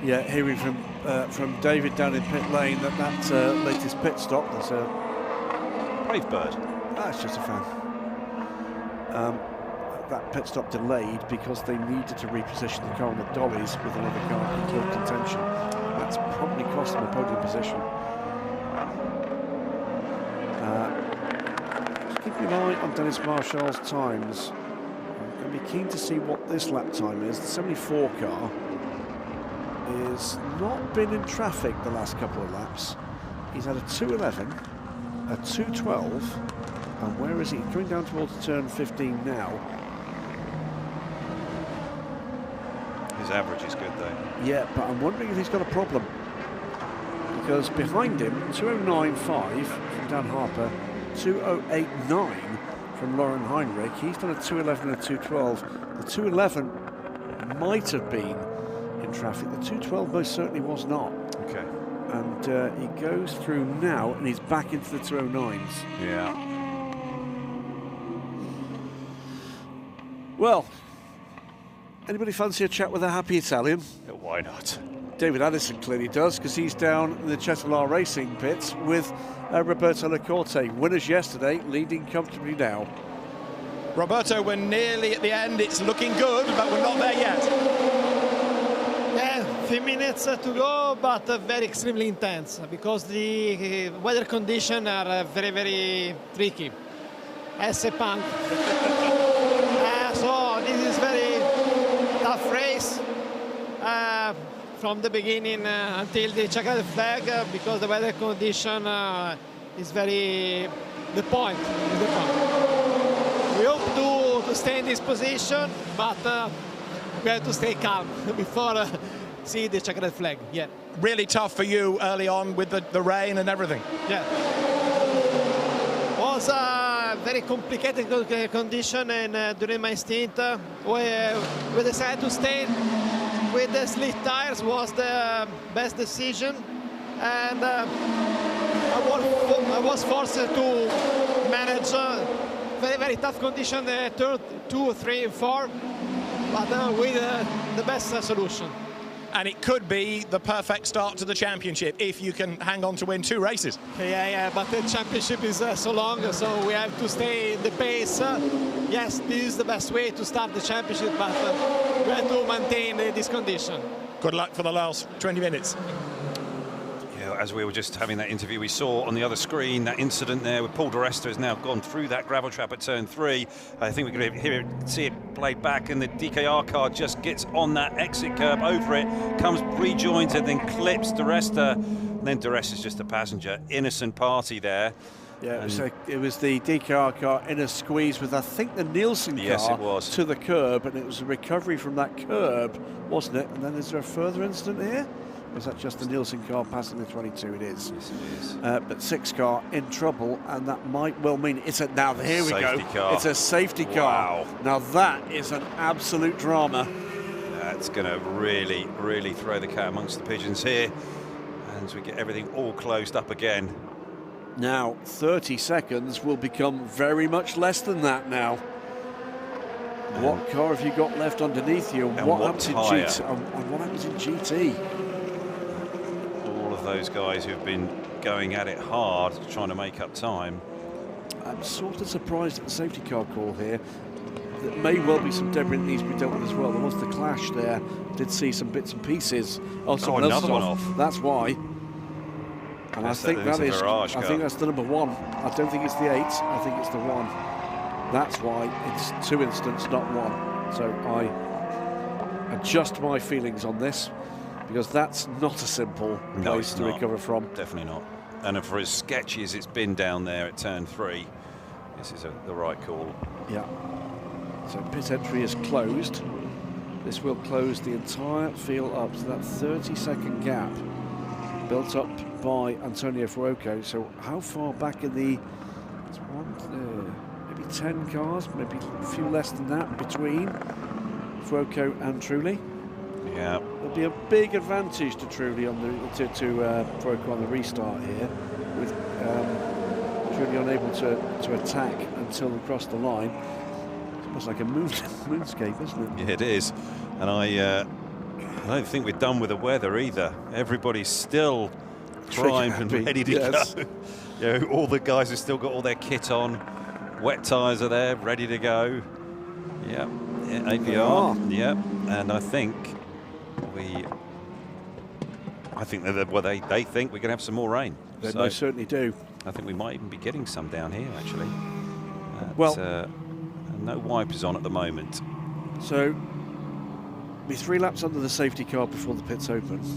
Yeah, hearing from David down in pit lane that latest pit stop was a brave bird. That's just a fan. That pit stop delayed because they needed to reposition the car on the dollies with another car in close contention. That's probably cost them a podium position. an eye on Dennis Marshall's times. I'm going to be keen to see what this lap time is. The 74 car has not been in traffic the last couple of laps. He's had a 2:11, a 2:12, and where is he? Going down towards turn 15 now. His average is good though. Yeah, but I'm wondering if he's got a problem. Because behind him, 2:09.5 from Dan Harper, 2:08.9 from Lauren Heinrich. He's done a 2:11 and a 2:12. The 2:11 might have been in traffic. The 2:12 most certainly was not. Okay. And he goes through now and he's back into the 2:09s. Yeah. Well, anybody fancy a chat with a happy Italian? Why not? David Addison clearly does, because he's down in the Chetelaar Racing pits with Roberto Lacorte. Winners yesterday, leading comfortably now. Roberto, we're nearly at the end. It's looking good, but we're not there yet. Yeah, few minutes to go, but very extremely intense, because the weather conditions are very, very tricky. As Sepang. So this is very tough race. From the beginning until the checkered flag, because the weather condition is very the point. We hope to stay in this position, but we have to stay calm before see the checkered flag. Yeah. Really tough for you early on with the rain and everything. Yeah. Was a very complicated condition, and during my stint, we decided to stay with the slick tires. Was the best decision, and I was forced to manage very, very tough condition, turn 2, 3, 4, but with the best solution. And it could be the perfect start to the championship if you can hang on to win 2 races. Yeah, but the championship is so long, so we have to stay in the pace. Yes, this is the best way to start the championship, but we have to maintain this condition. Good luck for the last 20 minutes. Yeah, as we were just having that interview, we saw on the other screen that incident there with Paul Di Resta has now gone through that gravel trap at turn 3. I think we're going to see it played back, and the DKR car just gets on that exit curb over it, comes rejoins and then clips Di Resta. And then Di Resta's just a passenger. Innocent party there. Yeah, it was the DKR car in a squeeze with, I think, the Nielsen car Yes, it was. to the curb, and it was a recovery from that curb, wasn't it? And then is there a further incident here? Or is that just the Nielsen car passing the 22? It is. Yes, it is. But 6 car in trouble, and that might well mean it's a, now here we go. Car. It's a safety car. Wow. Now that is an absolute drama. That's going to really, really throw the cat amongst the pigeons here, and we get everything all closed up again. Now 30 seconds will become very much less than that now. What car have you got left underneath you, and what happens in GT? And what happens in GT? All of those guys who've been going at it hard, trying to make up time. I'm sort of surprised at the safety car call here. There may well be some debris that needs to be dealt with as well. There was the clash there. Did see some bits and pieces. Oh, another one off. That's why. And I think that is. I think that's the number 1. I don't think it's the 8. I think it's the 1. That's why it's 2 incidents, not 1. So I adjust my feelings on this, because that's not a simple place to recover from. Definitely not. And for as sketchy as it's been down there at turn 3, this is the right call. Yeah. So pit entry is closed. This will close the entire field up to that 30-second gap built up by Antonio Fuoco. So how far back in the... maybe 10 cars, maybe a few less than that between Fuoco and Trulli. Yeah. There'll be a big advantage to Trulli on the Fuoco on the restart here, with Trulli unable to attack until we cross the line. It's almost like a moonscape, isn't it? Yeah, it is. And I don't think we're done with the weather either. Everybody's still primed and ready to go. You know, all the guys have still got all their kit on. Wet tyres are there, ready to go. Yep, APR. Yep, and I think that they think we're going to have some more rain. They most certainly do. I think we might even be getting some down here, actually. Well, no wipers on at the moment. So, be 3 laps under the safety car before the pits open. So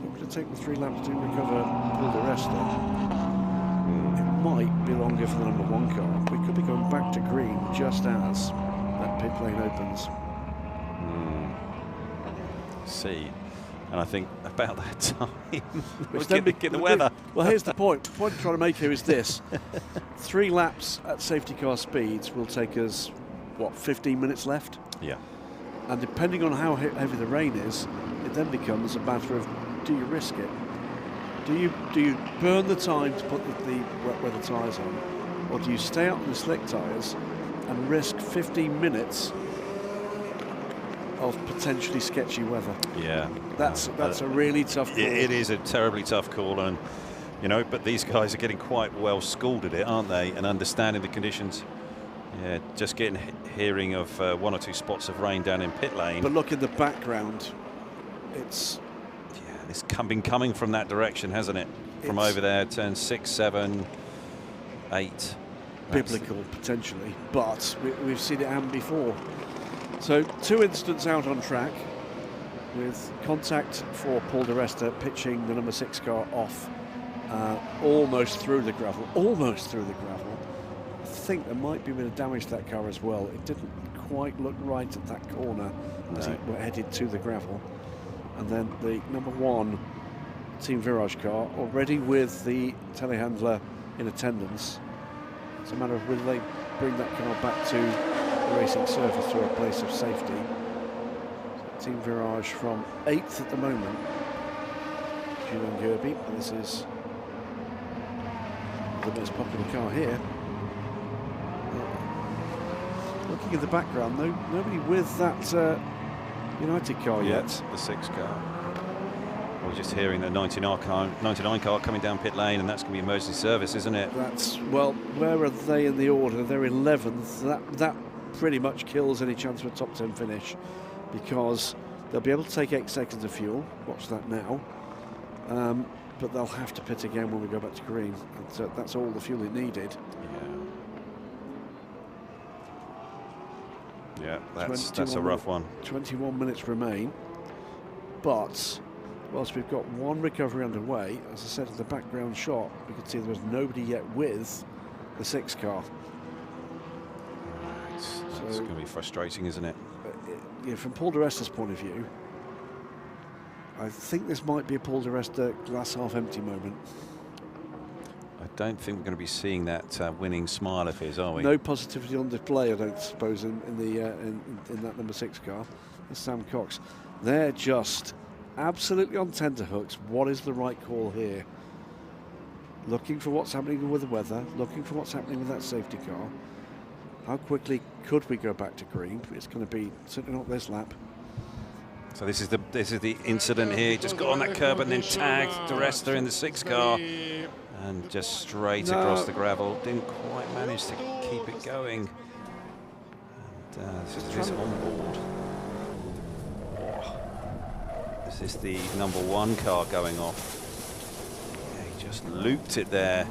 we're going to take the 3 laps to recover all the rest then. It might be longer for the number 1 car. We could be going back to green just as that pit lane opens. See, and I think about that time Which we'll get the weather. Well, here's the point. The point I'm trying to make here is this. 3 laps at safety car speeds will take us, what, 15 minutes left? Yeah. And depending on how heavy the rain is, it then becomes a matter of, do you risk it? Do you burn the time to put the wet weather tyres on, or do you stay out on the slick tyres and risk 15 minutes of potentially sketchy weather? Yeah, that's a really tough call. It is a terribly tough call, and you know, but these guys are getting quite well schooled at it, aren't they, and understanding the conditions. Yeah, just hearing of 1 or 2 spots of rain down in pit lane. But look in the background, it's been coming from that direction, hasn't it? From over there, turn 6, 7, 8. Biblical potentially, but we've seen it happen before. So 2 incidents out on track, with contact for Paul di Resta pitching the number 6 car off almost through the gravel. I think there might be a bit of damage to that car as well. It didn't quite look right at that corner as he headed to the gravel. And then the number 1 Team Virage car, already with the telehandler in attendance. It's a matter of whether they bring that car back to the racing surface to a place of safety. So Team Virage from 8th at the moment. Julian Gerby, and this is the most popular car here. Looking at the background, though, nobody with that United car yet. The 6 car. We're just hearing the 99 car coming down pit lane, and that's going to be emergency service, isn't it? That's, well, where are they in the order? They're 11th. That pretty much kills any chance of a top 10 finish, because they'll be able to take 8 seconds of fuel. Watch that now. But they'll have to pit again when we go back to green. And so that's all the fuel it needed. Yeah, that's a rough one. 21 minutes remain, but whilst we've got 1 recovery underway, as I said in the background shot, we could see there was nobody yet with the 6 car. It's going to be frustrating, isn't it? Yeah, from Paul di Resta's point of view, I think this might be a Paul di Resta glass half empty moment. I don't think we're going to be seeing that winning smile of his, are we? No positivity on display, I don't suppose, in that number 6 car. It's Sam Cox. They're just absolutely on tenterhooks. What is the right call here? Looking for what's happening with the weather, looking for what's happening with that safety car. How quickly could we go back to green? It's going to be certainly not this lap. So this is the incident here. Just got on that curb and then tagged di Resta in the 6 car. And just straight across the gravel. Didn't quite manage to keep it going. And this is on board. This is the number 1 car going off. Yeah, he just looped it there.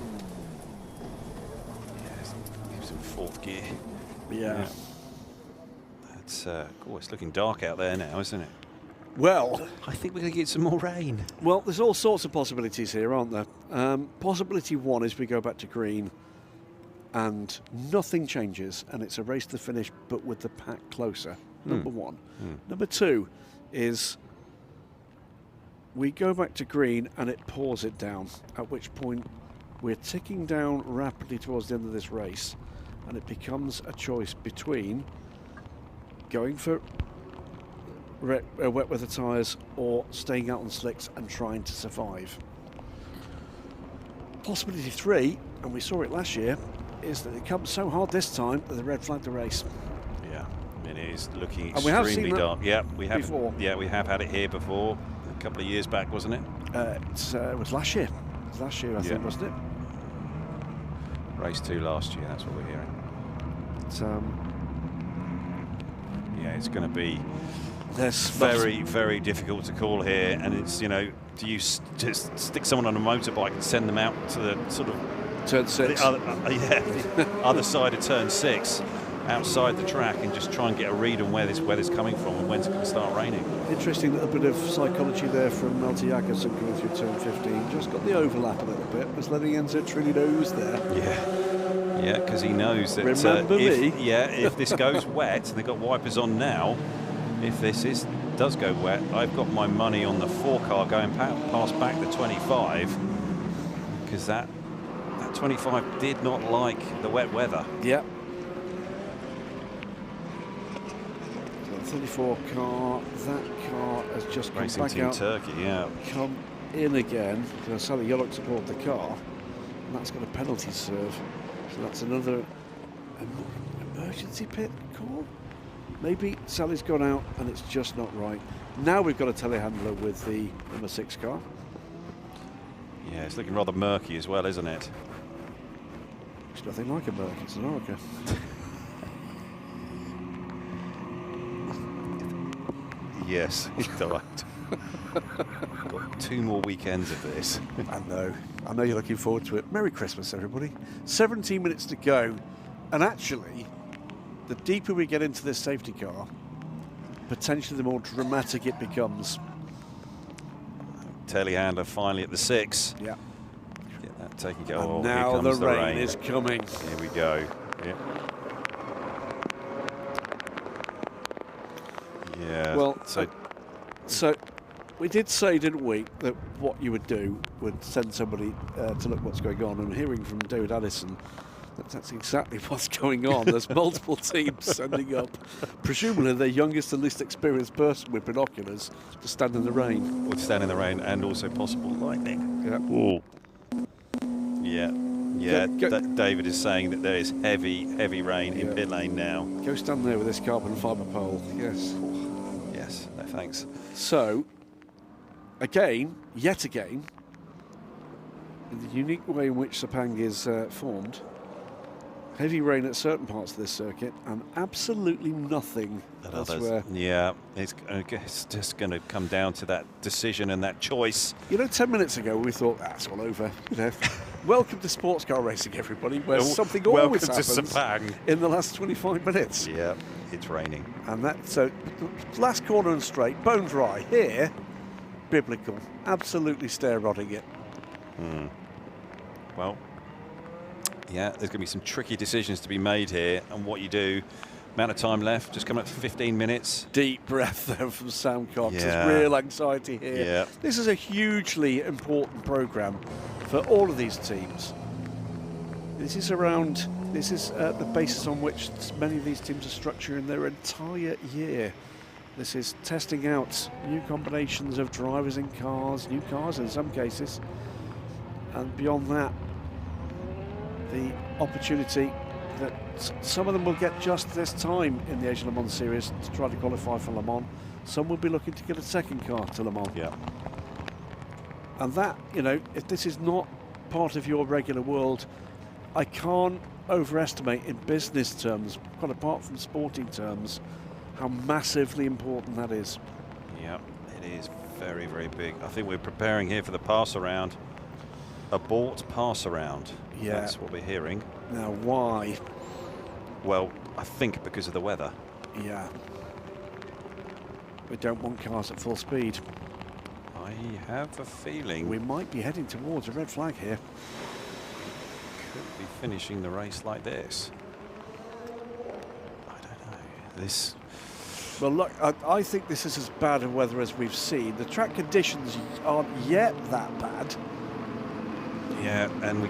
Yeah, he was in 4th gear. Yeah. That's it's looking dark out there now, isn't it? Well, I think we're going to get some more rain. Well, there's all sorts of possibilities here, aren't there? Possibility 1 is we go back to green and nothing changes, and it's a race to the finish, but with the pack closer. Number 1. Number 2 is we go back to green and it pours it down, at which point we're ticking down rapidly towards the end of this race, and it becomes a choice between going for wet weather tyres or staying out on slicks and trying to survive. Possibility 3, and we saw it last year, is that it comes so hard this time that they red flagged the race. Yeah, it is looking and we have extremely seen dark. Yeah, we have. Before. Yeah, we have had it here before, a couple of years back, wasn't it? It was last year. It was last year, I think, wasn't it? Race 2 last year. That's what we're hearing. Yeah, it's going to be very, very difficult to call here, and it's, you know, do you just stick someone on a motorbike and send them out to the sort of turn 6. The other side of turn 6, outside the track, and just try and get a read on where this weather's coming from and when's it going to start raining. Interesting little bit of psychology there from Malte Jakobsen going through turn 15. Just got the overlap a little bit. Was letting Enzo Trini nose there. Yeah, because he knows that if this goes wet, and they've got wipers on now, if this does go wet, I've got my money on the 4 car going past back the 25, because that 25 did not like the wet weather. Yep. So the 34 car, that car has just come Racing back Team out. Turkey, Come in again. Sally Yolok support the car, and that's got a penalty serve. So that's another emergency pit call. Maybe Sally's gone out and it's just not right. Now we've got a telehandler with the number 6 car. Yeah, it's looking rather murky as well, isn't it? It's nothing like a Merc, it's an Orica. Yes, it's all right. Got 2 more weekends of this. I know you're looking forward to it. Merry Christmas, everybody. 17 minutes to go. And actually, the deeper we get into this safety car, potentially the more dramatic it becomes. Telehandler finally at the 6. Yeah. Get that taken care And of. now Here comes the rain is coming. Here we go. Yeah. Well, so we did say, didn't we, that what you would do would send somebody to look what's going on. And hearing from David Addison, that's exactly what's going on. There's multiple teams sending up, presumably their youngest and least experienced person with binoculars to stand in the rain. Or to stand in the rain, and also possible lightning. Yeah. Ooh. Yeah. David is saying that there is heavy rain in pit lane now. Go stand there with this carbon fibre pole. Yes. Yes. No thanks. So, yet again, in the unique way in which Sepang is formed, heavy rain at certain parts of this circuit and absolutely nothing elsewhere. Yeah, it's just going to come down to that decision and that choice. 10 minutes ago we thought that's all over. Welcome to sports car racing, everybody, where something always happens in the last 25 minutes. Yeah, it's raining. And so last corner and straight, bone dry. Here, biblical, absolutely stair-rodding it. Well, yeah, there's going to be some tricky decisions to be made here, and what you do. Amount of time left, just coming up to 15 minutes. Deep breath there from Sam Cox. Yeah. There's real anxiety here. Yeah. This is a hugely important programme for all of these teams. This is the basis on which many of these teams are structuring their entire year. This is testing out new combinations of drivers in cars, new cars in some cases, and beyond that, the opportunity that some of them will get just this time in the Asian Le Mans Series to try to qualify for Le Mans. Some will be looking to get a second car to Le Mans. Yeah. And that, if this is not part of your regular world, I can't overestimate in business terms, quite apart from sporting terms, how massively important that is. Yeah, it is very, very big. I think we're preparing here for the pass around. Abort pass around. Yeah. That's what we're hearing. Now, why? Well, I think because of the weather. Yeah. We don't want cars at full speed. I have a feeling we might be heading towards a red flag here. Could be finishing the race like this. I don't know. Well, look, I think this is as bad a weather as we've seen. The track conditions aren't yet that bad. Yeah, and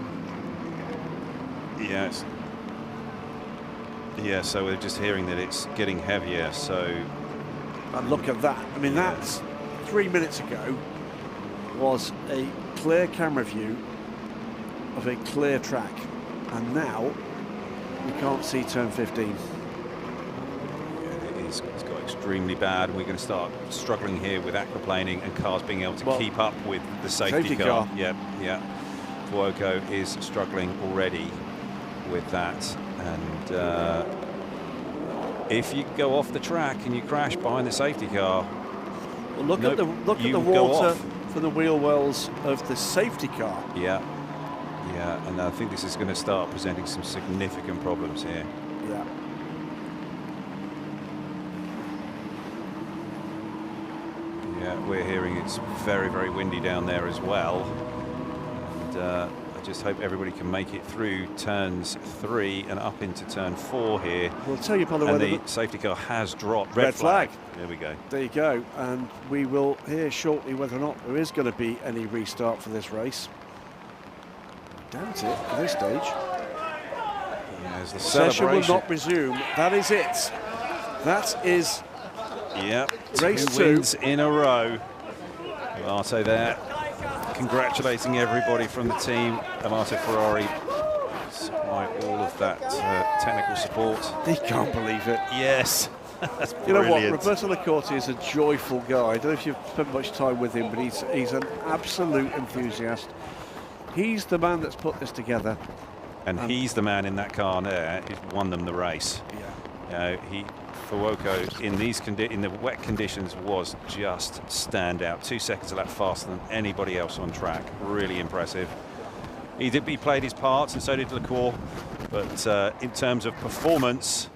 so we're just hearing that it's getting heavier, so... And look at that. I mean, that's 3 minutes ago was a clear camera view of a clear track. And now we can't see turn 15. It's got extremely bad, and we're going to start struggling here with aquaplaning and cars being able to keep up with the safety car. Yeah. Fuoco is struggling already with that, and if you go off the track and you crash behind the safety car, well, look at the water from the wheel wells of the safety car. Yeah. Yeah, and I think this is going to start presenting some significant problems here. Yeah. Yeah, we're hearing it's very, very windy down there as well. And I just hope everybody can make it through turns 3 and up into turn 4 here. We'll tell you, by the way, and the safety car has dropped. Red flag. There we go. There you go. And we will hear shortly whether or not there is going to be any restart for this race. Doubt it at this stage. There's the session will celebration. not resume. That is it. That is race 2 wins in a row. Amato there, congratulating everybody from the team. Amato Ferrari, despite all of that technical support. He can't believe it. Yes. That's you know brilliant. what, Roberto Lacorte is a joyful guy. I don't know if you've spent much time with him, but he's an absolute enthusiast. He's the man that's put this together. And he's the man in that car there who's won them the race. Yeah. Fuoco in these in the wet conditions was just stand out. 2 seconds a lap faster than anybody else on track. Really impressive. He played his parts, and so did Lacour. But in terms of performance,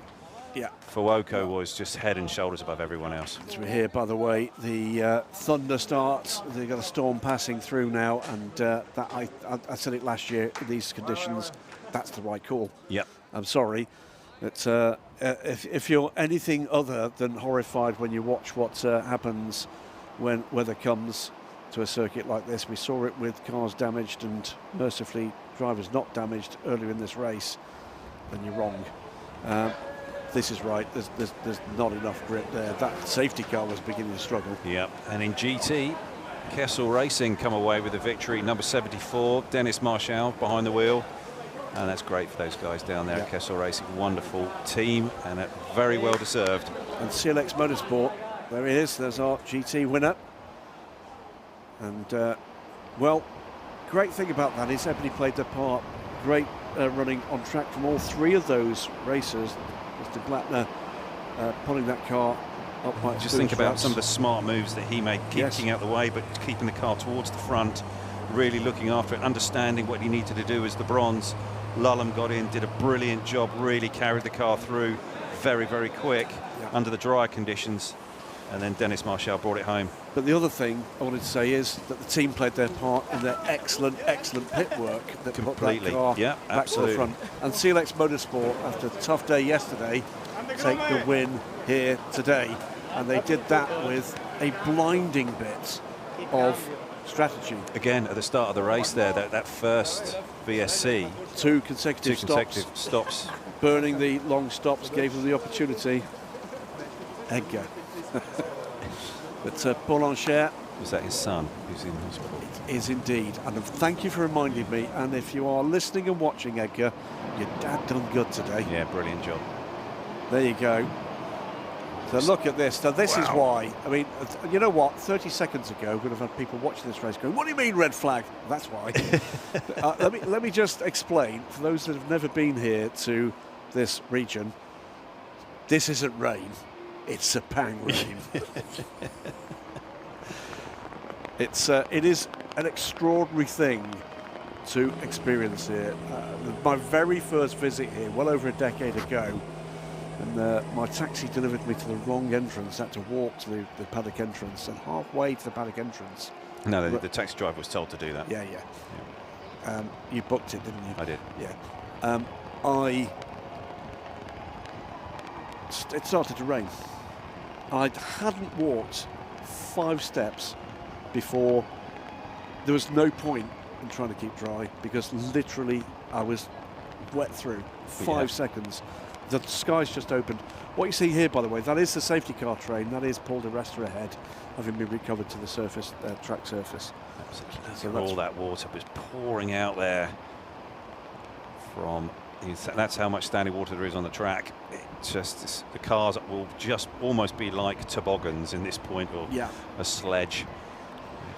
Fuoco was just head and shoulders above everyone else. As we hear, by the way, the thunder starts. They've got a storm passing through now, and that I said it last year. In these conditions, that's the right call. Yep. I'm sorry. It's, if you're anything other than horrified when you watch what happens when weather comes to a circuit like this, we saw it with cars damaged and mercifully drivers not damaged earlier in this race, then you're wrong. This is right. There's not enough grip there. That safety car was beginning to struggle. Yep. And in GT, Kessel Racing come away with a victory. Number 74, Dennis Marshall behind the wheel. And that's great for those guys down there at Kessel Racing. Wonderful team, and very well deserved. And CLX Motorsport, there he is. There's our GT winner. And, well, great thing about that is everybody played their part. Great running on track from all 3 of those racers. Mr. Blattner pulling that car up by Just think about some of the smart moves that he made, keeping out the way, but keeping the car towards the front, really looking after it, understanding what he needed to do as the bronze. Lulham got in, did a brilliant job, really carried the car through very, very quick under the drier conditions. And then Dennis Marshall brought it home. But the other thing I wanted to say is that the team played their part in their excellent pit work that put that car back to the front. And CLX Motorsport, after a tough day yesterday, take the win here today. And they did that with a blinding bit of strategy. Again, at the start of the race there, that first VSC. Two consecutive stops. Burning the long stops gave them the opportunity. Edgar. But Boulanger. Was that his son who's in hospital? It is indeed. And thank you for reminding me. And if you are listening and watching, Edgar, your dad done good today. Yeah, brilliant job. There you go. So look at this. So this is why. I mean, you know what? 30 seconds ago, we'd have had people watching this race going, "What do you mean red flag?" That's why. Let me just explain for those that have never been here to this region. This isn't rain. It's Sepang rain. It is an extraordinary thing to experience here. My very first visit here, well over a decade ago, and my taxi delivered me to the wrong entrance. I had to walk to the paddock entrance, and halfway to the paddock entrance. No, the taxi driver was told to do that. Yeah. You booked it, didn't you? I did. Yeah. It started to rain. I hadn't walked 5 steps before there was no point in trying to keep dry, because literally I was wet through 5 seconds. The skies just opened. What you see here, by the way, that is the safety car train. That is Paul de Resta ahead, having been recovered to the surface, track surface. So all that water was pouring out there from. That's how much standing water there is on the track. The cars will just almost be like toboggans in this point, or a sledge.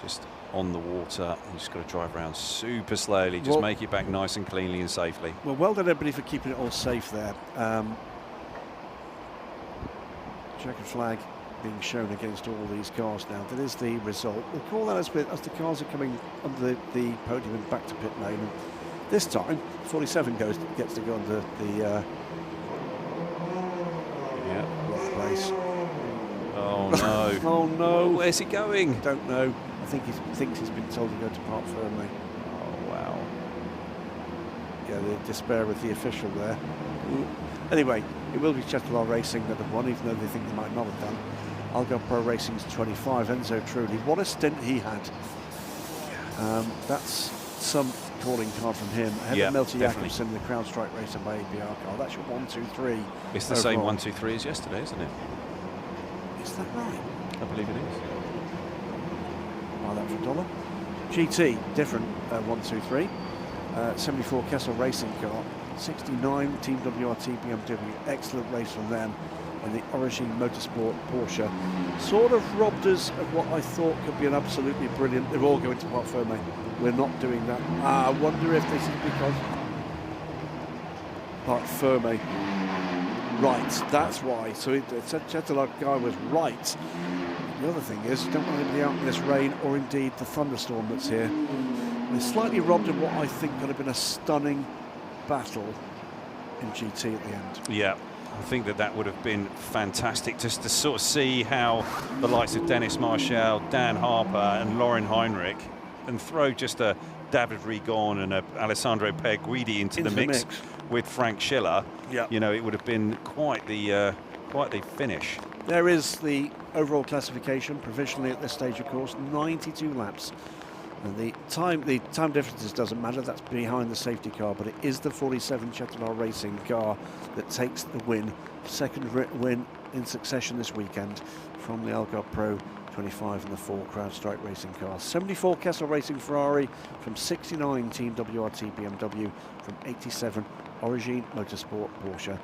Just on the water, you just got to drive around super slowly, just make it back nice and cleanly and safely. Well, well done everybody for keeping it all safe there. Checkered flag being shown against all these cars now. That is the result. We'll call that as the cars are coming under the podium and back to pit lane. And This time, 47 gets to go under the place. Oh no! Oh no! Where's he going? Don't know. I think he thinks he's been told to go to park firmly. Oh wow! Yeah, the despair of the official there. Anyway, it will be Chatelard Racing that have won, even though they think they might not have done. Algarve Pro Racing's 25. Enzo Trulli, what a stint he had. That's some calling card from him. Ahead of Melty Jakobsen, the crowd strike racer by APR car. That's your 1, 2, 3. It's the same 1, 2, 3 as yesterday, isn't it? Is that right? I believe it is. Buy that for $1. GT, different 1, 2, 3. 74 Kessel Racing car. 69 Team WRT BMW. Excellent race from them. And the Origin Motorsport Porsche sort of robbed us of what I thought could be an absolutely brilliant. They're all going to Parc Fermé. We're not doing that. I wonder if this is because Parc Fermé. Right, that's why. So Chatelard guy was right. The other thing is, don't want anybody out in this rain or indeed the thunderstorm that's here. We're slightly robbed of what I think could have been a stunning battle in GT at the end. Yeah. I think that would have been fantastic just to sort of see how the likes of Dennis Marshall, Dan Harper and Lauren Heinrich, and throw just a David Rigon and a Alessandro Perguidi into the mix with Frank Schiller. Yeah. You know, it would have been quite the finish. There is the overall classification provisionally at this stage, of course, 92 laps. And the time differences doesn't matter, that's behind the safety car, but it is the 47 Chatelard Racing car that takes the win. Second win in succession this weekend from the Algarve Pro 25 and the 4 CrowdStrike Racing cars. 74 Kessel Racing Ferrari, from 69 Team WRT BMW, from 87 Origin Motorsport Porsche.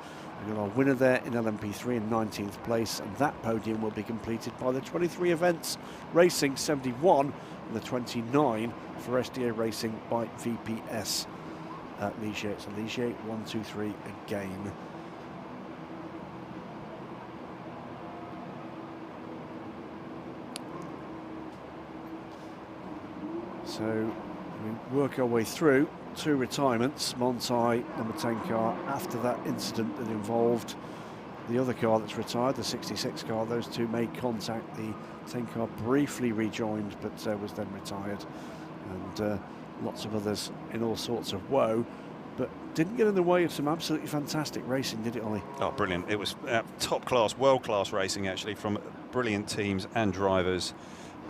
We've got our winner there in LMP3 in 19th place, and that podium will be completed by the 23 events racing, 71 and the 29 for SDA Racing by VPS at Ligier. It's a Ligier 1, 2, 3 again. So we work our way through 2 retirements. Montai, number 10 car, after that incident that involved the other car that's retired, the 66 car. Those two made contact. The 10 car briefly rejoined, but was then retired. And lots of others in all sorts of woe, but didn't get in the way of some absolutely fantastic racing, did it, Ollie? Oh, brilliant. It was top class, world class racing, actually, from brilliant teams and drivers.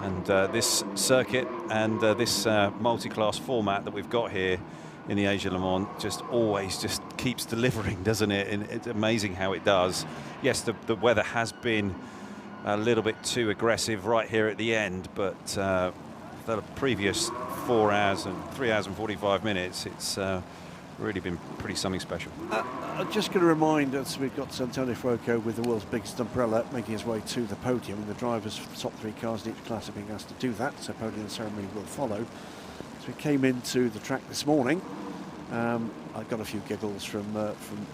And this circuit and this multi-class format that we've got here in the Asia Le Mans just always just keeps delivering, doesn't it? And it's amazing how it does. Yes, the weather has been a little bit too aggressive right here at the end, but the previous 4 hours and 3 hours and 45 minutes, it's really been pretty something special. I'm just going to remind us, we've got Antonio Fuoco with the world's biggest umbrella making his way to the podium, and the drivers for the top 3 cars in each class are being asked to do that, so podium ceremony will follow. So we came into the track this morning. I got a few giggles from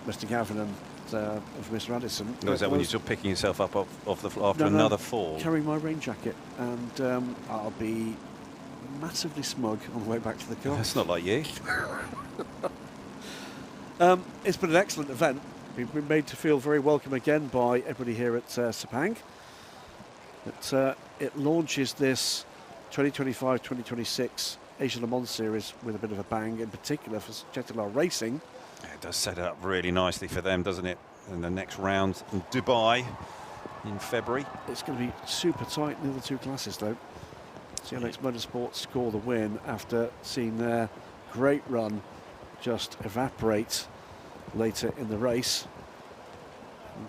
Mr. Gavin and from Mr. Addison. No, is that when you're still picking yourself up off the floor after another fall? Carrying my rain jacket, and I'll be massively smug on the way back to the car. That's not like you. It's been an excellent event. We've been made to feel very welcome again by everybody here at Sepang. It launches this 2025-2026 Asia Le Mans Series with a bit of a bang, in particular for Chatelard Racing. Yeah, it does set it up really nicely for them, doesn't it? In the next round in Dubai in February. It's going to be super tight in the other 2 classes, though. CLX Motorsport score the win after seeing their great run just evaporate later in the race.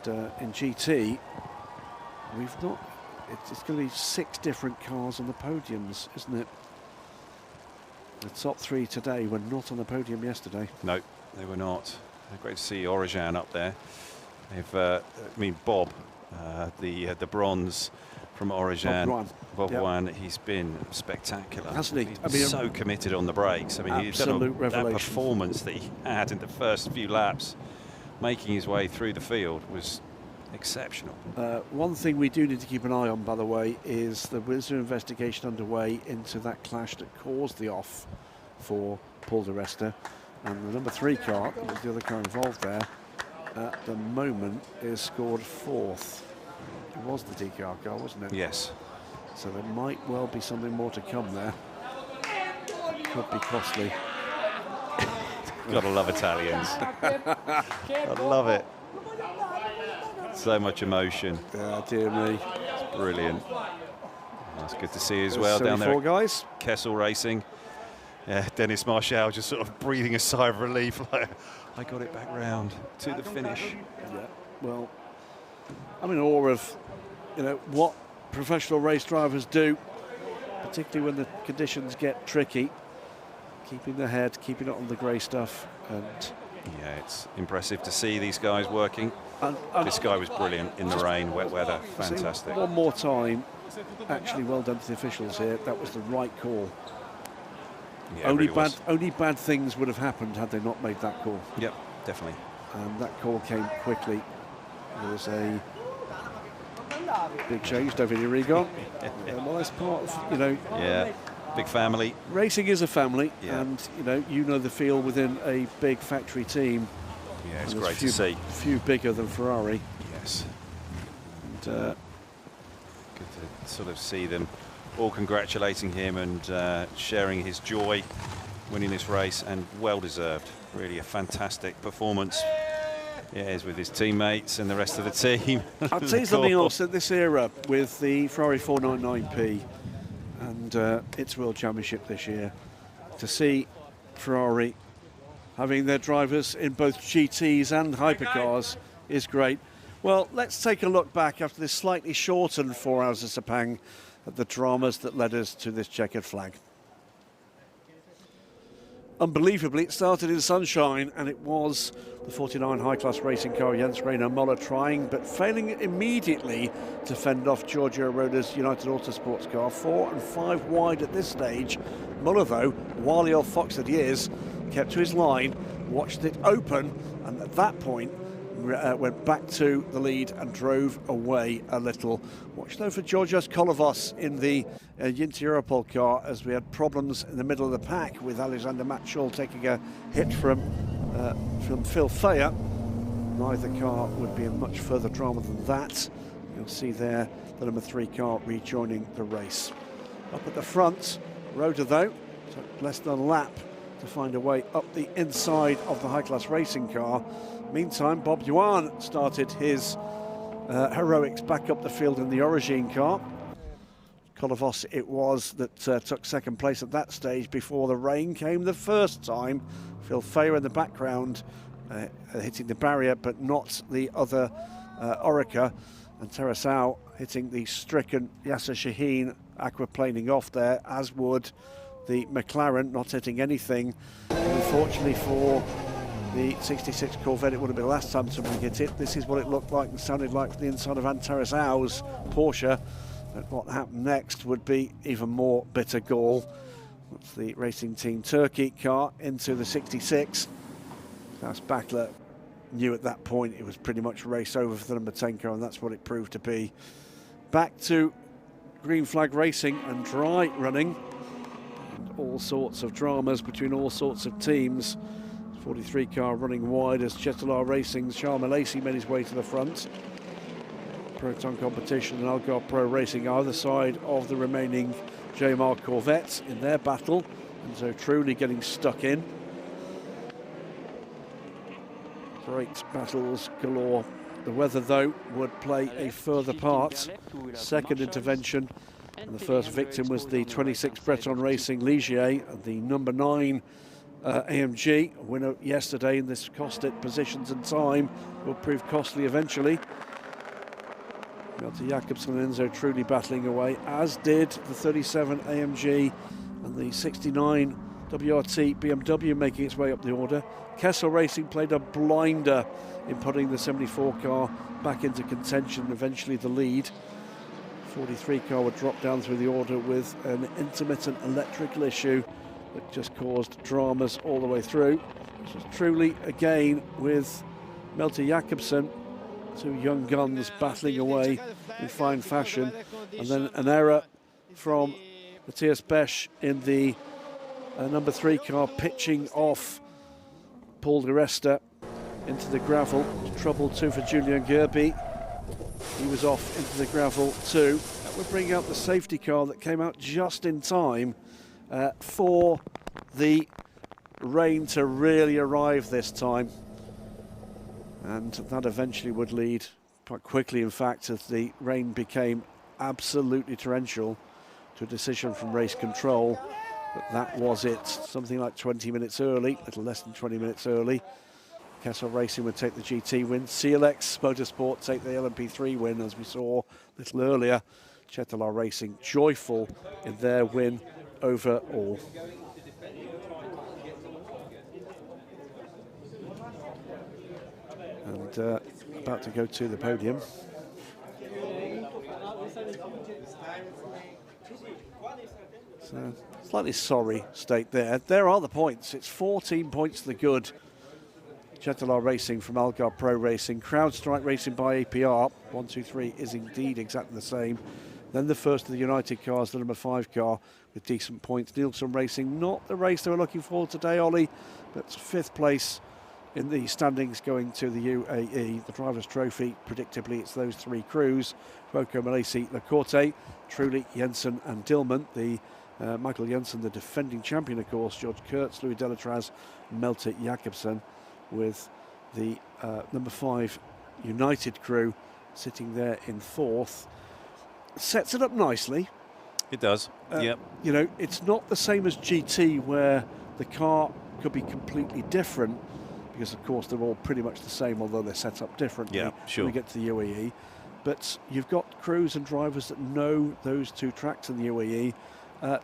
And in GT, we've not. It's going to be 6 different cars on the podiums, isn't it? The top 3 today were not on the podium yesterday. No, they were not. Great to see Origin up there. They've, Bob, the bronze from Origin. Bob Wan, he's been spectacular. Hasn't he? He's so committed on the brakes. I mean, that performance that he had in the first few laps, making his way through the field, was exceptional. One thing we do need to keep an eye on, by the way, is the Wizard investigation underway into that clash that caused the off for Paul di Resta. And the number 3 car, that was the other car involved there, at the moment is scored 4th. It was the DKR car, wasn't it? Yes. So there might well be something more to come there. Could be costly. Gotta love Italians. I love it. So much emotion. Yeah, dear me. It's brilliant. That's good to see as well down there. Guys. Kessel Racing. Yeah, Dennis Marshall just sort of breathing a sigh of relief, like, I got it back round to the finish. Yeah, well, I'm in awe of, what professional race drivers do, particularly when the conditions get tricky. Keeping the head, keeping it on the grey stuff. And yeah, it's impressive to see these guys working. This guy was brilliant in the rain, wet weather, fantastic. One more time, actually well done to the officials here. That was the right call. Yeah, only bad things would have happened had they not made that call. Yep, definitely. And that call came quickly. There was a big change, David Irigon. Well, that's part of, Yeah, big family. Racing is a family, yeah. and you know the feel within a big factory team. Yeah, it's great to see. Few bigger than Ferrari. Yes. And, good to sort of see them all congratulating him and sharing his joy winning this race, and well deserved. Really a fantastic performance. Yeah, is with his teammates and the rest of the team. I'll tell you something else at this era with the Ferrari 499P and its World Championship this year. To see Ferrari having their drivers in both GTs and hypercars is great. Well, let's take a look back after this slightly shortened 4 hours of Sepang at the dramas that led us to this checkered flag. Unbelievably, it started in sunshine, and it was the 49 high-class racing car Jens Reiner Muller trying, but failing immediately to fend off Giorgio Roda's United Autosports car. 4 and 5 wide at this stage. Muller, though, wily old fox that he is, kept to his line, watched it open, and at that point went back to the lead and drove away a little. Watch though for Georgios Kolovos in the Yinti Europol car, as we had problems in the middle of the pack with Alexander Matschul taking a hit from Phil Thayer. Neither car would be in much further drama than that. You'll see there the number 3 car rejoining the race. Up at the front, Roda though took less than a lap to find a way up the inside of the high-class racing car. Meantime, Bob Yuan started his heroics back up the field in the Origin car. Kolovos it was that took second place at that stage before the rain came the first time. Phil Thayer in the background hitting the barrier, but not the other Orica. And Terasau hitting the stricken Yasser Shaheen, aquaplaning off there, as would the McLaren, not hitting anything. Unfortunately for the 66 Corvette, it would have been the last time somebody hit it. This is what it looked like and sounded like from the inside of Antaresau's Porsche. But what happened next would be even more bitter gall. That's the Racing Team Turkey car into the 66. Klaus Bachler knew at that point it was pretty much race over for the number 10 car, and that's what it proved to be. Back to green flag racing and dry running. And all sorts of dramas between all sorts of teams. 43 car running wide as Chetolar Racing's Charles Malaysi made his way to the front. Proton Competition and Algar Pro Racing either side of the remaining JMR Corvettes in their battle, and so truly getting stuck in. Great battles galore. The weather though would play a further part. Second intervention, and the first victim was the 26 Breton Racing Ligier, the number 9 AMG, a winner yesterday, and this cost it positions and time will prove costly eventually. Malte Jakobsen and Enzo truly battling away, as did the 37 AMG and the 69 WRT BMW making its way up the order. Kessel Racing played a blinder in putting the 74 car back into contention, eventually the lead. 43 car would drop down through the order with an intermittent electrical issue that just caused dramas all the way through. This was truly, again, with Malte Jakobsen, 2 young guns battling away in fine fashion, and then an error from Matthias Besch in the number 3 car, pitching off Paul Di Resta into the gravel. Trouble too for Julian Gerby. He was off into the gravel too. That would bring out the safety car that came out just in time for the rain to really arrive this time. And that eventually would lead, quite quickly in fact, as the rain became absolutely torrential, to a decision from race control. But that was it. Something like 20 minutes early, a little less than 20 minutes early. Kessel Racing would take the GT win. CLX Motorsport take the LMP3 win, as we saw a little earlier. Chetalar Racing joyful in their win over all. And about to go to the podium. So, slightly sorry state there. There are the points. It's 14 points to the good. Chetalar Racing from Algar Pro Racing. CrowdStrike Racing by APR. 1, 2, 3 is indeed exactly the same. Then the first of the United cars, the number 5 car, with decent points. Nielsen Racing, not the race they were looking for today, Ollie, but 5th place in the standings going to the UAE. The Drivers' Trophy, predictably, it's those 3 crews. Rocco Malesi, Lacorte, Trulli, Jensen and Dillman. The Michael Jensen, the defending champion, of course, George Kurtz, Louis Delatraz, Malte Jakobsen, with the number 5 United crew sitting there in 4th. Sets it up nicely. It does, yep. You know, it's not the same as GT where the car could be completely different, because of course they're all pretty much the same, although they're set up differently. Yeah, sure. When we get to the UAE. But you've got crews and drivers that know those 2 tracks in the UAE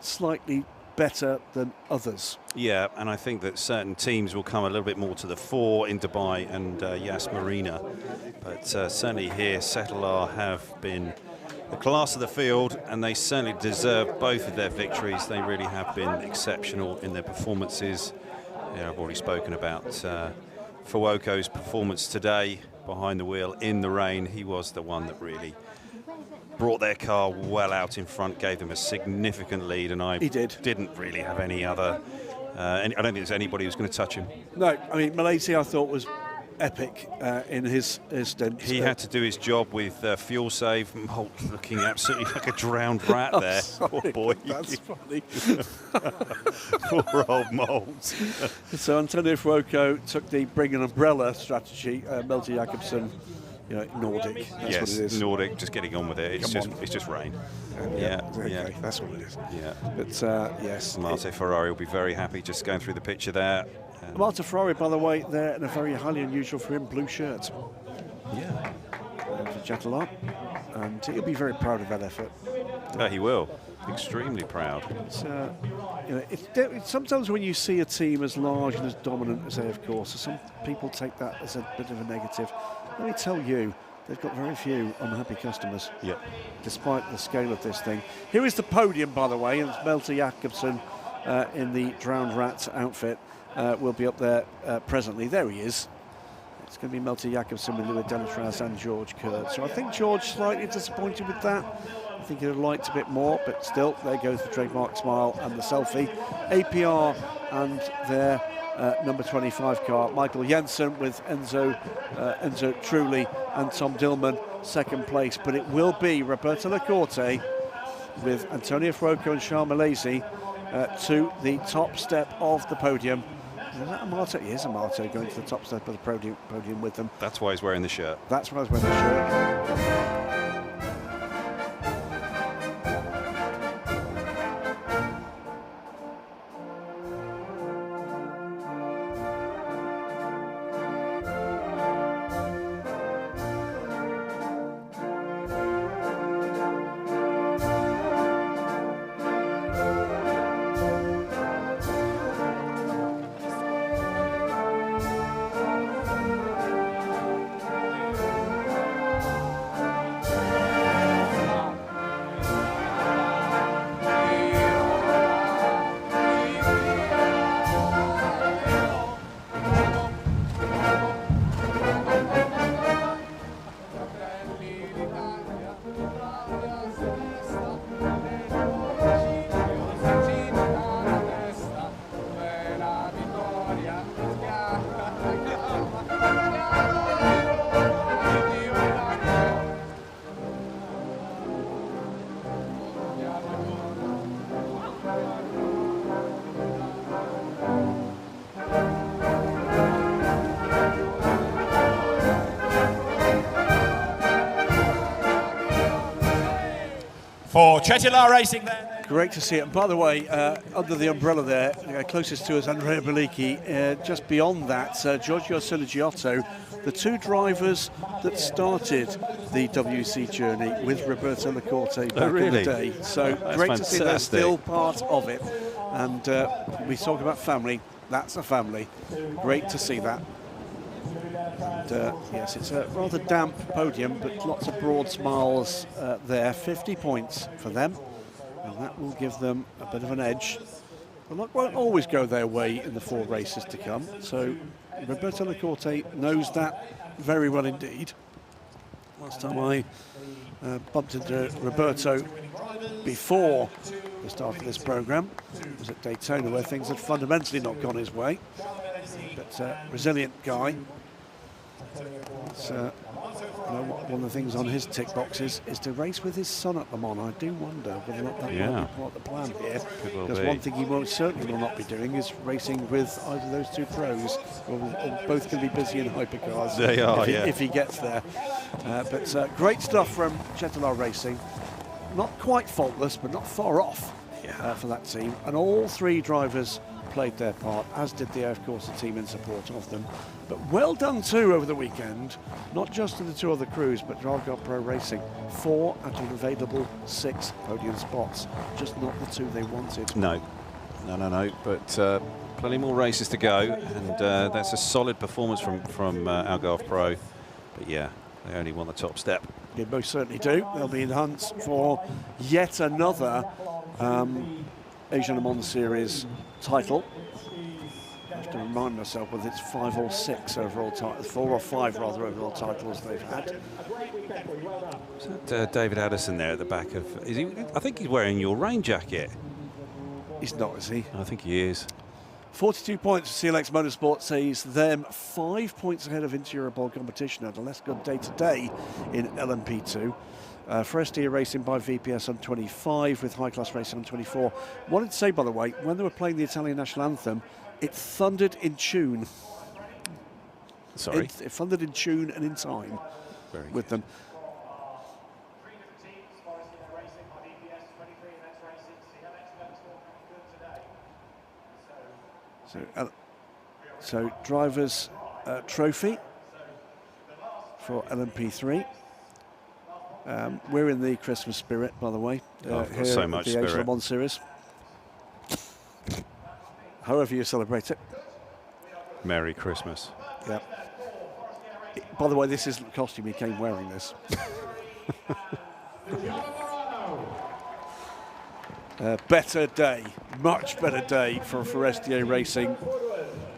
slightly better than others. Yeah, and I think that certain teams will come a little bit more to the fore in Dubai and Yas Marina. But certainly here, Chetalar have been the class of the field, and they certainly deserve both of their victories. They really have been exceptional in their performances. Yeah, I've already spoken about Fuoco's performance today behind the wheel in the rain. He was the one that really brought their car well out in front, gave them a significant lead, and I didn't really have any other. I don't think there's anybody who's going to touch him. No, I mean, Malaysia I thought was epic in his stint. He had to do his job with fuel save. Molt looking absolutely like a drowned rat there. Sorry, poor boy. That's funny. Poor old Molt. So Antonio Fuoco took the bring an umbrella strategy. Malte Jakobsen, you know, Nordic. That's yes, what it is. Nordic, just getting on with it. It's just rain. Okay, that's what it is. Yeah. But yes. Marte Ferrari will be very happy just going through the picture there. Marte Ferrari, by the way, there in a very highly unusual for him blue shirt. Yeah. For Chetalar. And he'll be very proud of that effort. He will. Extremely proud. It's, you know, it's sometimes when you see a team as large and as dominant as they, of course, some people take that as a bit of a negative. Let me tell you, they've got very few unhappy customers. Yep. Despite the scale of this thing. Here is the podium, by the way, and it's Malte Jakobsen in the Drowned Rat outfit. Will be up there presently. There he is. It's going to be Malte Jakobsen with Louis Delatraz and George Kurtz. So I think George slightly disappointed with that. I think he'd have liked a bit more, but still, there goes the trademark smile and the selfie. APR and their number 25 car, Michael Jensen with Enzo Trulli and Tom Dillman, second place. But it will be Roberto Lacorte with Antonio Fuoco and Charles Malaysi to the top step of the podium. Is that a Marte? He is a Marte going to the top step of the podium with them. That's why he's wearing the shirt. That's why he's wearing the shirt. for Chetila Racing there. Great to see it. And by the way, under the umbrella there, closest to us, Andrea Bellicchi. Just beyond that, Giorgio Siligiotto, the two drivers that started the WC journey with Roberto Lacorte back in the day. So great to see they're still part of it. And we talk about family. That's a family. Great to see that. And, yes, it's a rather damp podium, but lots of broad smiles there. 50 points for them. And that will give them a bit of an edge. The luck won't always go their way in the 4 races to come. So Roberto Lacorte knows that very well indeed. Last time I bumped into Roberto before the start of this programme was at Daytona, where things had fundamentally not gone his way. But resilient guy. It's, one of the things on his tick boxes is to race with his son at Le Mans. I do wonder whether or not that might be part of the plan here. Because one thing he certainly will not be doing is racing with either those two pros. Or both can be busy in hypercars. They are, if he gets there. But great stuff from Chetila Racing. Not quite faultless, but not far off for that team. And all 3 drivers played their part, as did the of course the team in support of them. But well done too over the weekend, not just to the 2 other crews, but Argyle Pro Racing. 4 out of available 6 podium spots, just not the 2 they wanted. No. But plenty more races to go, and that's a solid performance from Algarve Pro. But yeah, they only won the top step. They most certainly do. They'll be in the hunt for yet another Asian Le Mans Series title. I have to remind myself whether it's 5 or 6 overall titles, 4 or 5 rather overall titles they've had. Is that David Addison there at the back of? Is he? I think he's wearing your rain jacket. He's not, is he? I think he is. 42 points for CLX Motorsport sees them 5 points ahead of interior ball competition. Had a less good day today in LMP2. For SDA Racing by VPS on 25 with High Class Racing on 24. Wanted to say, by the way, when they were playing the Italian national anthem, it thundered in tune. Sorry? It thundered in tune and in time with them. So drivers' trophy for LMP3. We're in the Christmas spirit, by the way. I've got so much spirit. The Asian Le Mans Series. However you celebrate it. Merry Christmas. Yeah. By the way, this isn't the costume he came wearing this. Better day, much better day for SDA Racing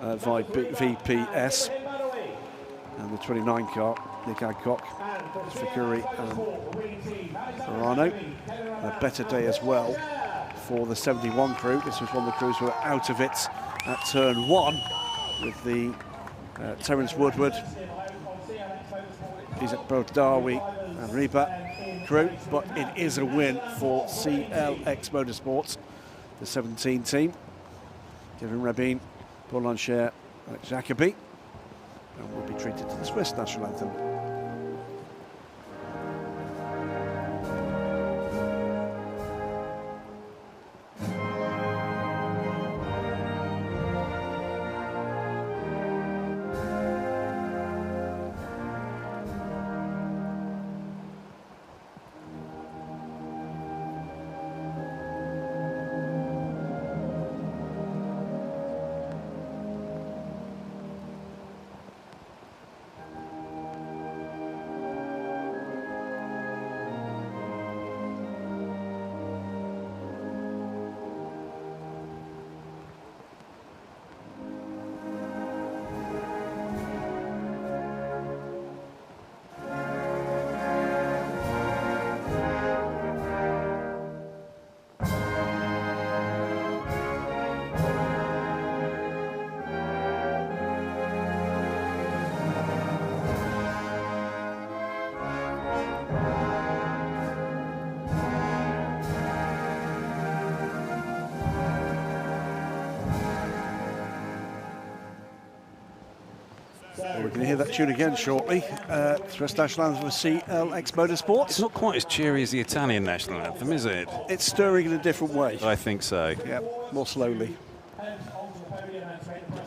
via VPS. And the 29 car, Nick Adcock, Ficuri and Verano. A better day as well for the 71 crew. This was one of the crews who were out of it at turn 1 with the Terence Woodward, Isaac Darwi and Reba crew, but it is a win for CLX Motorsports, the 17 team. Kevin Rabin, Paul Lancher, Alex Jacobi, and will be treated to the Swiss national anthem. Well, we're going to hear that tune again shortly. Swiss National Anthem of CLX Motorsports. It's not quite as cheery as the Italian national anthem, is it? It's stirring in a different way. I think so. Yeah, more slowly.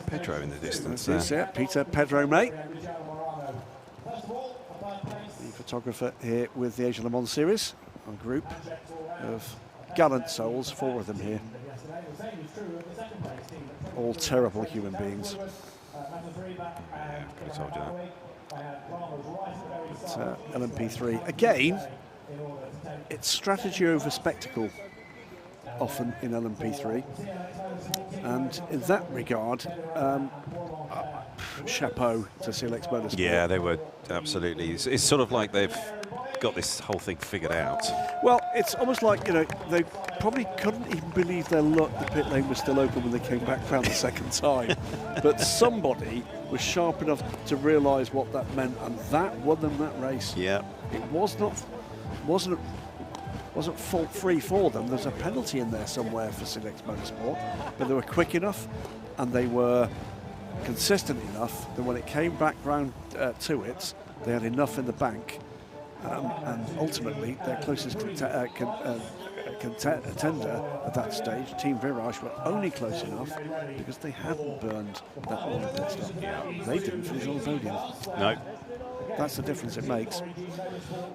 Pedro in the distance. That's it, yeah. Peter Pedro, mate. The photographer here with the Asian Le Mans Series. A group of gallant souls, 4 of them here. All terrible human beings. I told you that. LMP3. Again, it's strategy over spectacle, often in LMP3. And in that regard, chapeau to CLX Motorsport. Yeah, they were absolutely. It's sort of like they've got this whole thing figured out. Well, it's almost like, they probably couldn't even believe their luck the pit lane was still open when they came back round the second time. But somebody was sharp enough to realise what that meant, and that won them that race. Yeah. It wasn't fault-free for them. There's a penalty in there somewhere for CLX Motorsport, but they were quick enough and they were consistent enough that when it came back round to it, they had enough in the bank. And ultimately, their closest contender at that stage, Team Virage, were only close enough because they hadn't burned that long pit stop. They didn't finish on the podium. No. That's the difference it makes.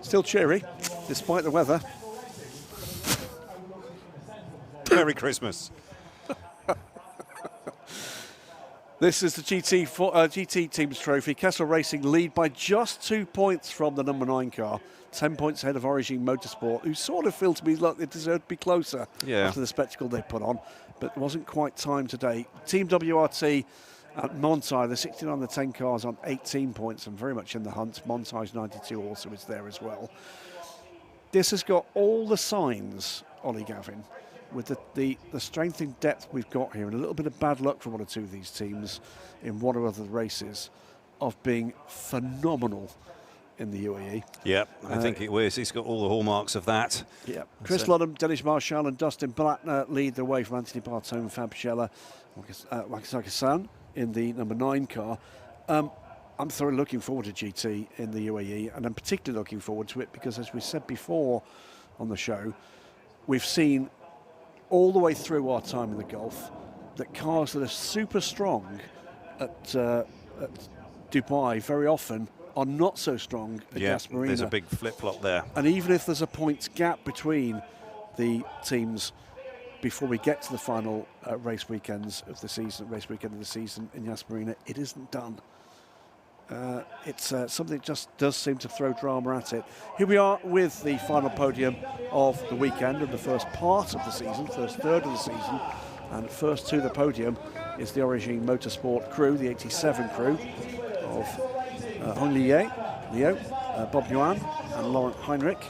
Still cheery, despite the weather. Merry Christmas. This is the GT Teams Trophy. Kessel Racing lead by just 2 points from the number 9 car. 10 points ahead of Origin Motorsport, who sort of feel to be like they deserve to be closer after the spectacle they put on, but it wasn't quite time today. Team WRT at Montage, the 69 and the 10 cars on 18 points and very much in the hunt. Montage 92 also is there as well. This has got all the signs, Ollie Gavin, with the strength and depth we've got here, and a little bit of bad luck for one or two of these teams in one or other races, of being phenomenal in the UAE. Yeah, I think it was. He's got all the hallmarks of that. Yeah, Chris Ludham, Dennis Marshall and Dustin Blattner lead the way from Anthony Bartone, Fab Scheller, Wakasaki-san in the number 9 car. I'm thoroughly looking forward to GT in the UAE, and I'm particularly looking forward to it because, as we said before on the show, we've seen all the way through our time in the Gulf that cars that are super strong at Dubai very often are not so strong at Gas Marina. There's a big flip-flop there. And even if there's a points gap between the teams before we get to the final race weekend of the season in Gas Marina, it isn't done. It's something that just does seem to throw drama at it. Here we are with the final podium of the weekend and the first part of the season, first third of the season, and first to the podium is the Origin Motorsport crew, the 87 crew of Hong Leo, Bob Nguyen and Laurent Heinrich.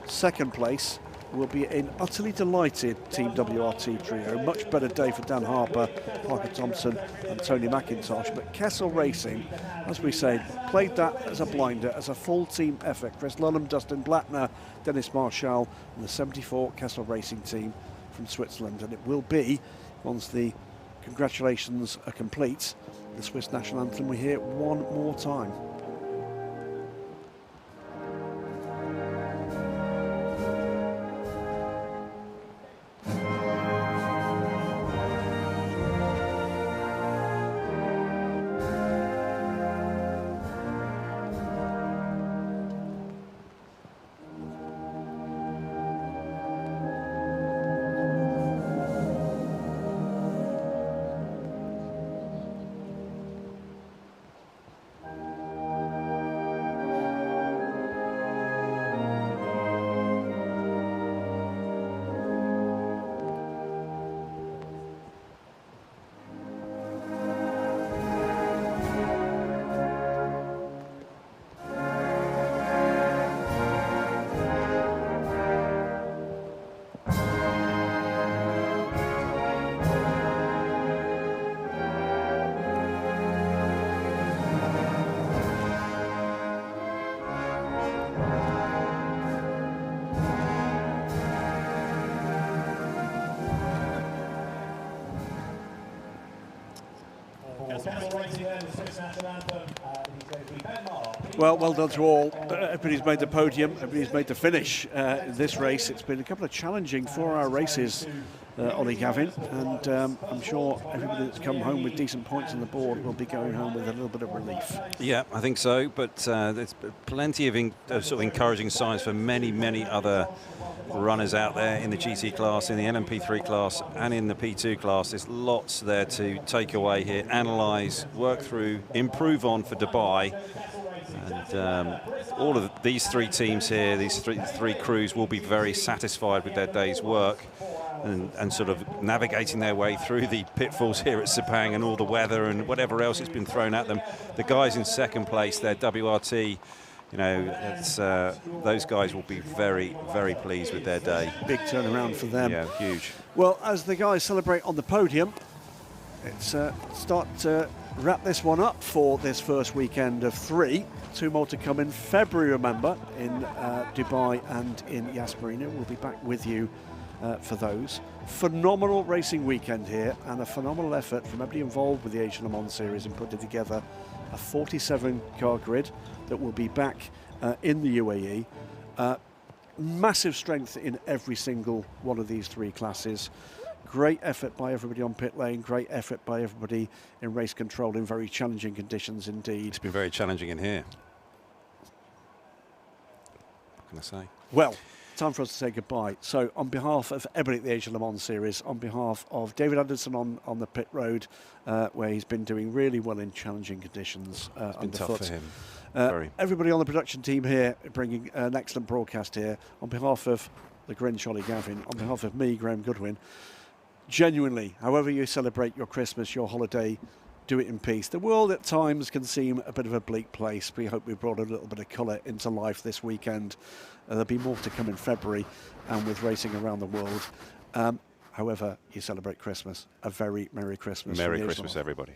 Second place will be an utterly delighted Team WRT trio. Much better day for Dan Harper, Parker Thompson and Tony McIntosh. But Kessel Racing, as we said, played that as a blinder, as a full team effort. Chris Ludham, Dustin Blattner, Dennis Marshall and the 74 Kessel Racing team from Switzerland. And it will be, once the congratulations are complete, the Swiss National Anthem we hear one more time. Kessel Racing then, the Swiss National Anthem. Well, well done to all. Everybody's made the podium, everybody's made the finish in this race. It's been a couple of challenging 4-hour races, Ollie Gavin, and I'm sure everybody that's come home with decent points on the board will be going home with a little bit of relief. Yeah, I think so, but there's plenty of sort of encouraging signs for many other runners out there in the GT class, in the LMP3 class and in the P2 class. There's lots there to take away here, analyse, work through, improve on for Dubai. And all of these three teams here, these three crews will be very satisfied with their day's work and sort of navigating their way through the pitfalls here at Sepang and all the weather and whatever else has been thrown at them. The guys in second place, their WRT, you know, it's, those guys will be very pleased with their day. Big turnaround for them. Yeah, huge. Well, as the guys celebrate on the podium, it's start to wrap this one up for this first weekend of 3. 2 more to come in February, remember, in Dubai and in Yas Marina. We'll be back with you for those. Phenomenal racing weekend here and a phenomenal effort from everybody involved with the Asian Le Mans series in putting together a 47-car grid that will be back in the UAE. Massive strength in every single one of these 3 classes. Great effort by everybody on pit lane, great effort by everybody in race control in very challenging conditions indeed. It's been very challenging in here. What can I say? Well, time for us to say goodbye. So on behalf of everybody at the Asian Le Mans series, on behalf of David Anderson on the pit road, where he's been doing really well in challenging conditions It's been underfoot. tough for him. Everybody on the production team here bringing an excellent broadcast here. On behalf of the Grinch, Ollie Gavin, on behalf of me, Graham Goodwin, genuinely, however you celebrate your Christmas, your holiday, do it in peace. The world at times can seem a bit of a bleak place. We hope we brought a little bit of colour into life this weekend. There'll be more to come in February and with racing around the world. However you celebrate Christmas, a very Merry Christmas. Merry Christmas, everybody.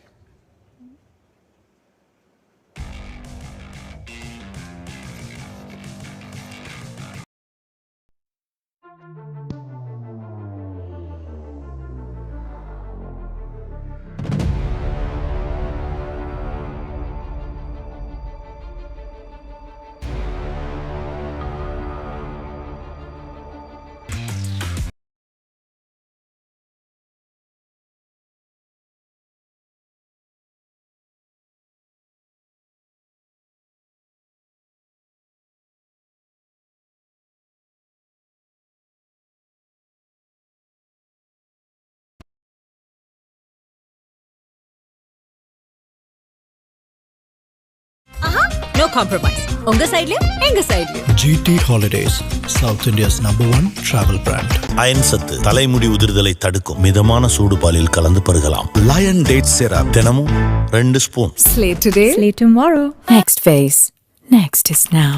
No compromise. உங்க சைடுலயும் எங்க சைடுலயும். GT Holidays, South India's #1 travel brand. Iron சத்து தலைமுடி உதிர்தலை தடுக்கும் மிதமான சூடு பாலில் கலந்து பருகலாம். லயன் டேட் சிரப் தினமும் 2 spoon. Slate today, slate tomorrow. Next phase. Next is now.